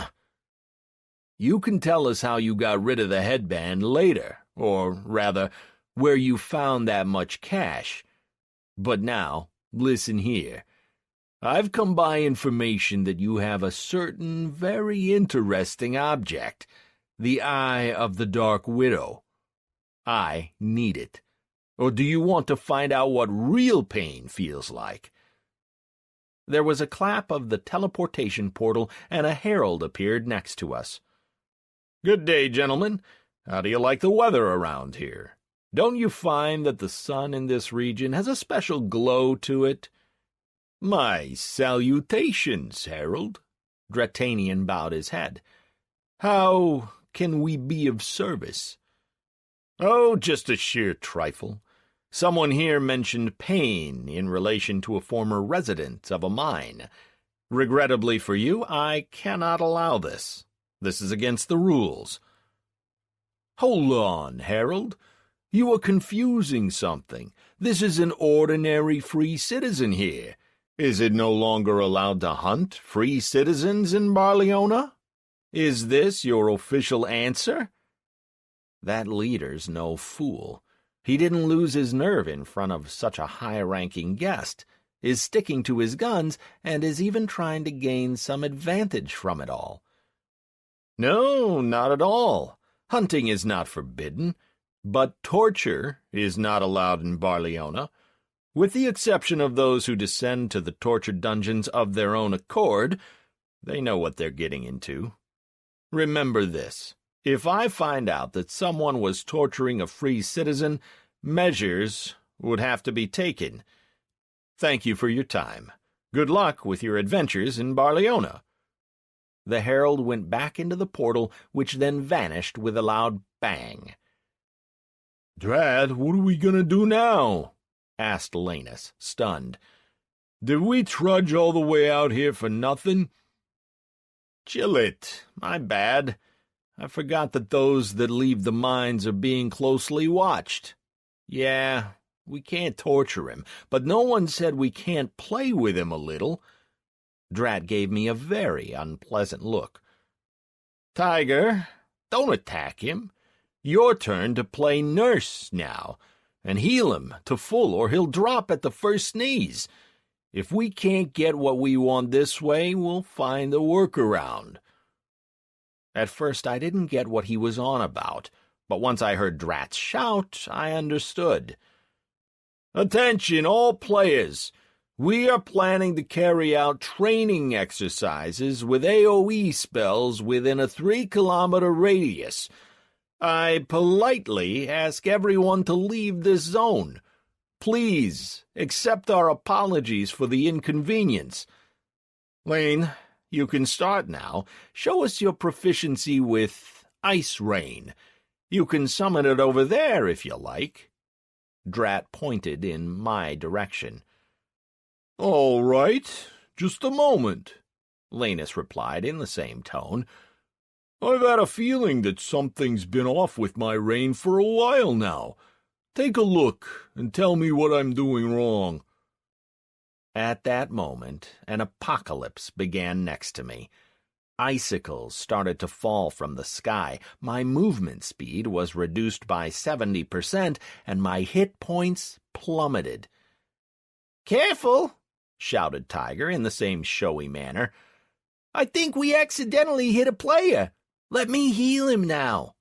Speaker 1: "You can tell us how you got rid of the headband later, or rather, where you found that much cash. But now, listen here. I've come by information that you have a certain very interesting object, the Eye of the Dark Widow. I need it. Or do you want to find out what real pain feels like?" There was a clap of the teleportation portal, and a herald appeared next to us. "Good day, gentlemen. How do you like the weather around here? Don't you find that the sun in this region has a special glow to it?" "My salutations, Herald." Dratanian bowed his head. "How can we be of service?" "Oh, just a sheer trifle. Someone here mentioned pain in relation to a former resident of a mine. Regrettably for you, I cannot allow this. This is against the rules." "Hold on, Herald. You are confusing something. This is an ordinary free citizen here. Is it no longer allowed to hunt free citizens in Barleona? Is this your official answer?" That leader's no fool. He didn't lose his nerve in front of such a high-ranking guest, is sticking to his guns, and is even trying to gain some advantage from it all. "No, not at all. Hunting is not forbidden, but torture is not allowed in Barleona. With the exception of those who descend to the torture dungeons of their own accord, they know what they're getting into. Remember this. If I find out that someone was torturing a free citizen, measures would have to be taken. Thank you for your time. Good luck with your adventures in Barleona." The herald went back into the portal, which then vanished with a loud bang. "Drat, what are we going to do now?" asked Lanus, stunned. "Did we trudge all the way out here for nothing?" "Chill it. My bad. I forgot that those that leave the mines are being closely watched. Yeah, we can't torture him, but no one said we can't play with him a little." Drat gave me a very unpleasant look. "Tiger, don't attack him. Your turn to play nurse now, and heal him to full or he'll drop at the first sneeze. If we can't get what we want this way, we'll find a workaround." At first I didn't get what he was on about, but once I heard Drat shout, I understood. "Attention, all players! We are planning to carry out training exercises with AoE spells within a 3-kilometer radius. I politely ask everyone to leave this zone. Please accept our apologies for the inconvenience. Lane, you can start now. Show us your proficiency with Ice Rain. You can summon it over there if you like." Drat pointed in my direction. "All right, just a moment," Lanus replied in the same tone. "I've had a feeling that something's been off with my rain for a while now. Take a look and tell me what I'm doing wrong." At that moment, an apocalypse began next to me. Icicles started to fall from the sky, my movement speed was reduced by 70%, and my hit points plummeted. "Careful!" shouted Tiger in the same showy manner. "I think we accidentally hit a player. Let me heal him now."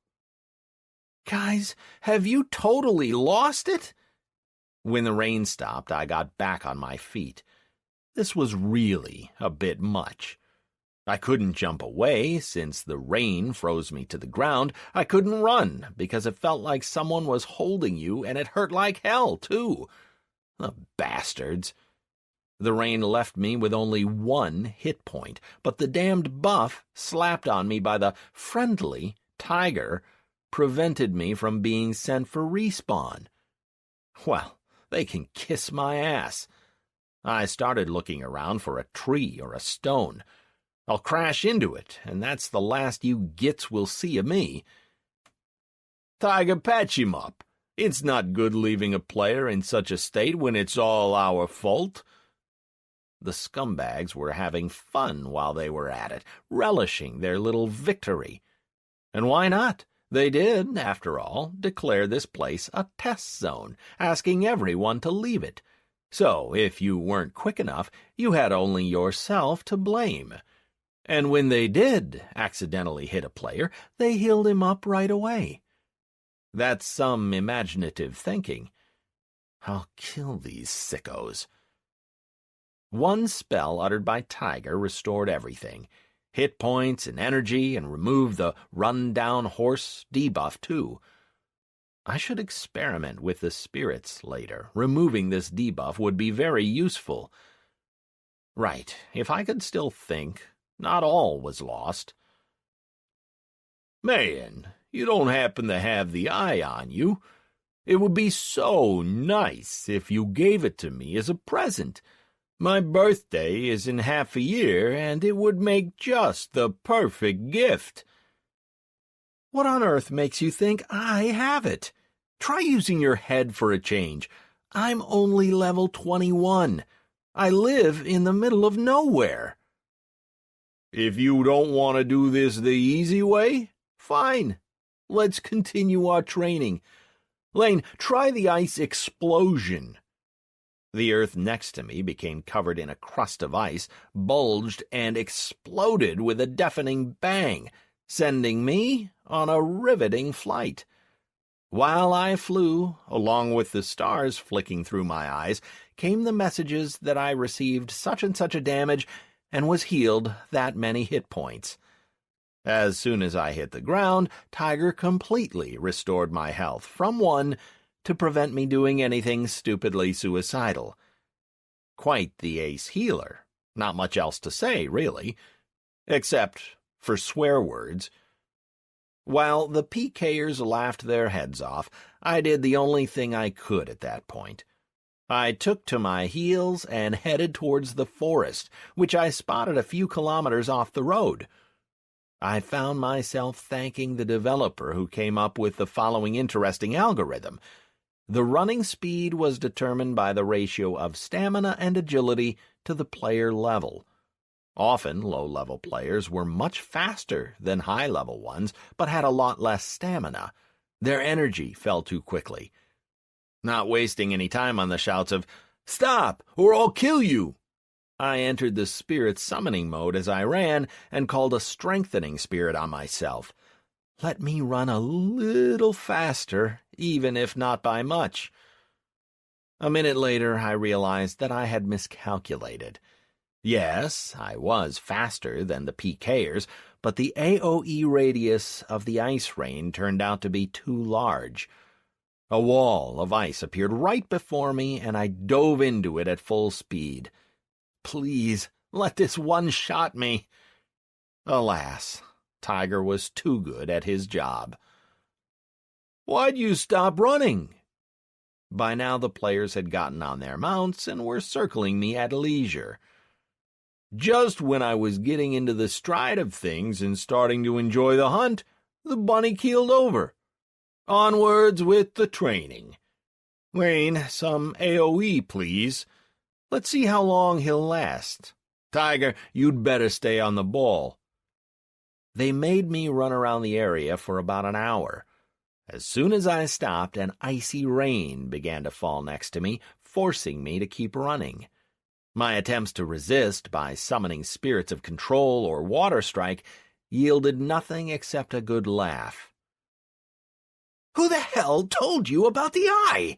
Speaker 1: "Guys, have you totally lost it?" When the rain stopped, I got back on my feet. This was really a bit much. I couldn't jump away, since the rain froze me to the ground. I couldn't run, because it felt like someone was holding you, and it hurt like hell, too. The bastards. The rain left me with only 1 hit point, but the damned buff slapped on me by the friendly Tiger prevented me from being sent for respawn. Well, they can kiss my ass. I started looking around for a tree or a stone. I'll crash into it, and that's the last you gits will see of me. Tiger, patch him up. It's not good leaving a player in such a state when it's all our fault. The scumbags were having fun while they were at it, relishing their little victory. And why not? They did, after all, declare this place a test zone, asking everyone to leave it. So, if you weren't quick enough, you had only yourself to blame. And when they did accidentally hit a player, they healed him up right away. That's some imaginative thinking. I'll kill these sickos. One spell uttered by Tiger restored everything. Hit points and energy, and removed the run-down horse debuff, too. I should experiment with the spirits later. Removing this debuff would be very useful. Right, if I could still think, not all was lost. Man, you don't happen to have the eye on you. It would be so nice if you gave it to me as a present. My birthday is in half a year, and it would make just the perfect gift. What on earth makes you think I have it? Try using your head for a change. I'm only level 21. I live in the middle of nowhere. If you don't want to do this the easy way, fine. Let's continue our training. Lane, try the ice explosion. The earth next to me became covered in a crust of ice, bulged, and exploded with a deafening bang, sending me on a riveting flight. While I flew, along with the stars flicking through my eyes, came the messages that I received such and such a damage and was healed that many hit points. As soon as I hit the ground, Tiger completely restored my health from 1 to prevent me doing anything stupidly suicidal. Quite the ace healer. Not much else to say, really. Except for swear words. While the PKers laughed their heads off, I did the only thing I could at that point. I took to my heels and headed towards the forest, which I spotted a few kilometers off the road. I found myself thanking the developer who came up with the following interesting algorithm. The running speed was determined by the ratio of stamina and agility to the player level. Often, low-level players were much faster than high-level ones, but had a lot less stamina. Their energy fell too quickly. Not wasting any time on the shouts of, "Stop, or I'll kill you!" I entered the spirit summoning mode as I ran and called a strengthening spirit on myself. Let me run a little faster, even if not by much. A minute later, I realized that I had miscalculated. Yes, I was faster than the PKers, but the AoE radius of the ice rain turned out to be too large. A wall of ice appeared right before me, and I dove into it at full speed. Please, let this one-shot me. Alas, Tiger was too good at his job. Why'd you stop running? By now the players had gotten on their mounts and were circling me at leisure. Just when I was getting into the stride of things and starting to enjoy the hunt, the bunny keeled over. Onwards with the training. Lane, some AoE, please. Let's see how long he'll last. Tiger, you'd better stay on the ball. They made me run around the area for about an hour. As soon as I stopped, an icy rain began to fall next to me, forcing me to keep running. My attempts to resist by summoning spirits of control or water strike yielded nothing except a good laugh. Who the hell told you about the eye?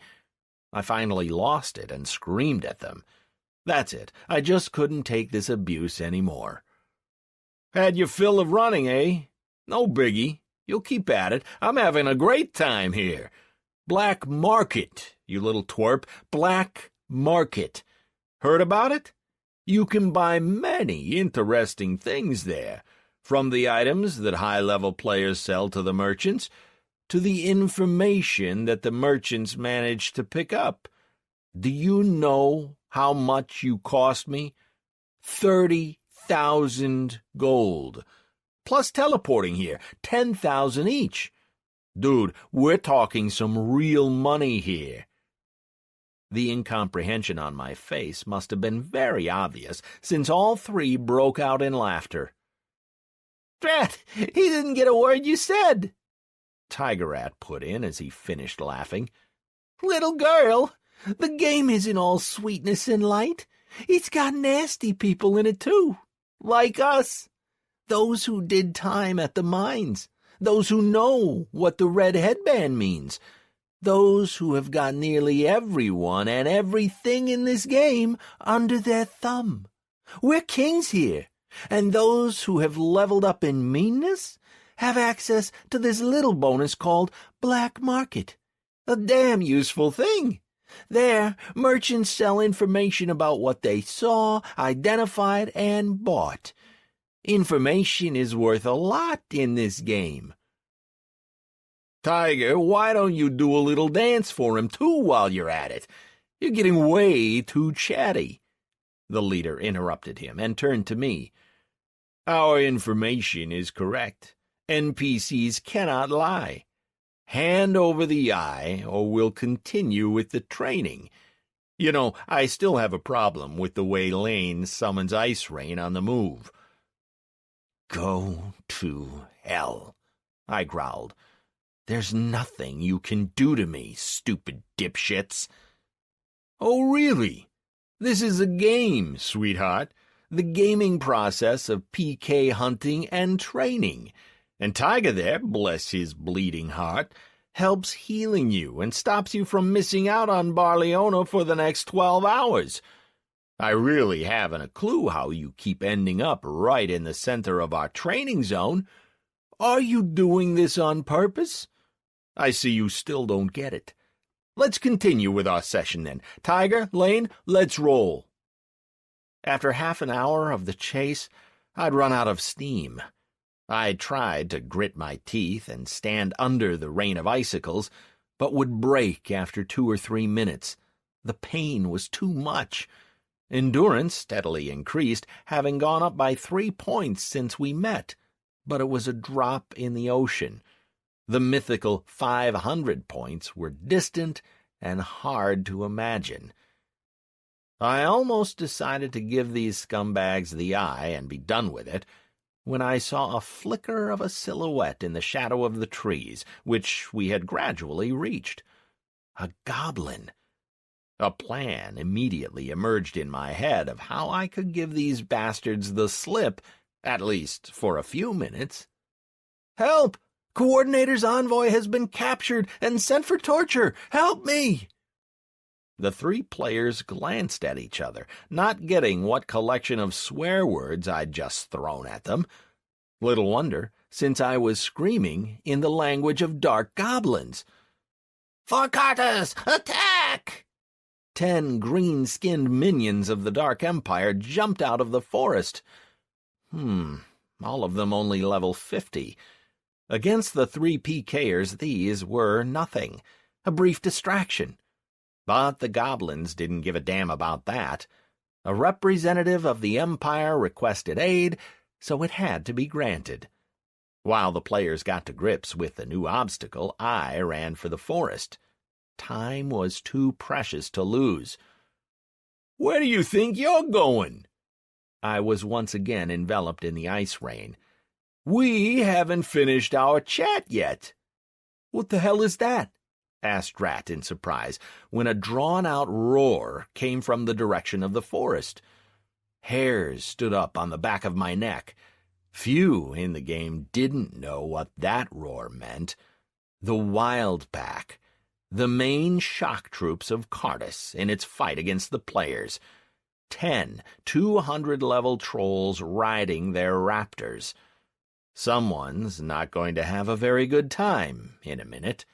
Speaker 1: I finally lost it and screamed at them. That's it. I just couldn't take this abuse anymore. Had your fill of running, eh? No biggie. You'll keep at it. I'm having a great time here. Black Market, you little twerp. Black Market. Heard about it? You can buy many interesting things there, from the items that high-level players sell to the merchants, to the information that the merchants managed to pick up. Do you know how much you cost me? 30,000 gold. Plus teleporting here, 10,000 each. Dude, we're talking some real money here. The incomprehension on my face must have been very obvious, since all three broke out in laughter. Drat, he didn't get a word you said, Tiger Rat put in as he finished laughing. Little girl, the game isn't all sweetness and light. It's got nasty people in it too, like us. Those who did time at the mines, those who know what the red headband means, those who have got nearly everyone and everything in this game under their thumb. We're kings here, and those who have leveled up in meanness have access to this little bonus called Black Market. A damn useful thing. There, merchants sell information about what they saw, identified, and bought. Information is worth a lot in this game. Tiger, why don't you do a little dance for him, too, while you're at it? You're getting way too chatty. The leader interrupted him and turned to me. Our information is correct. NPCs cannot lie. Hand over the eye, or we'll continue with the training. You know, I still have a problem with the way Lane summons Ice Rain on the move. Go to hell, I growled. There's nothing you can do to me, stupid dipshits. Oh, really? This is a game, sweetheart. The gaming process of PK hunting and training. And Tiger there, bless his bleeding heart, helps healing you and stops you from missing out on Barleona for the next 12 hours. I really haven't a clue how you keep ending up right in the center of our training zone. Are you doing this on purpose? I see you still don't get it. Let's continue with our session then. Tiger, Lane, let's roll. After half an hour of the chase, I'd run out of steam. I tried to grit my teeth and stand under the rain of icicles, but would break after 2 or 3 minutes. The pain was too much. Endurance steadily increased, having gone up by 3 points since we met, but it was a drop in the ocean. The mythical 500 points were distant and hard to imagine. I almost decided to give these scumbags the eye and be done with it, when I saw a flicker of a silhouette in the shadow of the trees, which we had gradually reached. A goblin. A plan immediately emerged in my head of how I could give these bastards the slip, at least for a few minutes. Help! Coordinator's envoy has been captured and sent for torture. Help me! The 3 players glanced at each other, not getting what collection of swear words I'd just thrown at them. Little wonder, since I was screaming in the language of dark goblins. Farcatas, attack! 10 green-skinned minions of the Dark Empire jumped out of the forest. All of them only level 50. Against the 3 PKers, these were nothing, a brief distraction. But the goblins didn't give a damn about that. A representative of the Empire requested aid, so it had to be granted. While the players got to grips with the new obstacle, I ran for the forest. Time was too precious to lose. Where do you think you're going? I was once again enveloped in the ice rain. We haven't finished our chat yet. What the hell is that? Asked Rat in surprise, when a drawn-out roar came from the direction of the forest. Hairs stood up on the back of my neck. Few in the game didn't know what that roar meant. The Wild Pack, the main shock troops of Cardus in its fight against the players. 10 200-level trolls riding their raptors. Someone's not going to have a very good time in a minute.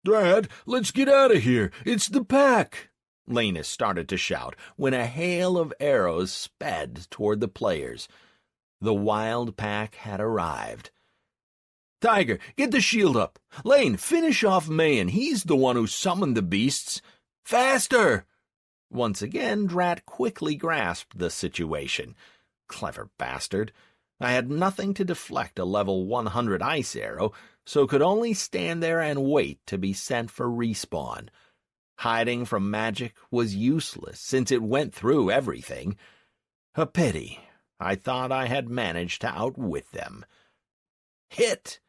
Speaker 1: Dad, let's get out of here. It's the pack. Lanus started to shout when a hail of arrows sped toward the players. The Wild Pack had arrived.
Speaker 2: Tiger, get the shield up. Lane, finish off Mayan. He's the one who summoned the beasts. Faster!
Speaker 1: Once again, Drat quickly grasped the situation. Clever bastard. I had nothing to deflect a level 100 ice arrow, so could only stand there and wait to be sent for respawn. Hiding from magic was useless, since it went through everything. A pity. I thought I had managed to outwit them. Hit!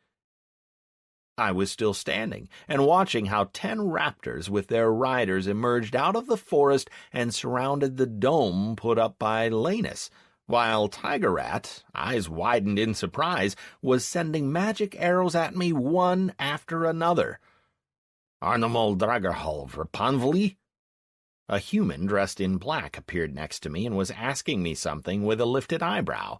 Speaker 1: I was still standing, and watching how 10 raptors with their riders emerged out of the forest and surrounded the dome put up by Lanus, while Tiger Rat, eyes widened in surprise, was sending magic arrows at me one after another. Arnomal Dragarhol Rapanvali? A human dressed in black appeared next to me and was asking me something with a lifted eyebrow.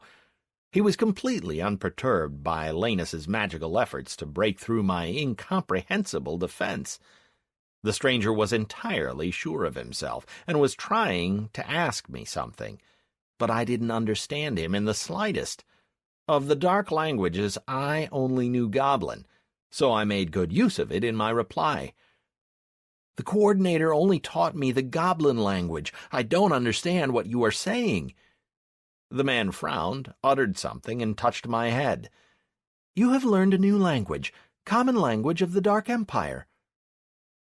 Speaker 1: He was completely unperturbed by Lanus's magical efforts to break through my incomprehensible defense. The stranger was entirely sure of himself and was trying to ask me something, but I didn't understand him in the slightest. Of the dark languages, I only knew Goblin, so I made good use of it in my reply. The coordinator only taught me the Goblin language. I don't understand what you are saying. The man frowned, uttered something, and touched my head. You have learned a new language, common language of the Dark Empire.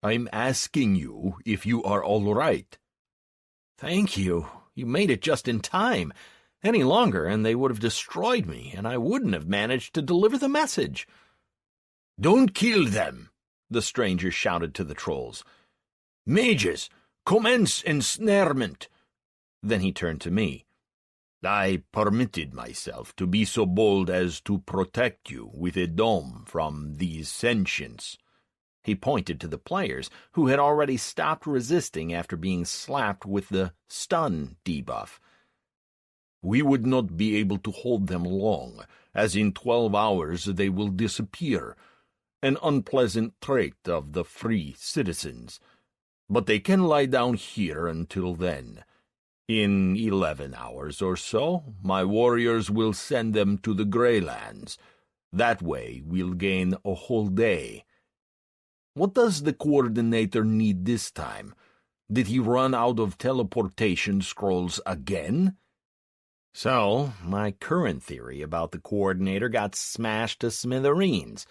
Speaker 2: I'm asking you if you are all right.
Speaker 1: Thank you. You made it just in time. Any longer, and they would have destroyed me, and I wouldn't have managed to deliver the message.
Speaker 4: Don't kill them, the stranger shouted to the trolls. Mages, commence ensnarement.
Speaker 1: Then he turned to me.
Speaker 4: I permitted myself to be so bold as to protect you with a dome from these sentients.
Speaker 1: He pointed to the players, who had already stopped resisting after being slapped with the stun debuff.
Speaker 4: We would not be able to hold them long, as in 12 hours they will disappear, an unpleasant trait of the free citizens. But they can lie down here until then. In 11 hours or so, my warriors will send them to the Greylands. That way we'll gain a whole day. What does the coordinator need this time? Did he run out of teleportation scrolls again?
Speaker 1: So, my current theory about the coordinator got smashed to smithereens.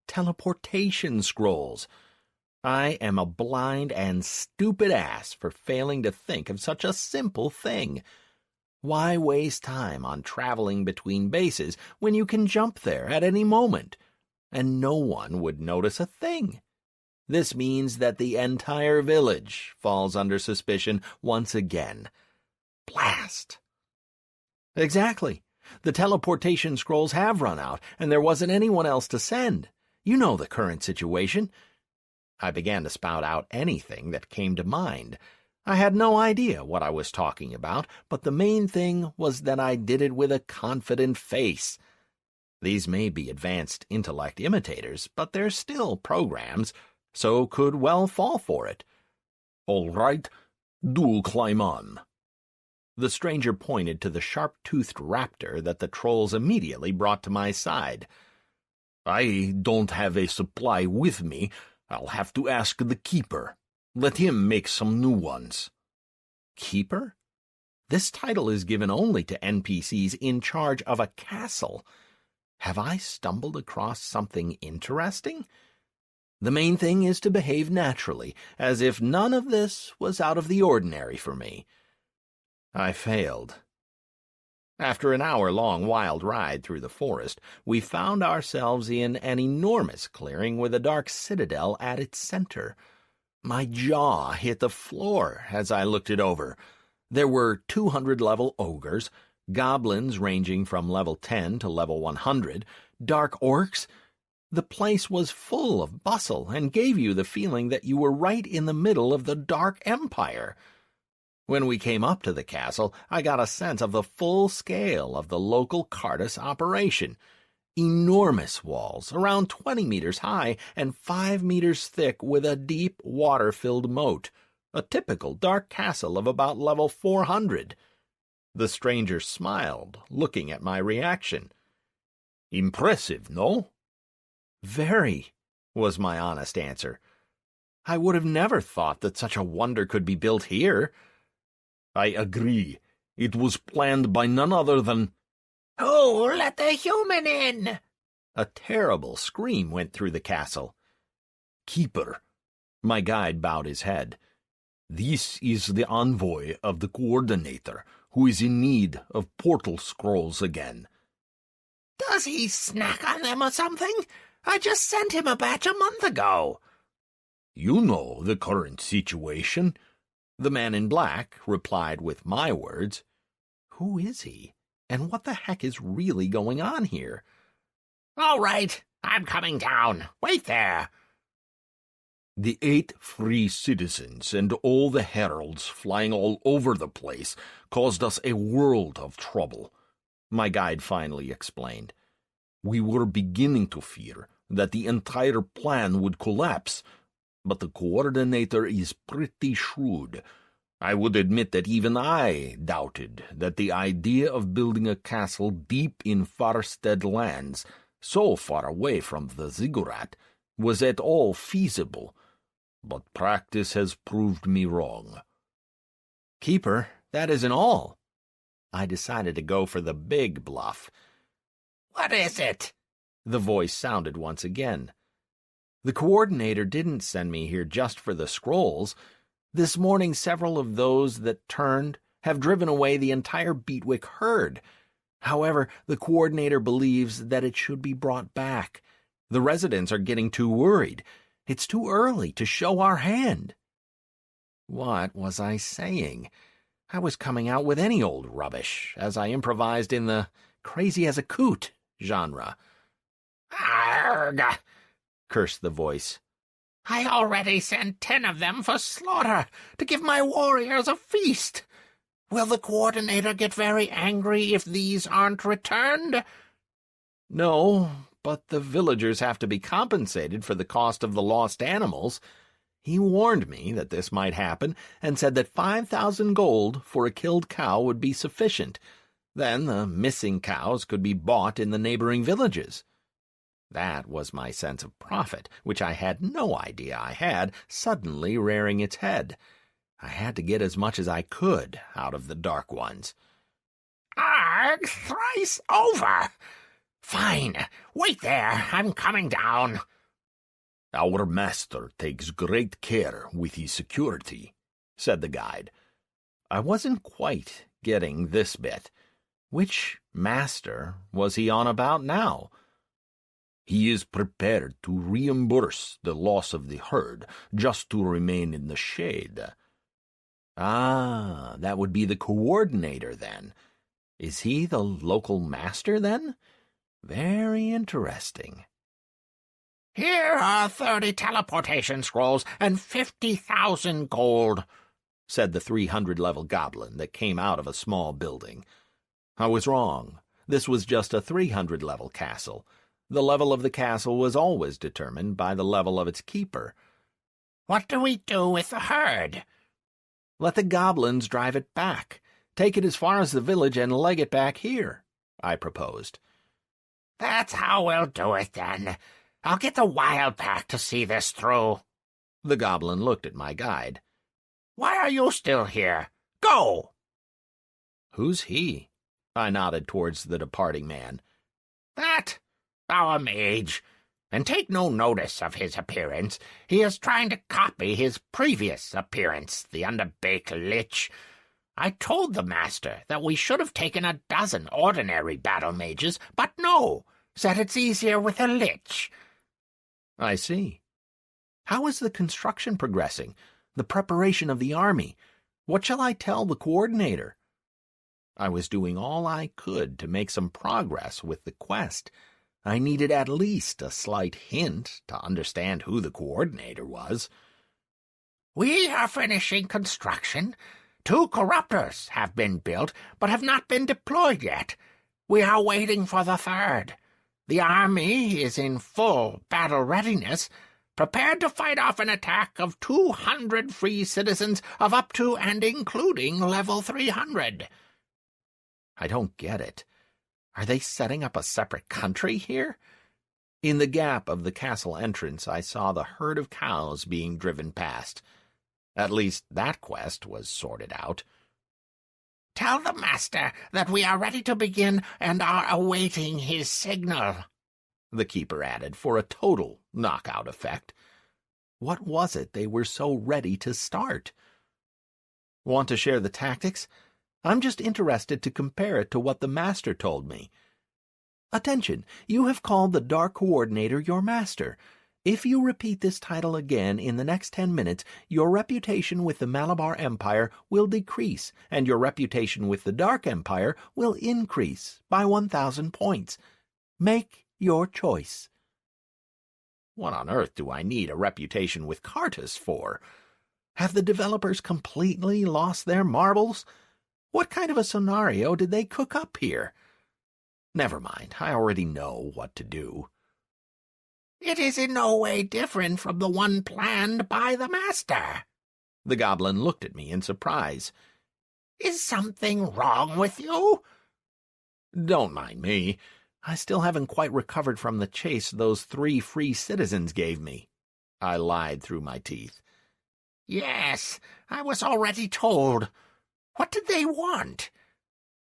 Speaker 1: Teleportation scrolls. I am a blind and stupid ass for failing to think of such a simple thing. Why waste time on traveling between bases when you can jump there at any moment, and no one would notice a thing? This means that the entire village falls under suspicion once again. Blast! Exactly. The teleportation scrolls have run out, and there wasn't anyone else to send. You know the current situation. I began to spout out anything that came to mind. I had no idea what I was talking about, but the main thing was that I did it with a confident face. These may be advanced intellect imitators, but they're still programs, so could well fall for it.
Speaker 4: All right, do climb on.
Speaker 1: The stranger pointed to the sharp-toothed raptor that the trolls immediately brought to my side.
Speaker 4: I don't have a supply with me. I'll have to ask the keeper. Let him make some new ones.
Speaker 1: Keeper? This title is given only to NPCs in charge of a castle. Have I stumbled across something interesting? The main thing is to behave naturally, as if none of this was out of the ordinary for me. I failed. After an hour-long wild ride through the forest, we found ourselves in an enormous clearing with a dark citadel at its center. My jaw hit the floor as I looked it over. There were 200-level ogres, goblins ranging from level 10 to level 100, dark orcs. The place was full of bustle and gave you the feeling that you were right in the middle of the Dark Empire. When we came up to the castle, I got a sense of the full scale of the local Cardus operation. Enormous walls, around 20 meters high and 5 meters thick with a deep water-filled moat. A typical dark castle of about level 400. The stranger smiled, looking at my reaction.
Speaker 4: Impressive, no?
Speaker 1: Very, was my honest answer. I would have never thought that such a wonder could be built here.
Speaker 4: I agree. It was planned by none other than—
Speaker 2: "Who let the human in?"
Speaker 1: A terrible scream went through the castle.
Speaker 4: "Keeper."
Speaker 1: My guide bowed his head.
Speaker 4: "This is the envoy of the Coordinator, who is in need of portal scrolls again."
Speaker 2: "Does he snack on them or something? I just sent him a batch a month ago."
Speaker 4: "You know the current situation."
Speaker 1: The man in black replied with my words. Who is he? And what the heck is really going on here?
Speaker 2: "All right, I'm coming down. Wait there."
Speaker 4: The 8 free citizens and all the heralds flying all over the place caused us a world of trouble,
Speaker 1: my guide finally explained.
Speaker 4: We were beginning to fear that the entire plan would collapse, but the Coordinator is pretty shrewd. I would admit that even I doubted that the idea of building a castle deep in Farstead lands, so far away from the ziggurat, was at all feasible. But practice has proved me wrong.
Speaker 1: Keeper, that isn't all. I decided to go for the big bluff.
Speaker 2: "What is it?"
Speaker 1: The voice sounded once again. The Coordinator didn't send me here just for the scrolls. This morning several of those that turned have driven away the entire Beatwick herd. However, the Coordinator believes that it should be brought back. The residents are getting too worried. It's too early to show our hand. What was I saying? I was coming out with any old rubbish, as I improvised in the crazy-as-a-coot genre.
Speaker 2: "Arg!"
Speaker 1: cursed the voice.
Speaker 2: "I already sent 10 of them for slaughter, to give my warriors a feast. Will the Coordinator get very angry if these aren't returned?"
Speaker 1: No, but the villagers have to be compensated for the cost of the lost animals. He warned me that this might happen, and said that 5,000 gold for a killed cow would be sufficient. Then the missing cows could be bought in the neighboring villages. That was my sense of profit, which I had no idea I had, suddenly rearing its head. I had to get as much as I could out of the Dark Ones.
Speaker 2: "Arg, thrice over! Fine, wait there, I'm coming down."
Speaker 4: "Our master takes great care with his security," said the guide.
Speaker 1: I wasn't quite getting this bit. Which master was he on about now?
Speaker 4: "He is prepared to reimburse the loss of the herd, just to remain in the shade."
Speaker 1: Ah, that would be the Coordinator, then. Is he the local master, then? Very interesting.
Speaker 2: "Here are 30 teleportation scrolls and 50,000 gold,"
Speaker 1: said the 300-level goblin that came out of a small building. I was wrong. This was just a 300-level castle. The level of the castle was always determined by the level of its keeper.
Speaker 2: "What do we do with the herd?"
Speaker 1: "Let the goblins drive it back. Take it as far as the village and leg it back here," I proposed.
Speaker 2: "That's how we'll do it, then. I'll get the wild pack to see this through."
Speaker 1: The goblin looked at my guide.
Speaker 2: "Why are you still here? Go!"
Speaker 1: "Who's he?" I nodded towards the departing man.
Speaker 2: "That, our mage. And take no notice of his appearance. He is trying to copy his previous appearance, the underbaked lich. I told the master that we should have taken a dozen ordinary battle mages, but no, said it's easier with a lich."
Speaker 1: "I see. How is the construction progressing? The preparation of the army? What shall I tell the Coordinator?" I was doing all I could to make some progress with the quest. I needed at least a slight hint to understand who the Coordinator was.
Speaker 2: "We are finishing construction. 2 corruptors have been built, but have not been deployed yet. We are waiting for the 3rd. The army is in full battle readiness, prepared to fight off an attack of 200 free citizens of up to and including level 300.
Speaker 1: I don't get it. Are they setting up a separate country here? In the gap of the castle entrance, I saw the herd of cows being driven past. At least that quest was sorted out.
Speaker 5: "Tell the master that we are ready to begin and are awaiting his signal,"
Speaker 1: the keeper added for a total knockout effect. What was it they were so ready to start? Want to share the tactics? I'm just interested to compare it to what the master told me. Attention! You have called the Dark Coordinator your master. If you repeat this title again in the next 10 minutes, your reputation with the Malabar Empire will decrease, and your reputation with the Dark Empire will increase by 1,000 points. Make your choice. What on earth do I need a reputation with Cartus for? Have the developers completely lost their marbles? What kind of a scenario did they cook up here? Never mind, I already know what to do.
Speaker 5: "It is in no way different from the one planned by the master."
Speaker 1: The goblin looked at me in surprise.
Speaker 5: "Is something wrong with you?"
Speaker 1: Don't mind me. I still haven't quite recovered from the chase those 3 free citizens gave me. I lied through my teeth.
Speaker 5: "Yes, I was already told. What did they want?"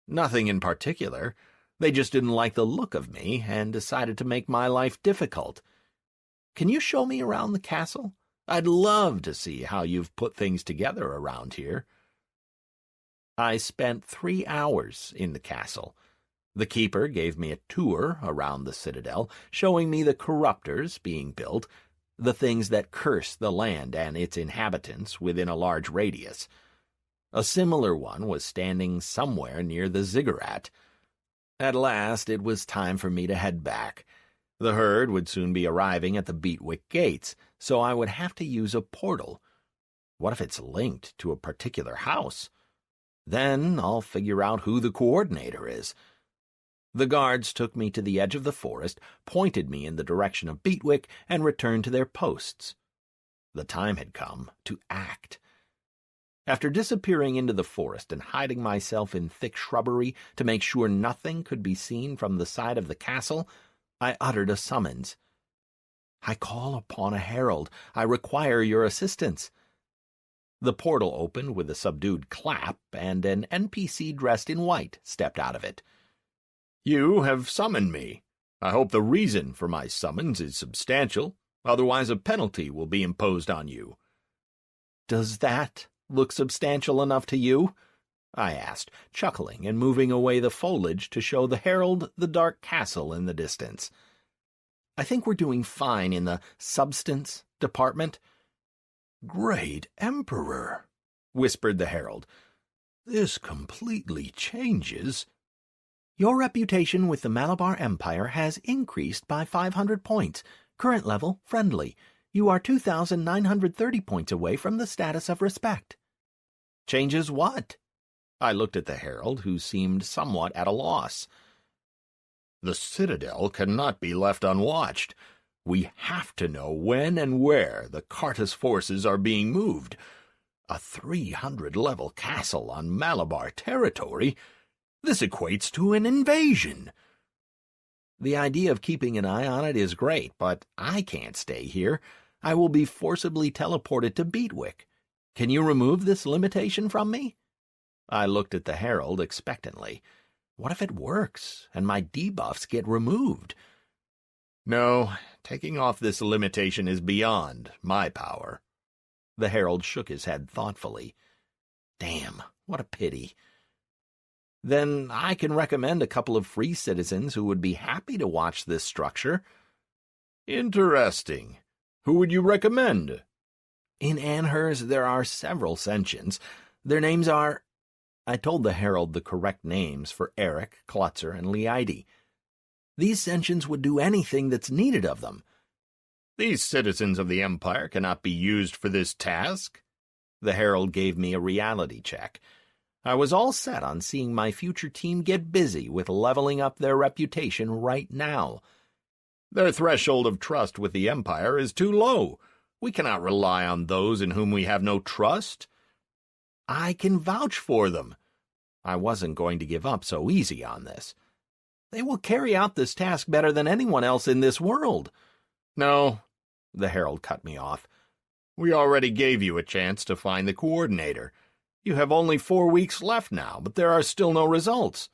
Speaker 1: Nothing in particular. They just didn't like the look of me and decided to make my life difficult. Can you show me around the castle? I'd love to see how you've put things together around here. I spent 3 hours in the castle. The keeper gave me a tour around the citadel, showing me the corruptors being built, the things that curse the land and its inhabitants within a large radius. A similar one was standing somewhere near the ziggurat. At last it was time for me to head back. The herd would soon be arriving at the Beatwick gates, so I would have to use a portal. What if it's linked to a particular house? Then I'll figure out who the coordinator is. The guards took me to the edge of the forest, pointed me in the direction of Beatwick, and returned to their posts. The time had come to act. After disappearing into the forest and hiding myself in thick shrubbery to make sure nothing could be seen from the side of the castle, I uttered a summons. "I call upon a herald. I require your assistance." The portal opened with a subdued clap, and an NPC dressed in white stepped out of it. "You have summoned me. I hope the reason for my summons is substantial, otherwise a penalty will be imposed on you." "Does that look substantial enough to you?" I asked, chuckling and moving away the foliage to show the herald the dark castle in the distance. "I think we're doing fine in the substance department."
Speaker 4: "Great Emperor," whispered the herald, "this completely changes—"
Speaker 3: Your reputation with the Malabar Empire has increased by 500 points. Current level, friendly. You are 2,930 points away from the status of respect.
Speaker 1: Changes what? I looked at the herald, who seemed somewhat at a loss. "The citadel cannot be left unwatched. We have to know when and where the Cartus forces are being moved. A 300-level castle on Malabar territory? This equates to an invasion." "The idea of keeping an eye on it is great, but I can't stay here. I will be forcibly teleported to Beatwick. Can you remove this limitation from me?" I looked at the herald expectantly. What if it works, and my debuffs get removed? "No, taking off this limitation is beyond my power." The herald shook his head thoughtfully. "Damn, what a pity. Then I can recommend a couple of free citizens who would be happy to watch this structure." "Interesting. Who would you recommend?" "In Anhurst there are several sentients. Their names are—" I told the herald the correct names for Eric, Klutzer, and Leide. "These sentients would do anything that's needed of them." "These citizens of the Empire cannot be used for this task." The herald gave me a reality check. I was all set on seeing my future team get busy with leveling up their reputation right now. "Their threshold of trust with the Empire is too low. We cannot rely on those in whom we have no trust." "I can vouch for them." I wasn't going to give up so easy on this. They will carry out this task better than anyone else in this world."
Speaker 3: "No," the herald cut me off. "We already gave you a chance to find the coordinator. You have only 4 weeks left now, but there are still no results.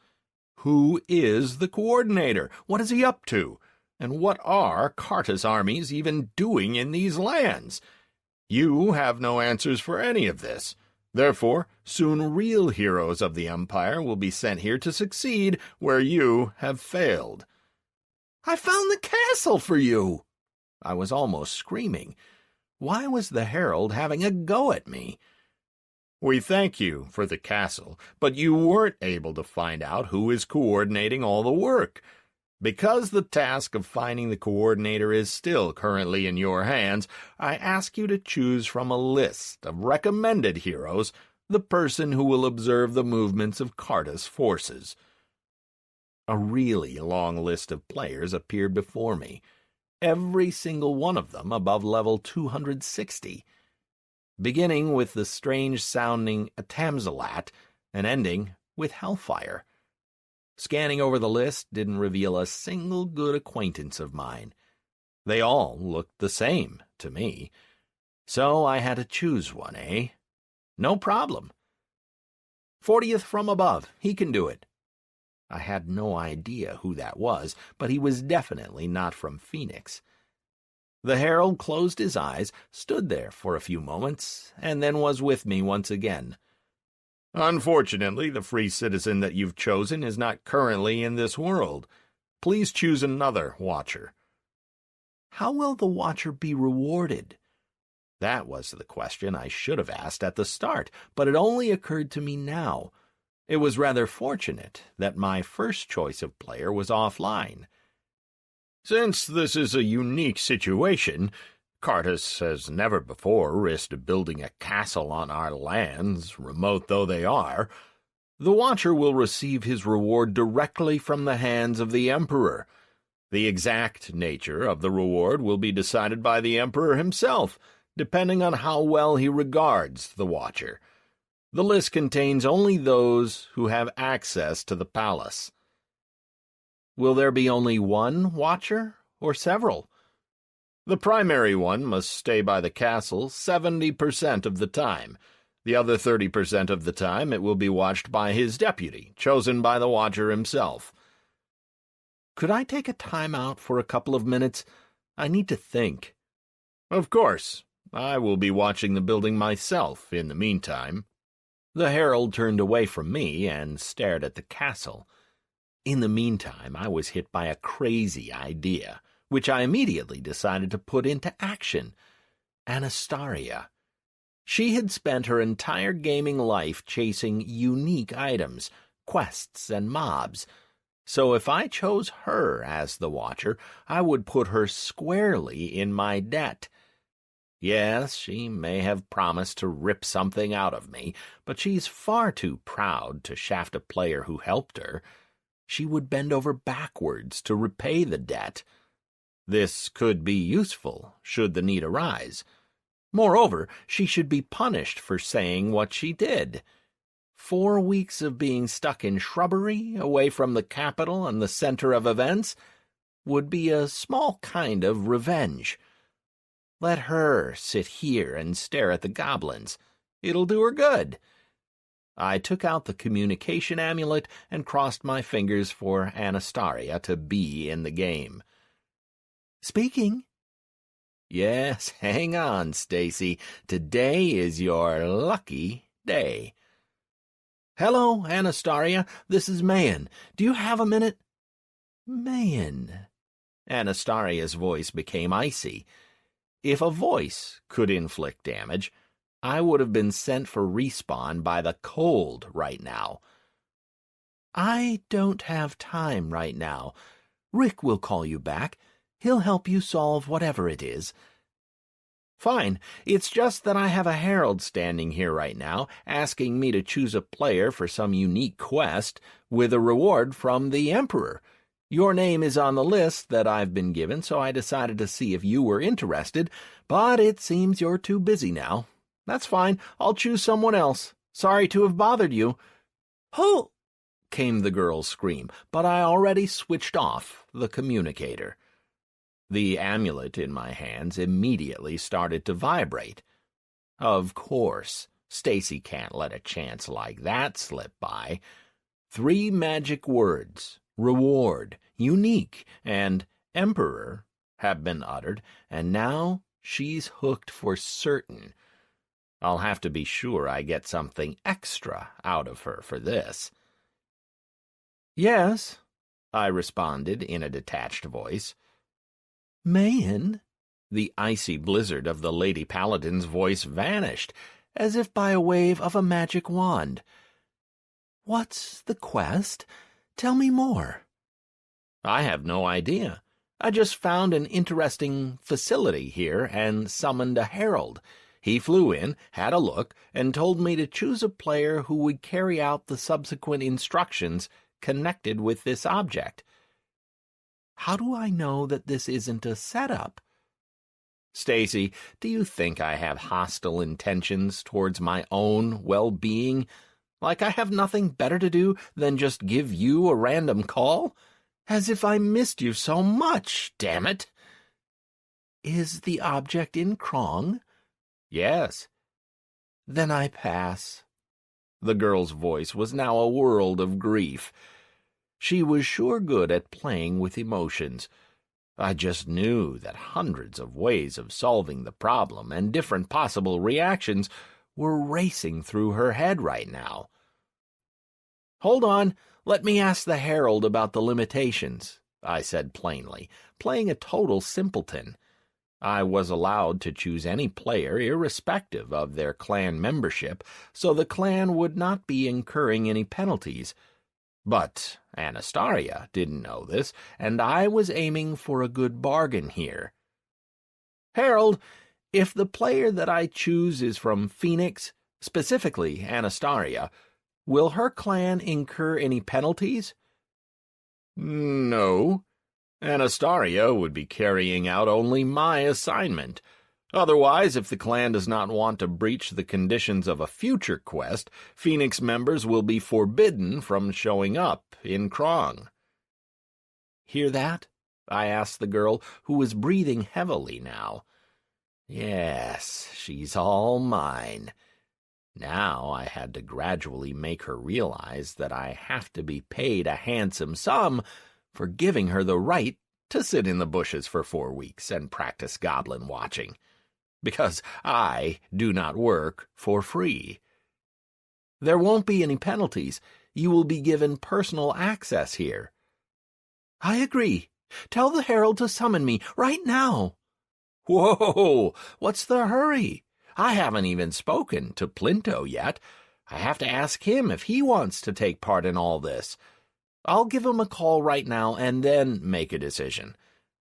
Speaker 3: Who is the coordinator? What is he up to? And what are Carta's armies even doing in these lands? You have no answers for any of this. Therefore, soon real heroes of the Empire will be sent here to succeed where you have failed."
Speaker 1: "I found the castle for you!" I was almost screaming. Why was the herald having a go at me?
Speaker 3: "We thank you for the castle, but you weren't able to find out who is coordinating all the work. Because the task of finding the coordinator is still currently in your hands, I ask you to choose from a list of recommended heroes the person who will observe the movements of Carta's forces." A really long list of players appeared before me, every single one of them above level 260. Beginning with the strange-sounding Atamzalat and ending with Hellfire. Scanning over the list didn't reveal a single good acquaintance of mine. They all looked the same to me. So I had to choose one, eh? No problem. 40th from above, he can do it. I had no idea who that was, but he was definitely not from Phoenix. The herald closed his eyes, stood there for a few moments, and then was with me once again. "Unfortunately, the free citizen that you've chosen is not currently in this world. Please choose another Watcher."
Speaker 1: How will the Watcher be rewarded? That was the question I should have asked at the start, but it only occurred to me now. It was rather fortunate that my first choice of player was offline.
Speaker 3: "Since this is a unique situation, Cartus has never before risked building a castle on our lands, remote though they are. The Watcher will receive his reward directly from the hands of the Emperor. The exact nature of the reward will be decided by the Emperor himself, depending on how well he regards the Watcher. The list contains only those who have access to the palace."
Speaker 1: Will there be only one Watcher, or several?
Speaker 3: "The primary one must stay by the castle 70% of the time. The other 30% of the time it will be watched by his deputy, chosen by the Watcher himself."
Speaker 1: Could I take a time out for a couple of minutes? I need to think.
Speaker 3: "Of course. I will be watching the building myself in the meantime."
Speaker 1: The herald turned away from me and stared at the castle. In the meantime, I was hit by a crazy idea, which I immediately decided to put into action. Anastaria. She had spent her entire gaming life chasing unique items, quests, and mobs. So if I chose her as the Watcher, I would put her squarely in my debt. Yes, she may have promised to rip something out of me, but she's far too proud to shaft a player who helped her. She would bend over backwards to repay the debt. This could be useful, should the need arise. Moreover, she should be punished for saying what she did. 4 weeks of being stuck in shrubbery, away from the capital and the center of events, would be a small kind of revenge. Let her sit here and stare at the goblins. It'll do her good. I took out the communication amulet and crossed my fingers for Anastaria to be in the game. "Speaking." "Yes, hang on, Stacy. Today is your lucky day." "Hello, Anastaria. This is Mayan. Do you have a minute?" "Mayan." Anastaria's voice became icy. If a voice could inflict damage, I would have been sent for respawn by the cold right now. "I don't have time right now. Rick will call you back. He'll help you solve whatever it is." "Fine. It's just that I have a herald standing here right now, asking me to choose a player for some unique quest with a reward from the Emperor. Your name is on the list that I've been given, so I decided to see if you were interested, but it seems you're too busy now. That's fine. I'll choose someone else. Sorry to have bothered you." "Who? came the girl's scream, but I already switched off the communicator. The amulet in my hands immediately started to vibrate. Of course, Stacy can't let a chance like that slip by. 3 magic words, reward, unique, and emperor, have been uttered, and now she's hooked for certain. I'll have to be sure I get something extra out of her for this. "Yes," I responded in a detached voice. "Mayan?" The icy blizzard of the Lady Paladin's voice vanished, as if by a wave of a magic wand. "What's the quest? Tell me more." "I have no idea. I just found an interesting facility here and summoned a herald. He flew in, had a look, and told me to choose a player who would carry out the subsequent instructions connected with this object." "How do I know that this isn't a setup?" "Stacy, do you think I have hostile intentions towards my own well-being? Like I have nothing better to do than just give you a random call? As if I missed you so much, damn it!" "Is the object in Krong?" "Yes." "Then I pass." The girl's voice was now a world of grief. She was sure good at playing with emotions. I just knew that hundreds of ways of solving the problem and different possible reactions were racing through her head right now. "Hold on, let me ask the herald about the limitations," I said plainly, playing a total simpleton. I was allowed to choose any player irrespective of their clan membership, so the clan would not be incurring any penalties. But Anastasia didn't know this, and I was aiming for a good bargain here. "Harold, if the player that I choose is from Phoenix, specifically Anastasia, will her clan incur any penalties?" "No. Anastasia would be carrying out only my assignment. Otherwise, if the clan does not want to breach the conditions of a future quest, Phoenix members will be forbidden from showing up in Krong." "Hear that?" I asked the girl, who was breathing heavily now. Yes, she's all mine. Now I had to gradually make her realize that I have to be paid a handsome sum for giving her the right to sit in the bushes for 4 weeks and practice goblin watching, because I do not work for free. "There won't be any penalties. You will be given personal access here." "I agree. Tell the herald to summon me right now." "Whoa! What's the hurry? I haven't even spoken to Plinto yet. I have to ask him if he wants to take part in all this. I'll give him a call right now and then make a decision.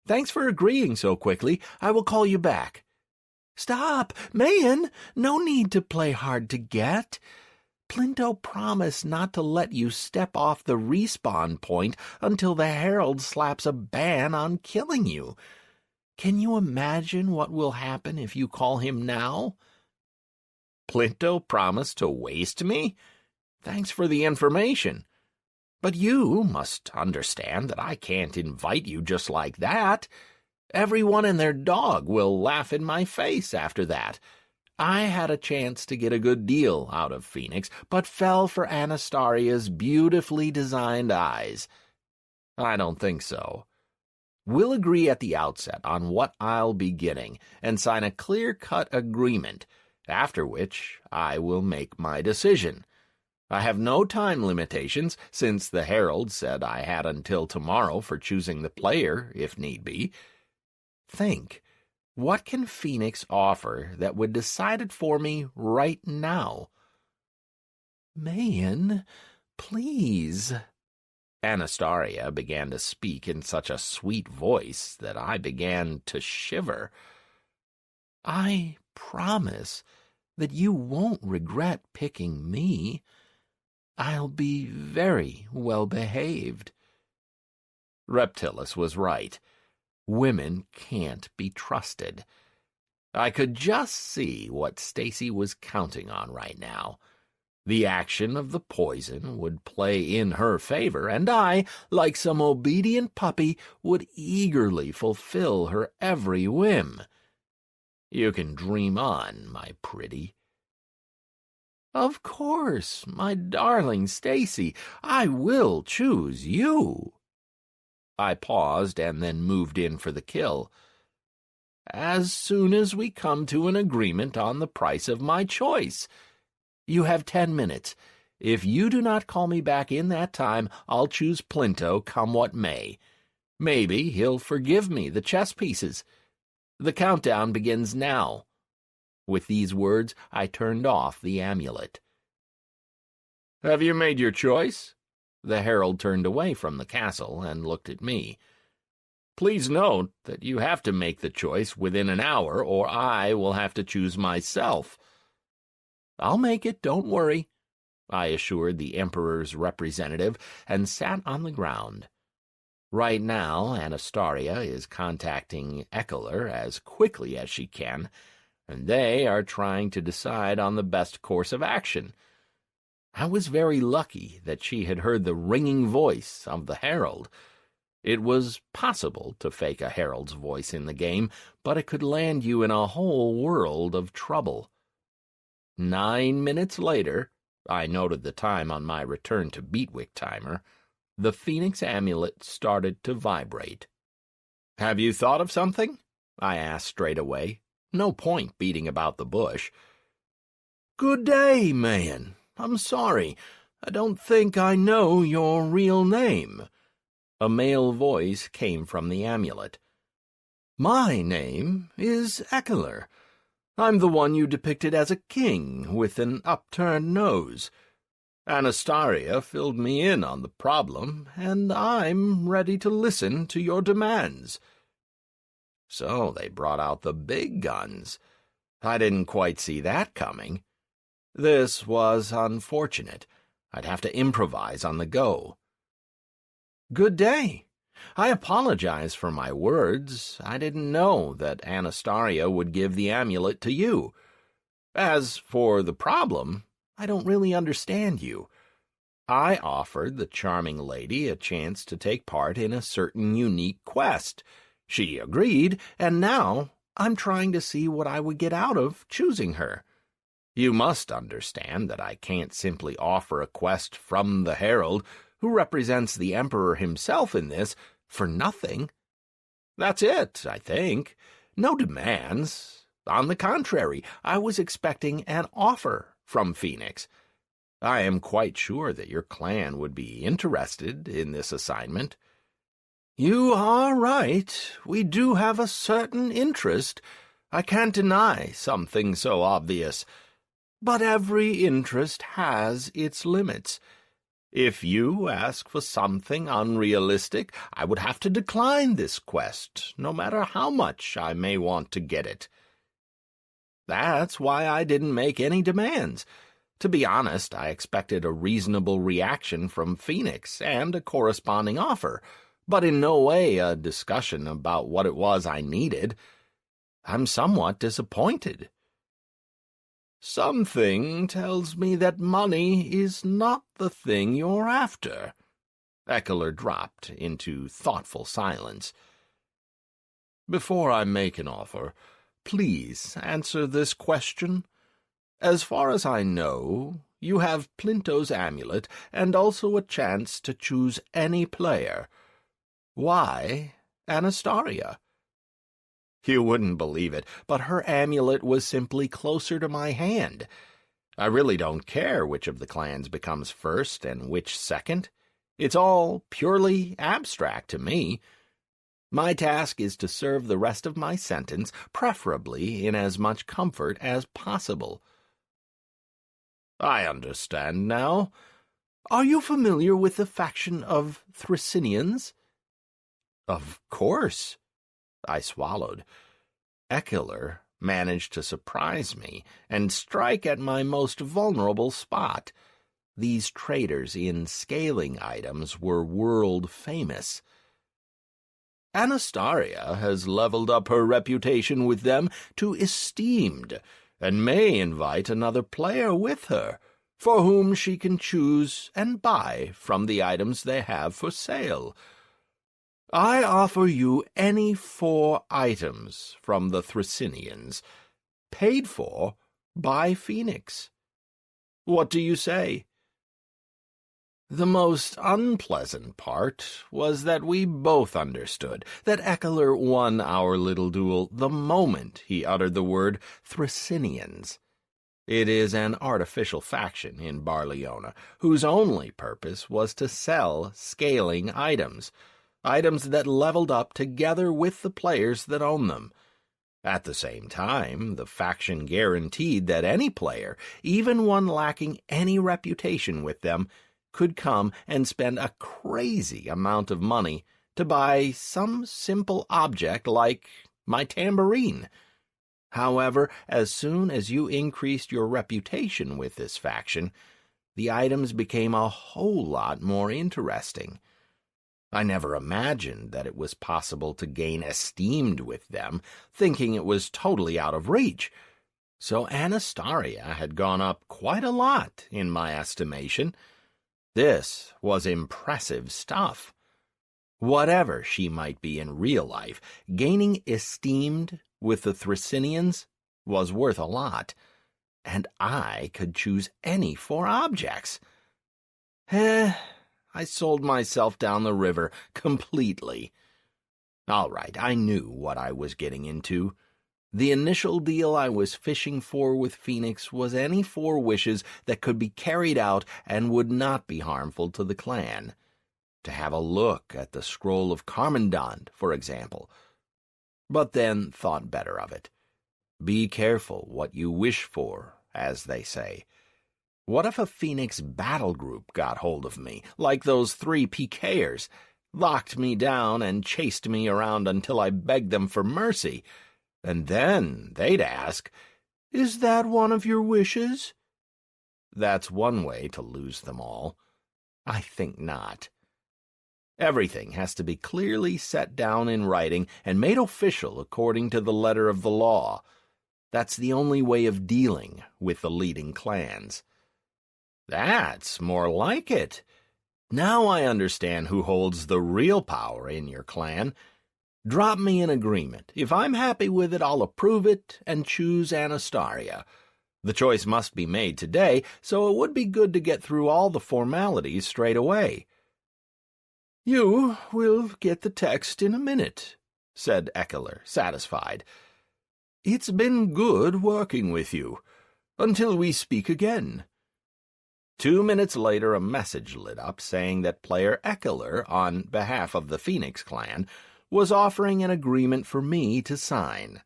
Speaker 1: Thanks for agreeing so quickly. I will call you back." "Stop, Mayan! No need to play hard to get. Plinto promised not to let you step off the respawn point until the herald slaps a ban on killing you. Can you imagine what will happen if you call him now?" "Plinto promised to waste me? Thanks for the information. But you must understand that I can't invite you just like that. Everyone and their dog will laugh in my face after that. I had a chance to get a good deal out of Phoenix, but fell for Anastasia's beautifully designed eyes. I don't think so. We'll agree at the outset on what I'll be getting and sign a clear-cut agreement, after which I will make my decision. I have no time limitations, since the herald said I had until tomorrow for choosing the player, if need be. Think, what can Phoenix offer that would decide it for me right now?" "Mayan, please." Anastasia began to speak in such a sweet voice that I began to shiver. "I promise that you won't regret picking me. I'll be very well behaved." Reptilis was right. Women can't be trusted. I could just see what Stacy was counting on right now. The action of the poison would play in her favor, and I, like some obedient puppy, would eagerly fulfill her every whim. You can dream on, my pretty. Of course, my darling Stacy, I will choose you. I paused and then moved in for the kill. As soon as we come to an agreement on the price of my choice. You have 10 minutes. If you do not call me back in that time, I'll choose Plinto come what may. Maybe he'll forgive me the chess pieces. The countdown begins now. With these words, I turned off the amulet. Have you made your choice? The herald turned away from the castle and looked at me. Please note that you have to make the choice within an hour, or I will have to choose myself. I'll make it, don't worry, I assured the Emperor's representative, and sat on the ground. Right now, Anastasia is contacting Eckler as quickly as she can, and they are trying to decide on the best course of action. I was very lucky that she had heard the ringing voice of the herald. It was possible to fake a herald's voice in the game, but it could land you in a whole world of trouble. 9 minutes later, I noted the time on my return to Beatwick timer, the Phoenix amulet started to vibrate. Have you thought of something? I asked straight away. No point beating about the bush. Good day, man. I'm sorry. I don't think I know your real name. A male voice came from the amulet. My name is Eckler. I'm the one you depicted as a king with an upturned nose. Anastasia filled me in on the problem, and I'm ready to listen to your demands. So they brought out the big guns. I didn't quite see that coming. This was unfortunate. I'd have to improvise on the go. Good day. I apologize for my words. I didn't know that Anastasia would give the amulet to you. As for the problem, I don't really understand you. I offered the charming lady a chance to take part in a certain unique quest. She agreed, and now I'm trying to see what I would get out of choosing her. You must understand that I can't simply offer a quest from the herald, who represents the Emperor himself in this, for nothing. That's it, I think. No demands. On the contrary, I was expecting an offer from Phoenix. I am quite sure that your clan would be interested in this assignment. You are right. We do have a certain interest. I can't deny something so obvious. But every interest has its limits. If you ask for something unrealistic, I would have to decline this quest, no matter how much I may want to get it. That's why I didn't make any demands. To be honest, I expected a reasonable reaction from Phoenix and a corresponding offer, but in no way a discussion about what it was I needed. I'm somewhat disappointed. Something tells me that money is not the thing you're after. Eckler dropped into thoughtful silence. Before I make an offer, please answer this question. As far as I know, you have Plinto's amulet and also a chance to choose any player. Why Anastasia? You wouldn't believe it, but her amulet was simply closer to my hand. I really don't care which of the clans becomes first and which second. It's all purely abstract to me. My task is to serve the rest of my sentence, preferably in as much comfort as possible. I understand now. Are you familiar with the faction of Thracinians? Of course. I swallowed. Eckler managed to surprise me and strike at my most vulnerable spot. These traders in scaling items were world famous. Anastasia has leveled up her reputation with them to esteemed, and may invite another player with her, for whom she can choose and buy from the items they have for sale. I offer you any 4 items from the Thracinians, paid for by Phoenix. What do you say?" The most unpleasant part was that we both understood that Eckler won our little duel the moment he uttered the word Thracinians. It is an artificial faction in Barleona, whose only purpose was to sell scaling items that leveled up together with the players that own them. At the same time, the faction guaranteed that any player, even one lacking any reputation with them, could come and spend a crazy amount of money to buy some simple object like my tambourine. However, as soon as you increased your reputation with this faction, the items became a whole lot more interesting. I never imagined that it was possible to gain esteemed with them, thinking it was totally out of reach. So Anastasia had gone up quite a lot in my estimation. This was impressive stuff. Whatever she might be in real life, gaining esteemed with the Thracinians was worth a lot, and I could choose any 4 objects. I sold myself down the river completely. All right, I knew what I was getting into. The initial deal I was fishing for with Phoenix was any 4 wishes that could be carried out and would not be harmful to the clan. To have a look at the Scroll of Carmandand, for example. But then thought better of it. Be careful what you wish for, as they say. What if a Phoenix battle group got hold of me, like those 3 PKers, locked me down and chased me around until I begged them for mercy? And then they'd ask, "Is that one of your wishes?" That's one way to lose them all. I think not. Everything has to be clearly set down in writing and made official according to the letter of the law. That's the only way of dealing with the leading clans. That's more like it. Now I understand who holds the real power in your clan. Drop me an agreement. If I'm happy with it, I'll approve it and choose Anastasia. The choice must be made today, so it would be good to get through all the formalities straight away. "You will get the text in a minute," said Eckler, satisfied. "It's been good working with you. Until we speak again." 2 minutes later, a message lit up saying that player Eckler, on behalf of the Phoenix clan, was offering an agreement for me to sign.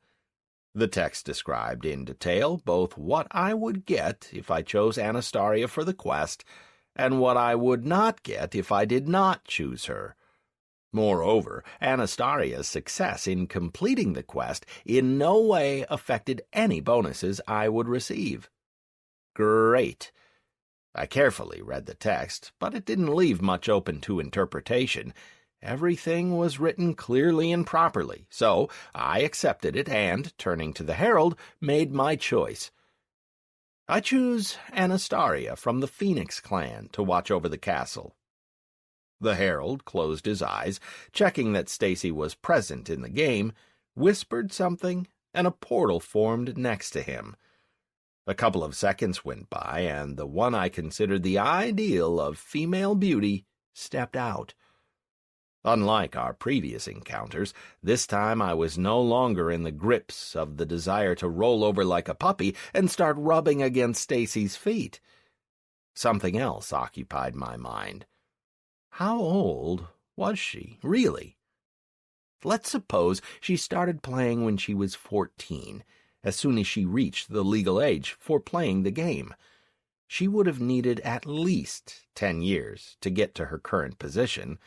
Speaker 1: The text described in detail both what I would get if I chose Anastasia for the quest and what I would not get if I did not choose her. Moreover, Anastasia's success in completing the quest in no way affected any bonuses I would receive. Great. I carefully read the text, but it didn't leave much open to interpretation. Everything was written clearly and properly, so I accepted it and, turning to the herald, made my choice. I choose Anastasia from the Phoenix clan to watch over the castle. The herald closed his eyes, checking that Stacy was present in the game, whispered something, and a portal formed next to him. A couple of seconds went by, and the one I considered the ideal of female beauty stepped out. Unlike our previous encounters, this time I was no longer in the grips of the desire to roll over like a puppy and start rubbing against Stacy's feet. Something else occupied my mind. How old was she, really? Let's suppose she started playing when she was 14, as soon as she reached the legal age for playing the game. She would have needed at least 10 years to get to her current position.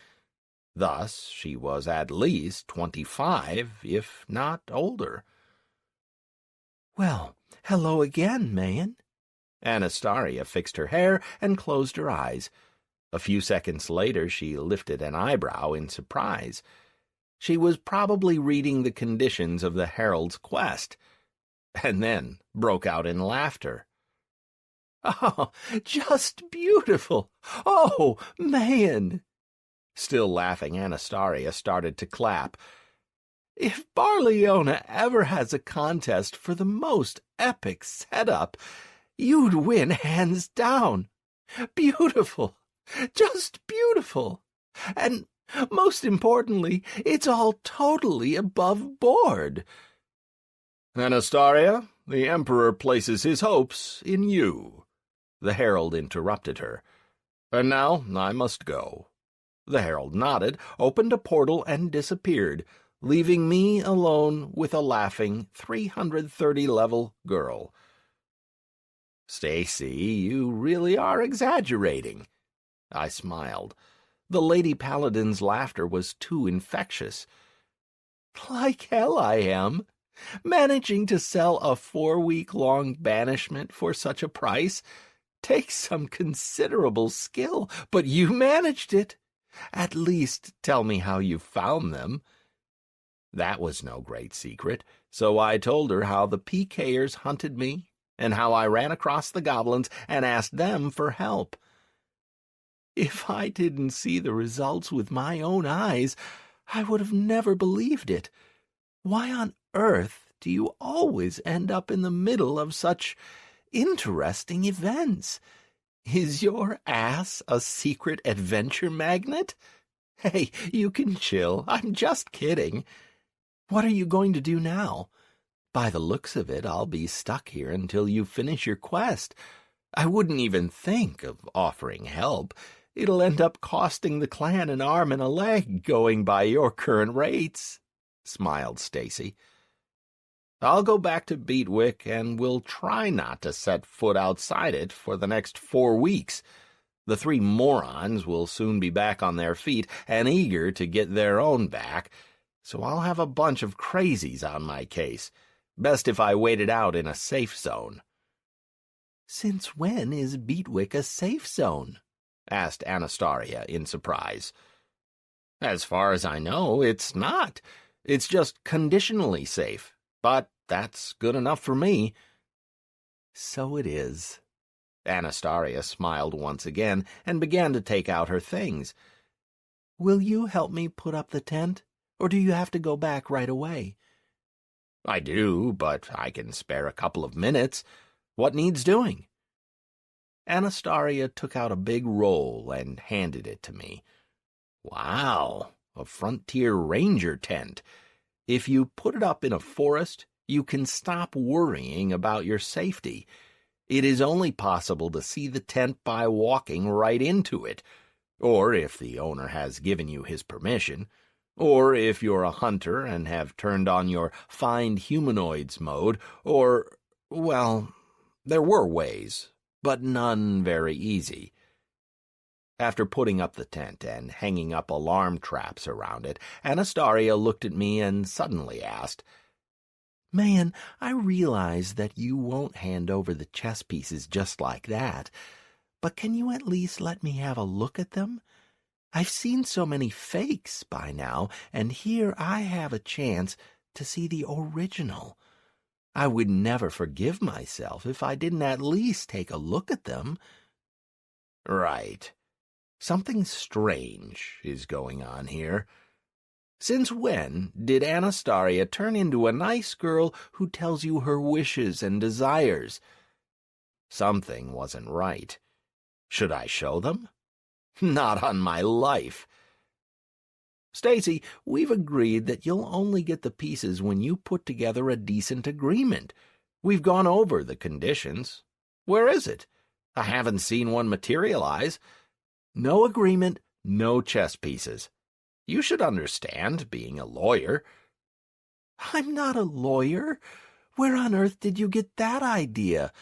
Speaker 1: Thus, she was at least 25, if not older. "Well, hello again, man." Anastasia fixed her hair and closed her eyes. A few seconds later, she lifted an eyebrow in surprise. She was probably reading the conditions of the herald's quest, and then broke out in laughter.
Speaker 3: Oh, just beautiful! Oh, man!" Still laughing, Anastasia started to clap. "If Barleona ever has a contest for the most epic setup, you'd win hands down. Beautiful! Just beautiful! And most importantly, it's all totally above board."
Speaker 1: "Anastasia, the Emperor places his hopes in you," the herald interrupted her. "And now I must go." The herald nodded, opened a portal, and disappeared, leaving me alone with a laughing 330-level girl. "Stacy, you really are exaggerating." I smiled. The Lady Paladin's laughter was too infectious. "Like hell I am. Managing to sell a 4-week-long banishment for such a price takes some considerable skill, but you managed it. At least tell me how you found them." That was no great secret, so I told her how the PKers hunted me and how I ran across the goblins and asked them for help. "If I didn't see the results with my own eyes, I would have never believed it. Why on earth do you always end up in the middle of such interesting events? Is your ass a secret adventure magnet? Hey, you can chill. I'm just kidding. What are you going to do now? By the looks of it, I'll be stuck here until you finish your quest. I wouldn't even think of offering help. It'll end up costing the clan an arm and a leg, going by your current rates," smiled Stacy. "I'll go back to Beatwick, and we'll try not to set foot outside it for the next 4 weeks. The 3 morons will soon be back on their feet and eager to get their own back, so I'll have a bunch of crazies on my case. Best if I wait it out in a safe zone." "Since when is Beatwick a safe zone?" asked Anastasia in surprise. "As far as I know, it's not. It's just conditionally safe. But that's good enough for me." "So it is." Anastasia smiled once again and began to take out her things. "Will you help me put up the tent, or do you have to go back right away?" "I do, but I can spare a couple of minutes. What needs doing?" Anastasia took out a big roll and handed it to me. "Wow, a frontier ranger tent. If you put it up in a forest, you can stop worrying about your safety. It is only possible to see the tent by walking right into it, or if the owner has given you his permission, or if you're a hunter and have turned on your find humanoids mode, or, well, there were ways, but none very easy." After putting up the tent and hanging up alarm traps around it, Anastasia looked at me and suddenly asked, "Man, I realize that you won't hand over the chess pieces just like that, but can you at least let me have a look at them? I've seen so many fakes by now, and here I have a chance to see the original. I would never forgive myself if I didn't at least take a look at them." "Right. Something strange is going on here. Since when did Anastasia turn into a nice girl who tells you her wishes and desires? Something wasn't right. Should I show them? Not on my life. Stacy, we've agreed that you'll only get the pieces when you put together a decent agreement. We've gone over the conditions. Where is it? I haven't seen one materialize. No agreement, no chess pieces. You should understand, being a lawyer." "I'm not a lawyer. Where on earth did you get that idea?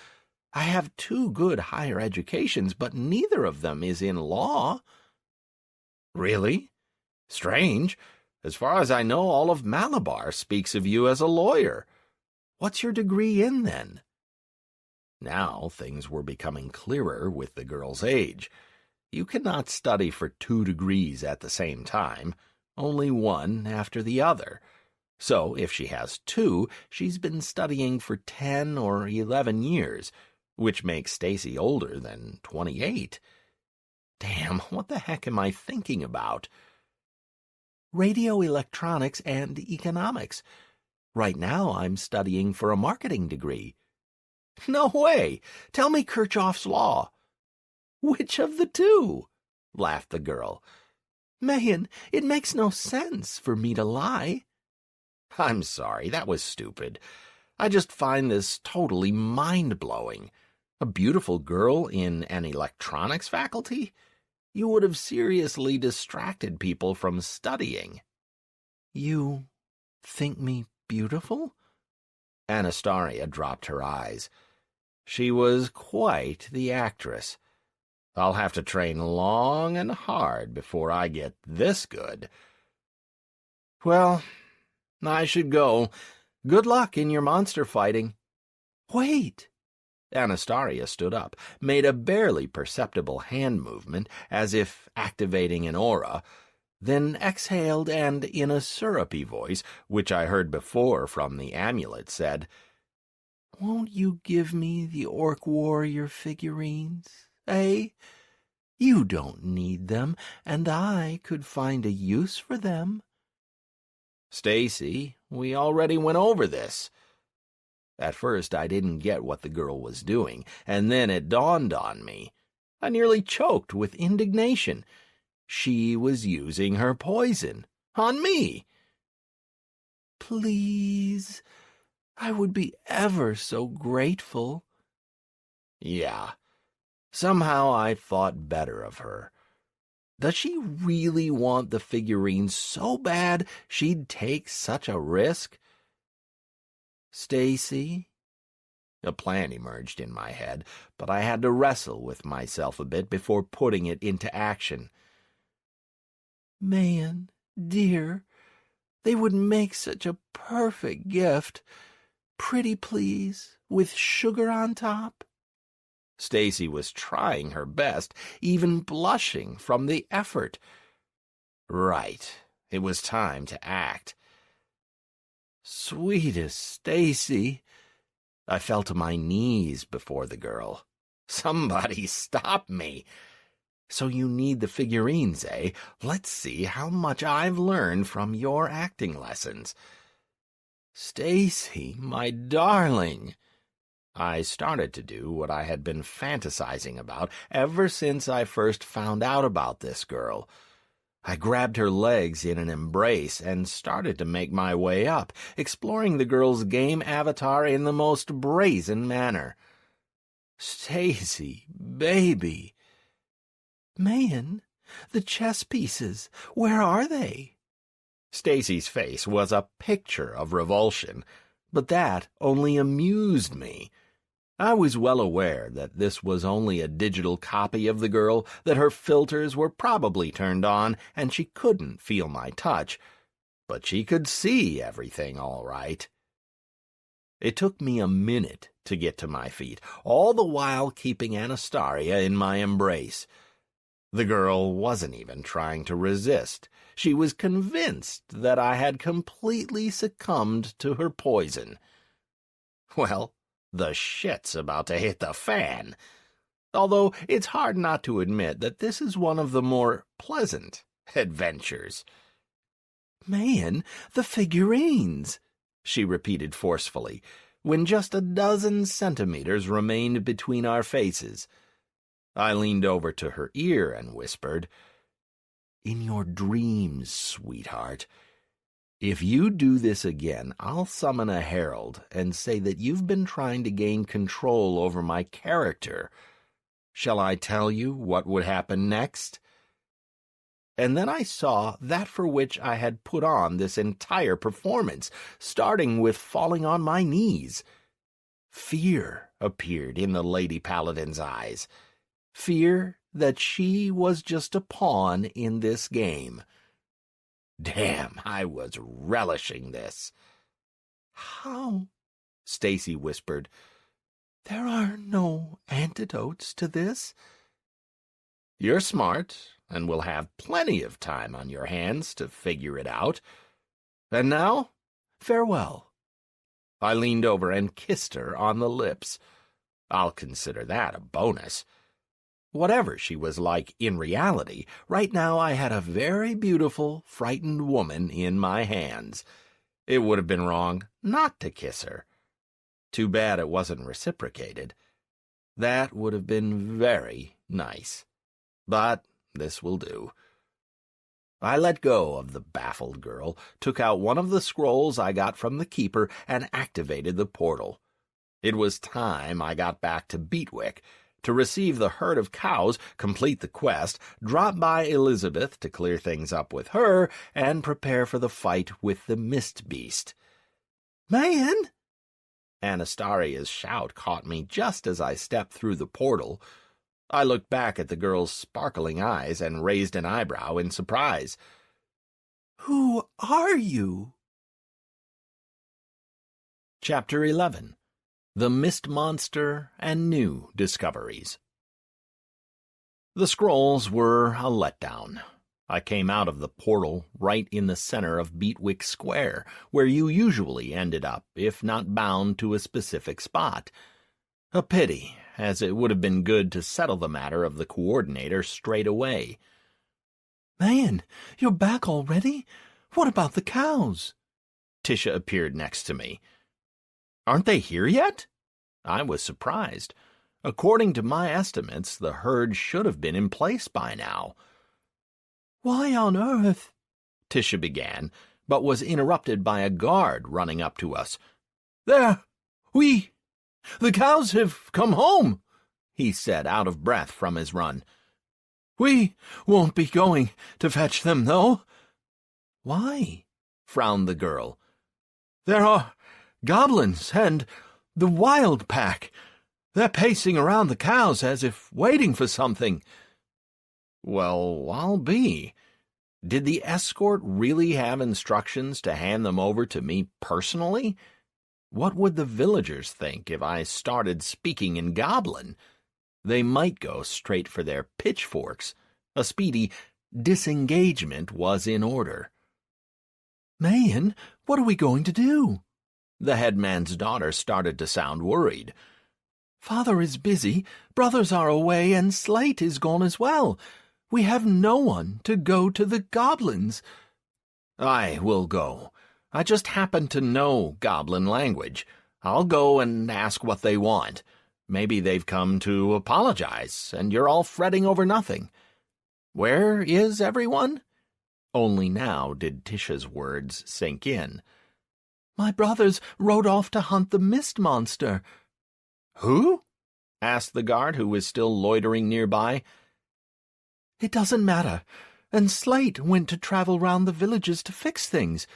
Speaker 1: I have 2 good higher educations, but neither of them is in law." "Really? Strange. As far as I know, all of Malabar speaks of you as a lawyer. What's your degree in, then?" Now things were becoming clearer with the girl's age. You cannot study for 2 degrees at the same time, only one after the other. So if she has 2, she's been studying for 10 or 11 years, which makes Stacy older than 28. Damn, what the heck am I thinking about? Radio electronics and economics. Right now I'm studying for a marketing degree. No way! Tell me Kirchhoff's law. Which of the two? Laughed the girl. Megan, it makes no sense for me to lie. I'm sorry, that was stupid. I just find this totally mind-blowing. A beautiful girl in an electronics faculty? You would have seriously distracted people from studying. You think me beautiful? Anastasia dropped her eyes. She was quite the actress. I'll have to train long and hard before I get this good. Well, I should go. Good luck in your monster fighting. Wait! Anastasia stood up, made a barely perceptible hand movement, as if activating an aura, then exhaled and, in a syrupy voice, which I heard before from the amulet, said, Won't you give me the Orc Warrior figurines, eh? You don't need them, and I could find a use for them. Stacy, we already went over this. At first I didn't get what the girl was doing, and then it dawned on me. I nearly choked with indignation. She was using her poison on me. Please, I would be ever so grateful. Yeah, somehow I thought better of her. Does she really want the figurines so bad she'd take such a risk? Stacy? A plan emerged in my head, but I had to wrestle with myself a bit before putting it into action. Man, dear, they would make such a perfect gift. Pretty please, with sugar on top. Stacy was trying her best, even blushing from the effort. Right, it was time to act. Sweetest Stacy, I fell to my knees before the girl. Somebody stop me. So you need the figurines, eh? Let's see how much I've learned from your acting lessons. Stacy, my darling. I started to do what I had been fantasizing about ever since I first found out about this girl. I grabbed her legs in an embrace and started to make my way up, exploring the girl's game avatar in the most brazen manner. Stacy, baby. Man, the chess pieces, where are they? Stacy's face was a picture of revulsion, but that only amused me. I was well aware that this was only a digital copy of the girl, that her filters were probably turned on, and she couldn't feel my touch, but she could see everything all right. It took me a minute to get to my feet, all the while keeping Anastasia in my embrace. The girl wasn't even trying to resist. She was convinced that I had completely succumbed to her poison. Well, the shit's about to hit the fan. Although it's hard not to admit that this is one of the more pleasant adventures. Man, the figurines, she repeated forcefully, when just a dozen centimeters remained between our faces. I leaned over to her ear and whispered, In your dreams, sweetheart. If you do this again, I'll summon a herald and say that you've been trying to gain control over my character. Shall I tell you what would happen next? And then I saw that for which I had put on this entire performance, starting with falling on my knees. Fear appeared in the Lady Paladin's eyes. Fear that she was just a pawn in this game. Damn, I was relishing this. How? Stacy whispered. There are no antidotes to this? You're smart, and will have plenty of time on your hands to figure it out. And now, farewell. I leaned over and kissed her on the lips. I'll consider that a bonus. Whatever she was like in reality, right now I had a very beautiful, frightened woman in my hands. It would have been wrong not to kiss her. Too bad it wasn't reciprocated. That would have been very nice. But this will do. I let go of the baffled girl, took out one of the scrolls I got from the keeper, and activated the portal. It was time I got back to Beatwick, to receive the herd of cows, complete the quest, drop by Elizabeth to clear things up with her, and prepare for the fight with the Mist Beast. "Man!" Anastaria's shout caught me just as I stepped through the portal. I looked back at the girl's sparkling eyes and raised an eyebrow in surprise. "Who are you?" Chapter 11. The Mist Monster and New Discoveries. The scrolls were a letdown. I came out of the portal right in the center of Beatwick Square, where you usually ended up, if not bound to a specific spot. A pity, as it would have been good to settle the matter of the coordinator straight away. "Man, you're back already? What about the cows?" Tisha appeared next to me. "Aren't they here yet?" I was surprised. According to my estimates, the herd should have been in place by now. "Why on earth?" Tisha began, but was interrupted by a guard running up to us. "The cows have come home," he said, out of breath from his run. "We won't be going to fetch them, though." "Why?" frowned the girl. "There are goblins and the wild pack. They're pacing around the cows as if waiting for something." "Well, I'll be. Did the escort really have instructions to hand them over to me personally? What would the villagers think if I started speaking in Goblin? They might go straight for their pitchforks. A speedy disengagement was in order. "Man, what are we going to do?" The headman's daughter started to sound worried. "Father is busy, brothers are away, and Slate is gone as well. We have no one to go to the goblins." "I will go. I just happen to know goblin language. I'll go and ask what they want. Maybe they've come to apologize, and you're all fretting over nothing. Where is everyone?" Only now did Tisha's words sink in. "My brothers rode off to hunt the mist monster." "Who?" asked the guard, who was still loitering nearby. "It doesn't matter. And Slate went to travel round the villages to fix things.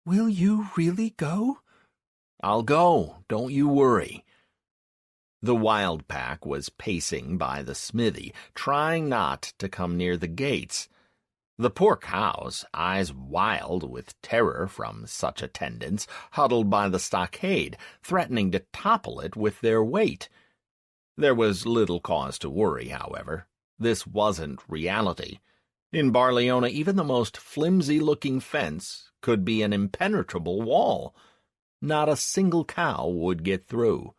Speaker 1: Will you really go?" "I'll go. Don't you worry." The wild pack was pacing by the smithy, trying not to come near the gates. The poor cows, eyes wild with terror from such attendance, huddled by the stockade, threatening to topple it with their weight. There was little cause to worry, however. This wasn't reality. In Barleona, even the most flimsy-looking fence could be an impenetrable wall. Not a single cow would get through.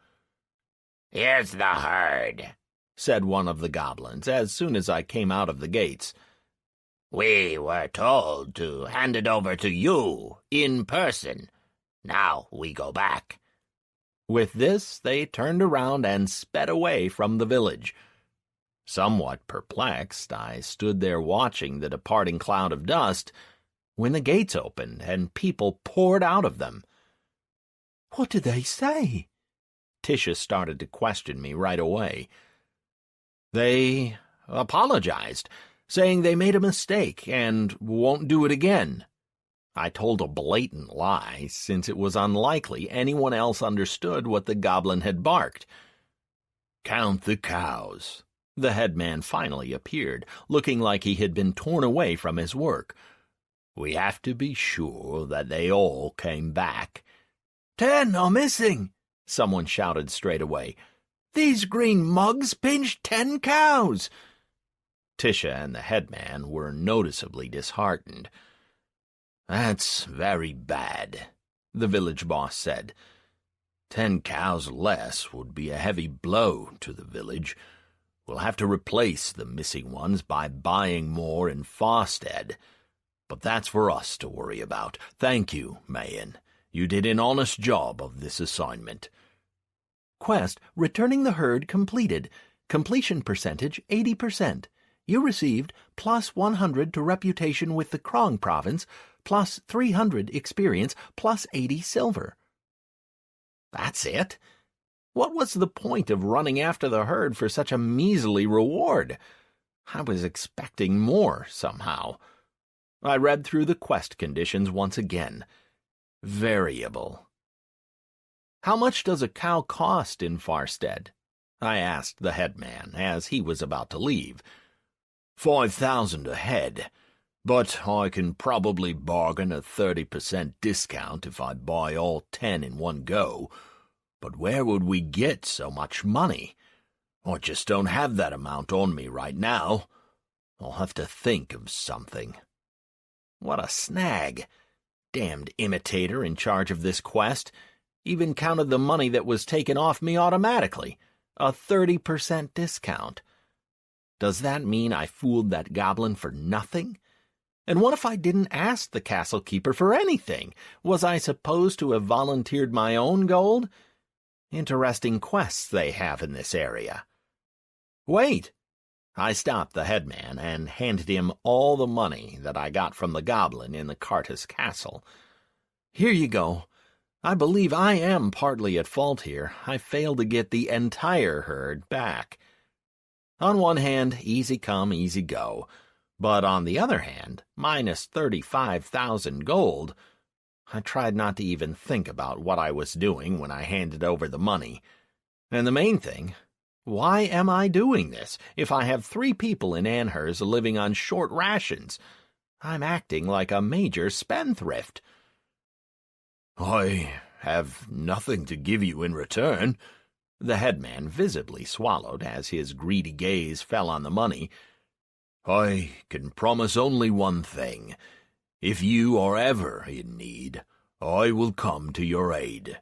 Speaker 5: "Here's the herd,"
Speaker 1: said one of the goblins as soon as I came out of the gates.
Speaker 5: "We were told to hand it over to you in person. Now we go back."
Speaker 1: With this, they turned around and sped away from the village. Somewhat perplexed, I stood there watching the departing cloud of dust when the gates opened and people poured out of them. "What did they say?" Tisha started to question me right away. "They apologized, saying they made a mistake and won't do it again." I told a blatant lie, since it was unlikely anyone else understood what the goblin had barked.
Speaker 4: "Count the cows."
Speaker 1: The headman finally appeared, looking like he had been torn away from his work.
Speaker 4: "We have to be sure that they all came back."
Speaker 3: 10 are missing,"
Speaker 1: someone shouted straight away.
Speaker 3: "These green mugs pinched 10 cows."
Speaker 1: Tisha and the headman were noticeably disheartened.
Speaker 4: "That's very bad," the village boss said.
Speaker 2: 10 cows less would be a heavy blow to the village. We'll have to replace the missing ones by buying more in Farstead. But that's for us to worry about. Thank you, Mayen. You did an honest job of this assignment.
Speaker 3: Quest, returning the herd completed. Completion percentage 80%. You received plus 100 to reputation with the Krong province, plus 300 experience, plus 80 silver.
Speaker 1: That's it? What was the point of running after the herd for such a measly reward? I was expecting more, somehow. I read through the quest conditions once again. Variable. How much does a cow cost in Farstead? I asked the headman as he was about to leave.
Speaker 2: 5,000 a head, but I can probably bargain a 30% discount if I buy all 10 in one go. But where would we get so much money? I just don't have that amount on me right now. I'll have to think of something.
Speaker 1: What a snag. Damned imitator in charge of this quest. Even counted the money that was taken off me automatically. A 30% discount. Does that mean I fooled that goblin for nothing? And what if I didn't ask the castle keeper for anything? Was I supposed to have volunteered my own gold? Interesting quests they have in this area. Wait! I stopped the headman and handed him all the money that I got from the goblin in the Cartus castle. Here you go. I believe I am partly at fault here. I failed to get the entire herd back. On one hand, easy come, easy go. But on the other hand, minus 35,000 gold. I tried not to even think about what I was doing when I handed over the money. And the main thing, why am I doing this if I have 3 people in Anhurst living on short rations? I'm acting like a major spendthrift.
Speaker 2: I have nothing to give you in return.
Speaker 1: The headman visibly swallowed as his greedy gaze fell on the money.
Speaker 2: I can promise only one thing. If you are ever in need, I will come to your aid.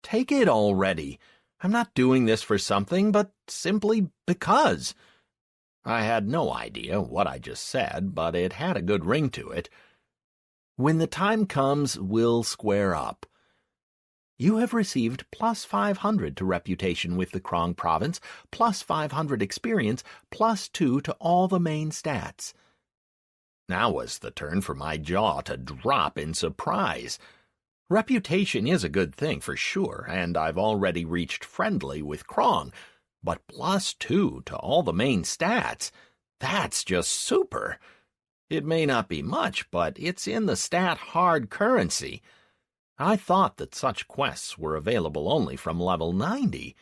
Speaker 1: Take it already. I'm not doing this for something, but simply because. I had no idea what I just said, but it had a good ring to it. When the time comes, we'll square up. You have received plus 500 to reputation with the Krong province, plus 500 experience, plus 2 to all the main stats. Now was the turn for my jaw to drop in surprise. Reputation is a good thing for sure, and I've already reached friendly with Krong, but plus 2 to all the main stats, that's just super. It may not be much, but it's in the stat hard currency. I thought that such quests were available only from level 90.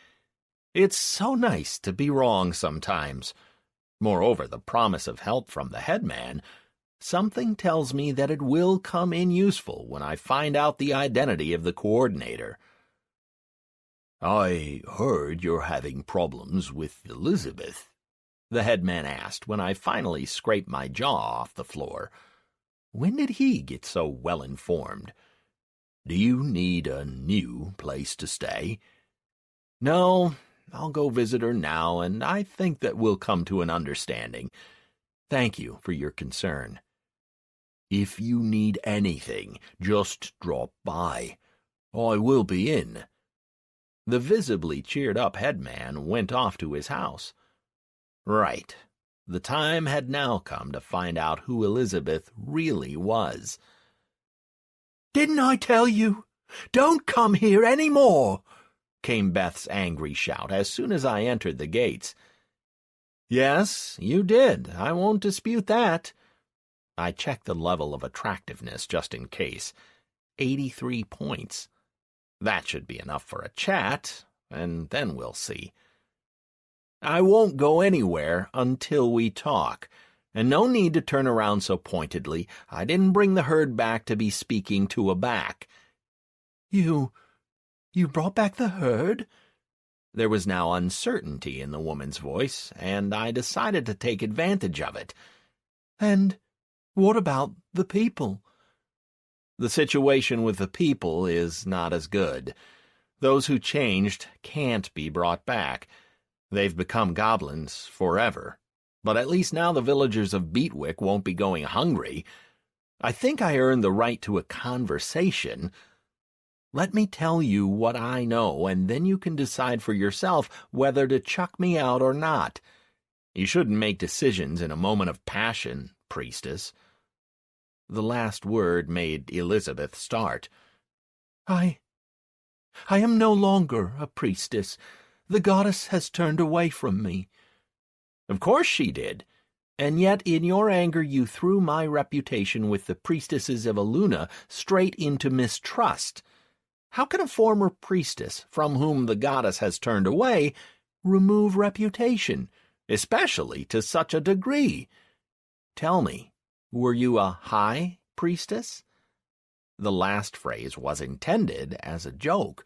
Speaker 1: It's so nice to be wrong sometimes. Moreover, the promise of help from the headman, something tells me that it will come in useful when I find out the identity of the coordinator.
Speaker 2: I heard you're having problems with Elizabeth,
Speaker 1: the headman asked when I finally scraped my jaw off the floor. When did he get so well informed?
Speaker 2: Do you need a new place to stay?
Speaker 1: No, I'll go visit her now, and I think that we'll come to an understanding. Thank you for your concern.
Speaker 2: If you need anything, just drop by. I will be in.
Speaker 1: The visibly cheered-up headman went off to his house. Right. The time had now come to find out who Elizabeth really was. "Didn't I tell you? Don't come here any more!" came Beth's angry shout as soon as I entered the gates. "Yes, you did. I won't dispute that." I checked the level of attractiveness just in case. 83 points. That should be enough for a chat, and then we'll see. I won't go anywhere until we talk. And no need to turn around so pointedly. I didn't bring the herd back to be speaking to a back. You brought back the herd? There was now uncertainty in the woman's voice, and I decided to take advantage of it. And what about the people? The situation with the people is not as good. Those who changed can't be brought back. They've become goblins forever. But at least now the villagers of Beatwick won't be going hungry. I think I earned the right to a conversation. Let me tell you what I know, and then you can decide for yourself whether to chuck me out or not. You shouldn't make decisions in a moment of passion, priestess. The last word made Elizabeth start. I am no longer a priestess. The goddess has turned away from me. Of course she did. And yet in your anger you threw my reputation with the priestesses of Aluna straight into mistrust. How can a former priestess, from whom the goddess has turned away, remove reputation, especially to such a degree? Tell me, were you a high priestess? The last phrase was intended as a joke.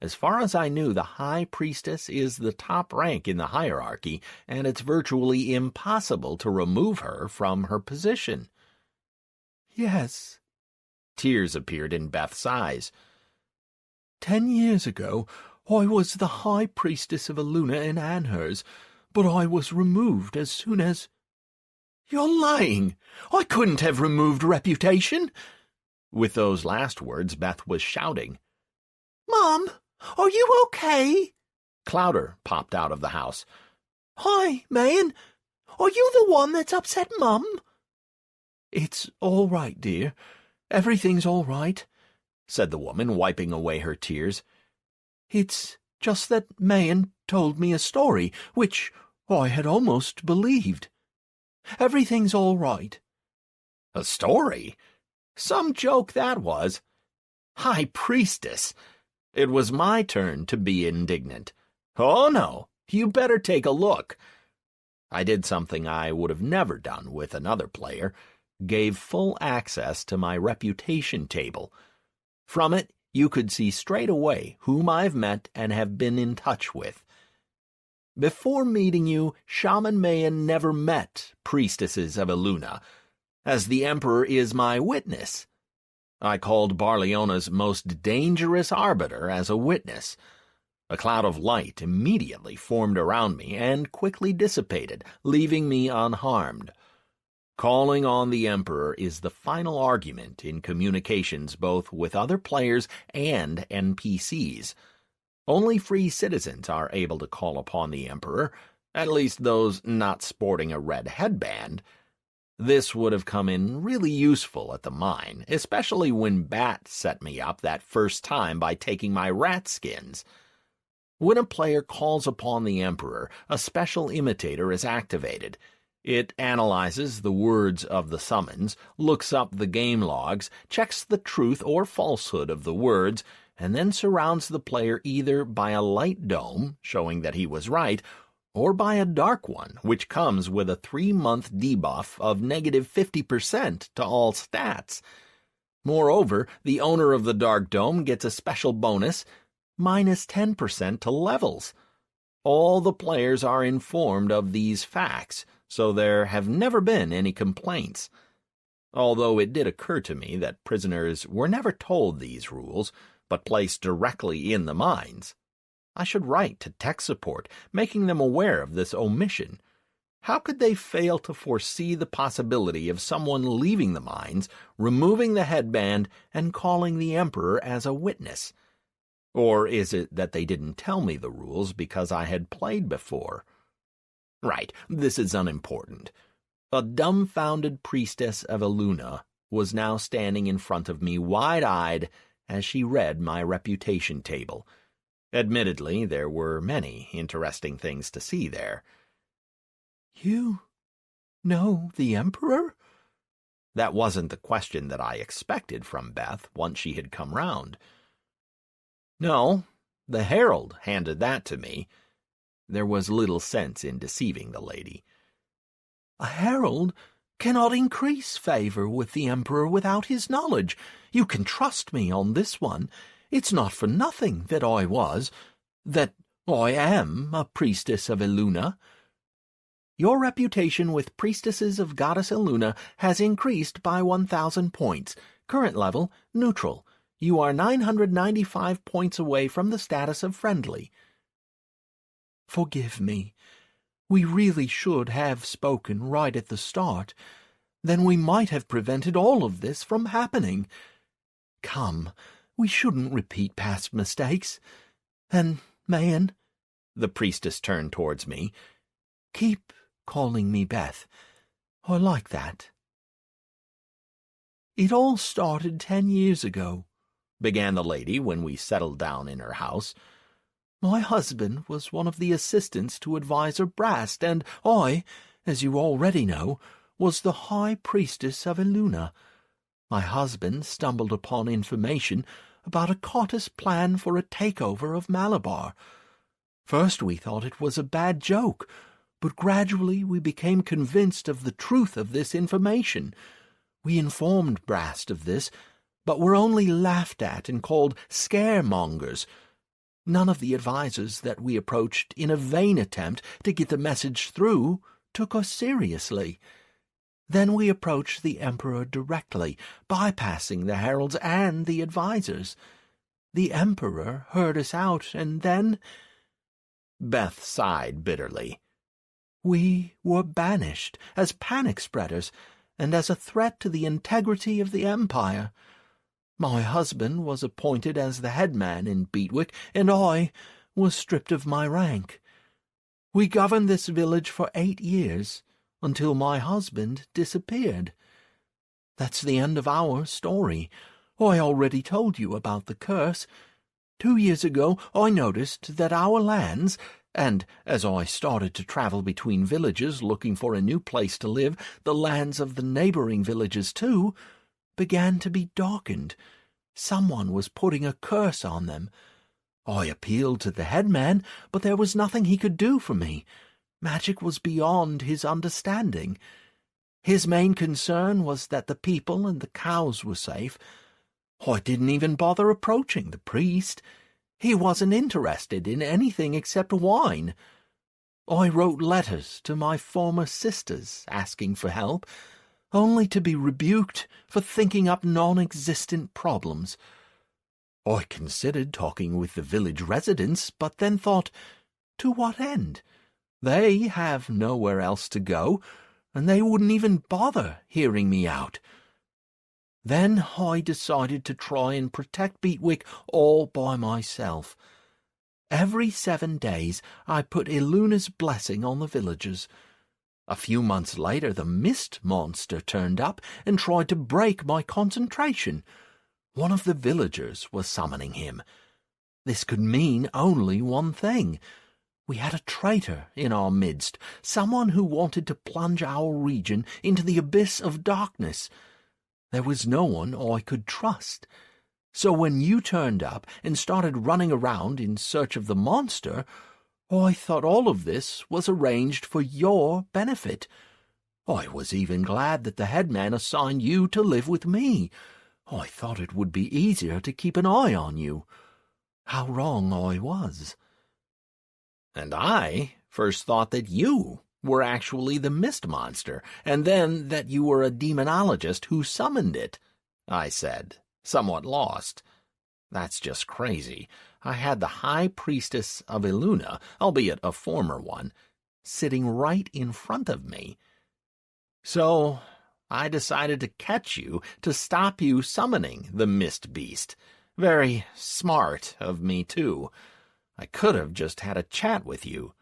Speaker 1: As far as I knew, the high priestess is the top rank in the hierarchy, and it's virtually impossible to remove her from her position. Yes. Tears appeared in Beth's eyes. 10 years ago, I was the high priestess of Aluna in Anhers, but I was removed as soon as— You're lying! I couldn't have removed reputation! With those last words, Beth was shouting. Mom, are you okay? Clowder popped out of the house. Hi, man. Are you the one that's upset Mum? It's all right, dear. Everything's all right, said the woman, wiping away her tears. It's just that Mayan told me a story, which I had almost believed. Everything's all right. A story? Some joke that was. High priestess! It was my turn to be indignant. Oh, no, you better take a look. I did something I would have never done with another player, gave full access to my reputation table. From it, you could see straight away whom I've met and have been in touch with. Before meeting you, Shaman Mayan never met priestesses of Aluna, as the Emperor is my witness. I called Barleona's most dangerous arbiter as a witness. A cloud of light immediately formed around me and quickly dissipated, leaving me unharmed. Calling on the Emperor is the final argument in communications both with other players and NPCs. Only free citizens are able to call upon the Emperor, at least those not sporting a red headband. This would have come in really useful at the mine, especially when Bat set me up that first time by taking my rat skins. When a player calls upon the Emperor, a special imitator is activated. It analyzes the words of the summons, looks up the game logs, checks the truth or falsehood of the words, and then surrounds the player either by a light dome, showing that he was right, or by a dark one, which comes with a 3-month debuff of negative 50% to all stats. Moreover, the owner of the dark dome gets a special bonus, minus 10% to levels. All the players are informed of these facts, so there have never been any complaints. Although it did occur to me that prisoners were never told these rules, but placed directly in the mines. I should write to tech support, making them aware of this omission. How could they fail to foresee the possibility of someone leaving the mines, removing the headband, and calling the Emperor as a witness? Or is it that they didn't tell me the rules because I had played before? Right, this is unimportant. A dumbfounded priestess of Aluna was now standing in front of me wide-eyed as she read my reputation table. Admittedly, there were many interesting things to see there. You know the Emperor? That wasn't the question that I expected from Beth once she had come round. No, the herald handed that to me. There was little sense in deceiving the lady. A herald cannot increase favor with the Emperor without his knowledge. You can trust me on this one. It's not for nothing that I am a priestess of Aluna. Your reputation with priestesses of Goddess Aluna has increased by 1,000 points. Current level, neutral.
Speaker 3: You are 995 points away from the status of friendly. Forgive me. We really should have spoken right at the start. Then we might have prevented all of this from happening. Come, we shouldn't repeat past mistakes. And, man, the priestess turned towards me, keep calling me Beth. I like that. It all started 10 years ago, began the lady when we settled down in her house. My husband was one of the assistants to Advisor Brast, and I, as you already know, was the High Priestess of Eluna. My husband stumbled upon information about a Cottis plan for a takeover of Malabar. First we thought it was a bad joke, but gradually we became convinced of the truth of this information. We informed Brast of this, but were only laughed at and called scaremongers. None of the advisers that we approached in a vain attempt to get the message through took us seriously. Then we approached the Emperor directly, bypassing the heralds and the advisers. The Emperor heard us out, and then...
Speaker 1: Beth sighed bitterly.
Speaker 3: We were banished as panic spreaders and as a threat to the integrity of the Empire. My husband was appointed as the headman in Beatwick, and I was stripped of my rank. We governed this village for 8 years, until my husband disappeared. That's the end of our story. I already told you about the curse. 2 years ago I noticed that our lands, and as I started to travel between villages looking for a new place to live, the lands of the neighboring villages too, began to be darkened. Someone was putting a curse on them. I appealed to the headman, but there was nothing he could do for me. Magic was beyond his understanding. His main concern was that the people and the cows were safe. I didn't even bother approaching the priest. He wasn't interested in anything except wine. I wrote letters to my former sisters asking for help, only to be rebuked for thinking up non-existent problems. I considered talking with the village residents, but then thought, to what end? They have nowhere else to go, and they wouldn't even bother hearing me out. Then I decided to try and protect Beatwick all by myself. Every 7 days I put Iluna's blessing on the villagers. A few months later the mist monster turned up and tried to break my concentration. One of the villagers was summoning him. This could mean only one thing. We had a traitor in our midst, someone who wanted to plunge our region into the abyss of darkness. There was no one I could trust. So when you turned up and started running around in search of the monster, I thought all of this was arranged for your benefit. I was even glad that the headman assigned you to live with me. I thought it would be easier to keep an eye on you. How wrong I was.
Speaker 1: And I first thought that you were actually the mist monster, and then that you were a demonologist who summoned it, I said, somewhat lost. That's just crazy. I had the High Priestess of Eluna, albeit a former one, sitting right in front of me. So I decided to catch you to stop you summoning the mist beast. Very smart of me, too. I could have just had a chat with you.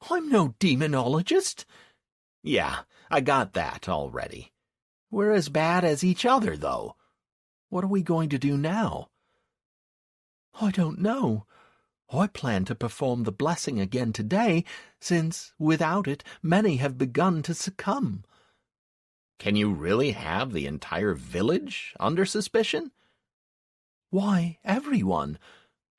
Speaker 3: I'm no demonologist.
Speaker 1: Yeah, I got that already. We're as bad as each other, though. What are we going to do now?
Speaker 3: I don't know. I plan to perform the blessing again today, since, without it, many have begun to succumb.
Speaker 1: Can you really have the entire village under suspicion?
Speaker 3: Why, everyone.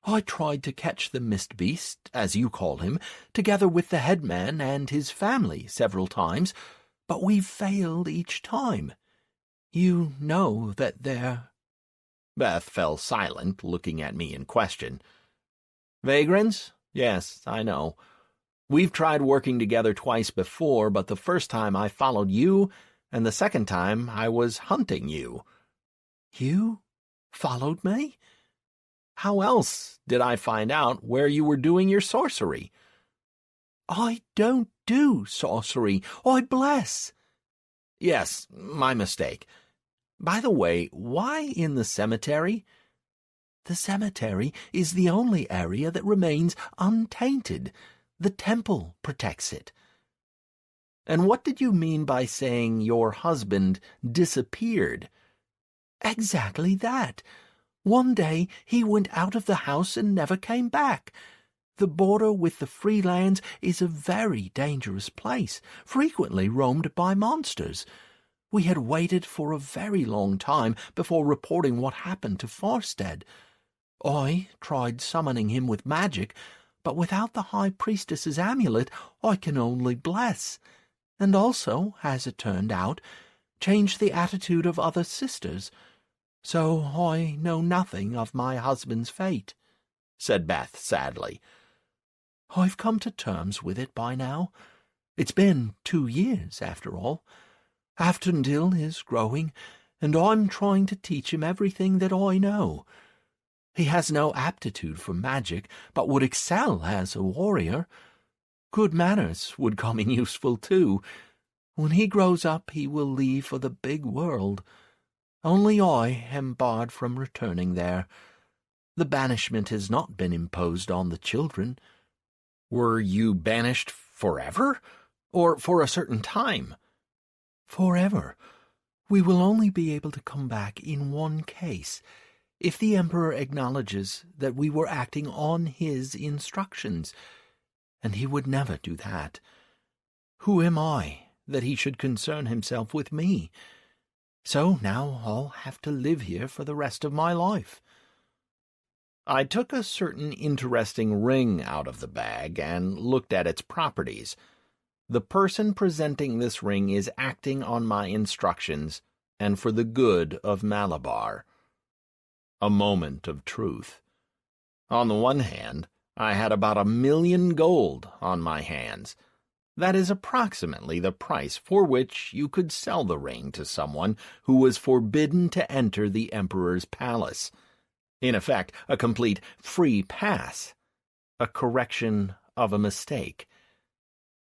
Speaker 3: I tried to catch the mist beast, as you call him, together with the headman and his family several times, but we've failed each time. You know that they're...
Speaker 1: Beth fell silent, looking at me in question. Vagrants? Yes, I know. We've tried working together twice before, but the first time I followed you, and the second time I was hunting you.
Speaker 3: You?
Speaker 1: Followed me? How else did I find out where you were doing your sorcery? I don't do sorcery. I bless. Yes, my mistake. By the way, why in the cemetery? The cemetery is the only area that remains untainted. The temple protects it. And what did you mean by saying your husband disappeared? Exactly that. One day he went out of the house and never came back. The border with the free lands is a very dangerous place, frequently roamed by monsters. We had waited for a very long time before reporting what happened to Farstead. I tried summoning him with magic, but without the High Priestess's amulet I can only bless, and also, as it turned out, change the attitude of other sisters. So I know nothing of my husband's fate, said Beth sadly. I've come to terms with it by now. It's been 2 years, after all. Aftendil is growing, and I'm trying to teach him everything that I know. He has no aptitude for magic, but would excel as a warrior. Good manners would come in useful, too. When he grows up, he will leave for the big world. Only I am barred from returning there. The banishment has not been imposed on the children. Were you banished forever, or for a certain time? Forever. We will only be able to come back in one case, if the Emperor acknowledges that we were acting on his instructions, and he would never do that. Who am I, that he should concern himself with me? So now I'll have to live here for the rest of my life. I took a certain interesting ring out of the bag and looked at its properties. The person presenting this ring is acting on my instructions and for the good of Malabar. A moment of truth. On the one hand, I had about 1,000,000 gold on my hands. That is approximately the price for which you could sell the ring to someone who was forbidden to enter the Emperor's palace. In effect, a complete free pass. A correction of a mistake.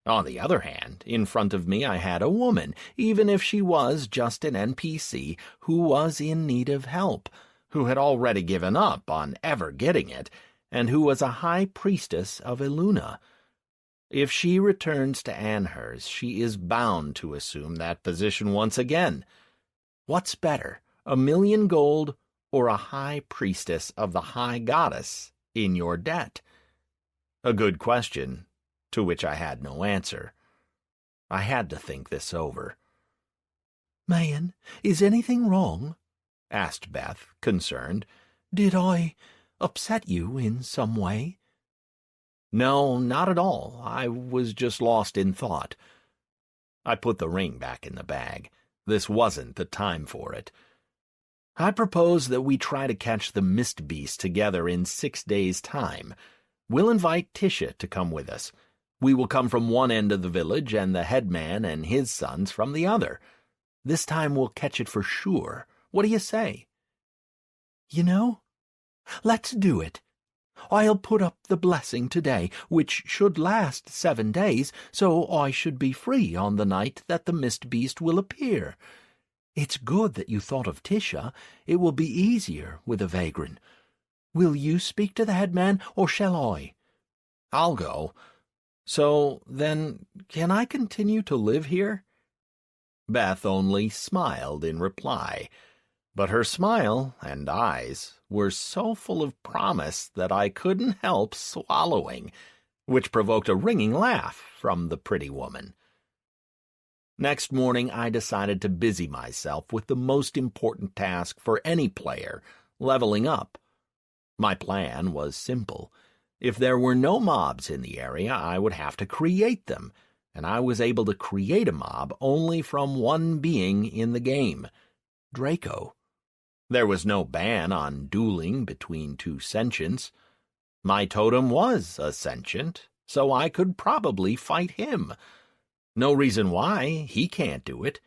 Speaker 1: On the other hand, in front of me I had a woman, even if she was just an NPC, who was in need of help, who had already given up on ever getting it, and who was a high priestess of Eluna. If she returns to Anhurst, she is bound to assume that position once again. What's better, 1,000,000 gold or a high priestess of the high goddess in your debt? A good question, to which I had no answer. I had to think this over. "Man, is anything wrong?" asked Beth, concerned. "Did I upset you in some way?" "No, not at all. I was just lost in thought." I put the ring back in the bag. This wasn't the time for it. "I propose that we try to catch the Mist Beast together in 6 days' time. We'll invite Tisha to come with us. We will come from one end of the village and the headman and his sons from the other. This time we'll catch it for sure. What do you say?" "You know, let's do it. I'll put up the blessing today, which should last 7 days, so I should be free on the night that the Mist Beast will appear. It's good that you thought of Tisha. It will be easier with a vagrant. Will you speak to the headman, or shall I?" "I'll go. So, then, can I continue to live here?" Beth only smiled in reply, but her smile and eyes were so full of promise that I couldn't help swallowing, which provoked a ringing laugh from the pretty woman. Next morning I decided to busy myself with the most important task for any player, leveling up. My plan was simple. If there were no mobs in the area, I would have to create them, and I was able to create a mob only from one being in the game, Draco. There was no ban on dueling between two sentients. My totem was a sentient, so I could probably fight him. No reason why he can't do it.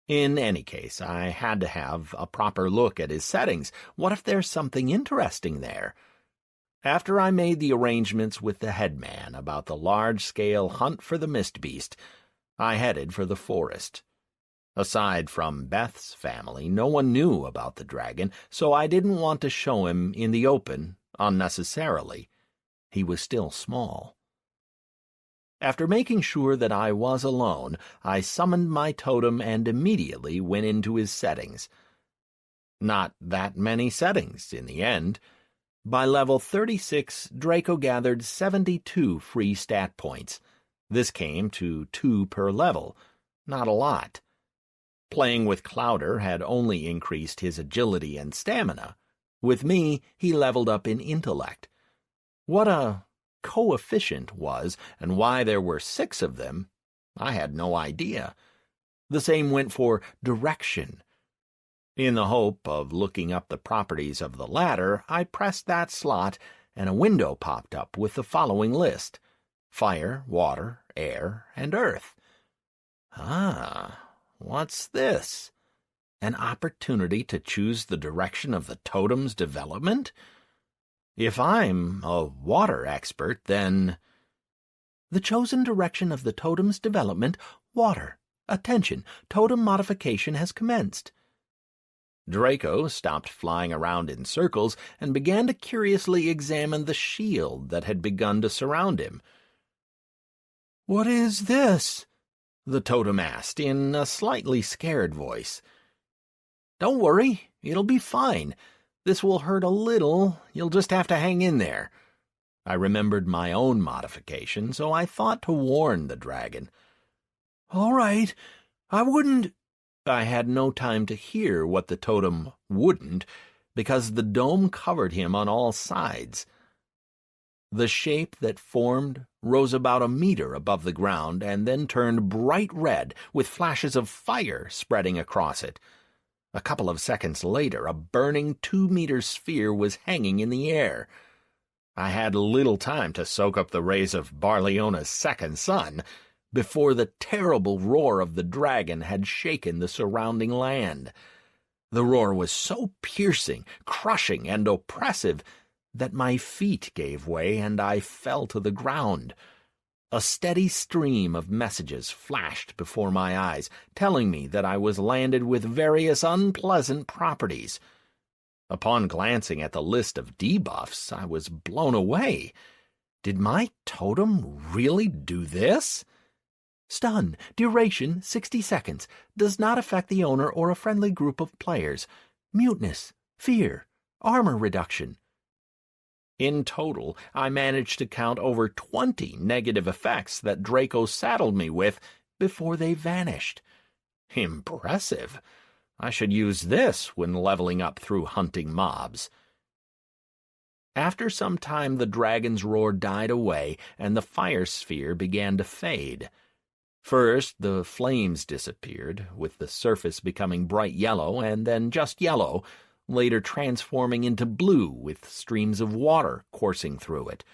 Speaker 1: In any case, I had to have a proper look at his settings. What if there's something interesting there? After I made the arrangements with the headman about the large-scale hunt for the mist beast, I headed for the forest. Aside from Beth's family, no one knew about the dragon, so I didn't want to show him in the open unnecessarily. He was still small. After making sure that I was alone, I summoned my totem and immediately went into his settings. Not that many settings, in the end. By level 36, Draco gathered 72 free stat points. This came to 2 per level. Not a lot. Playing with Clouder had only increased his agility and stamina. With me, he leveled up in intellect. What a coefficient was, and why there were 6 of them, I had no idea. The same went for direction. In the hope of looking up the properties of the latter, I pressed that slot, and a window popped up with the following list: fire, water, air, and earth. What's this? An opportunity to choose the direction of the totem's development? If I'm a water expert, then... The chosen direction of the totem's development, water. Attention, totem modification has commenced. Draco stopped flying around in circles and began to curiously examine the shield that had begun to surround him. "What is this?" the totem asked in a slightly scared voice. "Don't worry, it'll be fine. This will hurt a little. You'll just have to hang in there." I remembered my own modification, so I thought to warn the dragon. "All right, I wouldn't—" I had no time to hear what the totem wouldn't, because the dome covered him on all sides. The shape that formed rose about a meter above the ground and then turned bright red, with flashes of fire spreading across it. A couple of seconds later, a burning 2-meter sphere was hanging in the air. I had little time to soak up the rays of Barleona's second sun before the terrible roar of the dragon had shaken the surrounding land. The roar was so piercing, crushing, and oppressive that my feet gave way and I fell to the ground. A steady stream of messages flashed before my eyes, telling me that I was landed with various unpleasant properties. Upon glancing at the list of debuffs, I was blown away. Did my totem really do this? Stun. Duration 60 seconds. Does not affect the owner or a friendly group of players. Muteness. Fear. Armor reduction. In total, I managed to count over 20 negative effects that Draco saddled me with before they vanished. Impressive. I should use this when leveling up through hunting mobs. After some time, the dragon's roar died away, and the fire sphere began to fade. First, the flames disappeared, with the surface becoming bright yellow and then just yellow, later transforming into blue with streams of water coursing through it.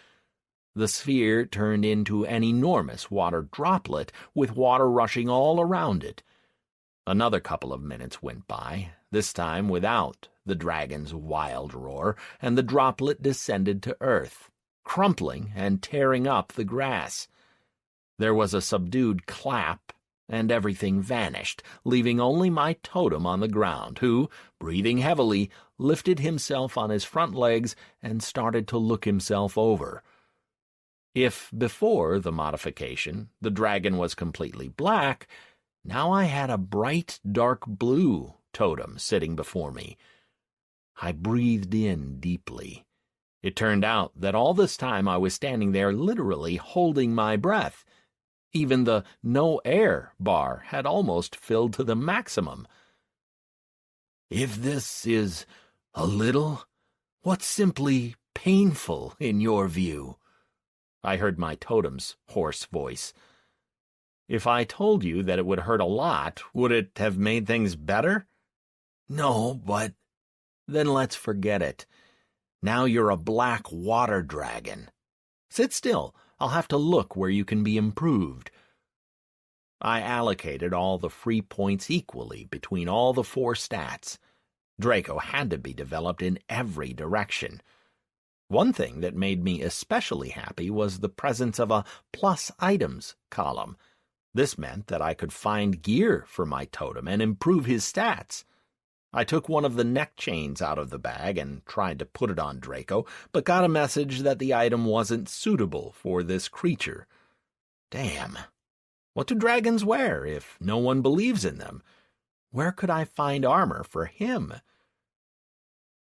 Speaker 1: The sphere turned into an enormous water droplet, with water rushing all around it. Another couple of minutes went by, this time without the dragon's wild roar, and the droplet descended to earth, crumpling and tearing up the grass. There was a subdued clap, and everything vanished, leaving only my totem on the ground, who, breathing heavily, lifted himself on his front legs and started to look himself over. If before the modification the dragon was completely black, now I had a bright dark blue totem sitting before me. I breathed in deeply. It turned out that all this time I was standing there literally holding my breath. Even the no air bar had almost filled to the maximum. If this is a little, what's simply painful in your view? I heard my totem's hoarse voice. If I told you that it would hurt a lot, would it have made things better? No, but... Then let's forget it. Now you're a black water dragon. Sit still. I'll have to look where you can be improved. I allocated all the free points equally between all the 4 stats. Draco had to be developed in every direction. One thing that made me especially happy was the presence of a plus items column. This meant that I could find gear for my totem and improve his stats. I took one of the neck chains out of the bag and tried to put it on Draco, but got a message that the item wasn't suitable for this creature. Damn. What do dragons wear if no one believes in them? Where could I find armor for him?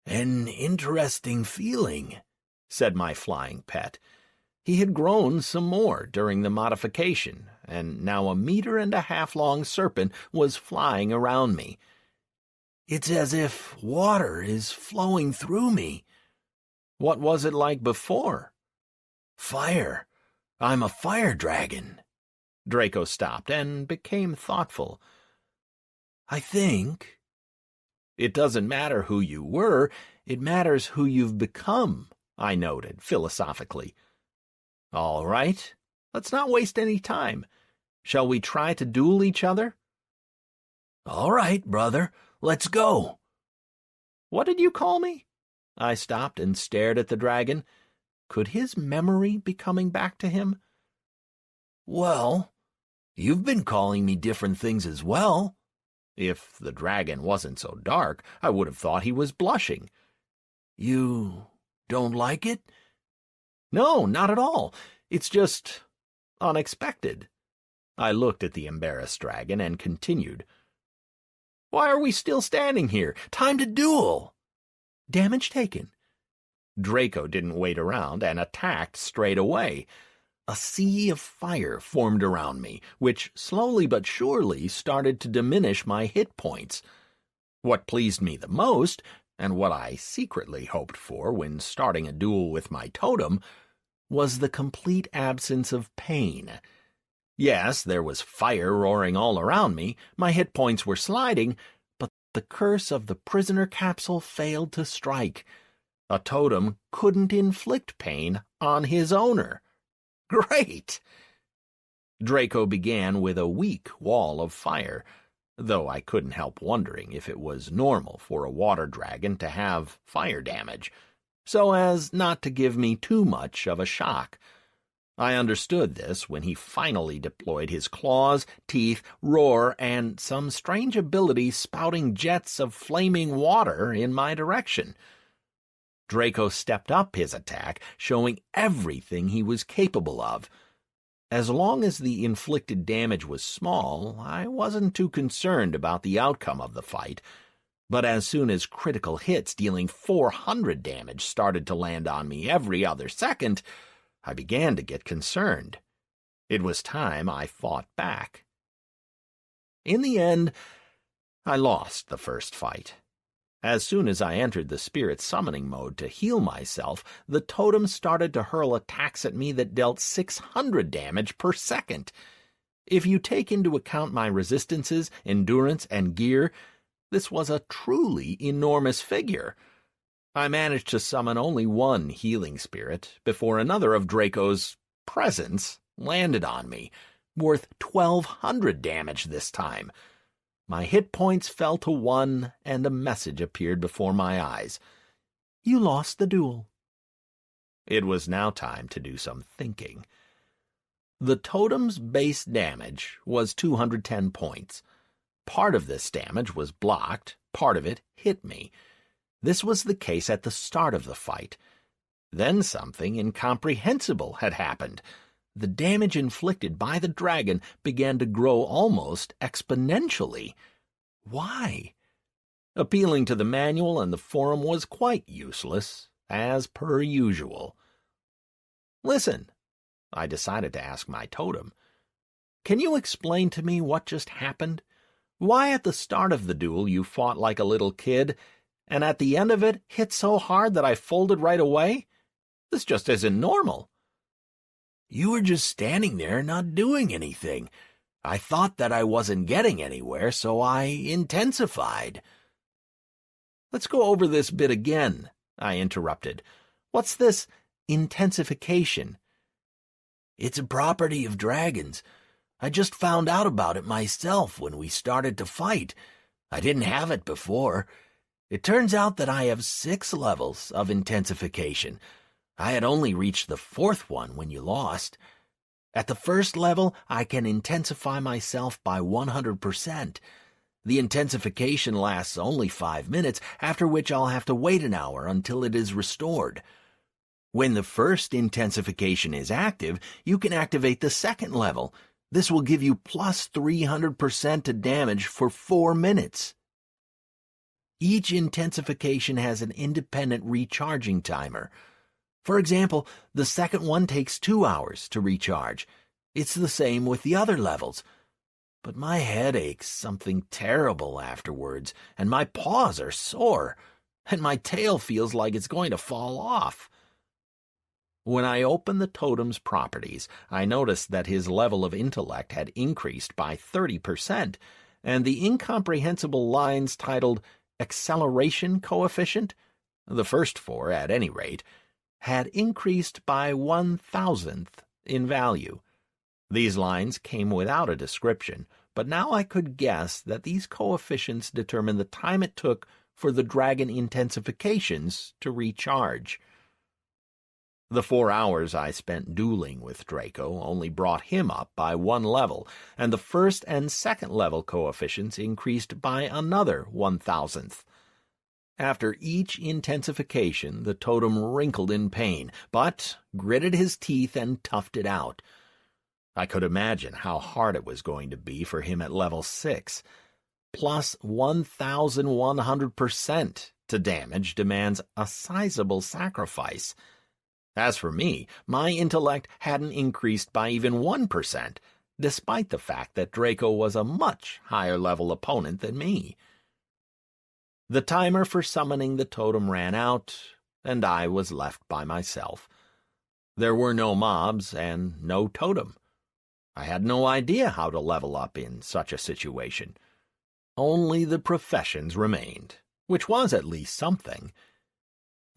Speaker 2: An interesting feeling, said my flying pet.
Speaker 1: He had grown some more during the modification, and now 1.5 meter long serpent was flying around me.
Speaker 2: It's as if water is flowing through me.
Speaker 1: What was it like before?
Speaker 2: Fire. I'm a fire dragon.
Speaker 1: Draco stopped and became thoughtful.
Speaker 2: I think.
Speaker 1: It doesn't matter who you were, it matters who you've become, I noted philosophically. All right, let's not waste any time. Shall we try to duel each other?
Speaker 2: All right, brother, let's go.
Speaker 1: What did you call me? I stopped and stared at the dragon. Could his memory be coming back to him?
Speaker 2: Well, you've been calling me different things as well.
Speaker 1: If the dragon wasn't so dark, I would have thought he was blushing.
Speaker 2: You don't like it?
Speaker 1: No, not at all. It's just unexpected. I looked at the embarrassed dragon and continued. Why are we still standing here? Time to duel! Damage taken. Draco didn't wait around and attacked straight away. A sea of fire formed around me, which slowly but surely started to diminish my hit points. What pleased me the most, and what I secretly hoped for when starting a duel with my totem, was the complete absence of pain. Yes, there was fire roaring all around me, my hit points were sliding, but the curse of the prisoner capsule failed to strike. A totem couldn't inflict pain on his owner. Great! Draco began with a weak wall of fire, though I couldn't help wondering if it was normal for a water dragon to have fire damage, so as not to give me too much of a shock. I understood this when he finally deployed his claws, teeth, roar, and some strange ability spouting jets of flaming water in my direction. Draco stepped up his attack, showing everything he was capable of. As long as the inflicted damage was small, I wasn't too concerned about the outcome of the fight. But as soon as critical hits dealing 400 damage started to land on me every other second, I began to get concerned. It was time I fought back. In the end, I lost the first fight. As soon as I entered the spirit summoning mode to heal myself, the totem started to hurl attacks at me that dealt 600 damage per second. If you take into account my resistances, endurance, and gear, this was a truly enormous figure. I managed to summon only one healing spirit before another of Draco's presents landed on me, worth 1,200 damage this time. My hit points fell to 1, and a message appeared before my eyes. You lost the duel. It was now time to do some thinking. The totem's base damage was 210 points. Part of this damage was blocked, part of it hit me. This was the case at the start of the fight. Then something incomprehensible had happened. The damage inflicted by the dragon began to grow almost exponentially. Why? Appealing to the manual and the forum was quite useless, as per usual. Listen, I decided to ask my totem. Can you explain to me what just happened? Why at the start of the duel you fought like a little kid, and at the end of it hit so hard that I folded right away? This just isn't normal.
Speaker 2: You were just standing there not doing anything. I thought that I wasn't getting anywhere, so I intensified.
Speaker 1: Let's go over this bit again, I interrupted. What's this intensification?
Speaker 2: It's a property of dragons. I just found out about it myself when we started to fight. I didn't have it before. It turns out that I have 6 levels of intensification. I had only reached the 4th one when you lost. At the 1st level, I can intensify myself by 100%. The intensification lasts only 5 minutes, after which I'll have to wait an hour until it is restored. When the first intensification is active, you can activate the 2nd level. This will give you plus 300% to damage for 4 minutes. Each intensification has an independent recharging timer. For example, the 2nd one takes 2 hours to recharge. It's the same with the other levels. But my head aches something terrible afterwards, and my paws are sore, and my tail feels like it's going to fall off. When I opened the totem's properties, I noticed that his level of intellect had increased by 30%, and the incomprehensible lines titled Acceleration Coefficient, the first 4 at any rate, had increased by 1,000th in value. These lines came without a description, but now I could guess that these coefficients determine the time it took for the dragon intensifications to recharge. The 4 hours I spent dueling with Draco only brought him up by 1 level, and the 1st and 2nd level coefficients increased by another 1,000th. After each intensification, the totem wrinkled in pain, but gritted his teeth and toughed it out. I could imagine how hard it was going to be for him at level 6. Plus 1,100% to damage demands a sizable sacrifice. As for me, my intellect hadn't increased by even 1%, despite the fact that Draco was a much higher-level opponent than me. The timer for summoning the totem ran out, and I was left by myself. There were no mobs and no totem. I had no idea how to level up in such a situation. Only the professions remained, which was at least something.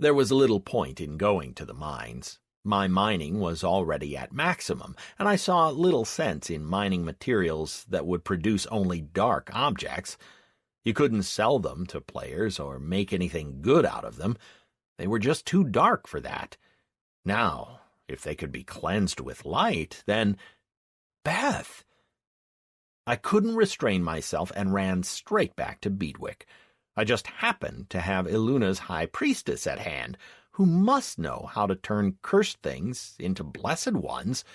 Speaker 2: There was little point in going to the mines. My mining was already at maximum, and I saw little sense in mining materials that would produce only dark objects. You couldn't sell them to players or make anything good out of them. They were just too dark for that. Now, if they could be cleansed with light, then... Beth! I couldn't restrain myself and ran straight back to Beedwick. I just happened to have Iluna's High Priestess at hand, who must know how to turn cursed things into blessed ones.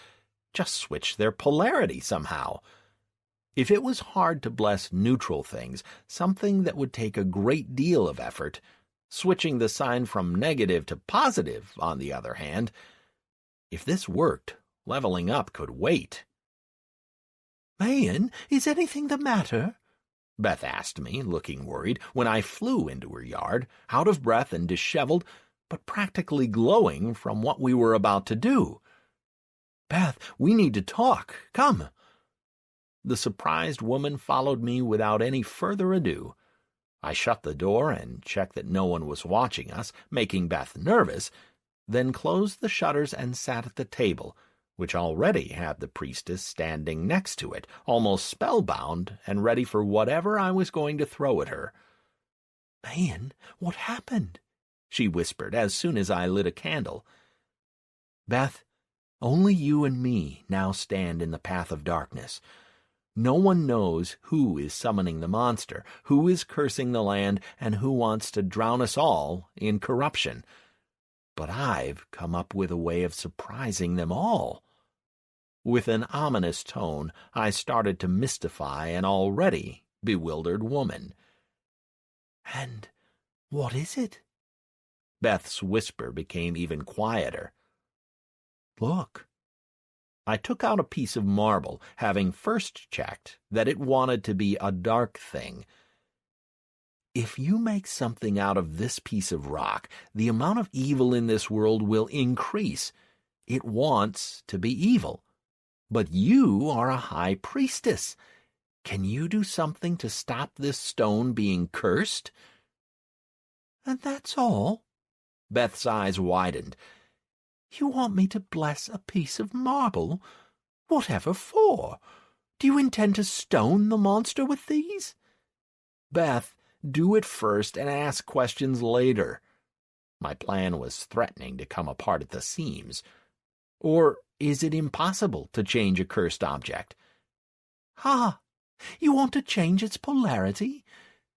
Speaker 2: Just switch their polarity somehow. If it was hard to bless neutral things, something that would take a great deal of effort, switching the sign from negative to positive, on the other hand, if this worked, leveling up could wait.
Speaker 3: "Mayan, is anything the matter?"
Speaker 2: Beth asked me, looking worried, when I flew into her yard, out of breath and disheveled, but practically glowing from what we were about to do.
Speaker 3: "Beth, we need to talk. Come."
Speaker 2: The surprised woman followed me without any further ado. I shut the door and checked that no one was watching us, making Beth nervous, then closed the shutters and sat at the table, which already had the priestess standing next to it, almost spellbound and ready for whatever I was going to throw at her.
Speaker 3: "Mayan, what happened?"
Speaker 2: she whispered as soon as I lit a candle.
Speaker 3: "Beth, only you and me now stand in the path of darkness. No one knows who is summoning the monster, who is cursing the land, and who wants to drown us all in corruption. But I've come up with a way of surprising them all." With an ominous tone, I started to mystify an already bewildered woman. "And what is it?"
Speaker 2: Beth's whisper became even quieter.
Speaker 3: "Look."
Speaker 2: I took out a piece of marble, having first checked that it wanted to be a dark thing.
Speaker 3: "If you make something out of this piece of rock, the amount of evil in this world will increase. It wants to be evil. But you are a high priestess. Can you do something to stop this stone being cursed?" "And that's all?"
Speaker 2: Beth's eyes widened.
Speaker 3: "You want me to bless a piece of marble? Whatever for? Do you intend to stone the monster with these?
Speaker 1: Beth, do it first and ask questions later. My plan was threatening to come apart at the seams. Or is it impossible to change a cursed object?
Speaker 3: Ha! You want to change its polarity?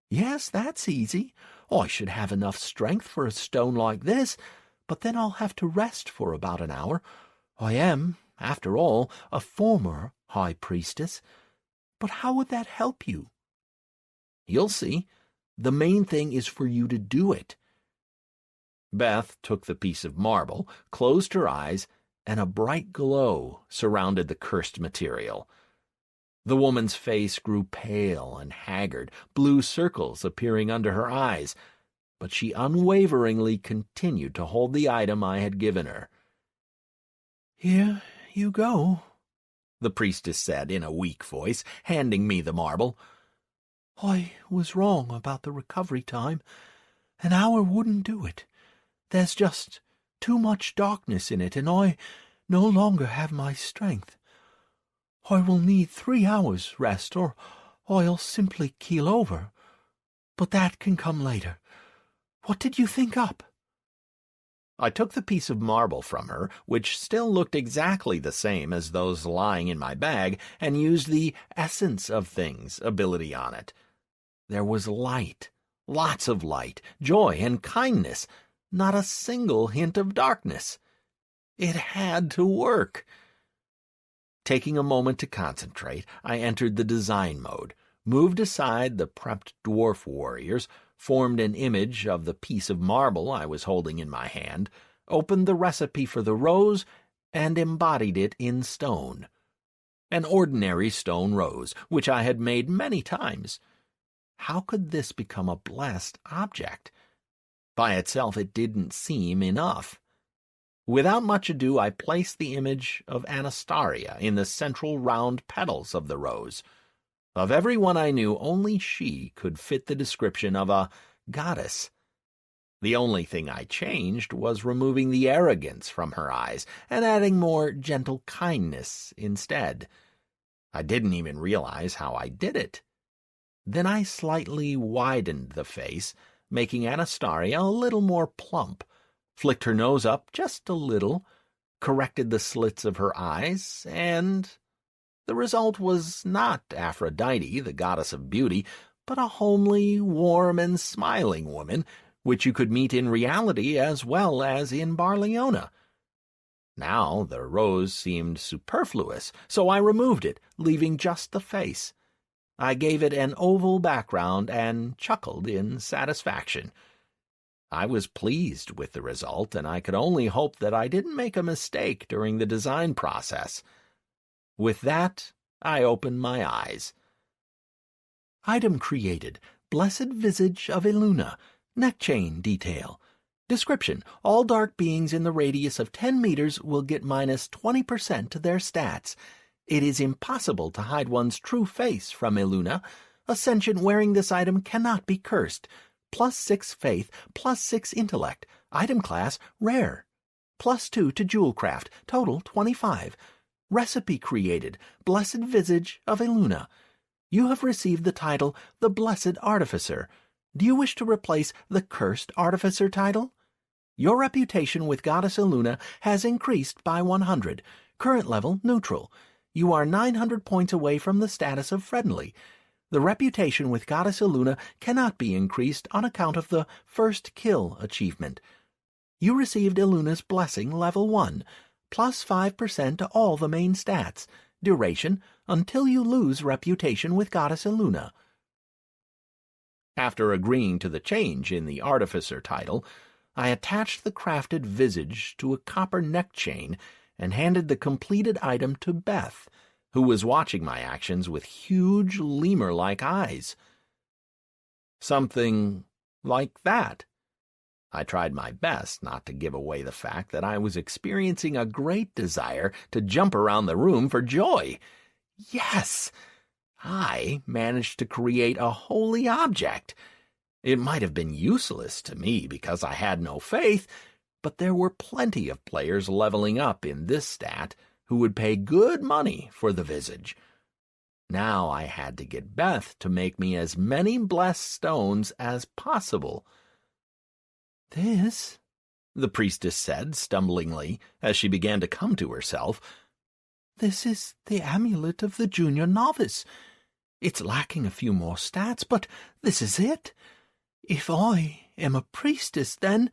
Speaker 3: Yes, that's easy. I should have enough strength for a stone like this, but then I'll have to rest for about an hour. I am, after all, a former high priestess. But how would that help you?
Speaker 1: You'll see. The main thing is for you to do it. Beth took the piece of marble, closed her eyes, and a bright glow surrounded the cursed material. The woman's face grew pale and haggard, blue circles appearing under her eyes, but she unwaveringly continued to hold the item I had given her.
Speaker 3: Here you go,
Speaker 1: the priestess said in a weak voice, handing me the marble.
Speaker 3: I was wrong about the recovery time. An hour wouldn't do it. There's just too much darkness in it, and I no longer have my strength. I will need 3 hours rest, or I'll simply keel over. But that can come later. What did you think up?
Speaker 1: I took the piece of marble from her, which still looked exactly the same as those lying in my bag, and used the essence of things ability on it. There was light, lots of light, joy, and kindness, not a single hint of darkness. It had to work. Taking a moment to concentrate, I entered the design mode, moved aside the prepped dwarf warriors, formed an image of the piece of marble I was holding in my hand, opened the recipe for the rose, and embodied it in stone. An ordinary stone rose, which I had made many times. How could this become a blessed object? By itself it didn't seem enough. Without much ado, I placed the image of Anastasia in the central round petals of the rose. Of everyone I knew, only she could fit the description of a goddess. The only thing I changed was removing the arrogance from her eyes and adding more gentle kindness instead. I didn't even realize how I did it. Then I slightly widened the face, making Anastasia a little more plump, flicked her nose up just a little, corrected the slits of her eyes, and the result was not Aphrodite, the goddess of beauty, but a homely, warm, and smiling woman, which you could meet in reality as well as in Barcelona. Now the rose seemed superfluous, so I removed it, leaving just the face. I gave it an oval background and chuckled in satisfaction. I was pleased with the result, and I could only hope that I didn't make a mistake during the design process. With that, I opened my eyes.
Speaker 3: Item created. Blessed Visage of Eluna. Neck chain detail. Description. All dark beings in the radius of 10 meters will get minus 20% to their stats. It is impossible to hide one's true face from Eluna. Ascension wearing this item cannot be cursed. +6 faith, +6 intellect. Item class, rare. +2 to jewelcraft, total 25. Recipe created, Blessed Visage of Eluna. You have received the title, the Blessed Artificer. Do you wish to replace the Cursed Artificer title? Your reputation with Goddess Eluna has increased by 100. Current level, neutral. You are 900 points away from the status of friendly. The reputation with Goddess Eluna cannot be increased on account of the First Kill achievement. You received Eluna's Blessing level 1, +5% to all the main stats. Duration, until you lose reputation with Goddess Eluna.
Speaker 1: After agreeing to the change in the Artificer title, I attached the crafted visage to a copper neck chain and handed the completed item to Beth, who was watching my actions with huge lemur-like eyes. Something like that. I tried my best not to give away the fact that I was experiencing a great desire to jump around the room for joy. Yes! I managed to create a holy object. It might have been useless to me because I had no faith, but there were plenty of players leveling up in this stat who would pay good money for the visage. Now I had to get Beth to make me as many blessed stones as possible. "This," the priestess said stumblingly as she began to come to herself, "this is the amulet of the junior novice. It's lacking a few more stats, but this is it. If I am a priestess, then—"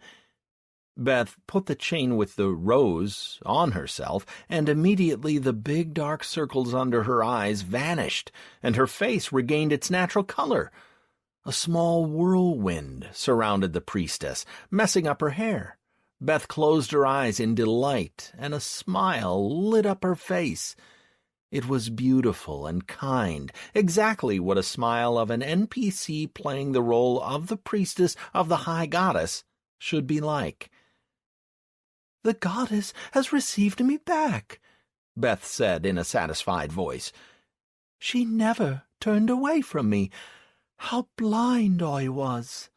Speaker 1: Beth put the chain with the rose on herself, and immediately the big dark circles under her eyes vanished, and her face regained its natural color. A small whirlwind surrounded the priestess, messing up her hair. Beth closed her eyes in delight, and a smile lit up her face. It was beautiful and kind, exactly what a smile of an NPC playing the role of the priestess of the High Goddess should be like. "The goddess has received me back," Beth said in a satisfied voice. "She never turned away from me. How blind I was."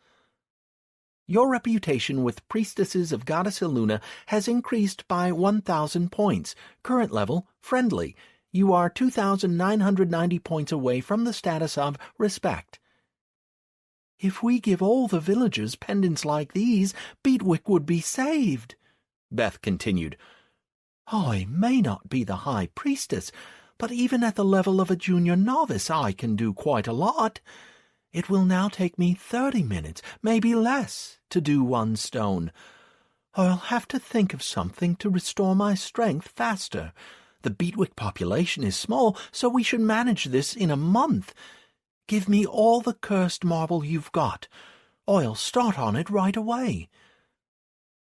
Speaker 1: "Your reputation with priestesses of Goddess Eluna has increased by 1,000 points. Current level, friendly. You are 2,990 points away from the status of respect." "If we give all the villagers pendants like these, Beatwick would be saved," Beth continued. "I may not be the high priestess, but even at the level of a junior novice I can do quite a lot. It will now take me 30 minutes, maybe less, to do one stone. I'll have to think of something to restore my strength faster. The Beatwick population is small, so we should manage this in a month. Give me all the cursed marble you've got. I'll start on it right away."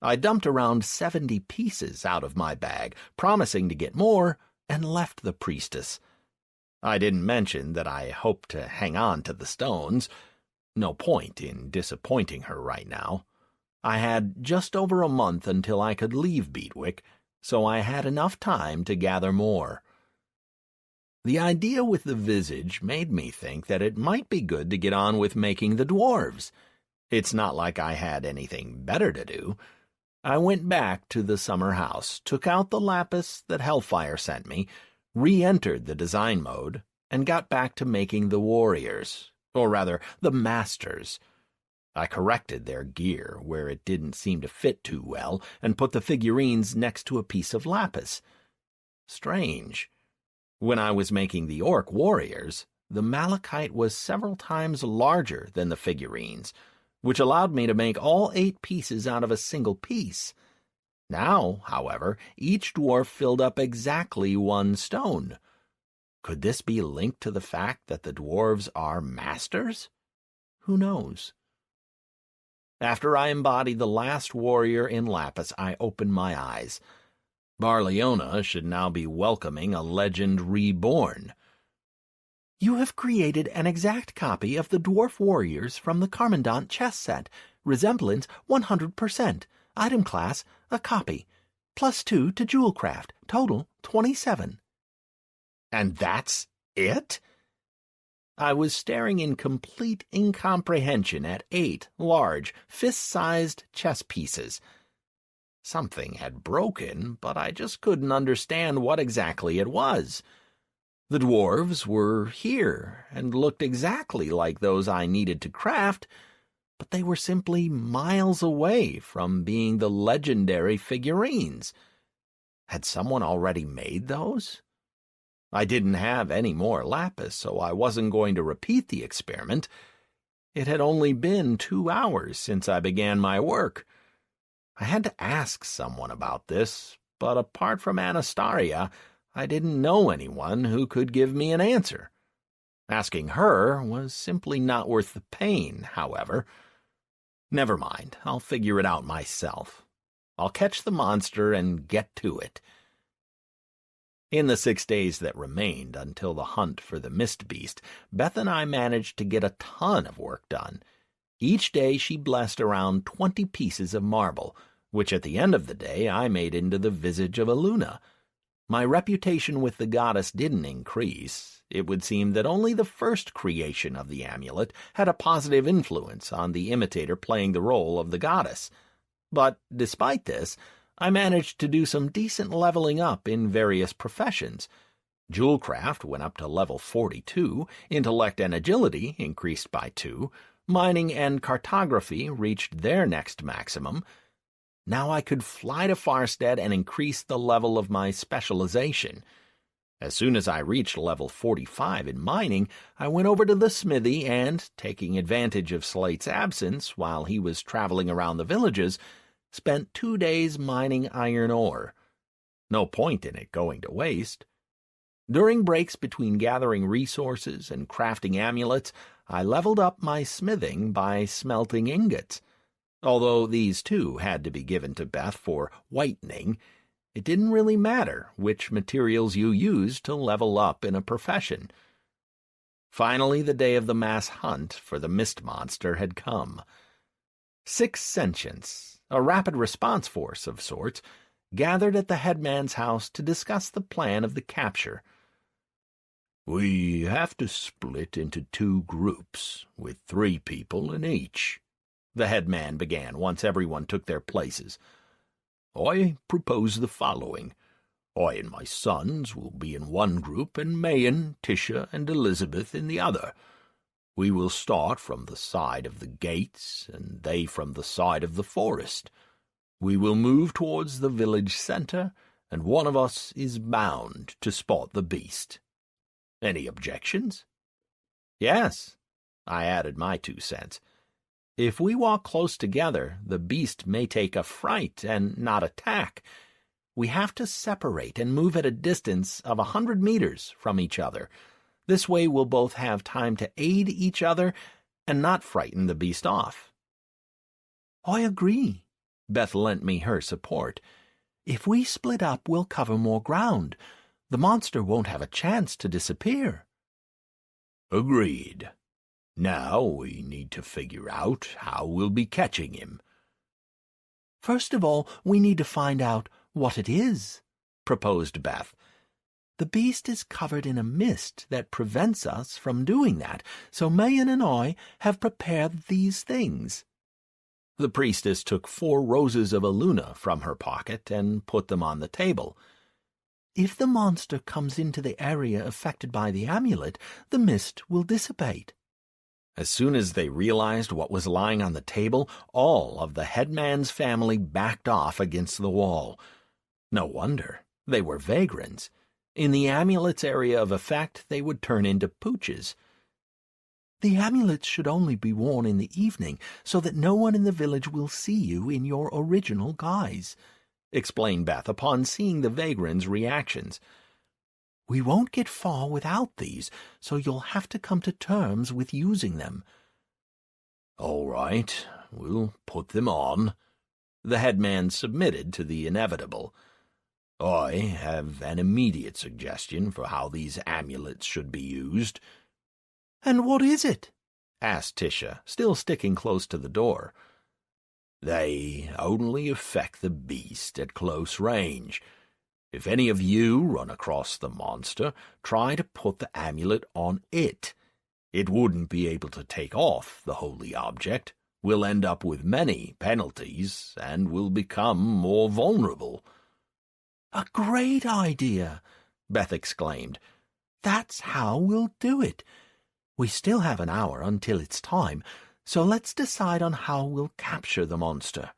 Speaker 1: I dumped around 70 pieces out of my bag, promising to get more, and left the priestess. I didn't mention that I hoped to hang on to the stones. No point in disappointing her right now. I had just over a month until I could leave Beatwick, so I had enough time to gather more. The idea with the visage made me think that it might be good to get on with making the dwarves. It's not like I had anything better to do. I went back to the summer house, took out the lapis that Hellfire sent me, re-entered the design mode, and got back to making the warriors, or rather, the masters. I corrected their gear where it didn't seem to fit too well, and put the figurines next to a piece of lapis. Strange. When I was making the orc warriors, the malachite was several times larger than the figurines, which allowed me to make all 8 pieces out of a single piece. Now, however, each dwarf filled up exactly 1 stone. Could this be linked to the fact that the dwarves are masters? Who knows? After I embodied the last warrior in lapis, I opened my eyes. Barleona should now be welcoming a legend reborn. "You have created an exact copy of the dwarf warriors from the Carmandant chess set. Resemblance 100%. Item class, a copy. +2 to jewelcraft. Total 27. "And that's it?" I was staring in complete incomprehension at 8 large, fist-sized chess pieces. Something had broken, but I just couldn't understand what exactly it was. The dwarves were here, and looked exactly like those I needed to craft, but they were simply miles away from being the legendary figurines. Had someone already made those? I didn't have any more lapis, so I wasn't going to repeat the experiment. It had only been 2 hours since I began my work. I had to ask someone about this, but apart from Anastasia, I didn't know anyone who could give me an answer. Asking her was simply not worth the pain, however. Never mind, I'll figure it out myself. I'll catch the monster and get to it. In the 6 days that remained until the hunt for the Mist Beast, Beth and I managed to get a ton of work done. Each day she blessed around 20 pieces of marble, which at the end of the day I made into the visage of Eluna. My reputation with the goddess didn't increase. It would seem that only the first creation of the amulet had a positive influence on the imitator playing the role of the goddess. But despite this, I managed to do some decent leveling up in various professions. Jewelcraft went up to level 42, intellect and agility increased by 2, mining and cartography reached their next maximum. Now I could fly to Farstead and increase the level of my specialization. As soon as I reached level 45 in mining, I went over to the smithy and, taking advantage of Slate's absence while he was traveling around the villages, spent 2 days mining iron ore. No point in it going to waste. During breaks between gathering resources and crafting amulets, I leveled up my smithing by smelting ingots. Although these too had to be given to Beth for whitening, it didn't really matter which materials you used to level up in a profession. Finally, the day of the mass hunt for the mist monster had come. 6 sentients, a rapid response force of sorts, gathered at the headman's house to discuss the plan of the capture.
Speaker 4: "We have to split into 2 groups, with 3 people in each," the headman began once everyone took their places. "I propose the following. I and my sons will be in one group, and Mayan, Tisha, and Elizabeth in the other. We will start from the side of the gates, and they from the side of the forest. We will move towards the village center, and one of us is bound to spot the beast. Any objections?"
Speaker 1: Yes, I added my 2 cents. If we walk close together, the beast may take a fright and not attack. We have to separate and move at a distance of 100 meters from each other. This way we'll both have time to aid each other and not frighten the beast off.
Speaker 3: I agree. Beth lent me her support. If we split up, we'll cover more ground. The monster won't have a chance to disappear.
Speaker 4: Agreed. Now we need to figure out how we'll be catching him.
Speaker 3: First of all, we need to find out what it is, proposed Beth. The beast is covered in a mist that prevents us from doing that, so Mayan and I have prepared these things.
Speaker 1: The priestess took 4 roses of Aluna from her pocket and put them on the table.
Speaker 3: If the monster comes into the area affected by the amulet, the mist will dissipate.
Speaker 1: As soon as they realized what was lying on the table, all of the headman's family backed off against the wall. No wonder. They were vagrants. In the amulet's area of effect, they would turn into pooches.
Speaker 3: The amulets should only be worn in the evening, so that no one in the village will see you in your original guise,
Speaker 1: explained Beth upon seeing the vagrants' reactions.
Speaker 3: We won't get far without these, so you'll have to come to terms with using them.
Speaker 4: All right, we'll put them on. The headman submitted to the inevitable. I have an immediate suggestion for how these amulets should be used.
Speaker 3: And what is it?
Speaker 1: asked Tisha, still sticking close to the door.
Speaker 4: They only affect the beast at close range. If any of you run across the monster, try to put the amulet on it. It wouldn't be able to take off the holy object. We'll end up with many penalties, and will become more vulnerable.
Speaker 3: A great idea,
Speaker 1: Beth exclaimed.
Speaker 3: That's how we'll do it. We still have an hour until it's time, so let's decide on how we'll capture the monster.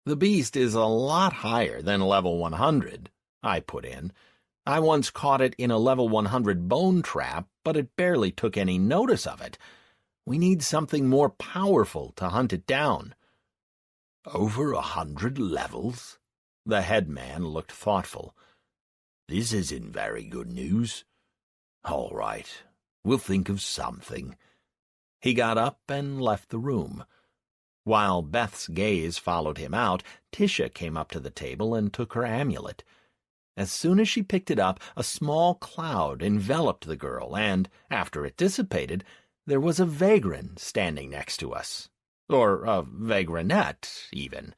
Speaker 1: The beast is a lot higher than level 100, I put in. I once caught it in a level 100 bone trap, but it barely took any notice of it. We need something more powerful to hunt it down.
Speaker 4: Over 100 levels? The headman looked thoughtful. This isn't very good news. All right, we'll think of something.
Speaker 1: He got up and left the room. While Beth's gaze followed him out, Tisha came up to the table and took her amulet. As soon as she picked it up, a small cloud enveloped the girl, and, after it dissipated, there was a vagrant standing next to us. Or a vagrantette, even.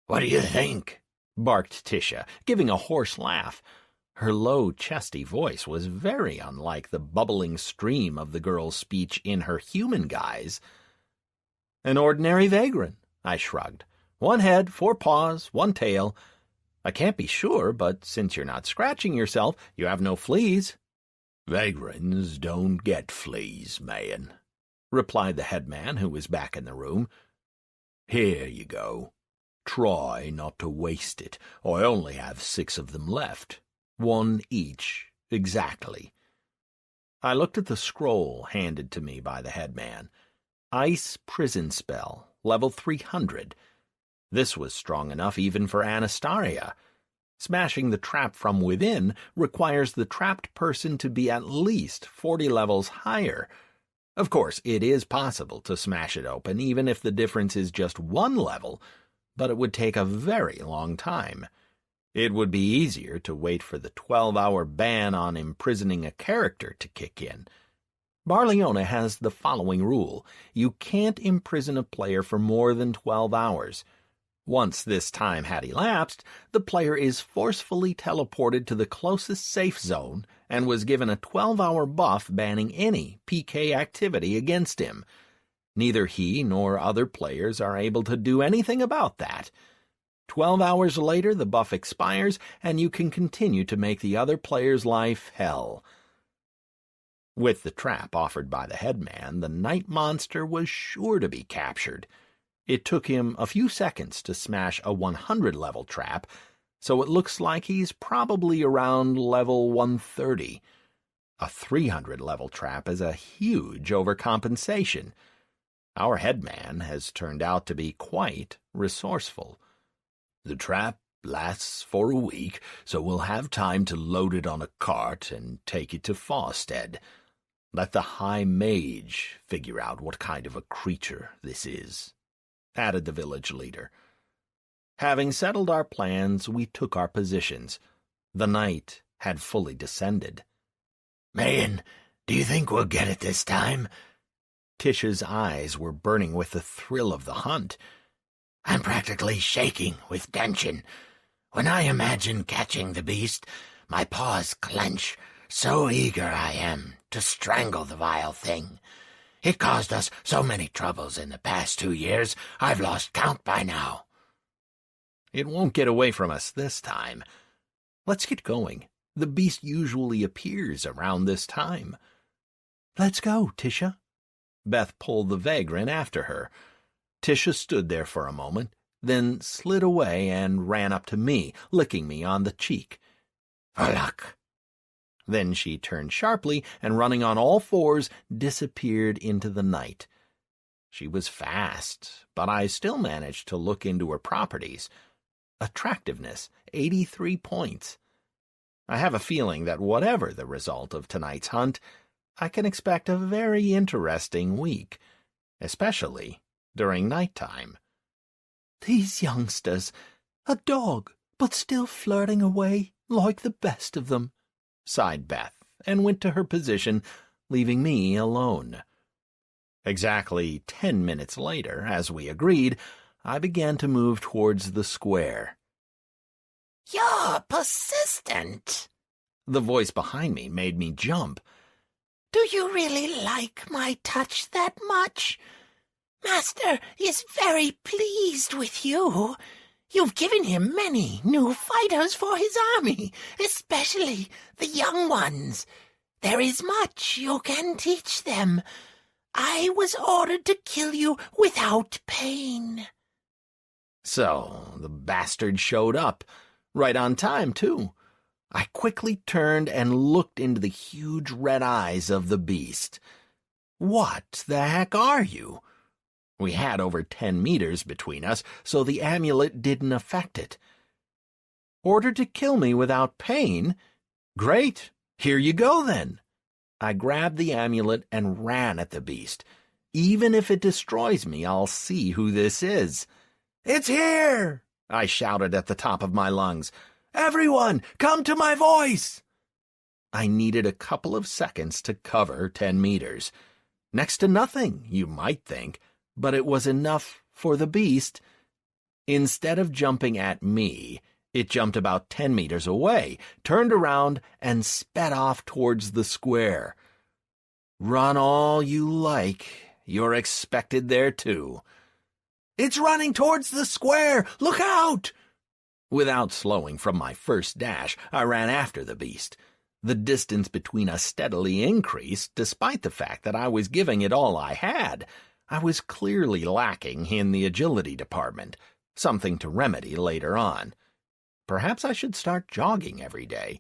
Speaker 5: "What do you think?"
Speaker 1: barked Tisha, giving a hoarse laugh. Her low, chesty voice was very unlike the bubbling stream of the girl's speech in her human guise. "An ordinary vagrant," I shrugged. "1 head, 4 paws, 1 tail. I can't be sure, but since you're not scratching yourself, you have no fleas."
Speaker 4: "Vagrants don't get fleas, man," replied the headman, who was back in the room. "Here you go. Try not to waste it. I only have 6 of them left. 1 each, exactly."
Speaker 1: I looked at the scroll handed to me by the headman. Ice Prison Spell, level 300. This was strong enough even for Anastasia. Smashing the trap from within requires the trapped person to be at least 40 levels higher. Of course, it is possible to smash it open, even if the difference is just 1 level, but it would take a very long time. It would be easier to wait for the 12-hour ban on imprisoning a character to kick in. Barleona has the following rule: you can't imprison a player for more than 12 hours. Once this time had elapsed, the player is forcefully teleported to the closest safe zone and was given a 12-hour buff banning any PK activity against him. Neither he nor other players are able to do anything about that. 12 hours later, the buff expires, and you can continue to make the other player's life hell. With the trap offered by the headman, the night monster was sure to be captured. It took him a few seconds to smash a 100-level trap, so it looks like he's probably around level 130. A 300-level trap is a huge overcompensation. Our headman has turned out to be quite resourceful.
Speaker 4: "The trap lasts for a week, so we'll have time to load it on a cart and take it to Fawstead. Let the High Mage figure out what kind of a creature this is," added the village leader.
Speaker 1: Having settled our plans, we took our positions. The night had fully descended.
Speaker 5: "Man, do you think we'll get it this time?"
Speaker 1: Tish's eyes were burning with the thrill of the hunt.
Speaker 5: "I'm practically shaking with tension. When I imagine catching the beast, my paws clench, so eager I am to strangle the vile thing. It caused us so many troubles in the past 2 years, I've lost count by now."
Speaker 1: "It won't get away from us this time. Let's get going. The beast usually appears around this time." "Let's go, Tisha." Beth pulled the vagrant after her. Tisha stood there for a moment, then slid away and ran up to me, licking me on the cheek.
Speaker 5: "For luck."
Speaker 1: Then she turned sharply and, running on all fours, disappeared into the night. She was fast, but I still managed to look into her properties. Attractiveness, 83 points. I have a feeling that whatever the result of tonight's hunt, I can expect a very interesting week, especially during nighttime. "These youngsters, a dog, but still flirting away like the best of them," sighed Beth, and went to her position, leaving me alone. Exactly 10 minutes later, as we agreed, I began to move towards the square.
Speaker 5: "You're persistent."
Speaker 1: The voice behind me made me jump.
Speaker 5: "Do you really like my touch that much? Master is very pleased with you. You've given him many new fighters for his army, especially the young ones. There is much you can teach them. I was ordered to kill you without pain."
Speaker 1: So the bastard showed up, right on time, too. I quickly turned and looked into the huge red eyes of the beast. "What the heck are you?" We had over 10 meters between us, so the amulet didn't affect it. "Ordered to kill me without pain? Great, here you go then." I grabbed the amulet and ran at the beast. Even if it destroys me, I'll see who this is. "It's here!" I shouted at the top of my lungs. "Everyone, come to my voice!" I needed a couple of seconds to cover 10 meters. Next to nothing, you might think, but it was enough for the beast. Instead of jumping at me, it jumped about 10 meters away, turned around, and sped off towards the square. Run all you like. You're expected there, too. "It's running towards the square! Look out!" Without slowing from my first dash, I ran after the beast. The distance between us steadily increased, despite the fact that I was giving it all I had. I was clearly lacking in the agility department, something to remedy later on. Perhaps I should start jogging every day.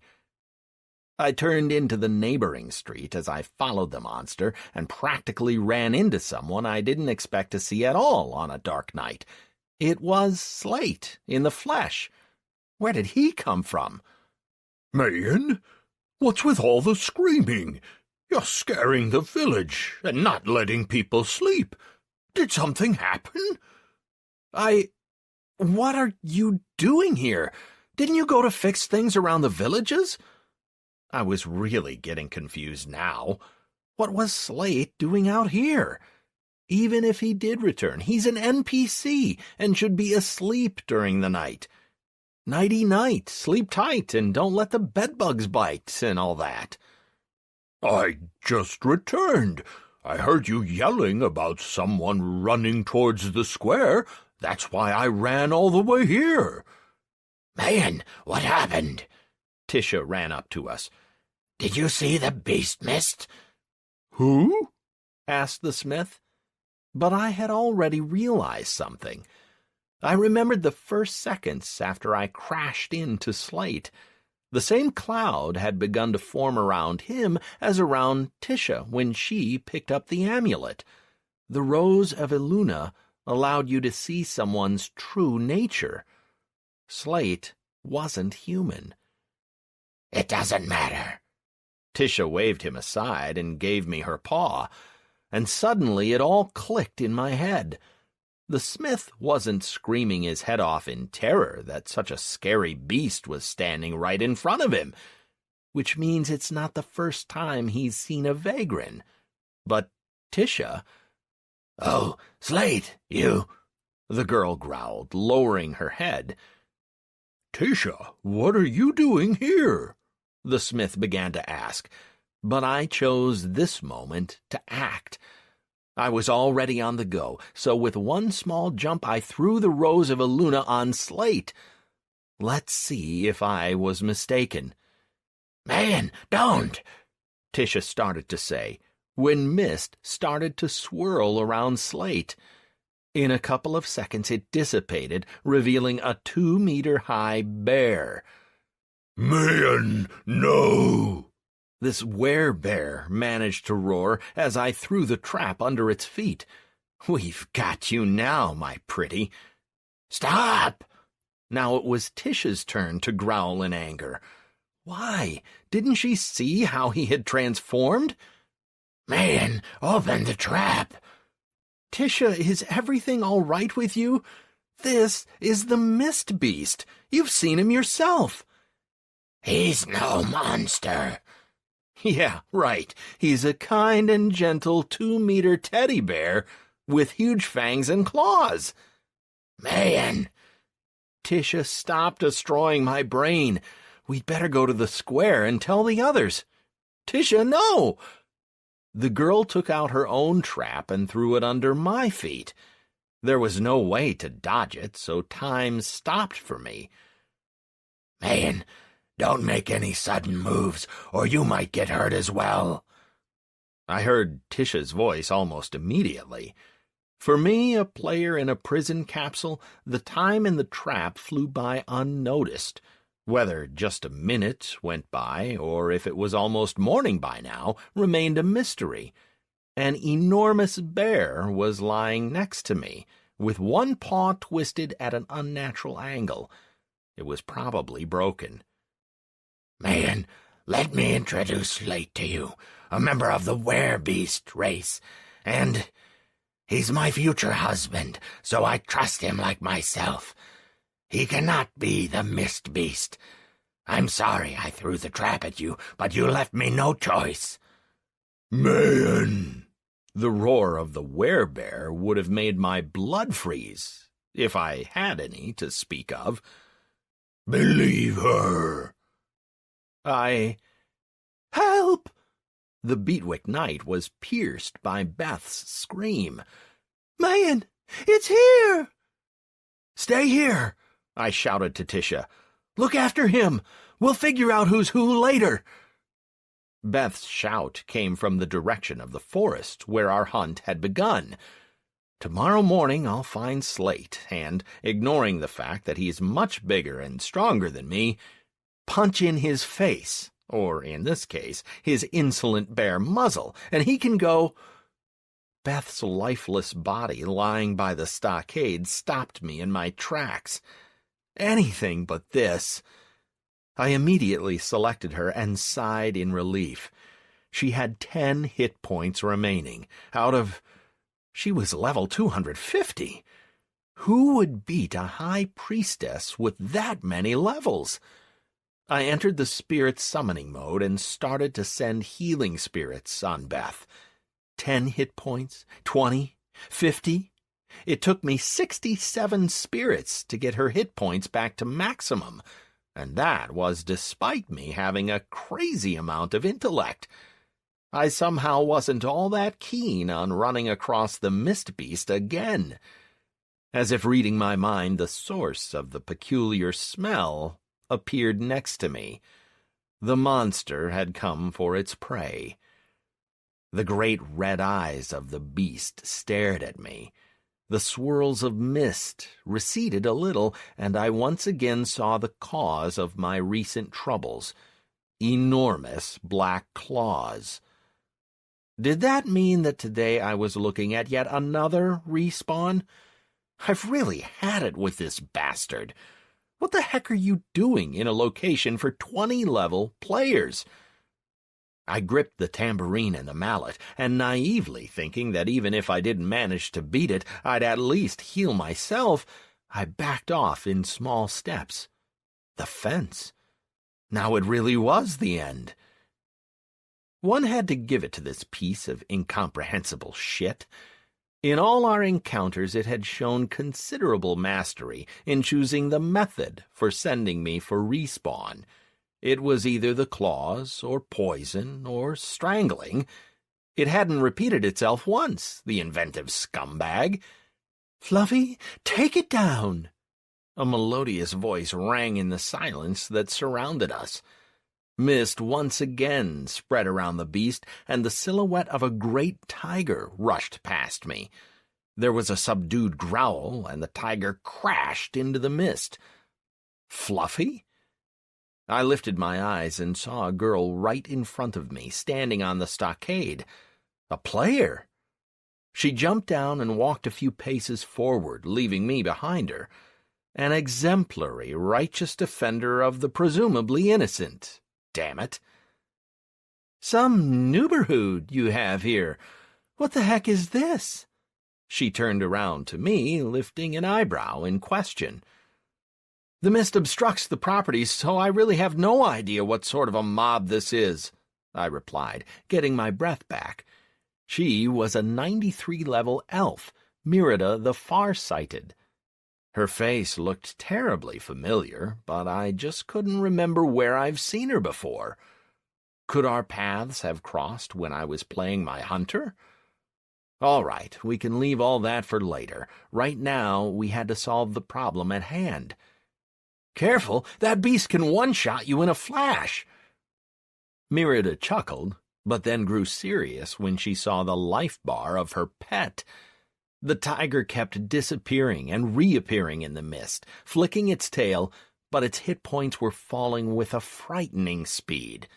Speaker 1: I turned into the neighboring street as I followed the monster and practically ran into someone I didn't expect to see at all on a dark night. It was Slate, in the flesh. Where did he come from?
Speaker 4: "Man, what's with all the screaming? You're scaring the village and not letting people sleep. Did something happen?"
Speaker 1: What are you doing here? Didn't you go to fix things around the villages? I was really getting confused now. What was Slate doing out here? Even if he did return, he's an NPC and should be asleep during the night. Nighty-night, sleep tight, and don't let the bedbugs bite and all that.
Speaker 4: "I just returned. I heard you yelling about someone running towards the square. That's why I ran all the way here."
Speaker 5: "Man, what happened?"
Speaker 1: Tisha ran up to us.
Speaker 5: "Did you see the beast mist?"
Speaker 4: "Who?"
Speaker 1: asked the smith. But I had already realized something. I remembered the first seconds after I crashed into Slate. The same cloud had begun to form around him as around Tisha when she picked up the amulet. The Rose of Eluna allowed you to see someone's true nature. Slate wasn't human.
Speaker 5: "It doesn't matter."
Speaker 1: Tisha waved him aside and gave me her paw, and suddenly it all clicked in my head. The smith wasn't screaming his head off in terror that such a scary beast was standing right in front of him, which means it's not the first time he's seen a vagrant. But Tisha...
Speaker 5: "Oh, Slate, you..."
Speaker 1: the girl growled, lowering her head.
Speaker 4: "Tisha, what are you doing here?"
Speaker 1: the smith began to ask, but I chose this moment to act. I was already on the go, so with one small jump I threw the Rose of Eluna on Slate. Let's see if I was mistaken.
Speaker 5: "Man, don't!"
Speaker 1: Tisha started to say, when mist started to swirl around Slate. In a couple of seconds it dissipated, revealing a 2-meter-high bear.
Speaker 4: "Man, no!"
Speaker 1: This werebear managed to roar as I threw the trap under its feet. "We've got you now, my pretty."
Speaker 5: "Stop!"
Speaker 1: Now it was Tisha's turn to growl in anger. Why? Didn't she see how he had transformed?
Speaker 5: "Man, open the trap."
Speaker 1: "Tisha, is everything all right with you? This is the Mist Beast. You've seen him yourself."
Speaker 5: "He's no monster."
Speaker 1: "Yeah, right. He's a kind and gentle 2-meter teddy bear with huge fangs and claws."
Speaker 5: "Man."
Speaker 1: "Tisha, stop destroying my brain. We'd better go to the square and tell the others." "Tisha, no!" The girl took out her own trap and threw it under my feet. There was no way to dodge it, so time stopped for me.
Speaker 5: "Man, don't make any sudden moves, or you might get hurt as well."
Speaker 1: I heard Tisha's voice almost immediately. For me, a player in a prison capsule, the time in the trap flew by unnoticed. Whether just a minute went by, or if it was almost morning by now, remained a mystery. An enormous bear was lying next to me, with one paw twisted at an unnatural angle. It was probably broken.
Speaker 5: "Man, let me introduce Slate to you, a member of the Werebeast race, and he's my future husband, so I trust him like myself. He cannot be the Mist Beast. I'm sorry I threw the trap at you, but you left me no choice."
Speaker 4: "Man!"
Speaker 1: The roar of the werebear would have made my blood freeze, if I had any to speak of.
Speaker 4: "Believe her."
Speaker 1: Help! The Beatwick night was pierced by Beth's scream. "Man, it's here!" "Stay here!" I shouted to Tisha. "Look after him! We'll figure out who's who later!" Beth's shout came from the direction of the forest where our hunt had begun. Tomorrow morning I'll find Slate and, ignoring the fact that he's much bigger and stronger than me, punch in his face, or in this case, his insolent bare muzzle, and he can go... Beth's lifeless body lying by the stockade stopped me in my tracks. Anything but this. I immediately selected her and sighed in relief. She had 10 hit points remaining, out of... She was level 250. Who would beat a high priestess with that many levels? I entered the spirit summoning mode and started to send healing spirits on Beth. 10 hit points, 20, 50. It took me 67 spirits to get her hit points back to maximum, and that was despite me having a crazy amount of intellect. I somehow wasn't all that keen on running across the Mist Beast again. As if reading my mind, the source of the peculiar smell appeared next to me. The monster had come for its prey. The great red eyes of the beast stared at me. The swirls of mist receded a little, and I once again saw the cause of my recent troubles. Enormous black claws. Did that mean that today I was looking at yet another respawn? I've really had it with this bastard. What the heck are you doing in a location for 20-level players? I gripped the tambourine and the mallet, and naively thinking that even if I didn't manage to beat it, I'd at least heal myself, I backed off in small steps. The fence. Now it really was the end. One had to give it to this piece of incomprehensible shit. In all our encounters it had shown considerable mastery in choosing the method for sending me for respawn. It was either the claws, or poison, or strangling. It hadn't repeated itself once, the inventive scumbag. "Fluffy, take it down!" A melodious voice rang in the silence that surrounded us. Mist once again spread around the beast, and the silhouette of a great tiger rushed past me. There was a subdued growl, and the tiger crashed into the mist. Fluffy? I lifted my eyes and saw a girl right in front of me, standing on the stockade. A player. She jumped down and walked a few paces forward, leaving me behind her. An exemplary, righteous defender of the presumably innocent. Damn it. "Some neighborhood you have here. What the heck is this?" She turned around to me, lifting an eyebrow in question. "The mist obstructs the property, so I really have no idea what sort of a mob this is," I replied, getting my breath back. She was a 93-level elf, Mirada the Farsighted. Her face looked terribly familiar, but I just couldn't remember where I've seen her before. Could our paths have crossed when I was playing my hunter? All right, we can leave all that for later. Right now, we had to solve the problem at hand. "Careful, that beast can one-shot you in a flash." Mirada chuckled, but then grew serious when she saw the life bar of her pet. The tiger kept disappearing and reappearing in the mist, flicking its tail, but its hit points were falling with a frightening speed.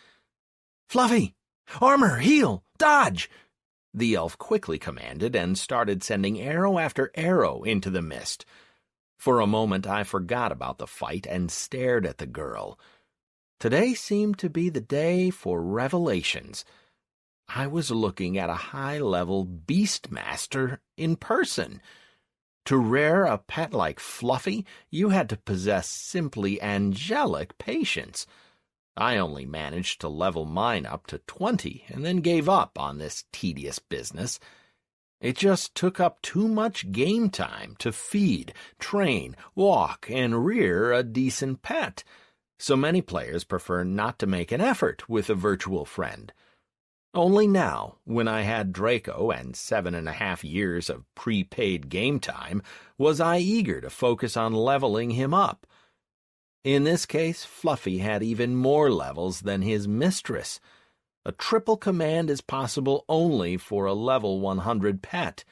Speaker 1: "Fluffy! Armor! Heal! Dodge!" The elf quickly commanded and started sending arrow after arrow into the mist. For a moment I forgot about the fight and stared at the girl. Today seemed to be the day for revelations. I was looking at a high-level beastmaster in person. To rear a pet like Fluffy, you had to possess simply angelic patience. I only managed to level mine up to 20 and then gave up on this tedious business. It just took up too much game time to feed, train, walk, and rear a decent pet. So many players prefer not to make an effort with a virtual friend. Only now, when I had Draco and 7.5 years of prepaid game time, was I eager to focus on leveling him up. In this case, Fluffy had even more levels than his mistress. A triple command is possible only for a level 100 pet.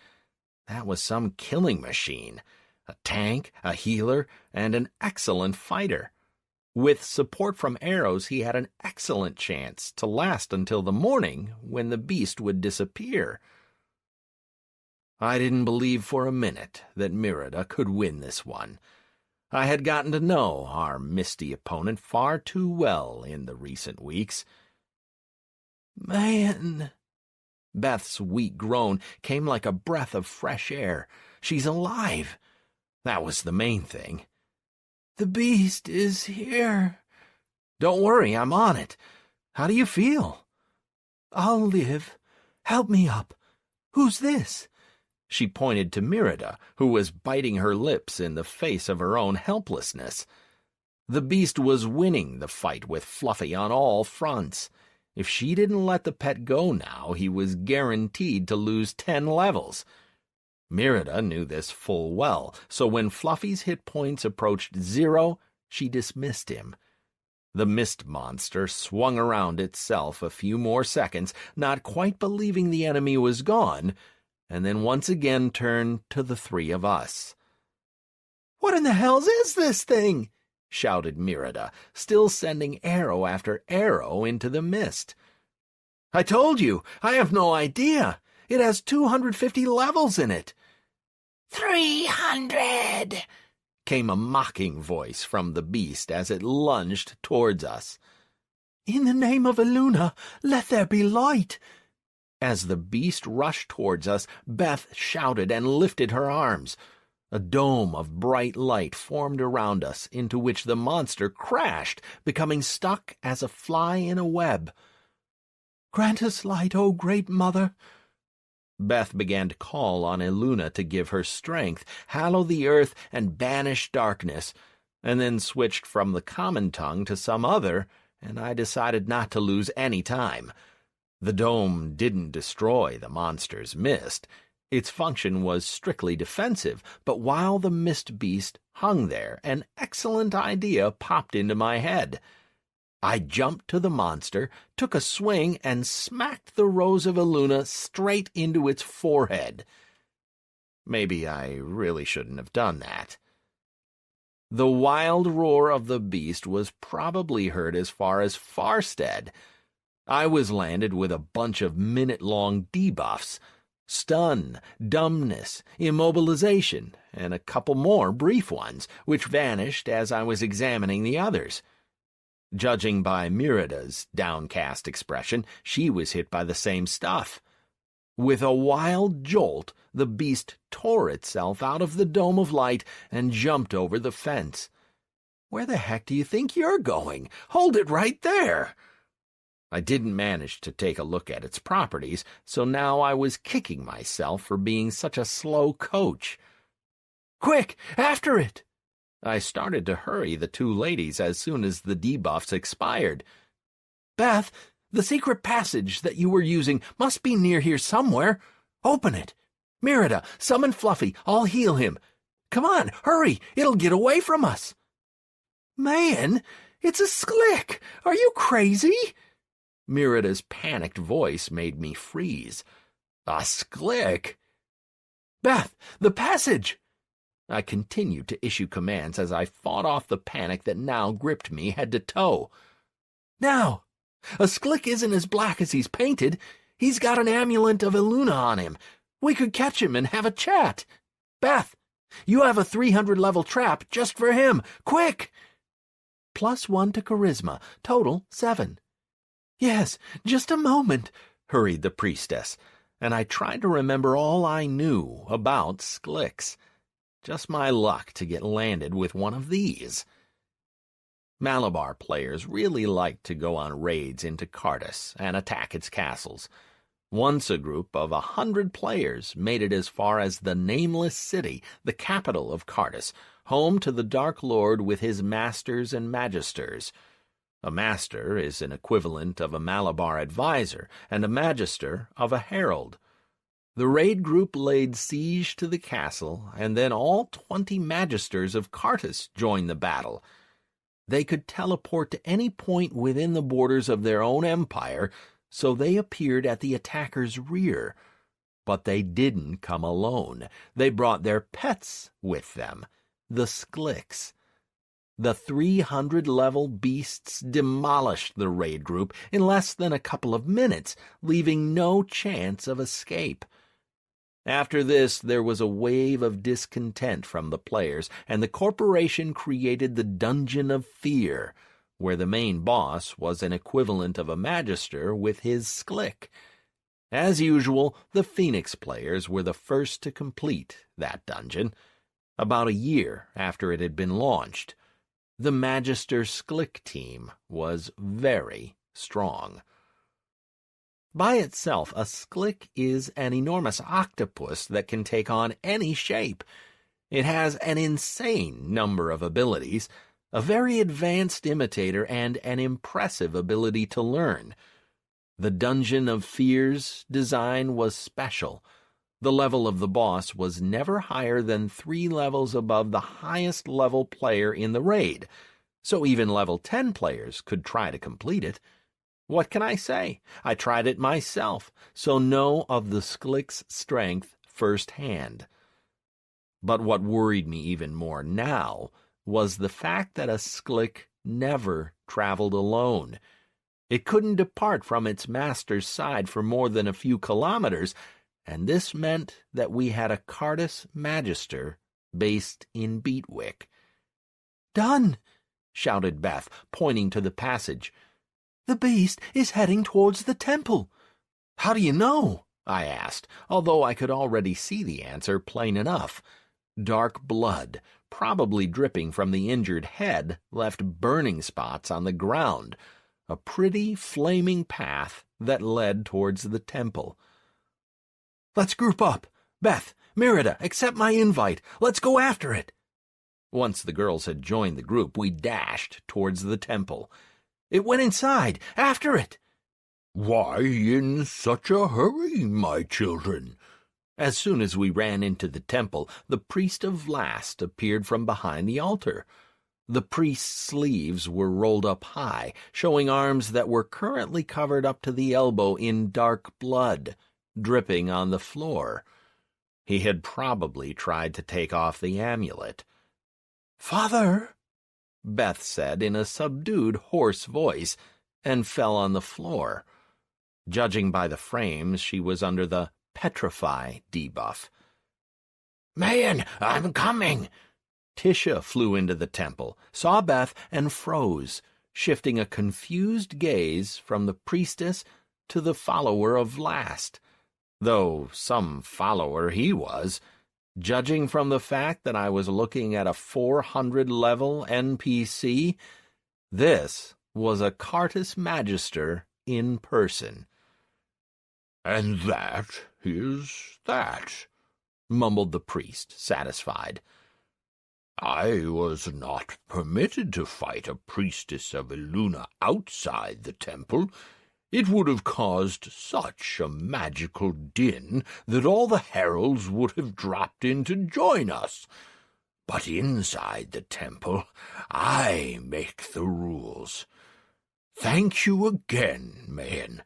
Speaker 1: That was some killing machine. A tank, a healer, and an excellent fighter. With support from arrows, he had an excellent chance to last until the morning, when the beast would disappear. I didn't believe for a minute that Mirada could win this one. I had gotten to know our misty opponent far too well in the recent weeks.
Speaker 3: Man!
Speaker 1: Beth's weak groan came like a breath of fresh air. She's alive. That was the main thing.
Speaker 3: The beast is here.
Speaker 1: Don't worry, I'm on it. How do you feel?
Speaker 3: I'll live. Help me up. Who's this?
Speaker 1: She pointed to Mirada, who was biting her lips in the face of her own helplessness. The beast was winning the fight with Fluffy on all fronts. If she didn't let the pet go now, he was guaranteed to lose 10 levels. Mirada knew this full well, so when Fluffy's hit points approached 0, she dismissed him. The mist monster swung around itself a few more seconds, not quite believing the enemy was gone, and then once again turned to the three of us.
Speaker 3: "What in the hells is this thing?"
Speaker 1: shouted Mirada, still sending arrow after arrow into the mist.
Speaker 3: "I told you, I have no idea. It has 250 levels in it."
Speaker 5: 300,
Speaker 1: came a mocking voice from the beast as it lunged towards us.
Speaker 3: "In the name of Eluna, let there be light."
Speaker 1: As the beast rushed towards us, Beth shouted and lifted her arms. A dome of bright light formed around us, into which the monster crashed, becoming stuck as a fly in a web.
Speaker 3: "Grant us light, O great mother."
Speaker 1: Beth began to call on Eluna to give her strength, hallow the earth, and banish darkness, and then switched from the common tongue to some other, and I decided not to lose any time. The dome didn't destroy the monster's mist. Its function was strictly defensive, but while the mist beast hung there, an excellent idea popped into my head. I jumped to the monster, took a swing, and smacked the Rose of Eluna straight into its forehead. Maybe I really shouldn't have done that. The wild roar of the beast was probably heard as far as Farstead. I was landed with a bunch of minute-long debuffs: stun, dumbness, immobilization, and a couple more brief ones, which vanished as I was examining the others. Judging by Mirada's downcast expression, she was hit by the same stuff. With a wild jolt, the beast tore itself out of the dome of light and jumped over the fence.
Speaker 3: "Where the heck do you think you're going? Hold it right there!"
Speaker 1: I didn't manage to take a look at its properties, so now I was kicking myself for being such a slow coach.
Speaker 3: "Quick, after it!"
Speaker 1: I started to hurry the two ladies as soon as the debuffs expired.
Speaker 3: "Beth, the secret passage that you were using must be near here somewhere. Open it. Mirada, summon Fluffy. I'll heal him. Come on, hurry. It'll get away from us." "Man, it's a Sklick. Are you crazy?"
Speaker 1: Mirada's panicked voice made me freeze.
Speaker 3: "A Sklick?" "Beth, the passage!"
Speaker 1: I continued to issue commands as I fought off the panic that now gripped me head to toe.
Speaker 3: "Now, a Sklick isn't as black as he's painted. He's got an amulet of Eluna on him. We could catch him and have a chat. Beth, you have a 300-level trap just for him. Quick!" +1 to charisma, total 7. "Yes, just a moment," hurried the priestess,
Speaker 1: and I tried to remember all I knew about Sklicks. Just my luck to get landed with one of these. Malabar players really liked to go on raids into Cardus and attack its castles. Once a group of 100 players made it as far as the Nameless City, the capital of Cardus, home to the Dark Lord with his masters and magisters. A master is an equivalent of a Malabar advisor, and a magister of a herald. The raid group laid siege to the castle, and then all 20 magisters of Cartus joined the battle. They could teleport to any point within the borders of their own empire, so they appeared at the attackers' rear. But they didn't come alone. They brought their pets with them, the Sklicks. The 300-level beasts demolished the raid group in less than a couple of minutes, leaving no chance of escape. After this, there was a wave of discontent from the players, and the corporation created the Dungeon of Fear, where the main boss was an equivalent of a magister with his Sklick. As usual, the Phoenix players were the first to complete that dungeon, about a year after it had been launched. The Magister Sklick team was very strong. By itself, a Sklick is an enormous octopus that can take on any shape. It has an insane number of abilities, a very advanced imitator, and an impressive ability to learn. The Dungeon of Fear's design was special. The level of the boss was never higher than 3 levels above the highest level player in the raid, so even level 10 players could try to complete it. What can I say? I tried it myself, so know of the Sklick's strength firsthand. But what worried me even more now was the fact that a Sklick never traveled alone. It couldn't depart from its master's side for more than a few kilometers, and this meant that we had a Cartus Magister based in Beatwick.
Speaker 3: "Done!"
Speaker 1: shouted Beth, pointing to the passage.
Speaker 3: "The beast is heading towards the temple."
Speaker 1: "How do you know?" I asked, although I could already see the answer plain enough. Dark blood, probably dripping from the injured head, left burning spots on the ground, a pretty flaming path that led towards the temple.
Speaker 3: "Let's group up. Beth, Merida, accept my invite. Let's go after it."
Speaker 1: Once the girls had joined the group, we dashed towards the temple.
Speaker 3: "It went inside. After it."
Speaker 4: "Why in such a hurry, my children?"
Speaker 1: As soon as we ran into the temple, the priest of Vlast appeared from behind the altar. The priest's sleeves were rolled up high, showing arms that were currently covered up to the elbow in dark blood, dripping on the floor. He had probably tried to take off the amulet.
Speaker 3: "Father,"
Speaker 1: Beth said in a subdued, hoarse voice, and fell on the floor. Judging by the frames, she was under the Petrify debuff.
Speaker 5: "Man, I'm coming!"
Speaker 1: Tisha flew into the temple, saw Beth, and froze, shifting a confused gaze from the priestess to the follower of Vlast, though some follower he was. Judging from the fact that I was looking at a 400-level NPC, this was a Cartus Magister in person.
Speaker 4: "And that is that,"
Speaker 1: mumbled the priest, satisfied.
Speaker 4: "I was not permitted to fight a priestess of Eluna outside the temple. It would have caused such a magical din that all the heralds would have dropped in to join us. But inside the temple, I make the rules. Thank you again, man.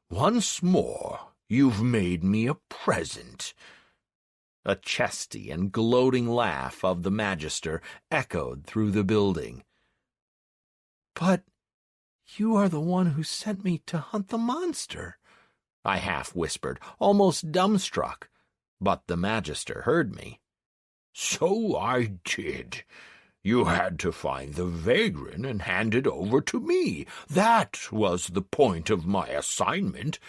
Speaker 4: Once more, you've made me a present."
Speaker 1: A chesty and gloating laugh of the Magister echoed through the building.
Speaker 3: "But you are the one who sent me to hunt the monster,"
Speaker 1: I half-whispered, almost dumbstruck, but the Magister heard me.
Speaker 4: "So I did. You had to find the vagrant and hand it over to me. That was the point of my assignment.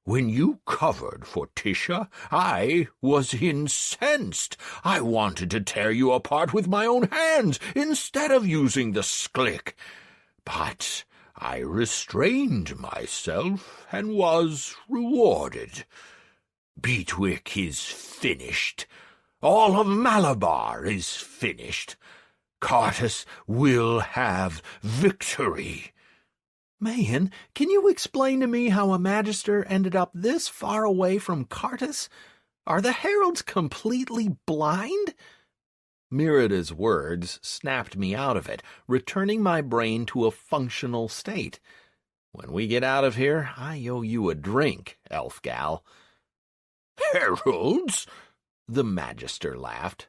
Speaker 4: When you covered for Tisha, I was incensed. I wanted to tear you apart with my own hands instead of using the Sklick. But I restrained myself and was rewarded. Beatwick is finished. All of Malabar is finished. Cartus will have victory."
Speaker 3: Mayan, can you explain to me how a Magister ended up this far away from Cartus? Are the heralds completely blind? Merida's words snapped me out of it, returning my brain to a functional state. When we get out of here, I owe you a drink, elf gal.
Speaker 4: Heralds? The Magister laughed.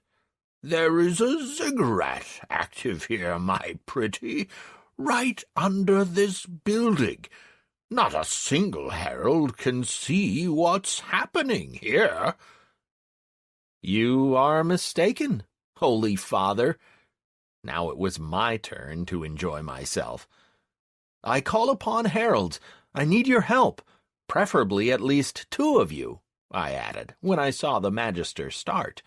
Speaker 4: There is a ziggurat active here, my pretty, right under this building. Not a single herald can see what's happening here.
Speaker 3: You are mistaken, Holy Father. Now it was my turn to enjoy myself. I call upon heralds. I need your help, preferably at least 2 of you, I added, when I saw the Magister start.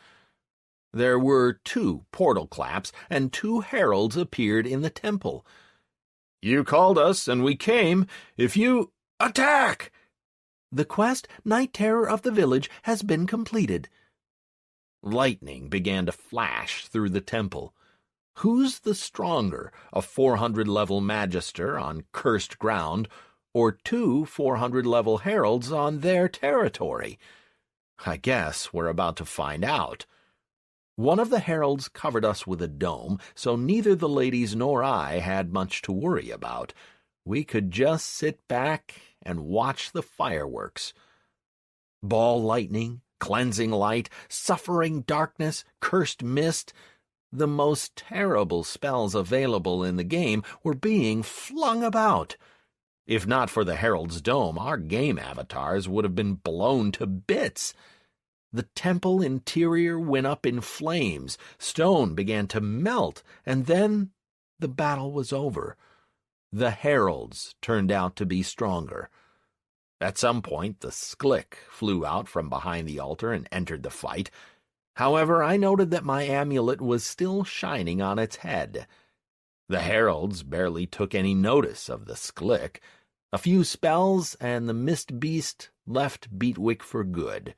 Speaker 3: There were 2 portal claps, and 2 heralds appeared in the temple. You called us, and we came. If you— Attack! The quest, Night Terror of the Village, has been completed. Lightning began to flash through the temple. Who's the stronger, a 400-level Magister on cursed ground, or 2 400-level heralds on their territory? I guess we're about to find out. One of the heralds covered us with a dome, so neither the ladies nor I had much to worry about. We could just sit back and watch the fireworks. Ball lightning, cleansing light, suffering darkness, cursed mist. The most terrible spells available in the game were being flung about. If not for the Herald's Dome, our game avatars would have been blown to bits. The temple interior went up in flames, stone began to melt, and then the battle was over. The heralds turned out to be stronger. At some point, the Sklick flew out from behind the altar and entered the fight. However, I noted that my amulet was still shining on its head. The heralds barely took any notice of the Sklick. A few spells, and the Mist Beast left Beatwick for good.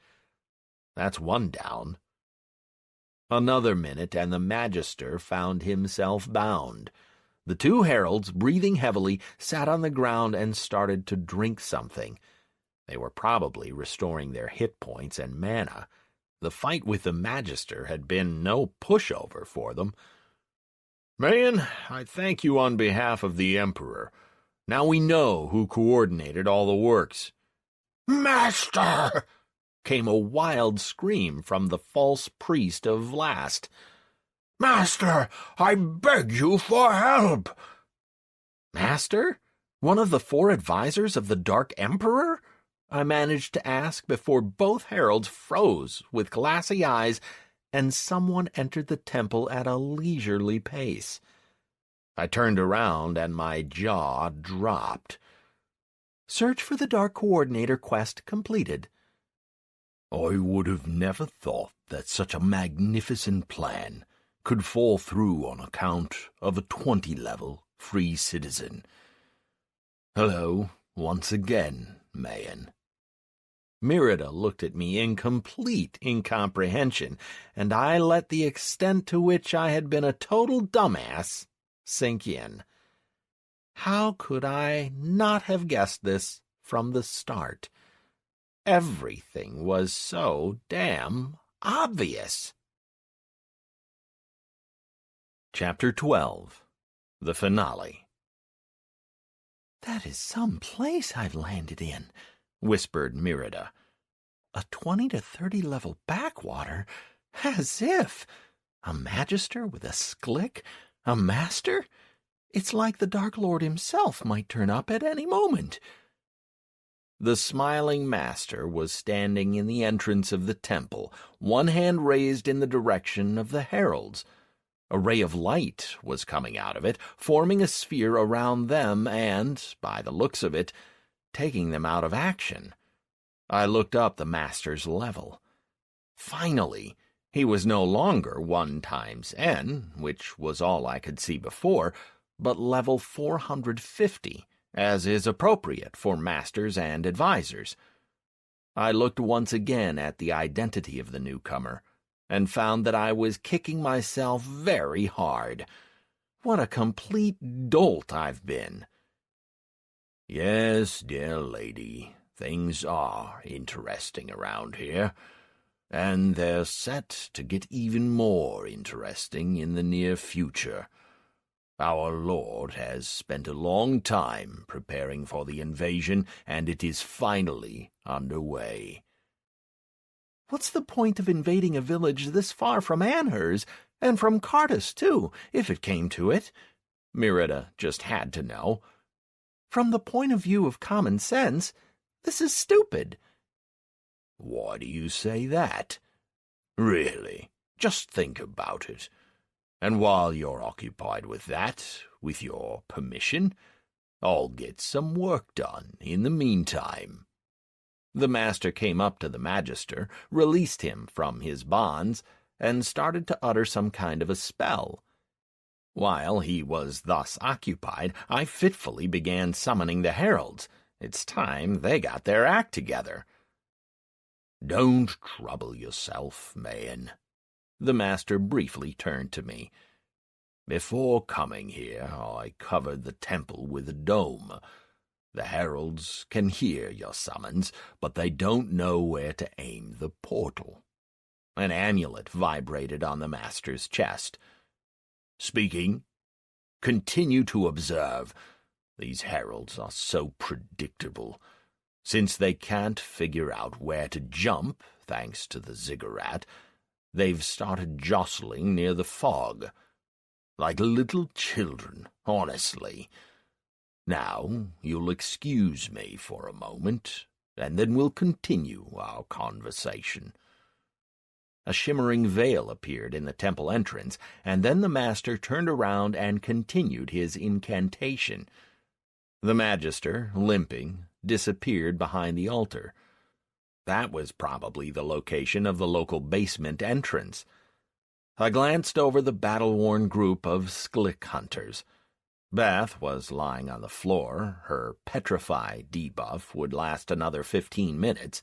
Speaker 3: That's 1 down. Another minute, and the Magister found himself bound. The 2 heralds, breathing heavily, sat on the ground and started to drink something. They were probably restoring their hit points and mana. The fight with the Magister had been no pushover for them.
Speaker 4: Man, I thank you on behalf of the Emperor. Now we know who coordinated all the works.
Speaker 5: Master!
Speaker 3: Came a wild scream from the false priest of Vlast.
Speaker 5: Master, I beg you for help!
Speaker 3: Master? One of the 4 advisors of the Dark Emperor? I managed to ask before both heralds froze with glassy eyes, and someone entered the temple at a leisurely pace. I turned around, and my jaw dropped. Search for the Dark Coordinator quest completed.
Speaker 2: I would have never thought that such a magnificent plan could fall through on account of a 20-level free citizen. Hello, once again, Mayan.
Speaker 3: Merida looked at me in complete incomprehension, and I let the extent to which I had been a total dumbass sink in. How could I not have guessed this from the start? Everything was so damn obvious. Chapter 12. The Finale. That is some place I've landed in, whispered Merida. A 20 to 30 level backwater? As if! A Magister with a Sklick? A Master? It's like the Dark Lord himself might turn up at any moment. The smiling Master was standing in the entrance of the temple, one hand raised in the direction of the heralds. A ray of light was coming out of it, forming a sphere around them and, by the looks of it, taking them out of action. I looked up the Master's level. Finally, he was no longer 1 times n, which was all I could see before, but level 450, as is appropriate for masters and advisors. I looked once again at the identity of the newcomer, and found that I was kicking myself very hard. What a complete dolt I've been.
Speaker 2: Yes, dear lady, things are interesting around here, and they're set to get even more interesting in the near future. Our Lord has spent a long time preparing for the invasion, and it is finally underway.
Speaker 3: What's the point of invading a village this far from Anhurst, and from Cardus, too, if it came to it?
Speaker 1: Merida just had to know.
Speaker 3: From the point of view of common sense, this is stupid.
Speaker 2: Why do you say that? Really, just think about it. And while you're occupied with that, with your permission, I'll get some work done in the meantime.
Speaker 1: The master came up to the magister, released him from his bonds, and started to utter some kind of a spell. While he was thus occupied, I fitfully began summoning the heralds. It's time they got their act together.
Speaker 2: Don't trouble yourself, man. The master briefly turned to me. Before coming here, I covered the temple with a dome. The heralds can hear your summons, but they don't know where to aim the portal.
Speaker 1: An amulet vibrated on the master's chest.
Speaker 2: Speaking. Continue to observe. These heralds are so predictable. Since they can't figure out where to jump, thanks to the ziggurat, they've started jostling near the fog. Like little children, honestly. Now, you'll excuse me for a moment, and then we'll continue our conversation.
Speaker 1: A shimmering veil appeared in the temple entrance, and then the master turned around and continued his incantation. The magister, limping, disappeared behind the altar. That was probably the location of the local basement entrance. I glanced over the battle-worn group of Sklik hunters. Beth was lying on the floor. Her petrify debuff would last another 15 minutes.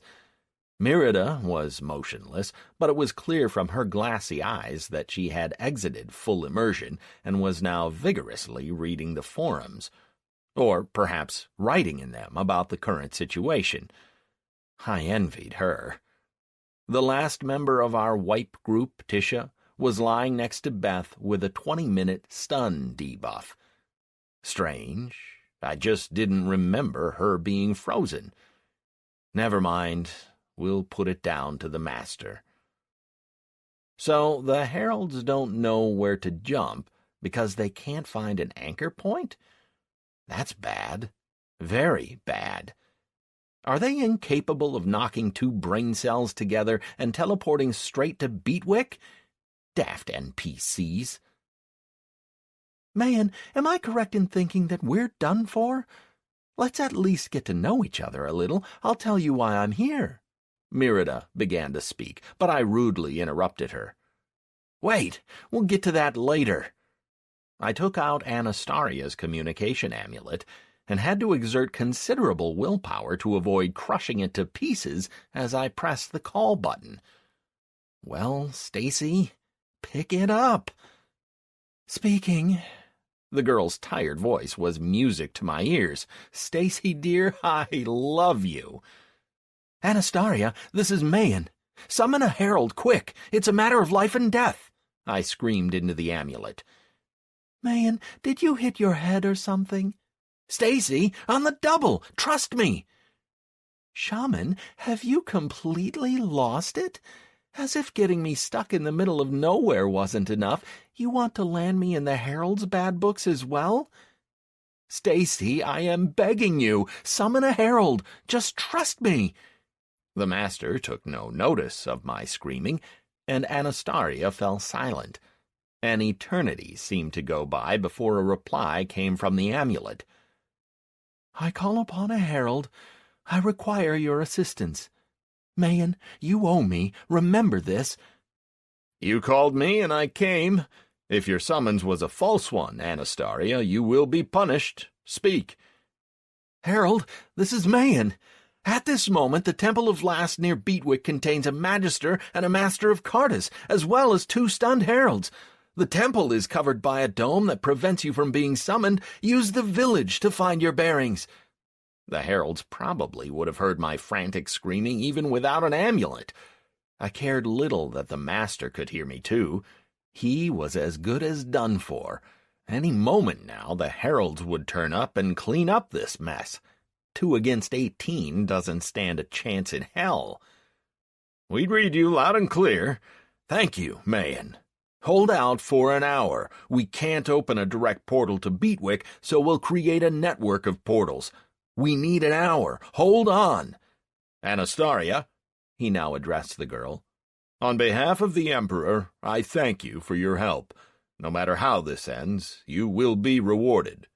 Speaker 1: Merida was motionless, but it was clear from her glassy eyes that she had exited full immersion and was now vigorously reading the forums, or perhaps writing in them about the current situation. I envied her. The last member of our wipe group, Tisha, was lying next to Beth with a 20-minute stun debuff. Strange, I just didn't remember her being frozen. Never mind, we'll put it down to the master. So the heralds don't know where to jump because they can't find an anchor point? That's bad. Very bad. Are they incapable of knocking two brain cells together and teleporting straight to Beatwick? Daft NPCs.
Speaker 3: Man, am I correct in thinking that we're done for? Let's at least get to know each other a little. I'll tell you why I'm here.
Speaker 1: Merida began to speak, but I rudely interrupted her. Wait, we'll get to that later. I took out Anastaria's communication amulet and had to exert considerable willpower to avoid crushing it to pieces as I pressed the call button. Well, Stacy, pick it up.
Speaker 3: Speaking.
Speaker 1: The girl's tired voice was music to my ears. Stacy, dear, I love you.
Speaker 3: Anastaria, this is Mayan. Summon a herald, quick. It's a matter of life and death.
Speaker 1: I screamed into the amulet.
Speaker 3: Mayan, did you hit your head or something?
Speaker 1: Stacy, on the double, trust me.
Speaker 3: Shaman, have you completely lost it? As if getting me stuck in the middle of nowhere wasn't enough, you want to land me in the Herald's bad books as well?
Speaker 1: Stacy, I am begging you, summon a herald. Just trust me. The master took no notice of my screaming, and Anastaria fell silent. An eternity seemed to go by before a reply came from the amulet.
Speaker 3: I call upon a herald. I require your assistance. Mayan, you owe me. Remember this.
Speaker 1: You called me, and I came. If your summons was a false one, Anastaria, you will be punished. Speak.
Speaker 3: Herald, this is Mayan. At this moment, the Temple of Last near Beatwick contains a Magister and a Master of Cardus, as well as 2 stunned heralds. The temple is covered by a dome that prevents you from being summoned. Use the village to find your bearings.
Speaker 1: The heralds probably would have heard my frantic screaming even without an amulet. I cared little that the master could hear me, too. He was as good as done for. Any moment now, the heralds would turn up and clean up this mess. 2 against 18 doesn't stand a chance in hell. We'd read you loud and clear. Thank you, Mayan. Hold out for an hour. We can't open a direct portal to Beatwick, so we'll create a network of portals. We need an hour. Hold on. Anastasia, he now addressed the girl, on behalf of the Emperor, I thank you for your help. No matter how this ends, you will be rewarded.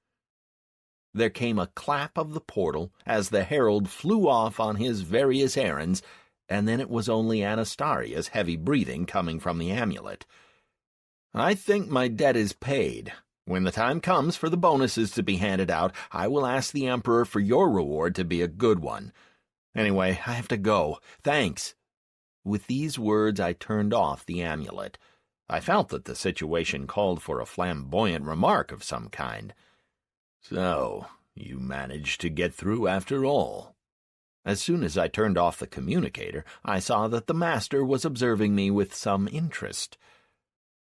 Speaker 1: There came a clap of the portal as the herald flew off on his various errands, and then it was only Anastasia's heavy breathing coming from the amulet. I think my debt is paid. When the time comes for the bonuses to be handed out, I will ask the Emperor for your reward to be a good one. Anyway, I have to go. Thanks. With these words, I turned off the amulet. I felt that the situation called for a flamboyant remark of some kind.
Speaker 4: So, you managed to get through after all.
Speaker 1: As soon as I turned off the communicator, I saw that the master was observing me with some interest.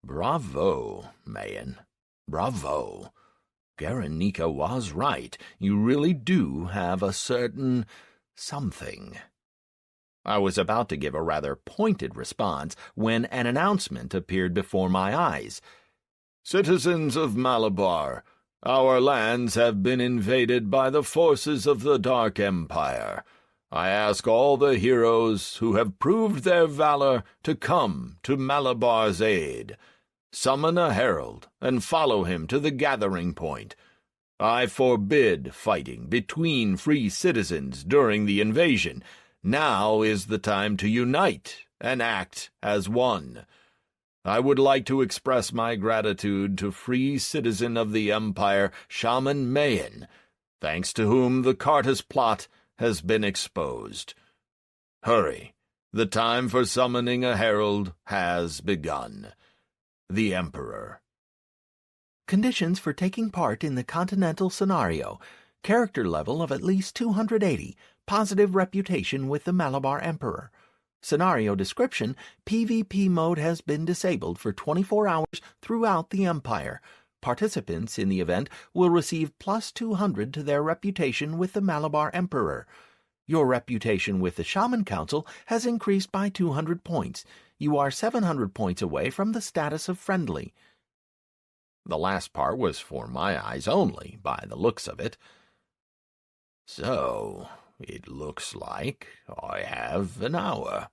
Speaker 4: Bravo, Mayan. Bravo. Garanika was right. You really do have a certain something.
Speaker 1: I was about to give a rather pointed response when an announcement appeared before my eyes.
Speaker 4: Citizens of Malabar, our lands have been invaded by the forces of the Dark Empire. I ask all the heroes who have proved their valor to come to Malabar's aid. Summon a herald and follow him to the gathering point. I forbid fighting between free citizens during the invasion. Now is the time to unite and act as one. I would like to express my gratitude to free citizen of the Empire, Shaman Mayan, thanks to whom the Kartas plot has been exposed. Hurry, the time for summoning a herald has begun. The Emperor.
Speaker 3: Conditions for taking part in the Continental scenario. Character level of at least 280. Positive reputation with the Malabar Emperor. Scenario description: PvP mode has been disabled for 24 hours throughout the Empire. Participants in the event will receive plus 200 to their reputation with the Malabar Emperor. Your reputation with the Shaman Council has increased by 200 points. You are 700 points away from the status of friendly.
Speaker 1: The last part was for my eyes only, by the looks of it.
Speaker 4: So, it looks like I have an hour,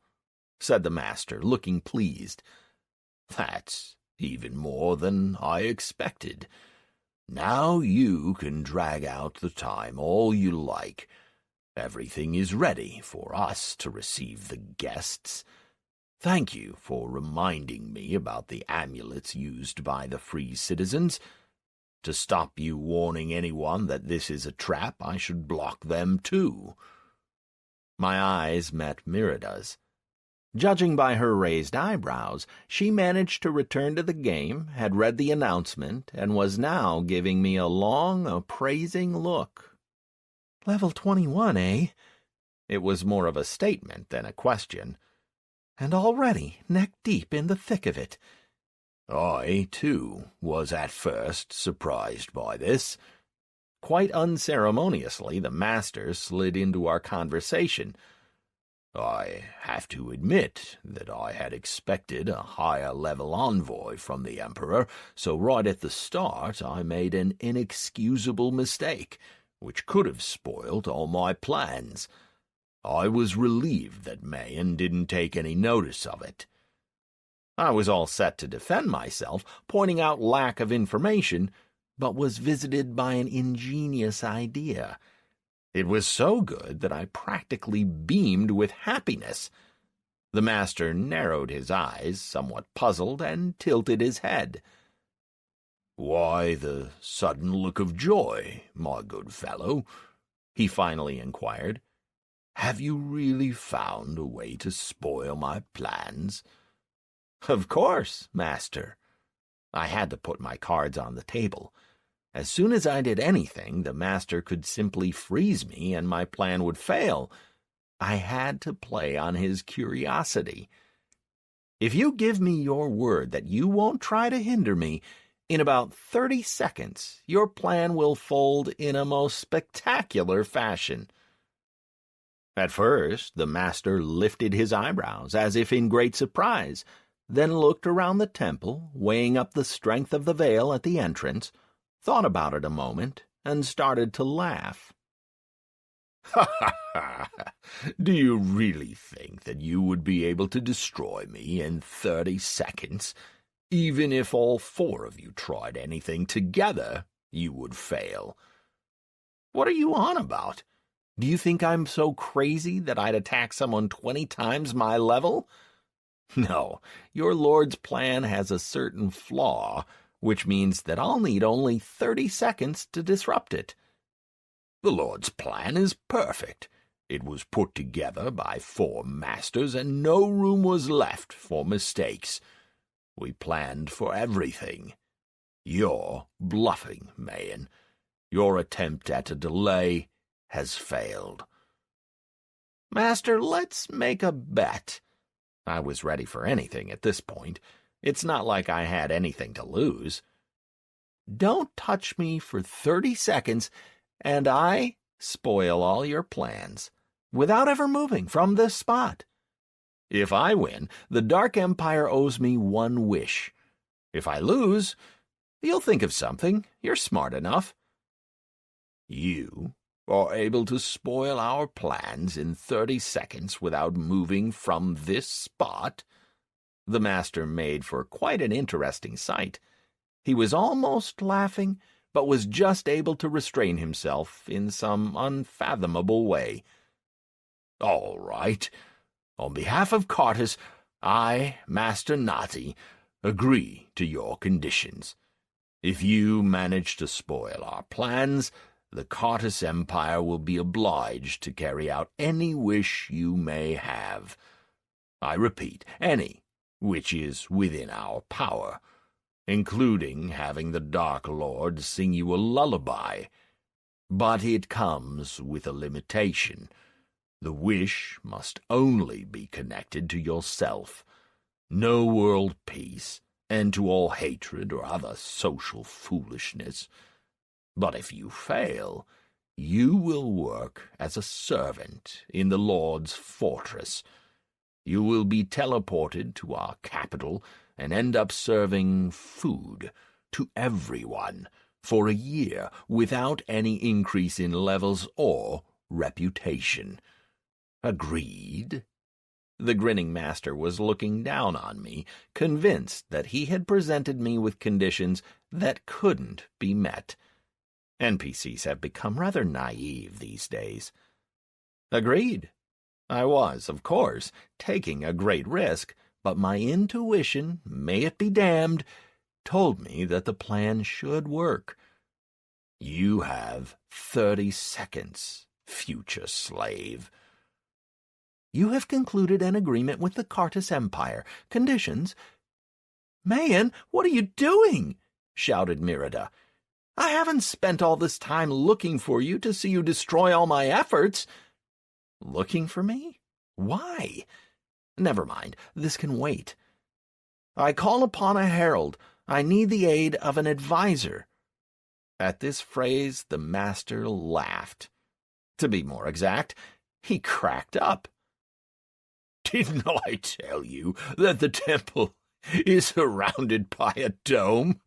Speaker 4: said the master, looking pleased. That's even more than I expected. Now you can drag out the time all you like. Everything is ready for us to receive the guests. Thank you for reminding me about the amulets used by the free citizens. To stop you warning anyone that this is a trap, I should block them too.
Speaker 1: My eyes met Merida's. Judging by her raised eyebrows, she managed to return to the game, had read the announcement, and was now giving me a long, appraising look.
Speaker 3: Level 21, eh?
Speaker 1: It was more of a statement than a question.
Speaker 3: And already neck-deep in the thick of it.
Speaker 4: I, too, was at first surprised by this.
Speaker 1: Quite unceremoniously, the master slid into our conversation.
Speaker 4: I have to admit that I had expected a higher-level envoy from the Emperor, so right at the start I made an inexcusable mistake, which could have spoilt all my plans. I was relieved that Mayan didn't take any notice of it.
Speaker 1: I was all set to defend myself, pointing out lack of information, but was visited by an ingenious idea. It was so good that I practically beamed with happiness. The master narrowed his eyes, somewhat puzzled, and tilted his head.
Speaker 4: "Why the sudden look of joy, my good fellow?" he finally inquired. "Have you really found a way to spoil my plans?"
Speaker 1: "Of course, master." I had to put my cards on the table. As soon as I did anything, the master could simply freeze me and my plan would fail. I had to play on his curiosity. If you give me your word that you won't try to hinder me, in about 30 seconds, your plan will fold in a most spectacular fashion. At first, the master lifted his eyebrows as if in great surprise, then looked around the temple, weighing up the strength of the veil at the entrance, thought about it a moment, and started to laugh.
Speaker 4: Ha ha ha! Do you really think that you would be able to destroy me in 30 seconds? Even if all 4 of you tried anything together, you would fail.
Speaker 1: What are you on about? Do you think I'm so crazy that I'd attack someone 20 times my level? No, your lord's plan has a certain flaw, which means that I'll need only 30 seconds to disrupt it.
Speaker 4: The Lord's plan is perfect. It was put together by 4 masters, and no room was left for mistakes. We planned for everything. You're bluffing, Mayan. Your attempt at a delay has failed.
Speaker 1: Master, let's make a bet. I was ready for anything at this point. It's not like I had anything to lose. Don't touch me for 30 seconds, and I spoil all your plans, without ever moving from this spot. If I win, the Dark Empire owes me 1 wish. If I lose, you'll think of something. You're smart enough.
Speaker 4: You are able to spoil our plans in 30 seconds without moving from this spot?
Speaker 1: The master made for quite an interesting sight. He was almost laughing, but was just able to restrain himself in some unfathomable way.
Speaker 4: All right. On behalf of Cartus, I, Master Nazi, agree to your conditions. If you manage to spoil our plans, the Cartus Empire will be obliged to carry out any wish you may have. I repeat, any, which is within our power, including having the Dark Lord sing you a lullaby. But it comes with a limitation. The wish must only be connected to yourself. No world peace, and to all hatred or other social foolishness. But if you fail, you will work as a servant in the Lord's fortress. You will be teleported to our capital and end up serving food to everyone for a year without any increase in levels or reputation. Agreed? The grinning master was looking down on me, convinced that he had presented me with conditions that couldn't be met. NPCs have become rather naive these days. Agreed. I was, of course, taking a great risk, but my intuition, may it be damned, told me that the plan should work. You have 30 seconds, future slave.
Speaker 1: You have concluded an agreement with the Cartus Empire. Conditions— Mayan, what are you doing? Shouted Mirada. I haven't spent all this time looking for you to see you destroy all my efforts. Looking for me? Why? Never mind, this can wait. I call upon a herald. I need the aid of an advisor. At this phrase, the master laughed. To be more exact, he cracked up.
Speaker 4: Didn't I tell you that the temple is surrounded by a dome?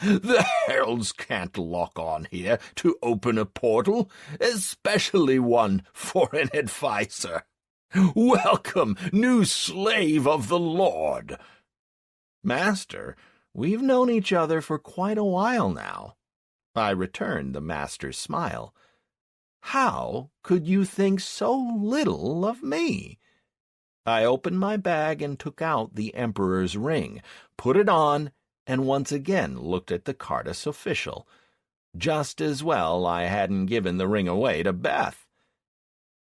Speaker 4: The heralds can't lock on here to open a portal, especially one for an advisor. Welcome, new slave of the Lord.
Speaker 1: Master, we've known each other for quite a while now. I returned the master's smile. How could you think so little of me? I opened my bag and took out the Emperor's ring, put it on, and once again looked at the Cartus official. Just as well I hadn't given the ring away to Beth.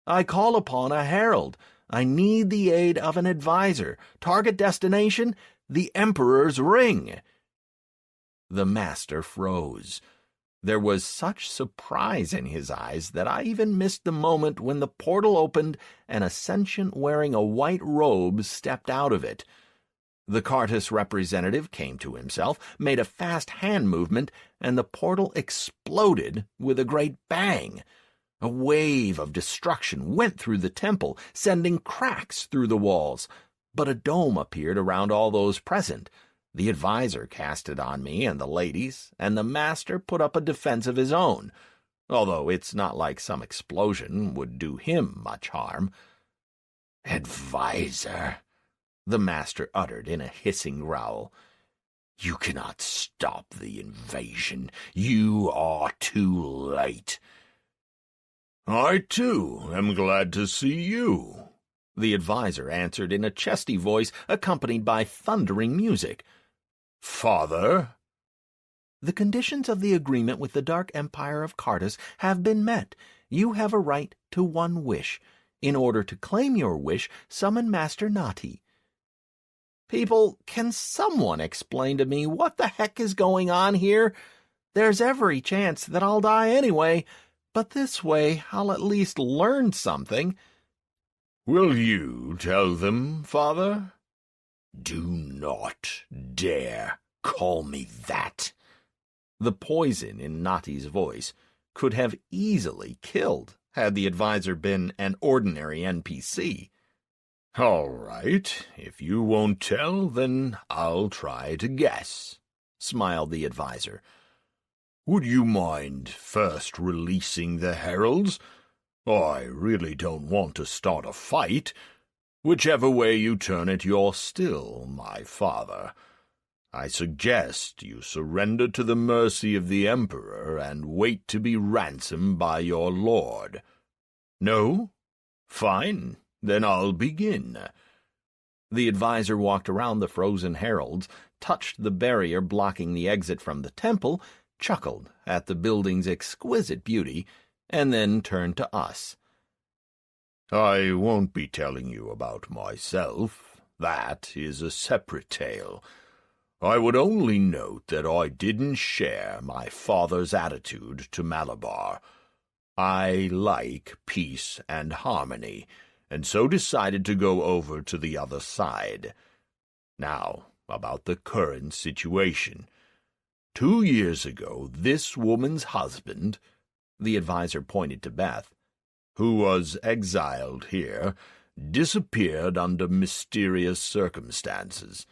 Speaker 1: I call upon a herald. I need the aid of an advisor. Target destination, the Emperor's ring. The master froze. There was such surprise in his eyes that I even missed the moment when the portal opened and a sentient wearing a white robe stepped out of it. The Cartus representative came to himself, made a fast hand movement, and the portal exploded with a great bang. A wave of destruction went through the temple, sending cracks through the walls, but a dome appeared around all those present. The advisor cast it on me and the ladies, and the master put up a defense of his own, although it's not like some explosion would do him much harm.
Speaker 2: "Advisor," the master uttered in a hissing growl. "You cannot stop the invasion. You are too late."
Speaker 4: "I, too, am glad to see you,"
Speaker 1: the advisor answered in a chesty voice accompanied by thundering music.
Speaker 4: "Father?"
Speaker 3: "The conditions of the agreement with the Dark Empire of Cartus have been met. You have a right to one wish. In order to claim your wish, summon Master Nati."
Speaker 1: People, can someone explain to me what the heck is going on here? There's every chance that I'll die anyway, but this way I'll at least learn something.
Speaker 4: "Will you tell them, Father?"
Speaker 2: "Do not dare call me that."
Speaker 1: The poison in Nati's voice could have easily killed had the advisor been an ordinary NPC.
Speaker 4: "All right, if you won't tell, then I'll try to guess," smiled the advisor. "Would you mind first releasing the heralds? I really don't want to start a fight. Whichever way you turn it, you're still my father. I suggest you surrender to the mercy of the Emperor and wait to be ransomed by your lord. No? Fine, then I'll begin."
Speaker 1: The advisor walked around the frozen heralds, touched the barrier blocking the exit from the temple, chuckled at the building's exquisite beauty, and then turned to us.
Speaker 4: "I won't be telling you about myself. That is a separate tale. I would only note that I didn't share my father's attitude to Malabar. I like peace and harmony, and so decided to go over to the other side. Now, about the current situation. 2 years ago, this woman's husband," the advisor pointed to Beth, "who was exiled here, disappeared under mysterious circumstances.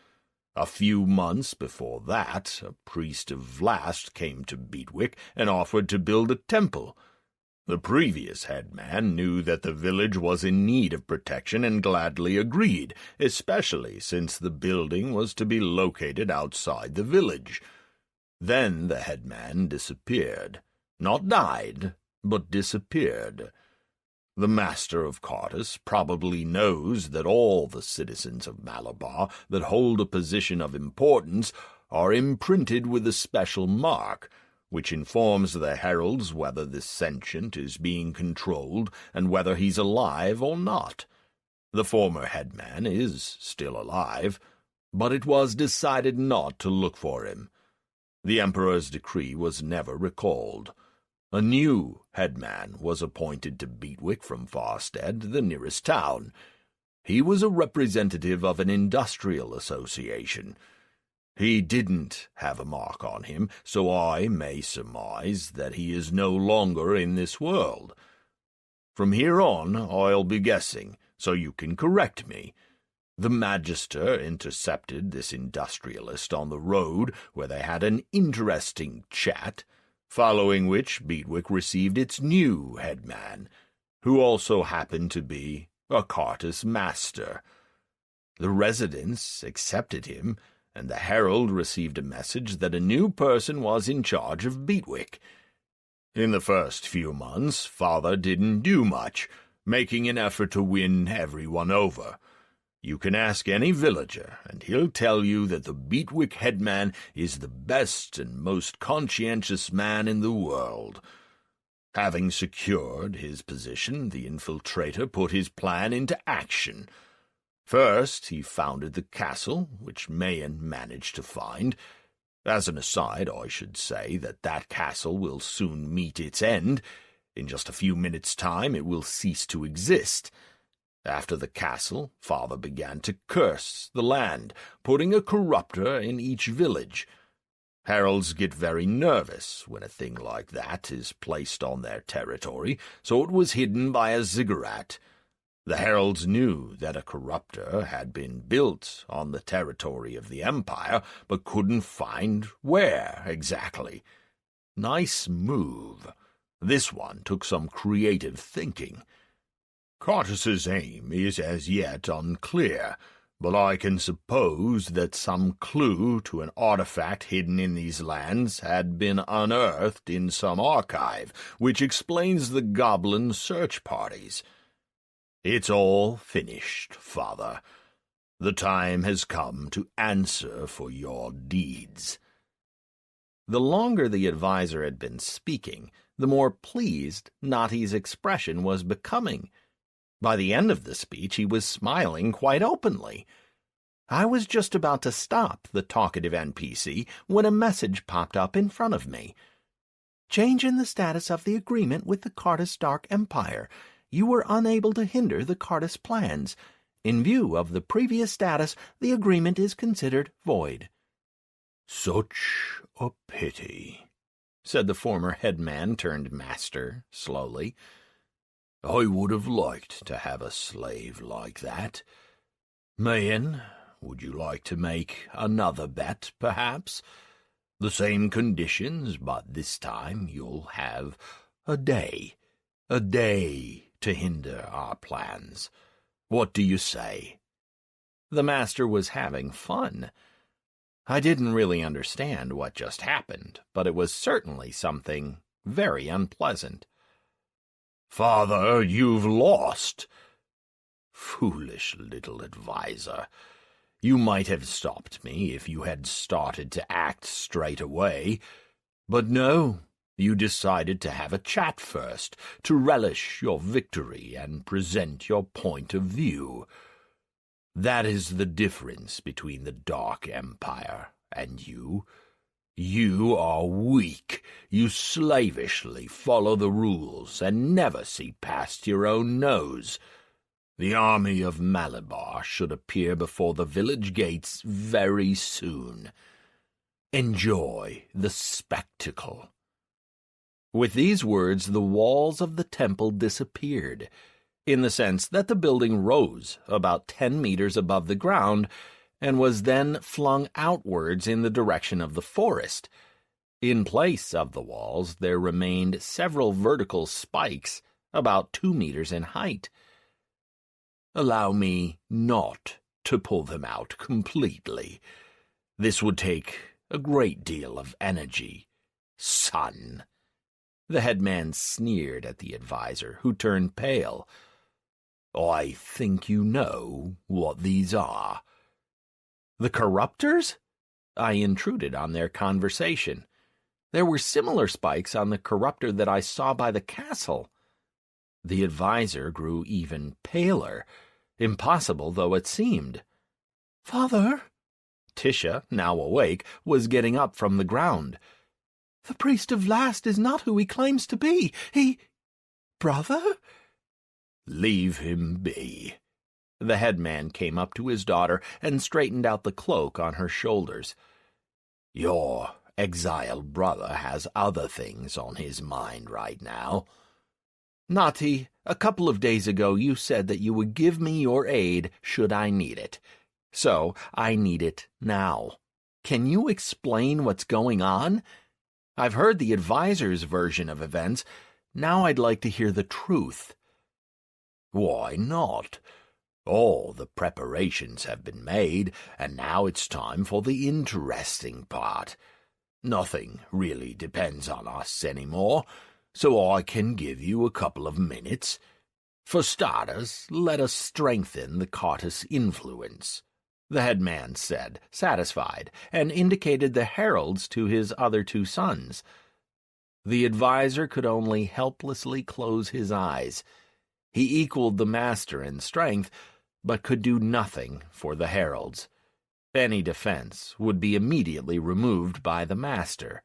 Speaker 4: A few months before that, a priest of Vlast came to Beatwick and offered to build a temple. The previous headman knew that the village was in need of protection and gladly agreed, especially since the building was to be located outside the village. Then the headman disappeared. Not died, but disappeared. The master of Cartus probably knows that all the citizens of Malabar that hold a position of importance are imprinted with a special mark, which informs the heralds whether this sentient is being controlled and whether he's alive or not. The former headman is still alive, but it was decided not to look for him. The Emperor's decree was never recalled. A new headman was appointed to Beatwick from Farstead, the nearest town. He was a representative of an industrial association. He didn't have a mark on him, so I may surmise that he is no longer in this world. From here on, I'll be guessing, so you can correct me. The Magister intercepted this industrialist on the road, where they had an interesting chat, following which Beatwick received its new headman, who also happened to be a Cartus master. The residents accepted him, and the herald received a message that a new person was in charge of Beatwick. In the first few months, Father didn't do much, making an effort to win everyone over. You can ask any villager, and he'll tell you that the Beatwick headman is the best and most conscientious man in the world. Having secured his position, the infiltrator put his plan into action. First, he founded the castle, which Mayan managed to find. As an aside, I should say that castle will soon meet its end. In just a few minutes' time it will cease to exist. After the castle, Father began to curse the land, putting a corruptor in each village. Heralds get very nervous when a thing like that is placed on their territory, so it was hidden by a ziggurat. The heralds knew that a corruptor had been built on the territory of the Empire, but couldn't find where exactly. Nice move. This one took some creative thinking. Cartus's aim is as yet unclear, but I can suppose that some clue to an artifact hidden in these lands had been unearthed in some archive, which explains the goblin search parties. It's all finished, Father. The time has come to answer for your deeds.
Speaker 1: The longer the advisor had been speaking, the more pleased Natty's expression was becoming. By the end of the speech he was smiling quite openly. I was just about to stop the talkative NPC when a message popped up in front of me. Change in the status of the agreement with the Cartus Dark Empire. You were unable to hinder the Cartus plans. In view of the previous status, the agreement is considered void.
Speaker 4: Such a pity,
Speaker 1: said the former headman turned master slowly.
Speaker 4: I would have liked to have a slave like that. Mayen, would you like to make another bet, perhaps? The same conditions, but this time you'll have a day to hinder our plans. What do you say?
Speaker 1: The master was having fun. I didn't really understand what just happened, but it was certainly something very unpleasant.
Speaker 4: Father, you've lost. Foolish little advisor. You might have stopped me if you had started to act straight away. But no, you decided to have a chat first, to relish your victory and present your point of view. That is the difference between the Dark Empire and you. You are weak. You slavishly follow the rules and never see past your own nose. The army of Malabar should appear before the village gates very soon. Enjoy the spectacle.
Speaker 1: With these words, the walls of the temple disappeared, in the sense that the building rose about 10 meters above the ground and was then flung outwards in the direction of the forest. In place of the walls there remained several vertical spikes about 2 meters in height.
Speaker 4: Allow me not to pull them out completely. This would take a great deal of energy, son.
Speaker 1: The headman sneered at the advisor, who turned pale.
Speaker 4: I think you know what these are.
Speaker 1: The corruptors? I intruded on their conversation. There were similar spikes on the corruptor that I saw by the castle. The advisor grew even paler, impossible though it seemed.
Speaker 5: Father?
Speaker 1: Tisha, now awake, was getting up from the ground.
Speaker 5: The priest of last is not who he claims to be. Brother?
Speaker 4: Leave him be.
Speaker 1: The headman came up to his daughter and straightened out the cloak on her shoulders.
Speaker 4: Your exiled brother has other things on his mind right now.
Speaker 1: Natty, a couple of days ago you said that you would give me your aid should I need it. So I need it now. Can you explain what's going on? I've heard the advisor's version of events. Now I'd like to hear the truth.
Speaker 4: Why not? All the preparations have been made, and now it's time for the interesting part. Nothing really depends on us anymore, so I can give you a couple of minutes. For starters, let us strengthen the Cartus influence, the headman said, satisfied, and indicated the heralds to his other 2 sons. The advisor could only helplessly close his eyes. He equaled the master in strength, but could do nothing for the heralds.
Speaker 1: Any defense would be immediately removed by the master.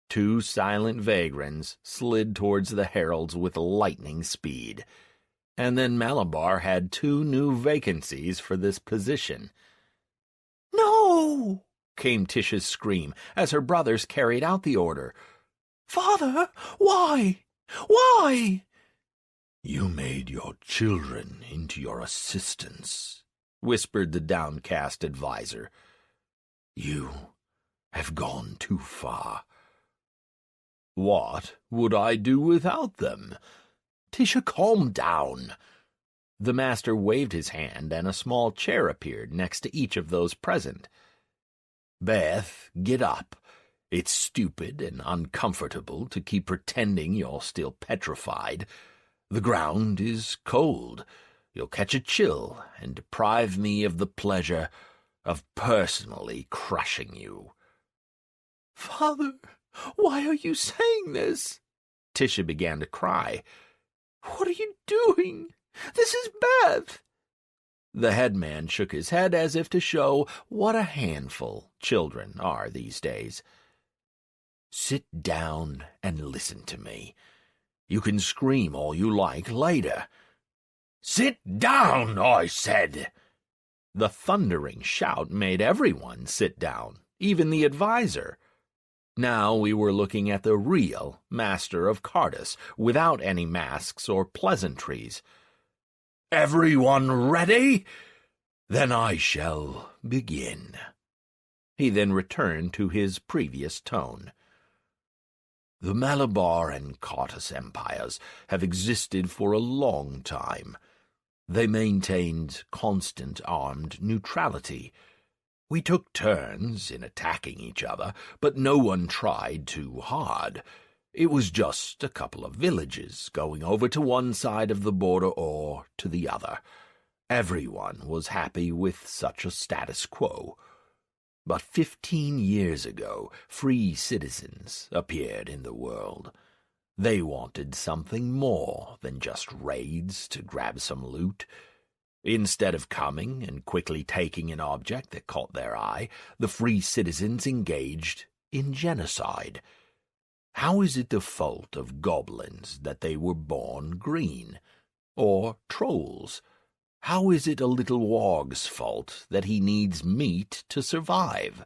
Speaker 1: 2 silent vagrants slid towards the heralds with lightning speed, and then Malabar had 2 new vacancies for this position.
Speaker 5: "No!"
Speaker 1: came Tish's scream as her brothers carried out the order.
Speaker 5: "Father, why? Why?"
Speaker 2: "You made your children into your assistants,"
Speaker 1: whispered the downcast advisor.
Speaker 2: "You have gone too far."
Speaker 1: "What would I do without them? Tisha, calm down." The master waved his hand, and a small chair appeared next to each of those present. "Beth, get up. It's stupid and uncomfortable to keep pretending you're still petrified. The ground is cold. You'll catch a chill and deprive me of the pleasure of personally crushing you."
Speaker 5: "Father, why are you saying this?"
Speaker 1: Tisha began to cry.
Speaker 5: "What are you doing? This is Beth."
Speaker 1: The headman shook his head as if to show what a handful children are these days. "Sit down and listen to me. You can scream all you like later."
Speaker 4: "Sit down, I said!"
Speaker 1: The thundering shout made everyone sit down, even the advisor. Now we were looking at the real master of Cardus, without any masks or pleasantries.
Speaker 4: "Everyone ready? Then I shall begin."
Speaker 1: He then returned to his previous tone.
Speaker 2: "The Malabar and Cardus empires have existed for a long time. They maintained constant armed neutrality. We took turns in attacking each other, but no one tried too hard. It was just a couple of villages going over to one side of the border or to the other. Everyone was happy with such a status quo. But 15 years ago, free citizens appeared in the world. They wanted something more than just raids to grab some loot. Instead of coming and quickly taking an object that caught their eye, the free citizens engaged in genocide. How is it the fault of goblins that they were born green? Or trolls? How is it a little warg's fault that he needs meat to survive?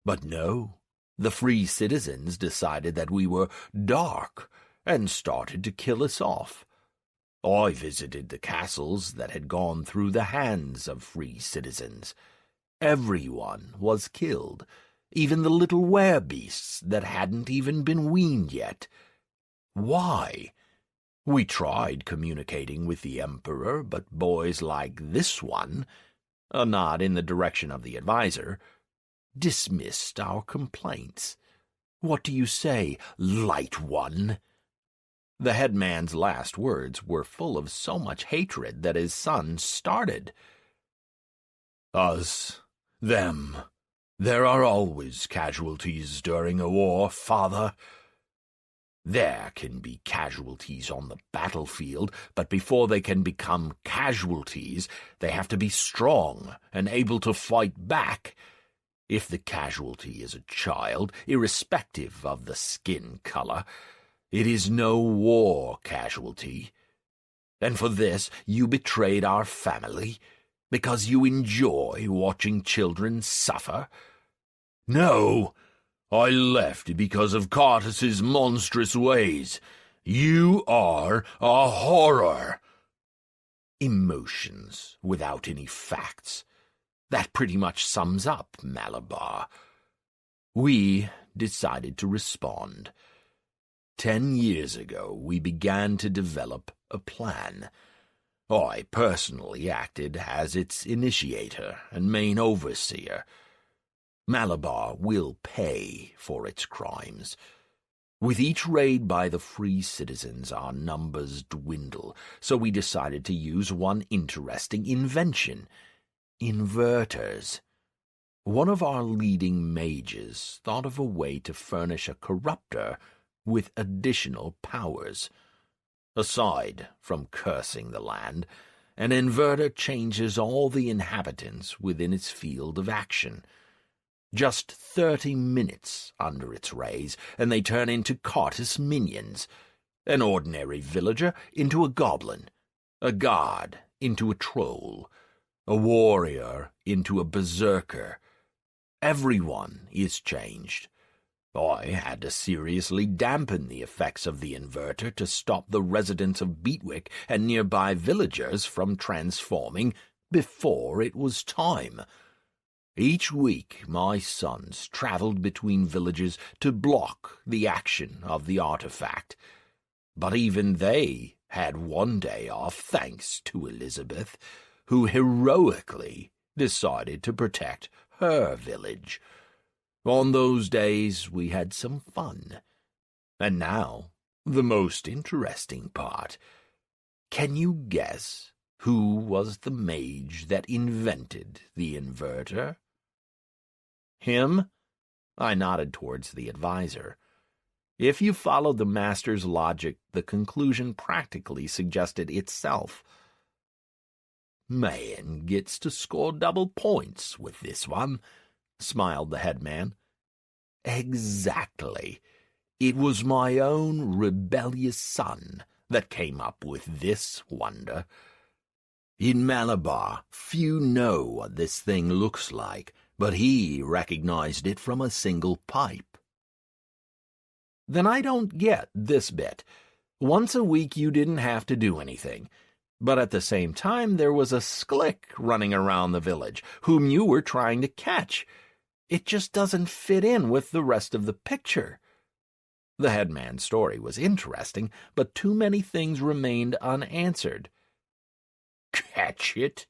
Speaker 2: But no, the free citizens decided that we were dark and started to kill us off. I visited the castles that had gone through the hands of free citizens. Everyone was killed, even the little werebeasts that hadn't even been weaned yet. Why? We tried communicating with the Emperor, but boys like this one, a nod in the direction of the advisor, dismissed our complaints. What do you say, Light One? The headman's last words were full of so much hatred that his son started.
Speaker 4: "Us, them. There are always casualties during a war, father.
Speaker 2: There can be casualties on the battlefield, but before they can become casualties, they have to be strong and able to fight back. If the casualty is a child, irrespective of the skin color, it is no war casualty. And for this you betrayed our family, because you enjoy watching children suffer?
Speaker 4: No, I left because of Cardus's monstrous ways. You are a horror."
Speaker 2: Emotions without any facts. That pretty much sums up Malabar. We decided to respond. 10 years ago, we began to develop a plan. I personally acted as its initiator and main overseer. Malabar will pay for its crimes. With each raid by the free citizens, our numbers dwindle, so we decided to use one interesting invention: inverters. One of our leading mages thought of a way to furnish a corruptor with additional powers. Aside from cursing the land,
Speaker 1: an inverter changes all the inhabitants within its field of action. Just 30 minutes under its rays, and they turn into Cartus minions. An ordinary villager into a goblin, a god into a troll, a warrior into a berserker. Everyone is changed. I had to seriously dampen the effects of the inverter to stop the residents of Beatwick and nearby villagers from transforming before it was time. Each week my sons travelled between villages to block the action of the artifact. But even they had one day off thanks to Elizabeth, who heroically decided to protect her village. On those days we had some fun. And now, the most interesting part. Can you guess who was the mage that invented the inverter? Him? I nodded towards the advisor. If you followed the master's logic, the conclusion practically suggested itself. Man gets to score double points with this one, smiled the headman. Exactly. It was my own rebellious son that came up with this wonder. In Malabar, few know what this thing looks like, but he recognized it from a single pipe. Then I don't get this bit. Once a week you didn't have to do anything, but at the same time there was a sklick running around the village, whom you were trying to catch. It just doesn't fit in with the rest of the picture. The headman's story was interesting, but too many things remained unanswered. Catch it?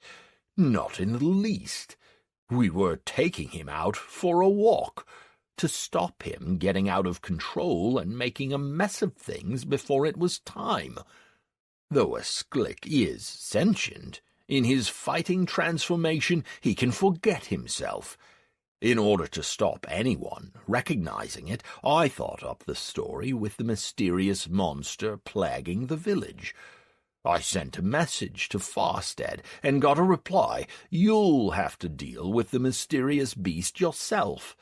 Speaker 1: Not in the least. We were taking him out for a walk, to stop him getting out of control and making a mess of things before it was time. Though a sklick is sentient, in his fighting transformation he can forget himself. In order to stop anyone recognizing it, I thought up the story with the mysterious monster plaguing the village. I sent a message to Farstead and got a reply. You'll have to deal with the mysterious beast yourself.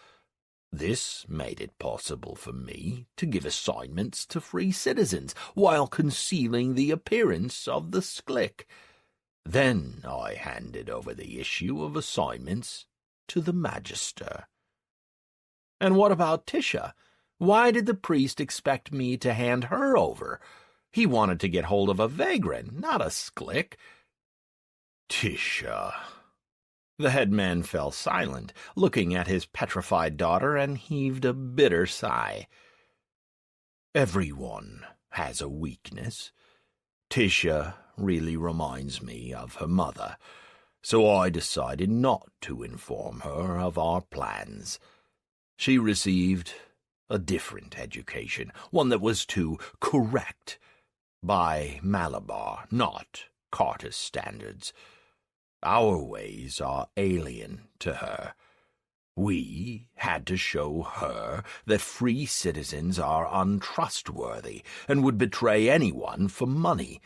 Speaker 1: This made it possible for me to give assignments to free citizens while concealing the appearance of the sklick. Then I handed over the issue of assignments to the Magister. And what about Tisha? Why did the priest expect me to hand her over? He wanted to get hold of a vagrant, not a sklick. Tisha. The headman fell silent, looking at his petrified daughter, and heaved a bitter sigh. Everyone has a weakness. Tisha really reminds me of her mother, so I decided not to inform her of our plans. She received a different education, one that was too correct, by Malabar, not Carter's standards. Our ways are alien to her. We had to show her that free citizens are untrustworthy and would betray anyone for money,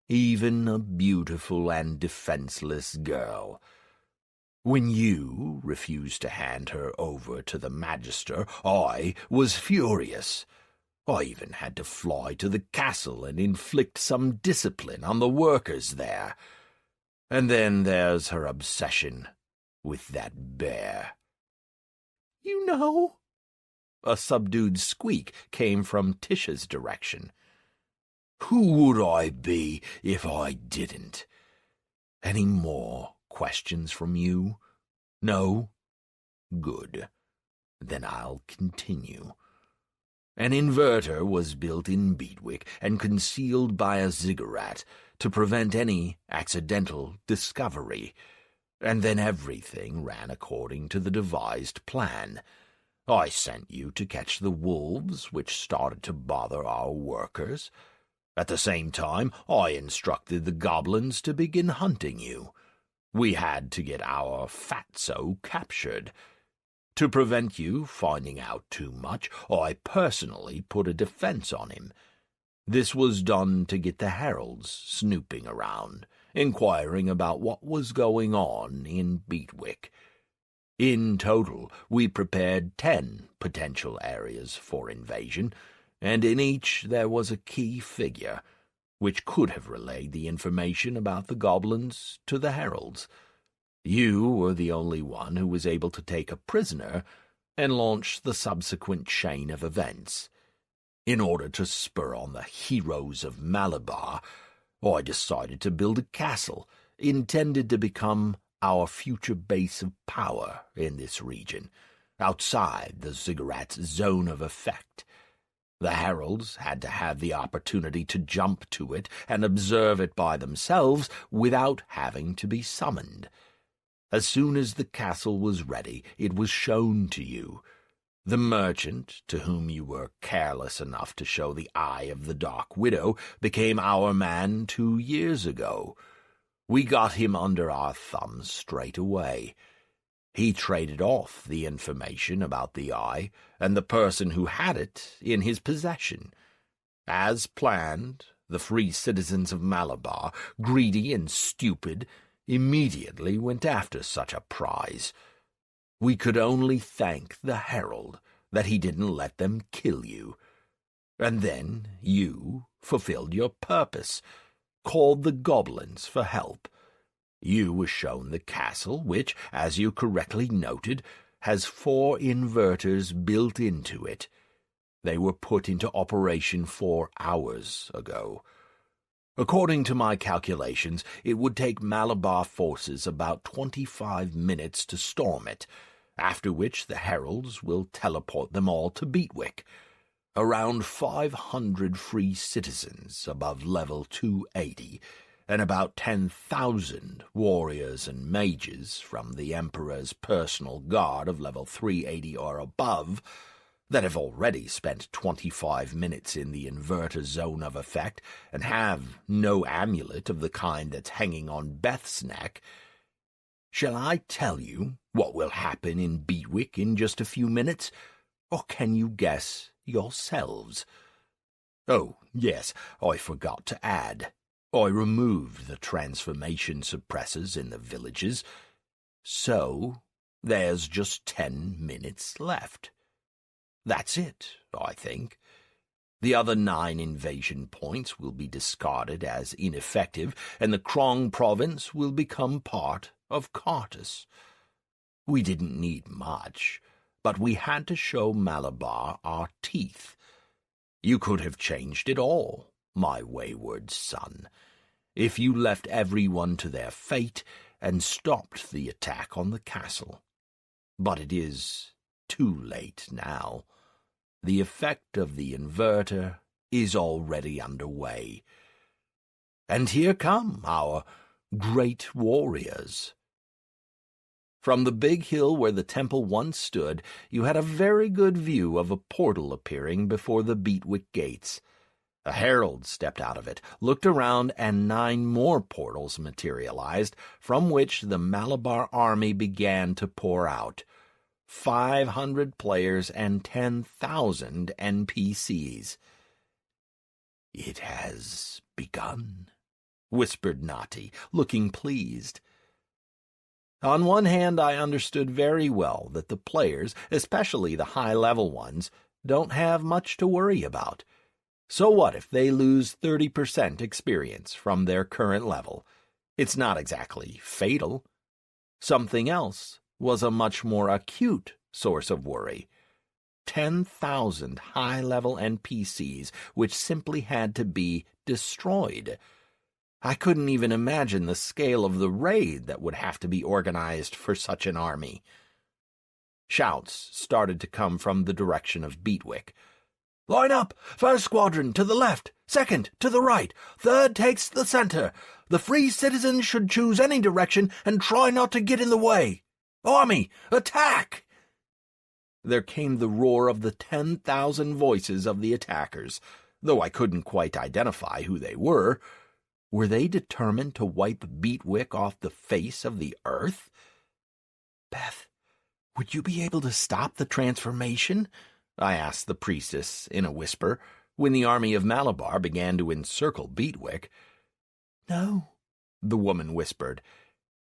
Speaker 1: even a beautiful and defenseless girl. When you refused to hand her over to the Magister, I was furious. I even had to fly to the castle and inflict some discipline on the workers there. And then there's her obsession with that bear. You know? A subdued squeak came from Tisha's direction. Who would I be if I didn't? Any more questions from you? No? Good. Then I'll continue. An inverter was built in Beatwick and concealed by a ziggurat to prevent any accidental discovery, and then everything ran according to the devised plan. I sent you to catch the wolves which started to bother our workers. At the same time, I instructed the goblins to begin hunting you. We had to get our fatso captured. To prevent you finding out too much, I personally put a defense on him. This was done to get the heralds snooping around.
Speaker 2: inquiring about what was going on in Beatwick. In total, we prepared 10 potential areas for invasion, and in each there was a key figure, which could have relayed the information about the goblins to the heralds. You were the only one who was able to take a prisoner and launch the subsequent chain of events. In order to spur on the heroes of Malabar, I decided to build a castle intended to become our future base of power in this region, outside the ziggurat's zone of effect. The heralds had to have the opportunity to jump to it and observe it by themselves without having to be summoned. As soon as the castle was ready, it was shown to you. The merchant, to whom you were careless enough to show the eye of the Dark Widow, became our man 2 years ago. We got him under our thumbs straight away. He traded off the information about the eye and the person who had it in his possession. As planned, the free citizens of Malabar, greedy and stupid, immediately went after such a prize. We could only thank the herald that he didn't let them kill you. And then you fulfilled your purpose, called the goblins for help. You were shown the castle, which, as you correctly noted, has 4 inverters built into it. They were put into operation 4 hours ago. According to my calculations, it would take Malabar forces about 25 minutes to storm it, after which the heralds will teleport them all to Beatwick. Around 500 free citizens above level 280, and about 10,000 warriors and mages from the Emperor's personal guard of level 380 or above that have already spent 25 minutes in the inverter zone of effect and have no amulet of the kind that's hanging on Beth's neck. Shall I tell you what will happen in Beatwick in just a few minutes, or can you guess yourselves? Oh, yes, I forgot to add. I removed the transformation suppressors in the villages, so there's just 10 minutes left. That's it, I think. The other 9 invasion points will be discarded as ineffective, and the Krong province will become part of Cartus. We didn't need much, but we had to show Malabar our teeth. You could have changed it all, my wayward son, if you left everyone to their fate and stopped the attack on the castle. But it is too late now. The effect of the inverter is already underway. And here come our great warriors. From the big hill where the temple once stood, you had a very good view of a portal appearing before the Beatwick gates. A herald stepped out of it, looked around, and 9 more portals materialized, from which the Malabar army began to pour out. 500 players and 10,000 NPCs. "It has begun," whispered Nati, looking pleased. On one hand, I understood very well that the players, especially the high-level ones, don't have much to worry about. So what if they lose 30% experience from their current level? It's not exactly fatal. Something else was a much more acute source of worry. 10,000 high-level NPCs which simply had to be destroyed. I couldn't even imagine the scale of the raid that would have to be organized for such an army. Shouts started to come from the direction of Beatwick. "Line up! First squadron to the left, second to the right, third takes the center. The free citizens should choose any direction and try not to get in the way. Army, attack!" There came the roar of the 10,000 voices of the attackers, though I couldn't quite identify who they were. Were they determined to wipe Beatwick off the face of the earth? "Beth, would you be able to stop the transformation?" I asked the priestess in a whisper, when the army of Malabar began to encircle Beatwick. "No,
Speaker 3: the woman whispered.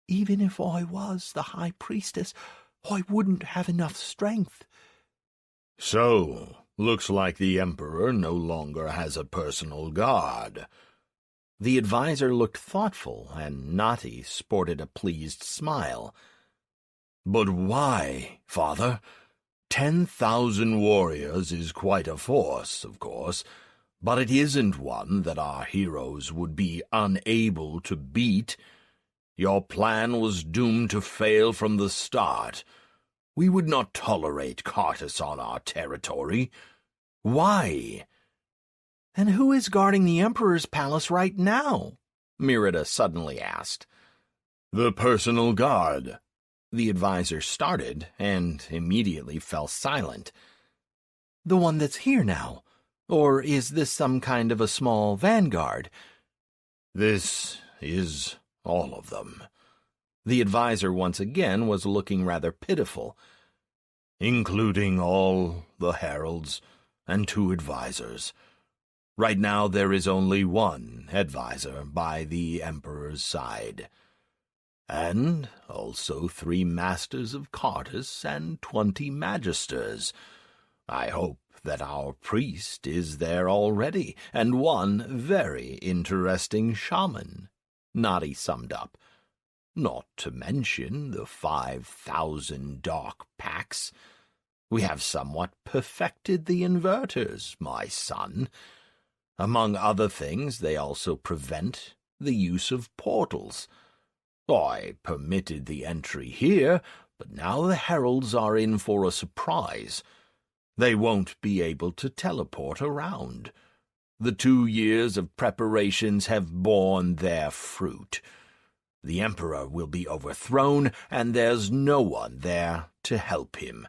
Speaker 3: "Even if I was the High Priestess, I wouldn't have enough strength."
Speaker 4: So, looks like the Emperor no longer has a personal guard.
Speaker 3: The advisor looked thoughtful, and Nati sported a pleased smile.
Speaker 4: But why, Father? 10,000 warriors is quite a force, of course, but it isn't one that our heroes would be unable to beat. Your plan was doomed to fail from the start. We would not tolerate Cartus on our territory. Why?
Speaker 3: "And who is guarding the Emperor's palace right now?" Merida suddenly asked.
Speaker 4: The personal guard.
Speaker 3: The advisor started and immediately fell silent. "The one that's here now? Or is this some kind of a small vanguard?"
Speaker 4: This is all of them.
Speaker 3: The advisor once again was looking rather pitiful.
Speaker 4: Including all the heralds and 2 advisors. Right now there is only 1 advisor by the Emperor's side. And also 3 masters of Cartus and 20 magisters. I hope that our priest is there already, and 1 very interesting shaman," Nadi summed up. "Not to mention the 5,000 dark packs. We have somewhat perfected the inverters, my son. Among other things, they also prevent the use of portals. I permitted the entry here, but now the heralds are in for a surprise. They won't be able to teleport around. The 2 years of preparations have borne their fruit. The Emperor will be overthrown, and there's no one there to help him.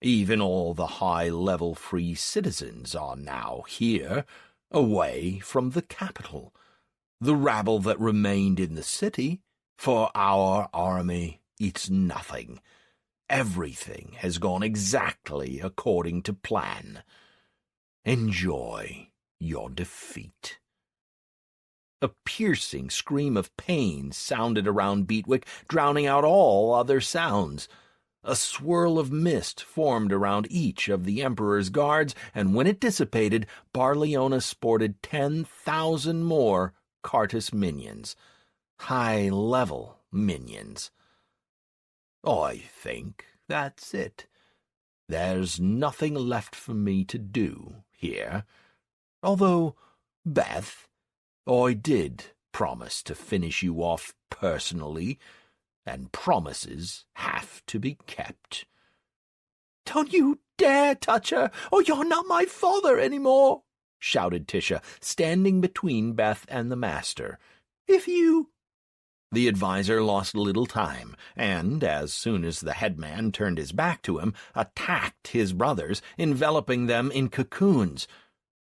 Speaker 4: Even all the high-level free citizens are now here, away from the capital. The rabble that remained in the city, for our army, it's nothing. Everything has gone exactly according to plan. Enjoy your defeat." A piercing scream of pain sounded around Beetwick, drowning out all other sounds. A swirl of mist formed around each of the Emperor's guards, and when it dissipated, Barleona sported 10,000 more Cartus minions. High-level minions. "I think that's it. There's nothing left for me to do here. Although, Beth, I did promise to finish you off personally, and promises have to be kept." "Don't you dare touch her, or you're not my father anymore," shouted Tisha, standing between Beth and the master. "If you—" The advisor lost little time, and, as soon as the headman turned his back to him, attacked his brothers, enveloping them in cocoons.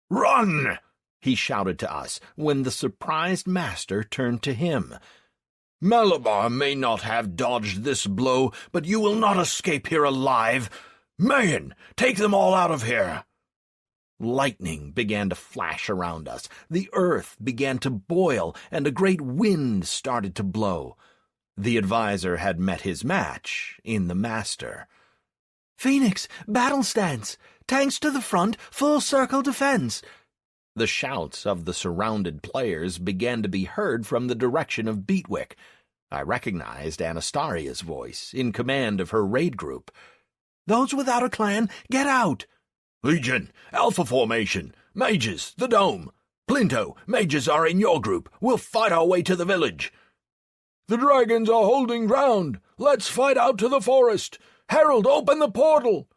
Speaker 4: "Run!"
Speaker 3: he shouted to us, when the surprised master turned to him.
Speaker 4: "Malabar may not have dodged this blow, but you will not escape here alive. Mayan, take them all out of here."
Speaker 3: Lightning began to flash around us, the earth began to boil, and a great wind started to blow. The advisor had met his match in the master. "Phoenix, battle stance! Tanks to the front, full circle defense!" The shouts of the surrounded players began to be heard from the direction of Beetwick. I recognized Anastaria's voice, in command of her raid group. "Those without a clan, get out!"
Speaker 4: "Legion, Alpha Formation, Mages, the Dome. Plinto, Mages are in your group. We'll fight our way to the village." "The dragons are holding ground. Let's fight out to the forest. Herald, open the portal."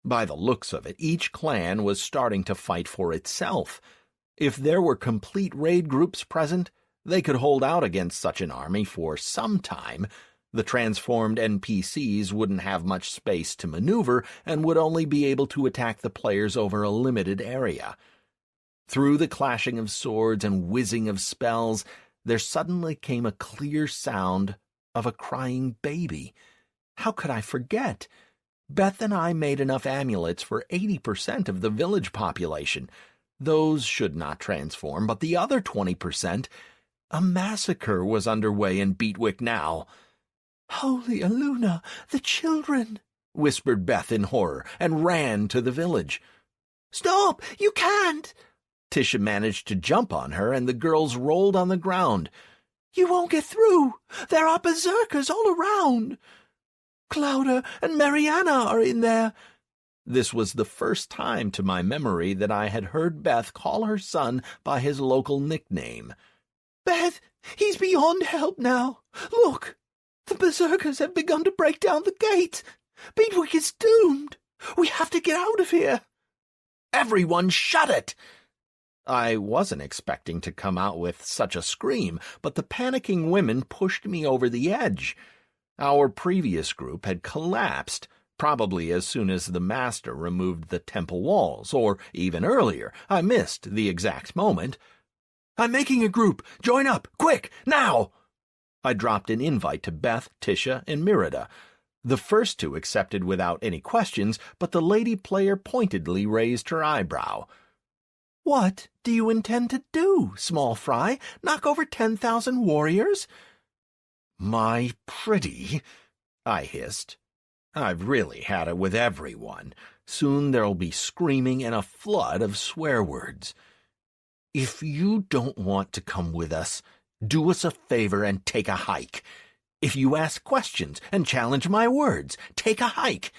Speaker 3: By the looks of it, each clan was starting to fight for itself. If there were complete raid groups present, they could hold out against such an army for some time. The transformed NPCs wouldn't have much space to maneuver and would only be able to attack the players over a limited area. Through the clashing of swords and whizzing of spells, there suddenly came a clear sound of a crying baby. How could I forget? Beth and I made enough amulets for 80% of the village population. Those should not transform, but the other 20%...
Speaker 1: A massacre was underway in Beatwick now.
Speaker 3: "Holy Aluna, the children!"
Speaker 1: whispered Beth in horror, and ran to the village.
Speaker 3: "Stop! You can't!"
Speaker 1: Tisha managed to jump on her, and the girls rolled on the ground.
Speaker 3: "You won't get through! There are berserkers all around! Clouda and Mariana are in there."
Speaker 1: This was the first time to my memory that I had heard Beth call her son by his local nickname.
Speaker 3: "Beth, he's beyond help now. Look, the berserkers have begun to break down the gate. Beatwick is doomed. We have to get out of here."
Speaker 1: "Everyone shut it!" I wasn't expecting to come out with such a scream, but the panicking women pushed me over the edge. Our previous group had collapsed, probably as soon as the master removed the temple walls, or even earlier. I missed the exact moment. "I'm making a group. Join up, quick, now!" I dropped an invite to Beth, Tisha, and Mirada. The first two accepted without any questions, but the lady player pointedly raised her eyebrow.
Speaker 3: "What do you intend to do, small fry? Knock over 10,000 warriors?"
Speaker 1: "My pretty," I hissed. "I've really had it with everyone. Soon there'll be screaming and a flood of swear words. If you don't want to come with us, do us a favor and take a hike. If you ask questions and challenge my words, take a hike.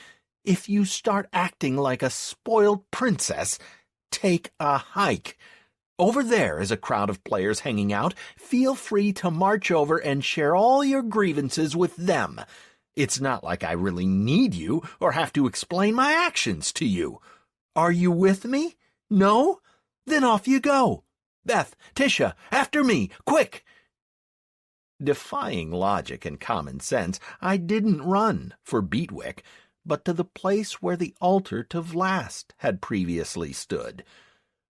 Speaker 1: If you start acting like a spoiled princess, take a hike. Over there is a crowd of players hanging out. Feel free to march over and share all your grievances with them. It's not like I really need you or have to explain my actions to you. Are you with me? No? Then off you go. Beth, Tisha, after me, quick!" Defying logic and common sense, I didn't run for Beatwick, but to the place where the altar to Vlast had previously stood.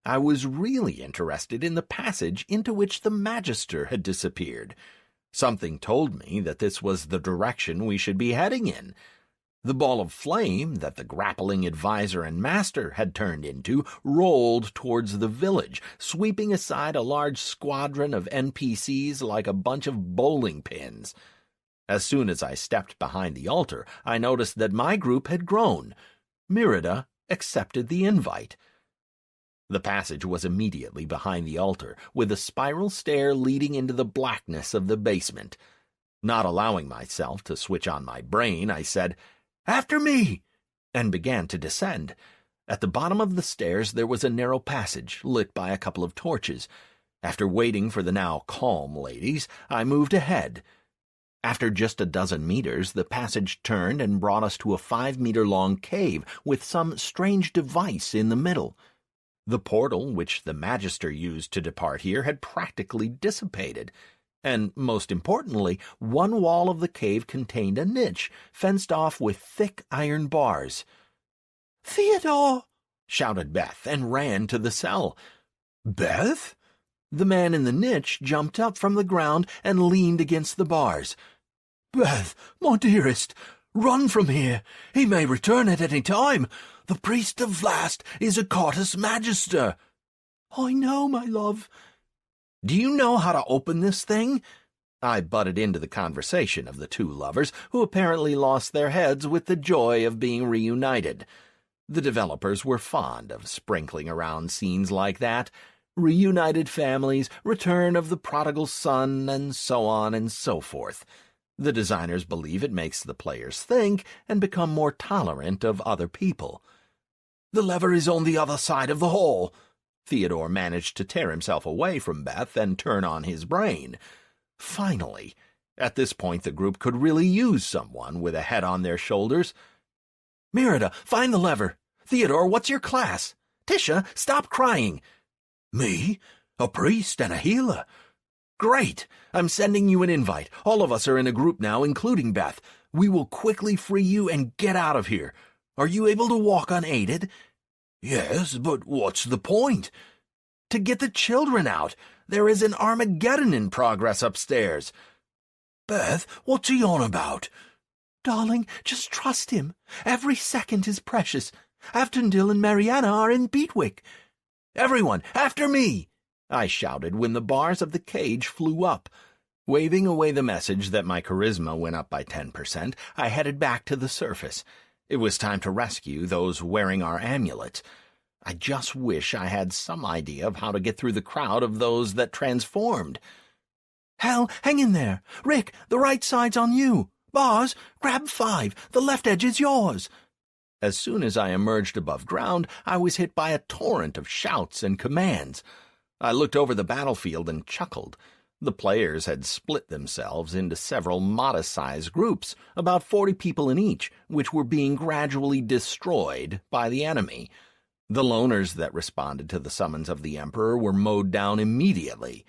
Speaker 1: I was really interested in the passage into which the Magister had disappeared. Something told me that this was the direction we should be heading in. The ball of flame that the grappling advisor and master had turned into rolled towards the village, sweeping aside a large squadron of NPCs like a bunch of bowling pins. As soon as I stepped behind the altar, I noticed that my group had grown. Mirada accepted the invite. The passage was immediately behind the altar, with a spiral stair leading into the blackness of the basement. Not allowing myself to switch on my brain, I said, "After me!" and began to descend. At the bottom of the stairs there was a narrow passage, lit by a couple of torches. After waiting for the now calm ladies, I moved ahead. After just a dozen meters, the passage turned and brought us to a 5-meter-long cave with some strange device in the middle. The portal which the Magister used to depart here had practically dissipated, and, most importantly, one wall of the cave contained a niche, fenced off with thick iron bars.
Speaker 3: "Theodore!"
Speaker 1: shouted Beth, and ran to the cell.
Speaker 4: "Beth?"
Speaker 1: The man in the niche jumped up from the ground and leaned against the bars.
Speaker 4: "Beth, my dearest, run from here. He may return at any time. The priest of Vlast is a Cartus Magister."
Speaker 3: "I know, my love."
Speaker 1: "Do you know how to open this thing?" I butted into the conversation of the two lovers, who apparently lost their heads with the joy of being reunited. The developers were fond of sprinkling around scenes like that. Reunited families, return of the prodigal son, and so on and so forth. The designers believe it makes the players think and become more tolerant of other people.
Speaker 4: "The lever is on the other side of the hall."
Speaker 1: Theodore managed to tear himself away from Beth and turn on his brain. Finally, at this point the group could really use someone with a head on their shoulders. "Mirada, find the lever. Theodore, what's your class? Tisha, stop crying."
Speaker 4: "Me? A priest and a healer."
Speaker 1: "Great! I'm sending you an invite. All of us are in a group now, including Beth. We will quickly free you and get out of here. Are you able to walk unaided?"
Speaker 4: "Yes, but what's the point?"
Speaker 1: "To get the children out. There is an Armageddon in progress upstairs."
Speaker 4: "Beth, what's he on about?"
Speaker 3: "Darling, just trust him. Every second is precious. Aftondil and Mariana are in Beatwick."
Speaker 1: "Everyone, after me!" I shouted when the bars of the cage flew up. Waving away the message that my charisma went up by 10%, I headed back to the surface. It was time to rescue those wearing our amulets. I just wish I had some idea of how to get through the crowd of those that transformed.
Speaker 3: Hal, hang in there. Rick, the right side's on you. Bars, grab 5. The left edge is yours.
Speaker 1: As soon as I emerged above ground, I was hit by a torrent of shouts and commands. I looked over the battlefield and chuckled. The players had split themselves into several modest-sized groups, about 40 people in each, which were being gradually destroyed by the enemy. The loners that responded to the summons of the Emperor were mowed down immediately.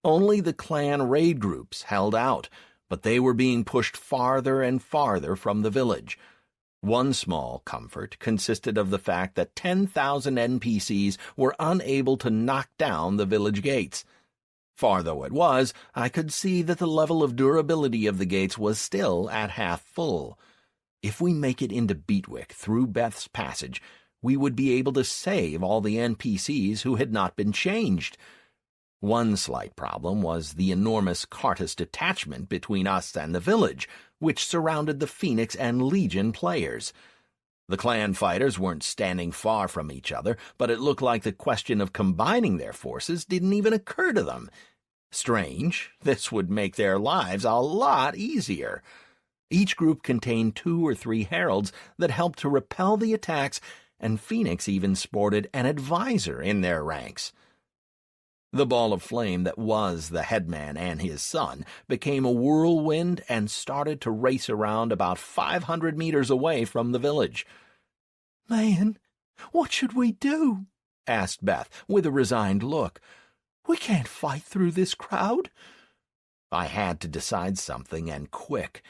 Speaker 1: Only the clan raid groups held out, but they were being pushed farther and farther from the village. One small comfort consisted of the fact that 10,000 NPCs were unable to knock down the village gates. Far though it was, I could see that the level of durability of the gates was still at half full. If we make it into Beatwick through Beth's Passage, we would be able to save all the NPCs who had not been changed. One slight problem was the enormous Cartus detachment between us and the village, which surrounded the Phoenix and Legion players. The clan fighters weren't standing far from each other, but it looked like the question of combining their forces didn't even occur to them. Strange, this would make their lives a lot easier. Each group contained 2 or 3 heralds that helped to repel the attacks, and Phoenix even sported an advisor in their ranks. The ball of flame that was the headman and his son became a whirlwind and started to race around about 500 meters away from the village.
Speaker 3: "Man, what should we do?"
Speaker 1: asked Beth with a resigned look.
Speaker 3: "We can't fight through this crowd."
Speaker 1: I had to decide something, and quick.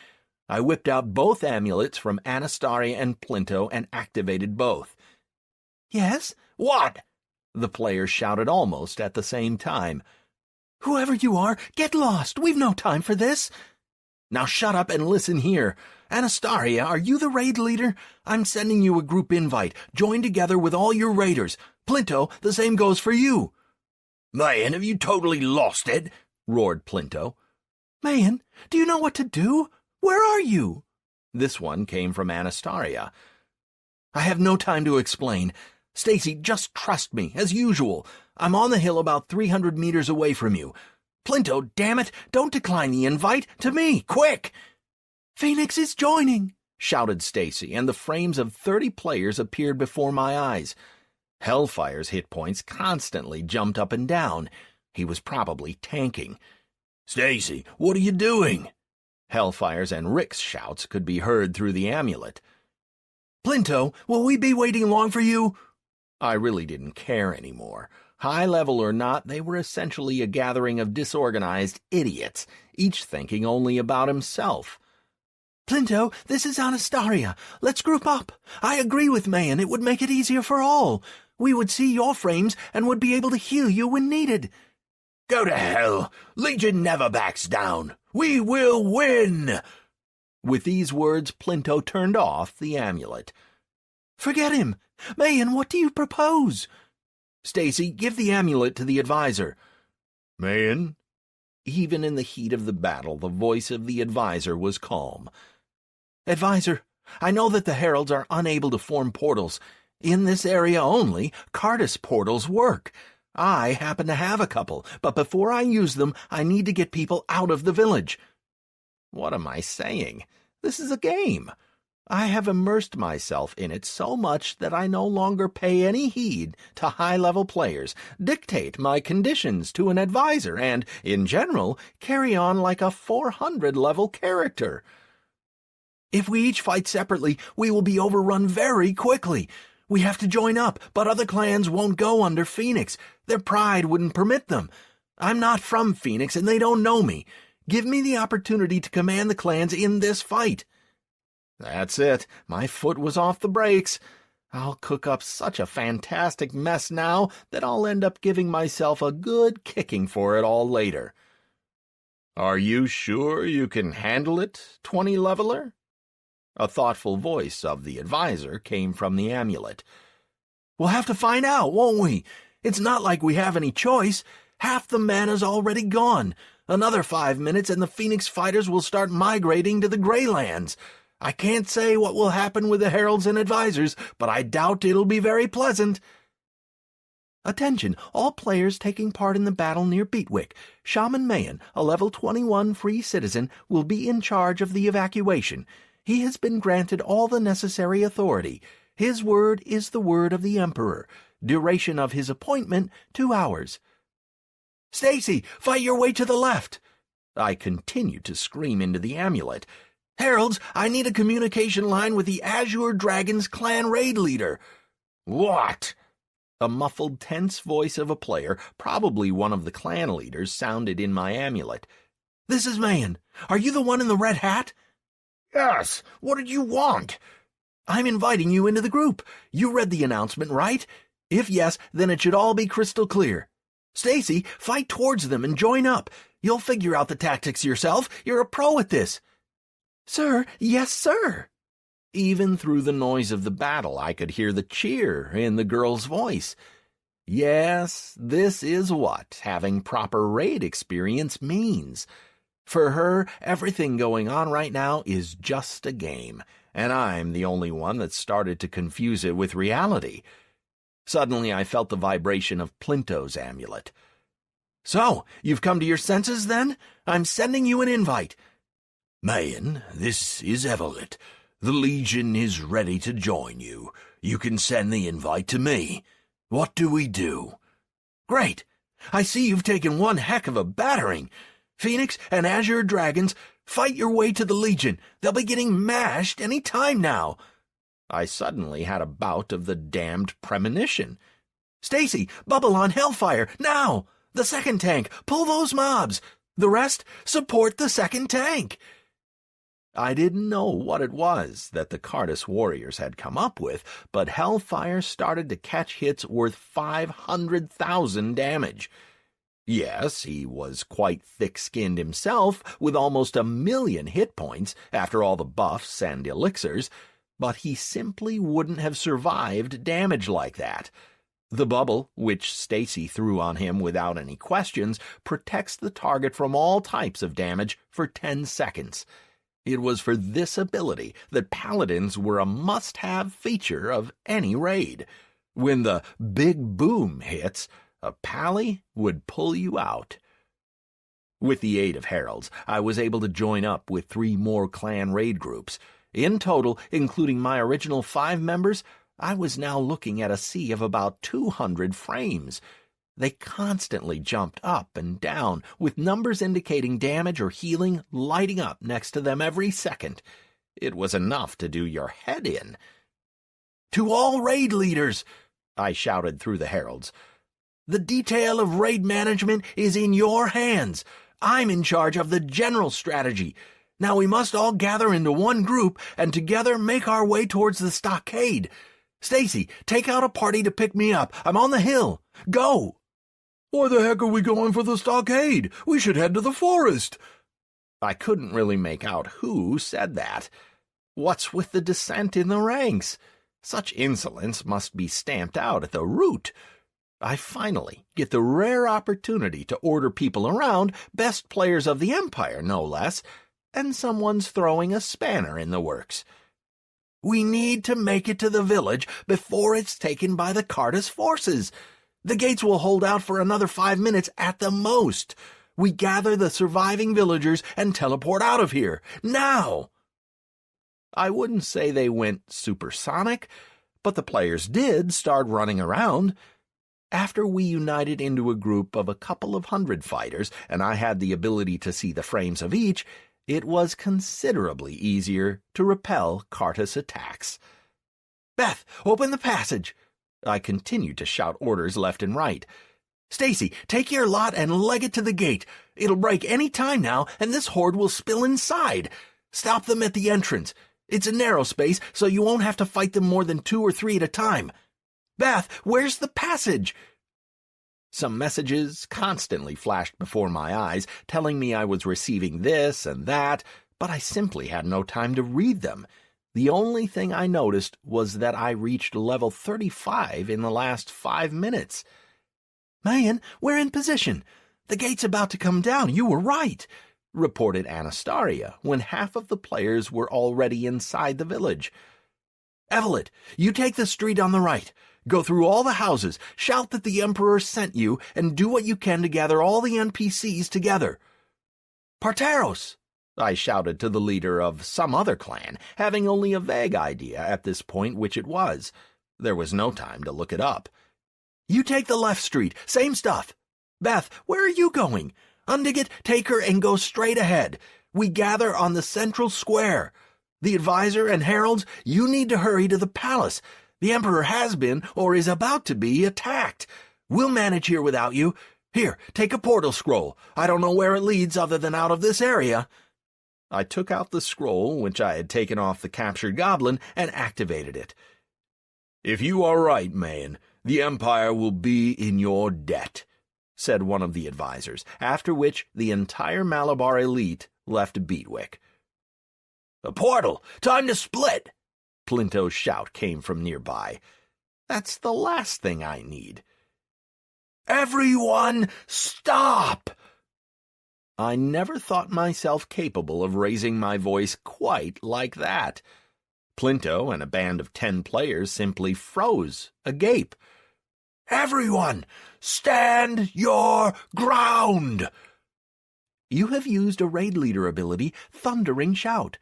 Speaker 1: I whipped out both amulets from Anastaria and Plinto and activated both.
Speaker 3: "Yes?"
Speaker 1: "What?" the players shouted almost at the same time.
Speaker 3: "Whoever you are, get lost. We've no time for this."
Speaker 1: "Now shut up and listen here. Anastaria, are you the raid leader? I'm sending you a group invite. Join together with all your raiders. Plinto, the same goes for you."
Speaker 4: "Man, have you totally lost it?"
Speaker 1: roared Plinto.
Speaker 3: "Man, do you know what to do? Where are you?"
Speaker 1: This one came from Anastaria. "I have no time to explain. Stacy, just trust me, as usual. I'm on the hill about 300 meters away from you. Plinto, damn it, don't decline the invite. To me, quick!"
Speaker 3: "Phoenix is joining,"
Speaker 1: shouted Stacy, and the frames of 30 players appeared before my eyes. Hellfire's hit points constantly jumped up and down. He was probably tanking.
Speaker 4: "Stacy, what are you doing?"
Speaker 1: Hellfire's and Rick's shouts could be heard through the amulet.
Speaker 3: "Plinto, will we be waiting long for you?"
Speaker 1: I really didn't care anymore. High level or not, they were essentially a gathering of disorganized idiots, each thinking only about himself.
Speaker 3: "Plinto, this is Anastaria. Let's group up. I agree with Mayan. It would make it easier for all. We would see your frames and would be able to heal you when needed."
Speaker 4: "Go to hell. Legion never backs down. We will win."
Speaker 1: With these words, Plinto turned off the amulet.
Speaker 3: "Forget him. Mayan, what do you propose?"
Speaker 1: "Stacy, give the amulet to the advisor."
Speaker 4: "Man?"
Speaker 1: Even in the heat of the battle, the voice of the advisor was calm.
Speaker 3: "Advisor, I know that the heralds are unable to form portals. In this area only, Cartus portals work. I happen to have a couple, but before I use them, I need to get people out of the village."
Speaker 1: What am I saying? This is a game. I have immersed myself in it so much that I no longer pay any heed to high-level players, dictate my conditions to an advisor, and, in general, carry on like a 400-level character.
Speaker 3: "If we each fight separately, we will be overrun very quickly. We have to join up, but other clans won't go under Phoenix. Their pride wouldn't permit them. I'm not from Phoenix, and they don't know me. Give me the opportunity to command the clans in this fight."
Speaker 1: That's it. My foot was off the brakes. I'll cook up such a fantastic mess now that I'll end up giving myself a good kicking for it all later. "Are you sure you can handle it, 20-leveler?" A thoughtful voice of the advisor came from the amulet.
Speaker 3: "We'll have to find out, won't we? It's not like we have any choice. Half the mana's already gone. Another 5 minutes and the Phoenix fighters will start migrating to the Greylands. I can't say what will happen with the heralds and advisors, but I doubt it'll be very pleasant. Attention, all players taking part in the battle near Beatwick. Shaman Mayan, a level 21 free citizen, will be in charge of the evacuation. He has been granted all the necessary authority. His word is the word of the Emperor. Duration of his appointment, 2 hours. Stacy, fight your way to the left. I continued to scream into the amulet. Heralds, I need a communication line with the Azure Dragon's clan raid leader.
Speaker 1: What?
Speaker 3: A muffled, tense voice of a player, probably one of the clan leaders, sounded in my amulet. This is Mayan. Are you the one in the red hat?
Speaker 1: Yes. What did you want?
Speaker 3: I'm inviting you into the group. You read the announcement, right? If yes, then it should all be crystal clear. Stacy, fight towards them and join up. You'll figure out the tactics yourself. You're a pro at this. Sir, yes, sir. Even through the noise of the battle, I could hear the cheer in the girl's voice. Yes, this is what having proper raid experience means. For her, everything going on right now is just a game, and I'm the only one that started to confuse it with reality. Suddenly, I felt the vibration of Plinto's amulet. So, you've come to your senses, then? I'm sending you an invite.
Speaker 2: Mayan, this is Evelyn. The Legion is ready to join you. You can send the invite to me. What do we do?
Speaker 3: Great. I see you've taken one heck of a battering. Phoenix and Azure Dragons, fight your way to the Legion. They'll be getting mashed any time now. I suddenly had a bout of the damned premonition. Stacy, bubble on Hellfire, now! The second tank, pull those mobs! The rest, support the second tank! I didn't know what it was that the Cardus warriors had come up with, but Hellfire started to catch hits worth 500,000 damage. Yes, he was quite thick-skinned himself, with almost 1,000,000 hit points after all the buffs and elixirs, but he simply wouldn't have survived damage like that. The bubble, which Stacy threw on him without any questions, protects the target from all types of damage for 10 seconds. It was for this ability that paladins were a must-have feature of any raid. When the big boom hits, a pally would pull you out. With the aid of heralds, I was able to join up with 3 more clan raid groups. In total, including my original 5 members, I was now looking at a sea of about 200 frames. They constantly jumped up and down, with numbers indicating damage or healing lighting up next to them every second. It was enough to do your head in. To all raid leaders, I shouted through the heralds, the detail of raid management is in your hands. I'm in charge of the general strategy. Now we must all gather into one group and together make our way towards the stockade. Stacy, take out a party to pick me up. I'm on the hill. Go!
Speaker 4: Why the heck are we going for the stockade? We should head to the forest.
Speaker 3: I couldn't really make out who said that. What's with the dissent in the ranks? Such insolence must be stamped out at the root. I finally get the rare opportunity to order people around, best players of the Empire, no less, and someone's throwing a spanner in the works. We need to make it to the village before it's taken by the Cardus forces. The gates will hold out for another 5 minutes at the most. We gather the surviving villagers and teleport out of here. Now! I wouldn't say they went supersonic, but the players did start running around. After we united into a group of a couple of 100 fighters, and I had the ability to see the frames of each, it was considerably easier to repel Cardus attacks. Beth, open the passage! I continued to shout orders left and right. Stacy, take your lot and leg it to the gate. It'll break any time now, and this horde will spill inside. Stop them at the entrance. It's a narrow space, so you won't have to fight them more than 2 or 3 at a time. Beth, where's the passage? Some messages constantly flashed before my eyes, telling me I was receiving this and that, but I simply had no time to read them. The only thing I noticed was that I reached level 35 in the last 5 minutes. "Man, we're in position. The gate's about to come down. You were right," reported Anastasia when half of the players were already inside the village. "Evelyn, you take the street on the right. Go through all the houses, shout that the Emperor sent you, and do what you can to gather all the NPCs together." "Parteros!" I shouted to the leader of some other clan, having only a vague idea at this point which it was. There was no time to look it up. "You take the left street, same stuff. Beth, where are you going? Undig take her and go straight ahead. We gather on the central square. The advisor and heralds, you need to hurry to the palace. The Emperor has been, or is about to be, attacked. We'll manage here without you. Here, take a portal scroll. I don't know where it leads other than out of this area." I took out the scroll, which I had taken off the captured goblin, and activated it.
Speaker 4: "If you are right, man, the Empire will be in your debt," said one of the advisors, after which the entire Malabar elite left Beatwick. "A portal! Time to split!" Plinto's shout came from nearby. That's the last thing I need. "Everyone, stop!" I never thought myself capable of raising my voice quite like that. Plinto and a band of 10 players simply froze, agape. "Everyone, stand your ground!" You have used a raid leader ability, Thundering Shout.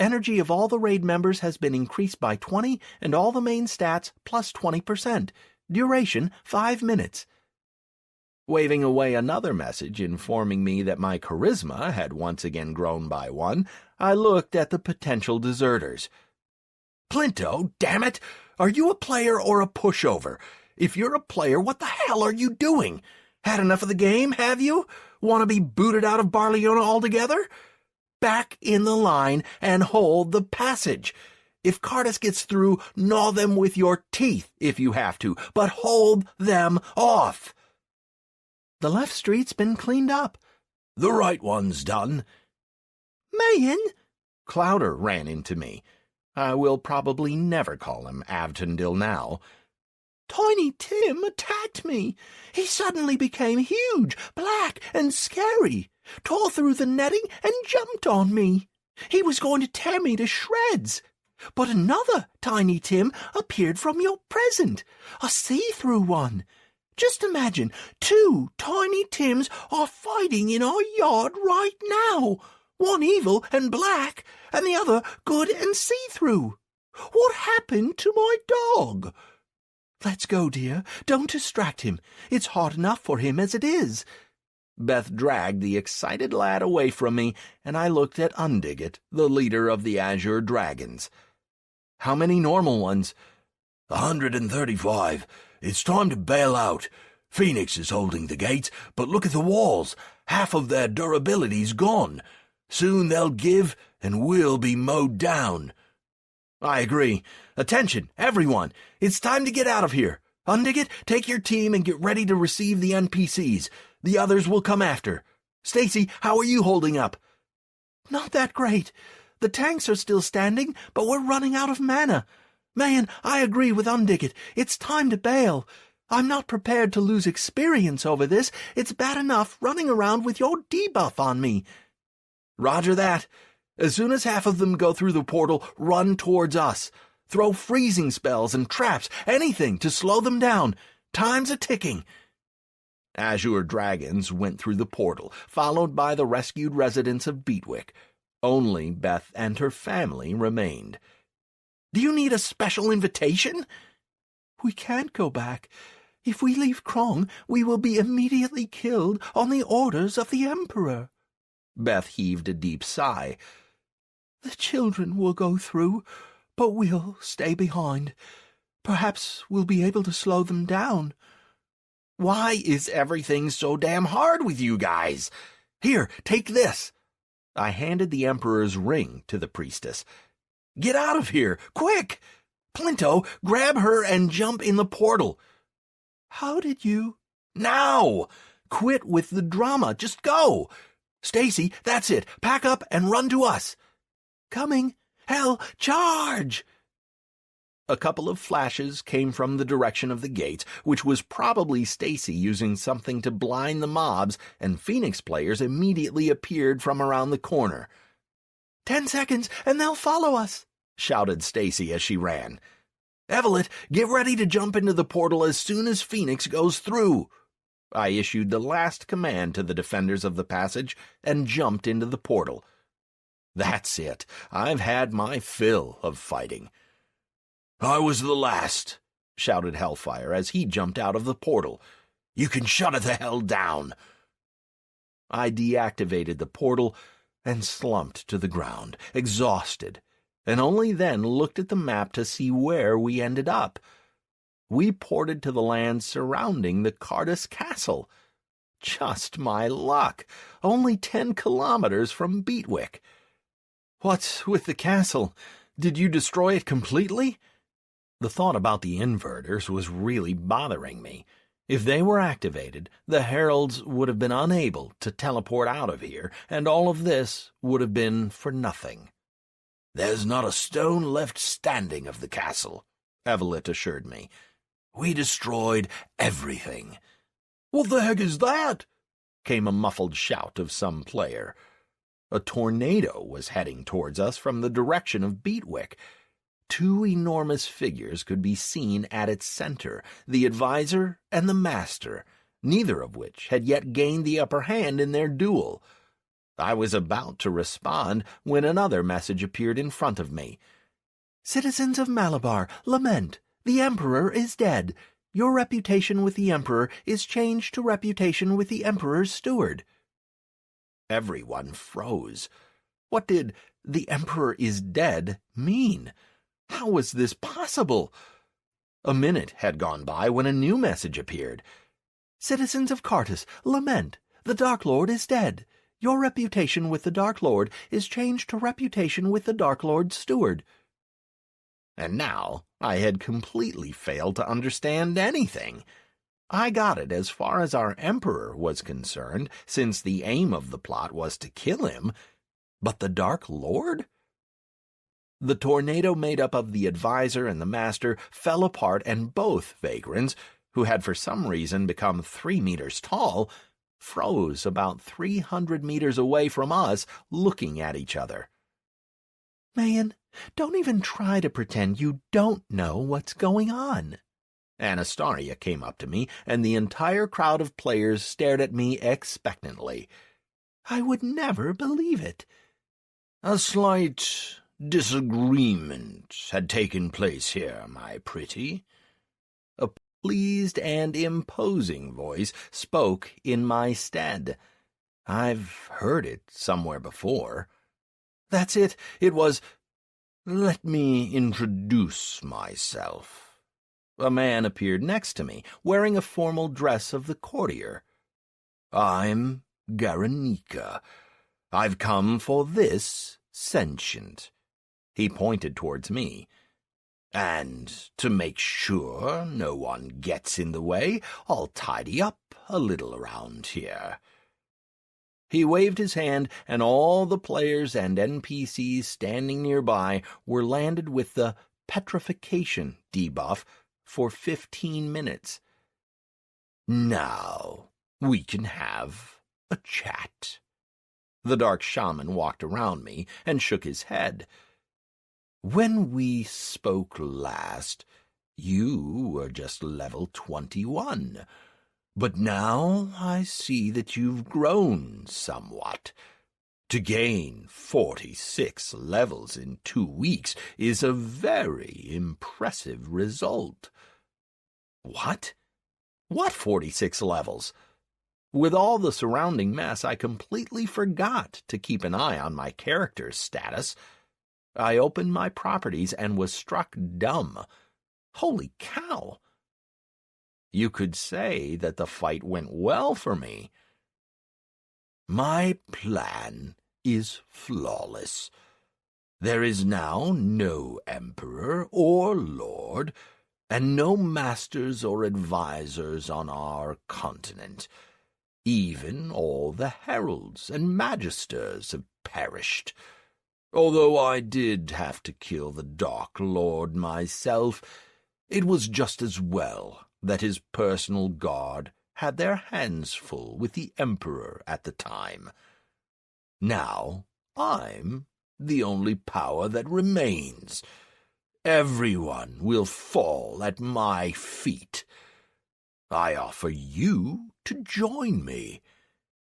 Speaker 4: Energy of all the raid members has been increased by 20 and all the main stats plus 20%. Duration 5 minutes. Waving away another message informing me that my charisma had once again grown by 1, I looked at the potential deserters. "Plinto, damn it! Are you a player or a pushover? If you're a player, what the hell are you doing? Had enough of the game, have you? Want to be booted out of Barleona altogether? Back in the line and hold the passage. If Cardus gets through, gnaw them with your teeth if you have to, but hold them off." "The left street's been cleaned up." "The right one's done." "Man!" Clowder ran into me. I will probably never call him Avtondil now. "Tiny Tim attacked me. He suddenly became huge, black, and scary, tore through the netting and jumped on me. He was going to tear me to shreds. But another Tiny Tim appeared from your present, a see-through one. Just imagine, 2 Tiny Tims are fighting in our yard right now. One evil and black, and the other good and see-through. What happened to my dog?" "Let's go, dear. Don't distract him. It's hard enough for him as it is." Beth dragged the excited lad away from me, and I looked at Undigit, the leader of the Azure Dragons. "How many normal ones?" 135. It's time to bail out. Phoenix is holding the gates, but look at the walls. Half of their durability's gone. Soon they'll give, and we'll be mowed down." "I agree. Attention, everyone. It's time to get out of here. Undigit, take your team and get ready to receive the NPCs. The others will come after. Stacy, how are you holding up?" "Not that great. The tanks are still standing, but we're running out of mana. Man, I agree with Undigit. It's time to bail. I'm not prepared to lose experience over this. It's bad enough running around with your debuff on me." "Roger that. As soon as half of them go through the portal, run towards us. Throw freezing spells and traps, anything to slow them down. Time's a-ticking." Azure Dragons went through the portal, followed by the rescued residents of Beatwick. Only Beth and her family remained. "Do you need a special invitation?" "We can't go back. If we leave Krong, we will be immediately killed on the orders of the Emperor." Beth heaved a deep sigh. "The children will go through, but we'll stay behind. Perhaps we'll be able to slow them down." "Why is everything so damn hard with you guys? Here, take this." I handed the Emperor's ring to the priestess. "Get out of here, quick! Plinto, grab her and jump in the portal." "How did you—" "Now! Quit with the drama, just go! Stacy, that's it, pack up and run to us." "Coming! Hell, charge!"
Speaker 1: A couple of flashes came from the direction of the gates, which was probably Stacy using something to blind the mobs, and Phoenix players immediately appeared from around the corner.
Speaker 3: 10 seconds, and they'll follow us,
Speaker 1: shouted Stacy as she ran. Evelyn, get ready to jump into the portal as soon as Phoenix goes through. I issued the last command to the defenders of the passage and jumped into the portal. That's it. I've had my fill of fighting.
Speaker 4: I was the last,
Speaker 1: shouted Hellfire as he jumped out of the portal.
Speaker 4: You can shut it the hell down.
Speaker 1: I deactivated the portal and slumped to the ground, exhausted, and only then looked at the map to see where we ended up. We ported to the land surrounding the Cardus Castle. Just my luck. Only 10 kilometers from Beatwick. What's with the castle? Did you destroy it completely? The thought about the inverters was really bothering me. If they were activated, the heralds would have been unable to teleport out of here, and all of this would have been for nothing.
Speaker 4: There's not a stone left standing of the castle,
Speaker 1: Evelyn assured me.
Speaker 4: We destroyed everything.
Speaker 1: What the heck is that? Came a muffled shout of some player. A tornado was heading towards us from the direction of Beatwick. 2 enormous figures could be seen at its center, the advisor and the master, neither of which had yet gained the upper hand in their duel. I was about to respond when another message appeared in front of me.
Speaker 3: Citizens of Malabar, lament. The Emperor is dead. Your reputation with the Emperor is changed to reputation with the Emperor's steward.
Speaker 1: Everyone froze. What did "the Emperor is dead" mean? How was this possible? A minute had gone by when a new message appeared.
Speaker 3: Citizens of Cardus, lament. The Dark Lord is dead. Your reputation with the Dark Lord is changed to reputation with the Dark Lord's steward.
Speaker 1: And now I had completely failed to understand anything. I got it as far as our Emperor was concerned, since the aim of the plot was to kill him. But the Dark Lord? The tornado made up of the advisor and the master fell apart, and both vagrants, who had for some reason become 3 meters tall, froze about 300 meters away from us, looking at each other.
Speaker 3: Mayan, don't even try to pretend you don't know what's going on.
Speaker 1: Anastasia came up to me, and the entire crowd of players stared at me expectantly.
Speaker 3: I would never believe it.
Speaker 4: A slight disagreement had taken place here, my pretty.
Speaker 1: A pleased and imposing voice spoke in my stead. I've heard it somewhere before. That's it. It was,
Speaker 4: "Let me introduce myself."
Speaker 1: A man appeared next to me, wearing a formal dress of the courtier.
Speaker 4: "I'm Garanika. I've come for this sentient." He pointed towards me. "And to make sure no one gets in the way, I'll tidy up a little around here."
Speaker 1: He waved his hand, and all the players and NPCs standing nearby were landed with the petrification debuff for 15 minutes.
Speaker 4: "Now we can have a chat."
Speaker 1: The dark shaman walked around me and shook his head.
Speaker 4: "When we spoke last, you were just level 21. But now I see that you've grown somewhat. To gain 46 levels in 2 weeks is a very impressive result."
Speaker 1: What? What 46 levels? With all the surrounding mess, I completely forgot to keep an eye on my character's status. I opened my properties and was struck dumb. Holy cow! You could say that the fight went well for me.
Speaker 4: "My plan is flawless. There is now no emperor or lord, and no masters or advisors on our continent. Even all the heralds and magisters have perished. Although I did have to kill the Dark Lord myself, it was just as well that his personal guard had their hands full with the Emperor at the time. Now I'm the only power that remains. Everyone will fall at my feet. I offer you to join me.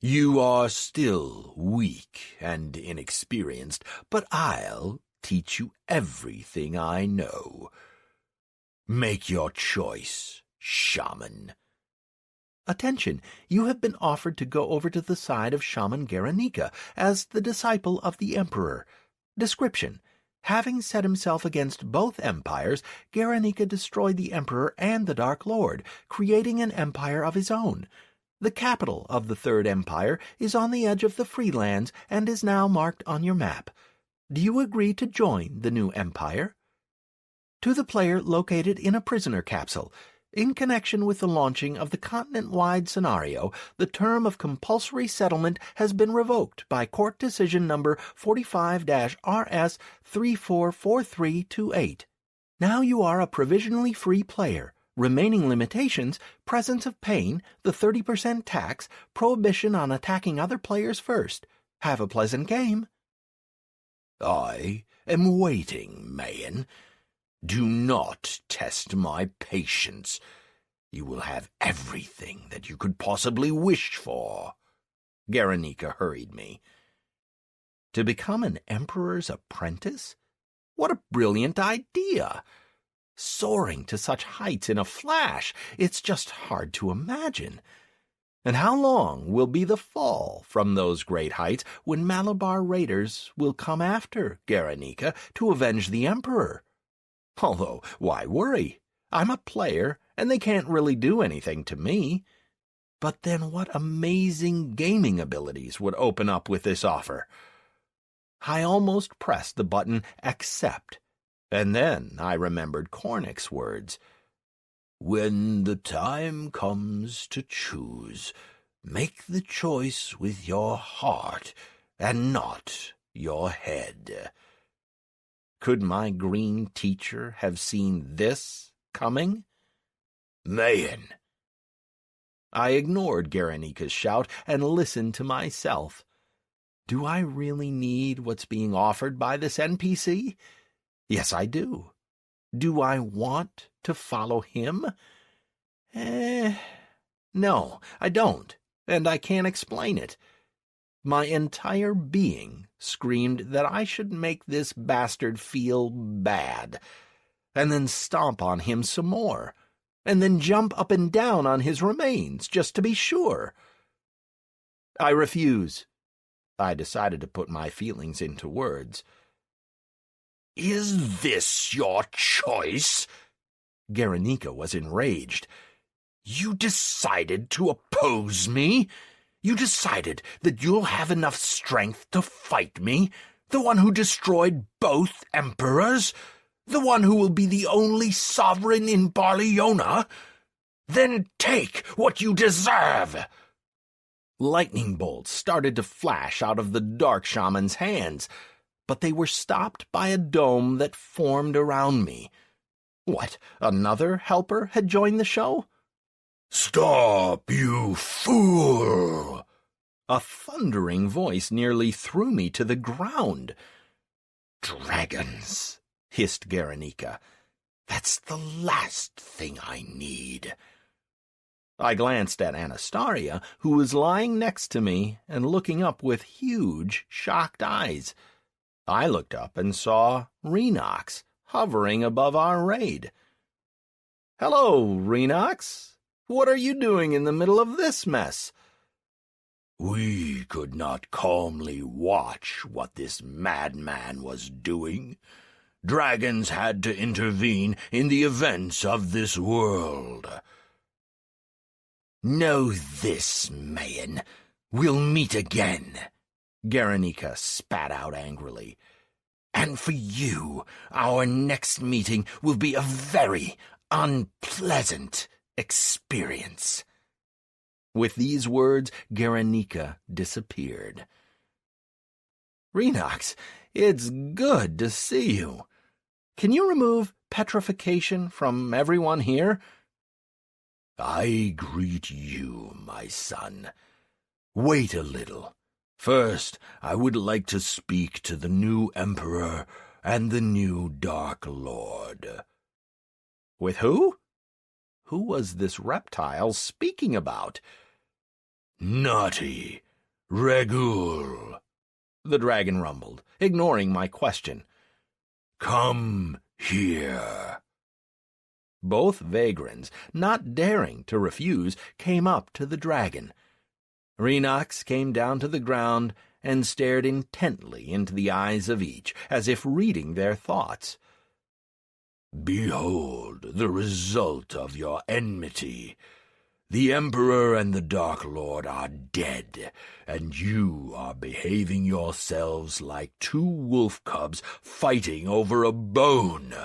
Speaker 4: You are still weak and inexperienced, but I'll teach you everything I know. Make your choice, shaman.
Speaker 3: Attention! You have been offered to go over to the side of Shaman Garanika as the disciple of the Emperor. Description: having set himself against both empires, Garanika destroyed the Emperor and the Dark Lord, creating an empire of his own. The capital of the Third Empire is on the edge of the Freelands and is now marked on your map. Do you agree to join the new empire? To the player located in a prisoner capsule, in connection with the launching of the continent-wide scenario, the term of compulsory settlement has been revoked by Court Decision Number 45-RS344328. Now you are a provisionally free player. Remaining limitations: presence of pain, the 30% tax, prohibition on attacking other players first. Have a pleasant game.
Speaker 4: I am waiting, Mayan. Do not test my patience. You will have everything that you could possibly wish for.
Speaker 3: Garanika hurried me. To become an emperor's apprentice? What a brilliant idea! Soaring to such heights in a flash, it's just hard to imagine. And how long will be the fall from those great heights when Malabar raiders will come after Garanika to avenge the emperor? Although, why worry? I'm a player, and they can't really do anything to me. But then what amazing gaming abilities would open up with this offer? I almost pressed the button Accept, and then I remembered Cornick's words.
Speaker 4: When the time comes to choose, make the choice with your heart and not your head.
Speaker 3: Could my green teacher have seen this coming?
Speaker 4: Mayan.
Speaker 3: I ignored Garanika's shout and listened to myself. Do I really need what's being offered by this NPC? Yes, I do. Do I want to follow him? No, I don't, and I can't explain it. My entire being screamed that I should make this bastard feel bad, and then stomp on him some more, and then jump up and down on his remains just to be sure. I refuse. I decided to put my feelings into words.
Speaker 4: Is this your choice?
Speaker 3: Garanika was enraged.
Speaker 4: You decided to oppose me? You decided that you'll have enough strength to fight me, the one who destroyed both emperors, the one who will be the only sovereign in Barliona? Then take what you deserve.
Speaker 3: Lightning bolts started to flash out of the Dark Shaman's hands, but they were stopped by a dome that formed around me. What, another helper had joined the show?
Speaker 4: Stop, you fool!
Speaker 3: A thundering voice nearly threw me to the ground.
Speaker 4: Dragons, hissed Garanika. That's the last thing I need.
Speaker 3: I glanced at Anastaria, who was lying next to me and looking up with huge, shocked eyes. I looked up and saw Renox hovering above our raid. "Hello, Renox. What are you doing in the middle of this mess?"
Speaker 4: We could not calmly watch what this madman was doing. Dragons had to intervene in the events of this world. Know this, Mayan. We'll meet again. Garanika spat out angrily. And for you, our next meeting will be a very unpleasant experience.
Speaker 3: With these words, Garanika disappeared. "Renox,
Speaker 1: It's good to see you. Can you remove petrification from everyone here?
Speaker 2: I greet you, my son. Wait a little. First, I would like to speak to the new Emperor and the new Dark Lord.
Speaker 1: With who? Who was this reptile speaking about?
Speaker 2: Naughty Regul,
Speaker 1: the dragon rumbled, ignoring my question.
Speaker 2: Come here.
Speaker 1: Both vagrants, not daring to refuse, came up to the dragon. Renox came down to the ground and stared intently into the eyes of each, as if reading their thoughts.
Speaker 2: Behold the result of your enmity. The Emperor and the Dark Lord are dead, and you are behaving yourselves like two wolf cubs fighting over a bone.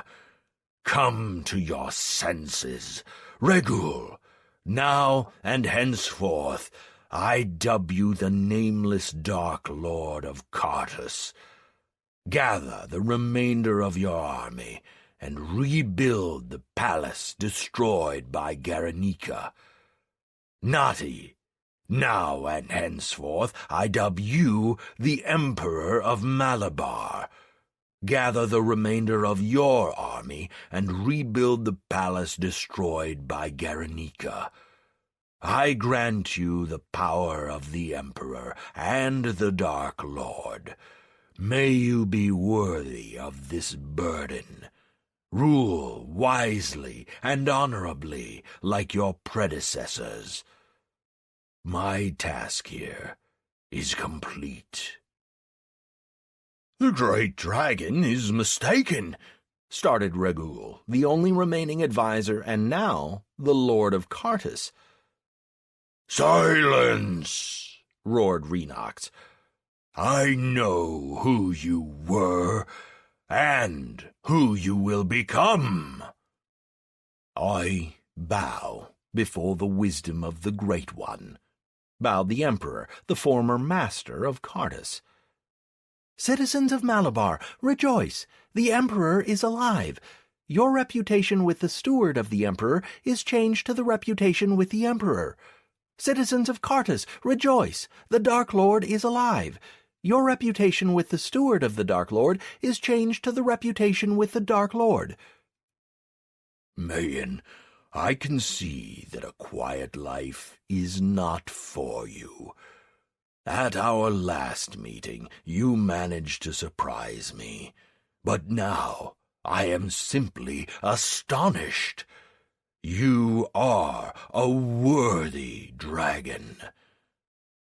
Speaker 2: Come to your senses, Regul. Now and henceforth, I dub you the nameless Dark Lord of Cartus. Gather the remainder of your army and rebuild the palace destroyed by Guernica. Naughty, now and henceforth I dub you the Emperor of Malabar. Gather the remainder of your army and rebuild the palace destroyed by Guernica. I grant you the power of the Emperor and the Dark Lord. May you be worthy of this burden. Rule wisely and honorably like your predecessors. My task here is complete.
Speaker 4: The great dragon is mistaken,
Speaker 1: started Regul, the only remaining advisor and now the Lord of Cartus.
Speaker 4: Silence,
Speaker 1: roared Renox.
Speaker 4: I know who you were and who you will become.
Speaker 1: I bow before the wisdom of the Great One, bowed the Emperor, the former master of Cartus. Citizens of Malabar, rejoice! The Emperor is alive. Your reputation with the steward of the Emperor is changed to the reputation with the Emperor. Citizens of Cartus, rejoice! The Dark Lord is alive. Your reputation with the steward of the Dark Lord is changed to the reputation with the Dark Lord.
Speaker 2: Mayan, I can see that a quiet life is not for you. At our last meeting, you managed to surprise me. But now, I am simply astonished. You are a worthy dragon.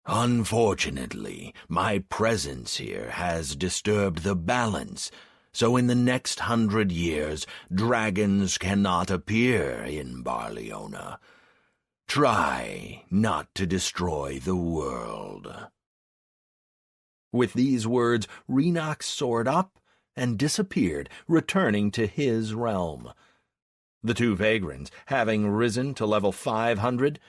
Speaker 2: Unfortunately, my presence here has disturbed the balance, so in the next 100 years, dragons cannot appear in Barleona. Try not to destroy the world.
Speaker 1: With these words, Renox soared up and disappeared, returning to his realm. The two vagrants, having risen to level 500,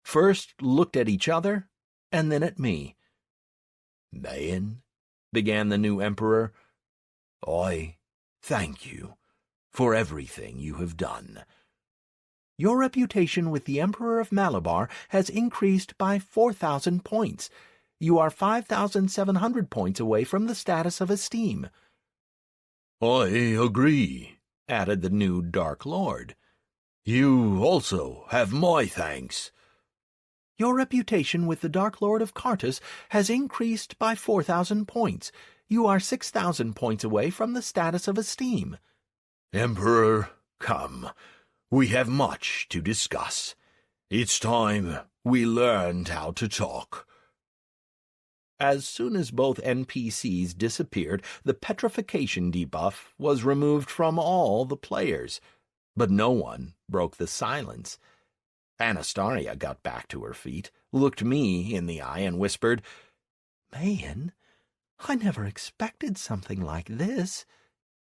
Speaker 1: first looked at each other and then at me.
Speaker 2: Mayan,
Speaker 1: began the new Emperor,
Speaker 2: I thank you for everything you have done.
Speaker 1: Your reputation with the Emperor of Malabar has increased by 4,000 points. You are 5,700 points away from the status of esteem.
Speaker 4: I agree,
Speaker 1: added the new Dark Lord.
Speaker 4: You also have my thanks.
Speaker 1: Your reputation with the Dark Lord of Cartus has increased by 4,000 points. You are 6,000 points away from the status of esteem.
Speaker 4: Emperor, come. We have much to discuss. It's time we learned how to talk.
Speaker 1: As soon as both NPCs disappeared, the petrification debuff was removed from all the players. But no one broke the silence. Anastasia got back to her feet, looked me in the eye, and whispered, "Mayan, I never expected something like this.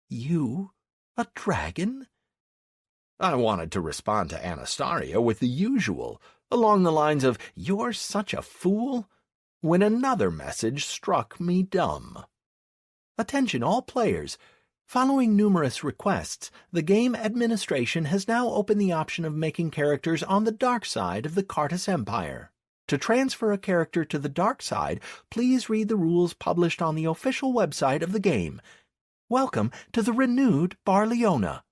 Speaker 1: You, a dragon?" I wanted to respond to Anastasia with the usual, along the lines of, "You're such a fool," when another message struck me dumb.
Speaker 3: Attention all players. Following numerous requests, the game administration has now opened the option of making characters on the dark side of the Cartus Empire. To transfer a character to the dark side, please read the rules published on the official website of the game. Welcome to the renewed Barleona.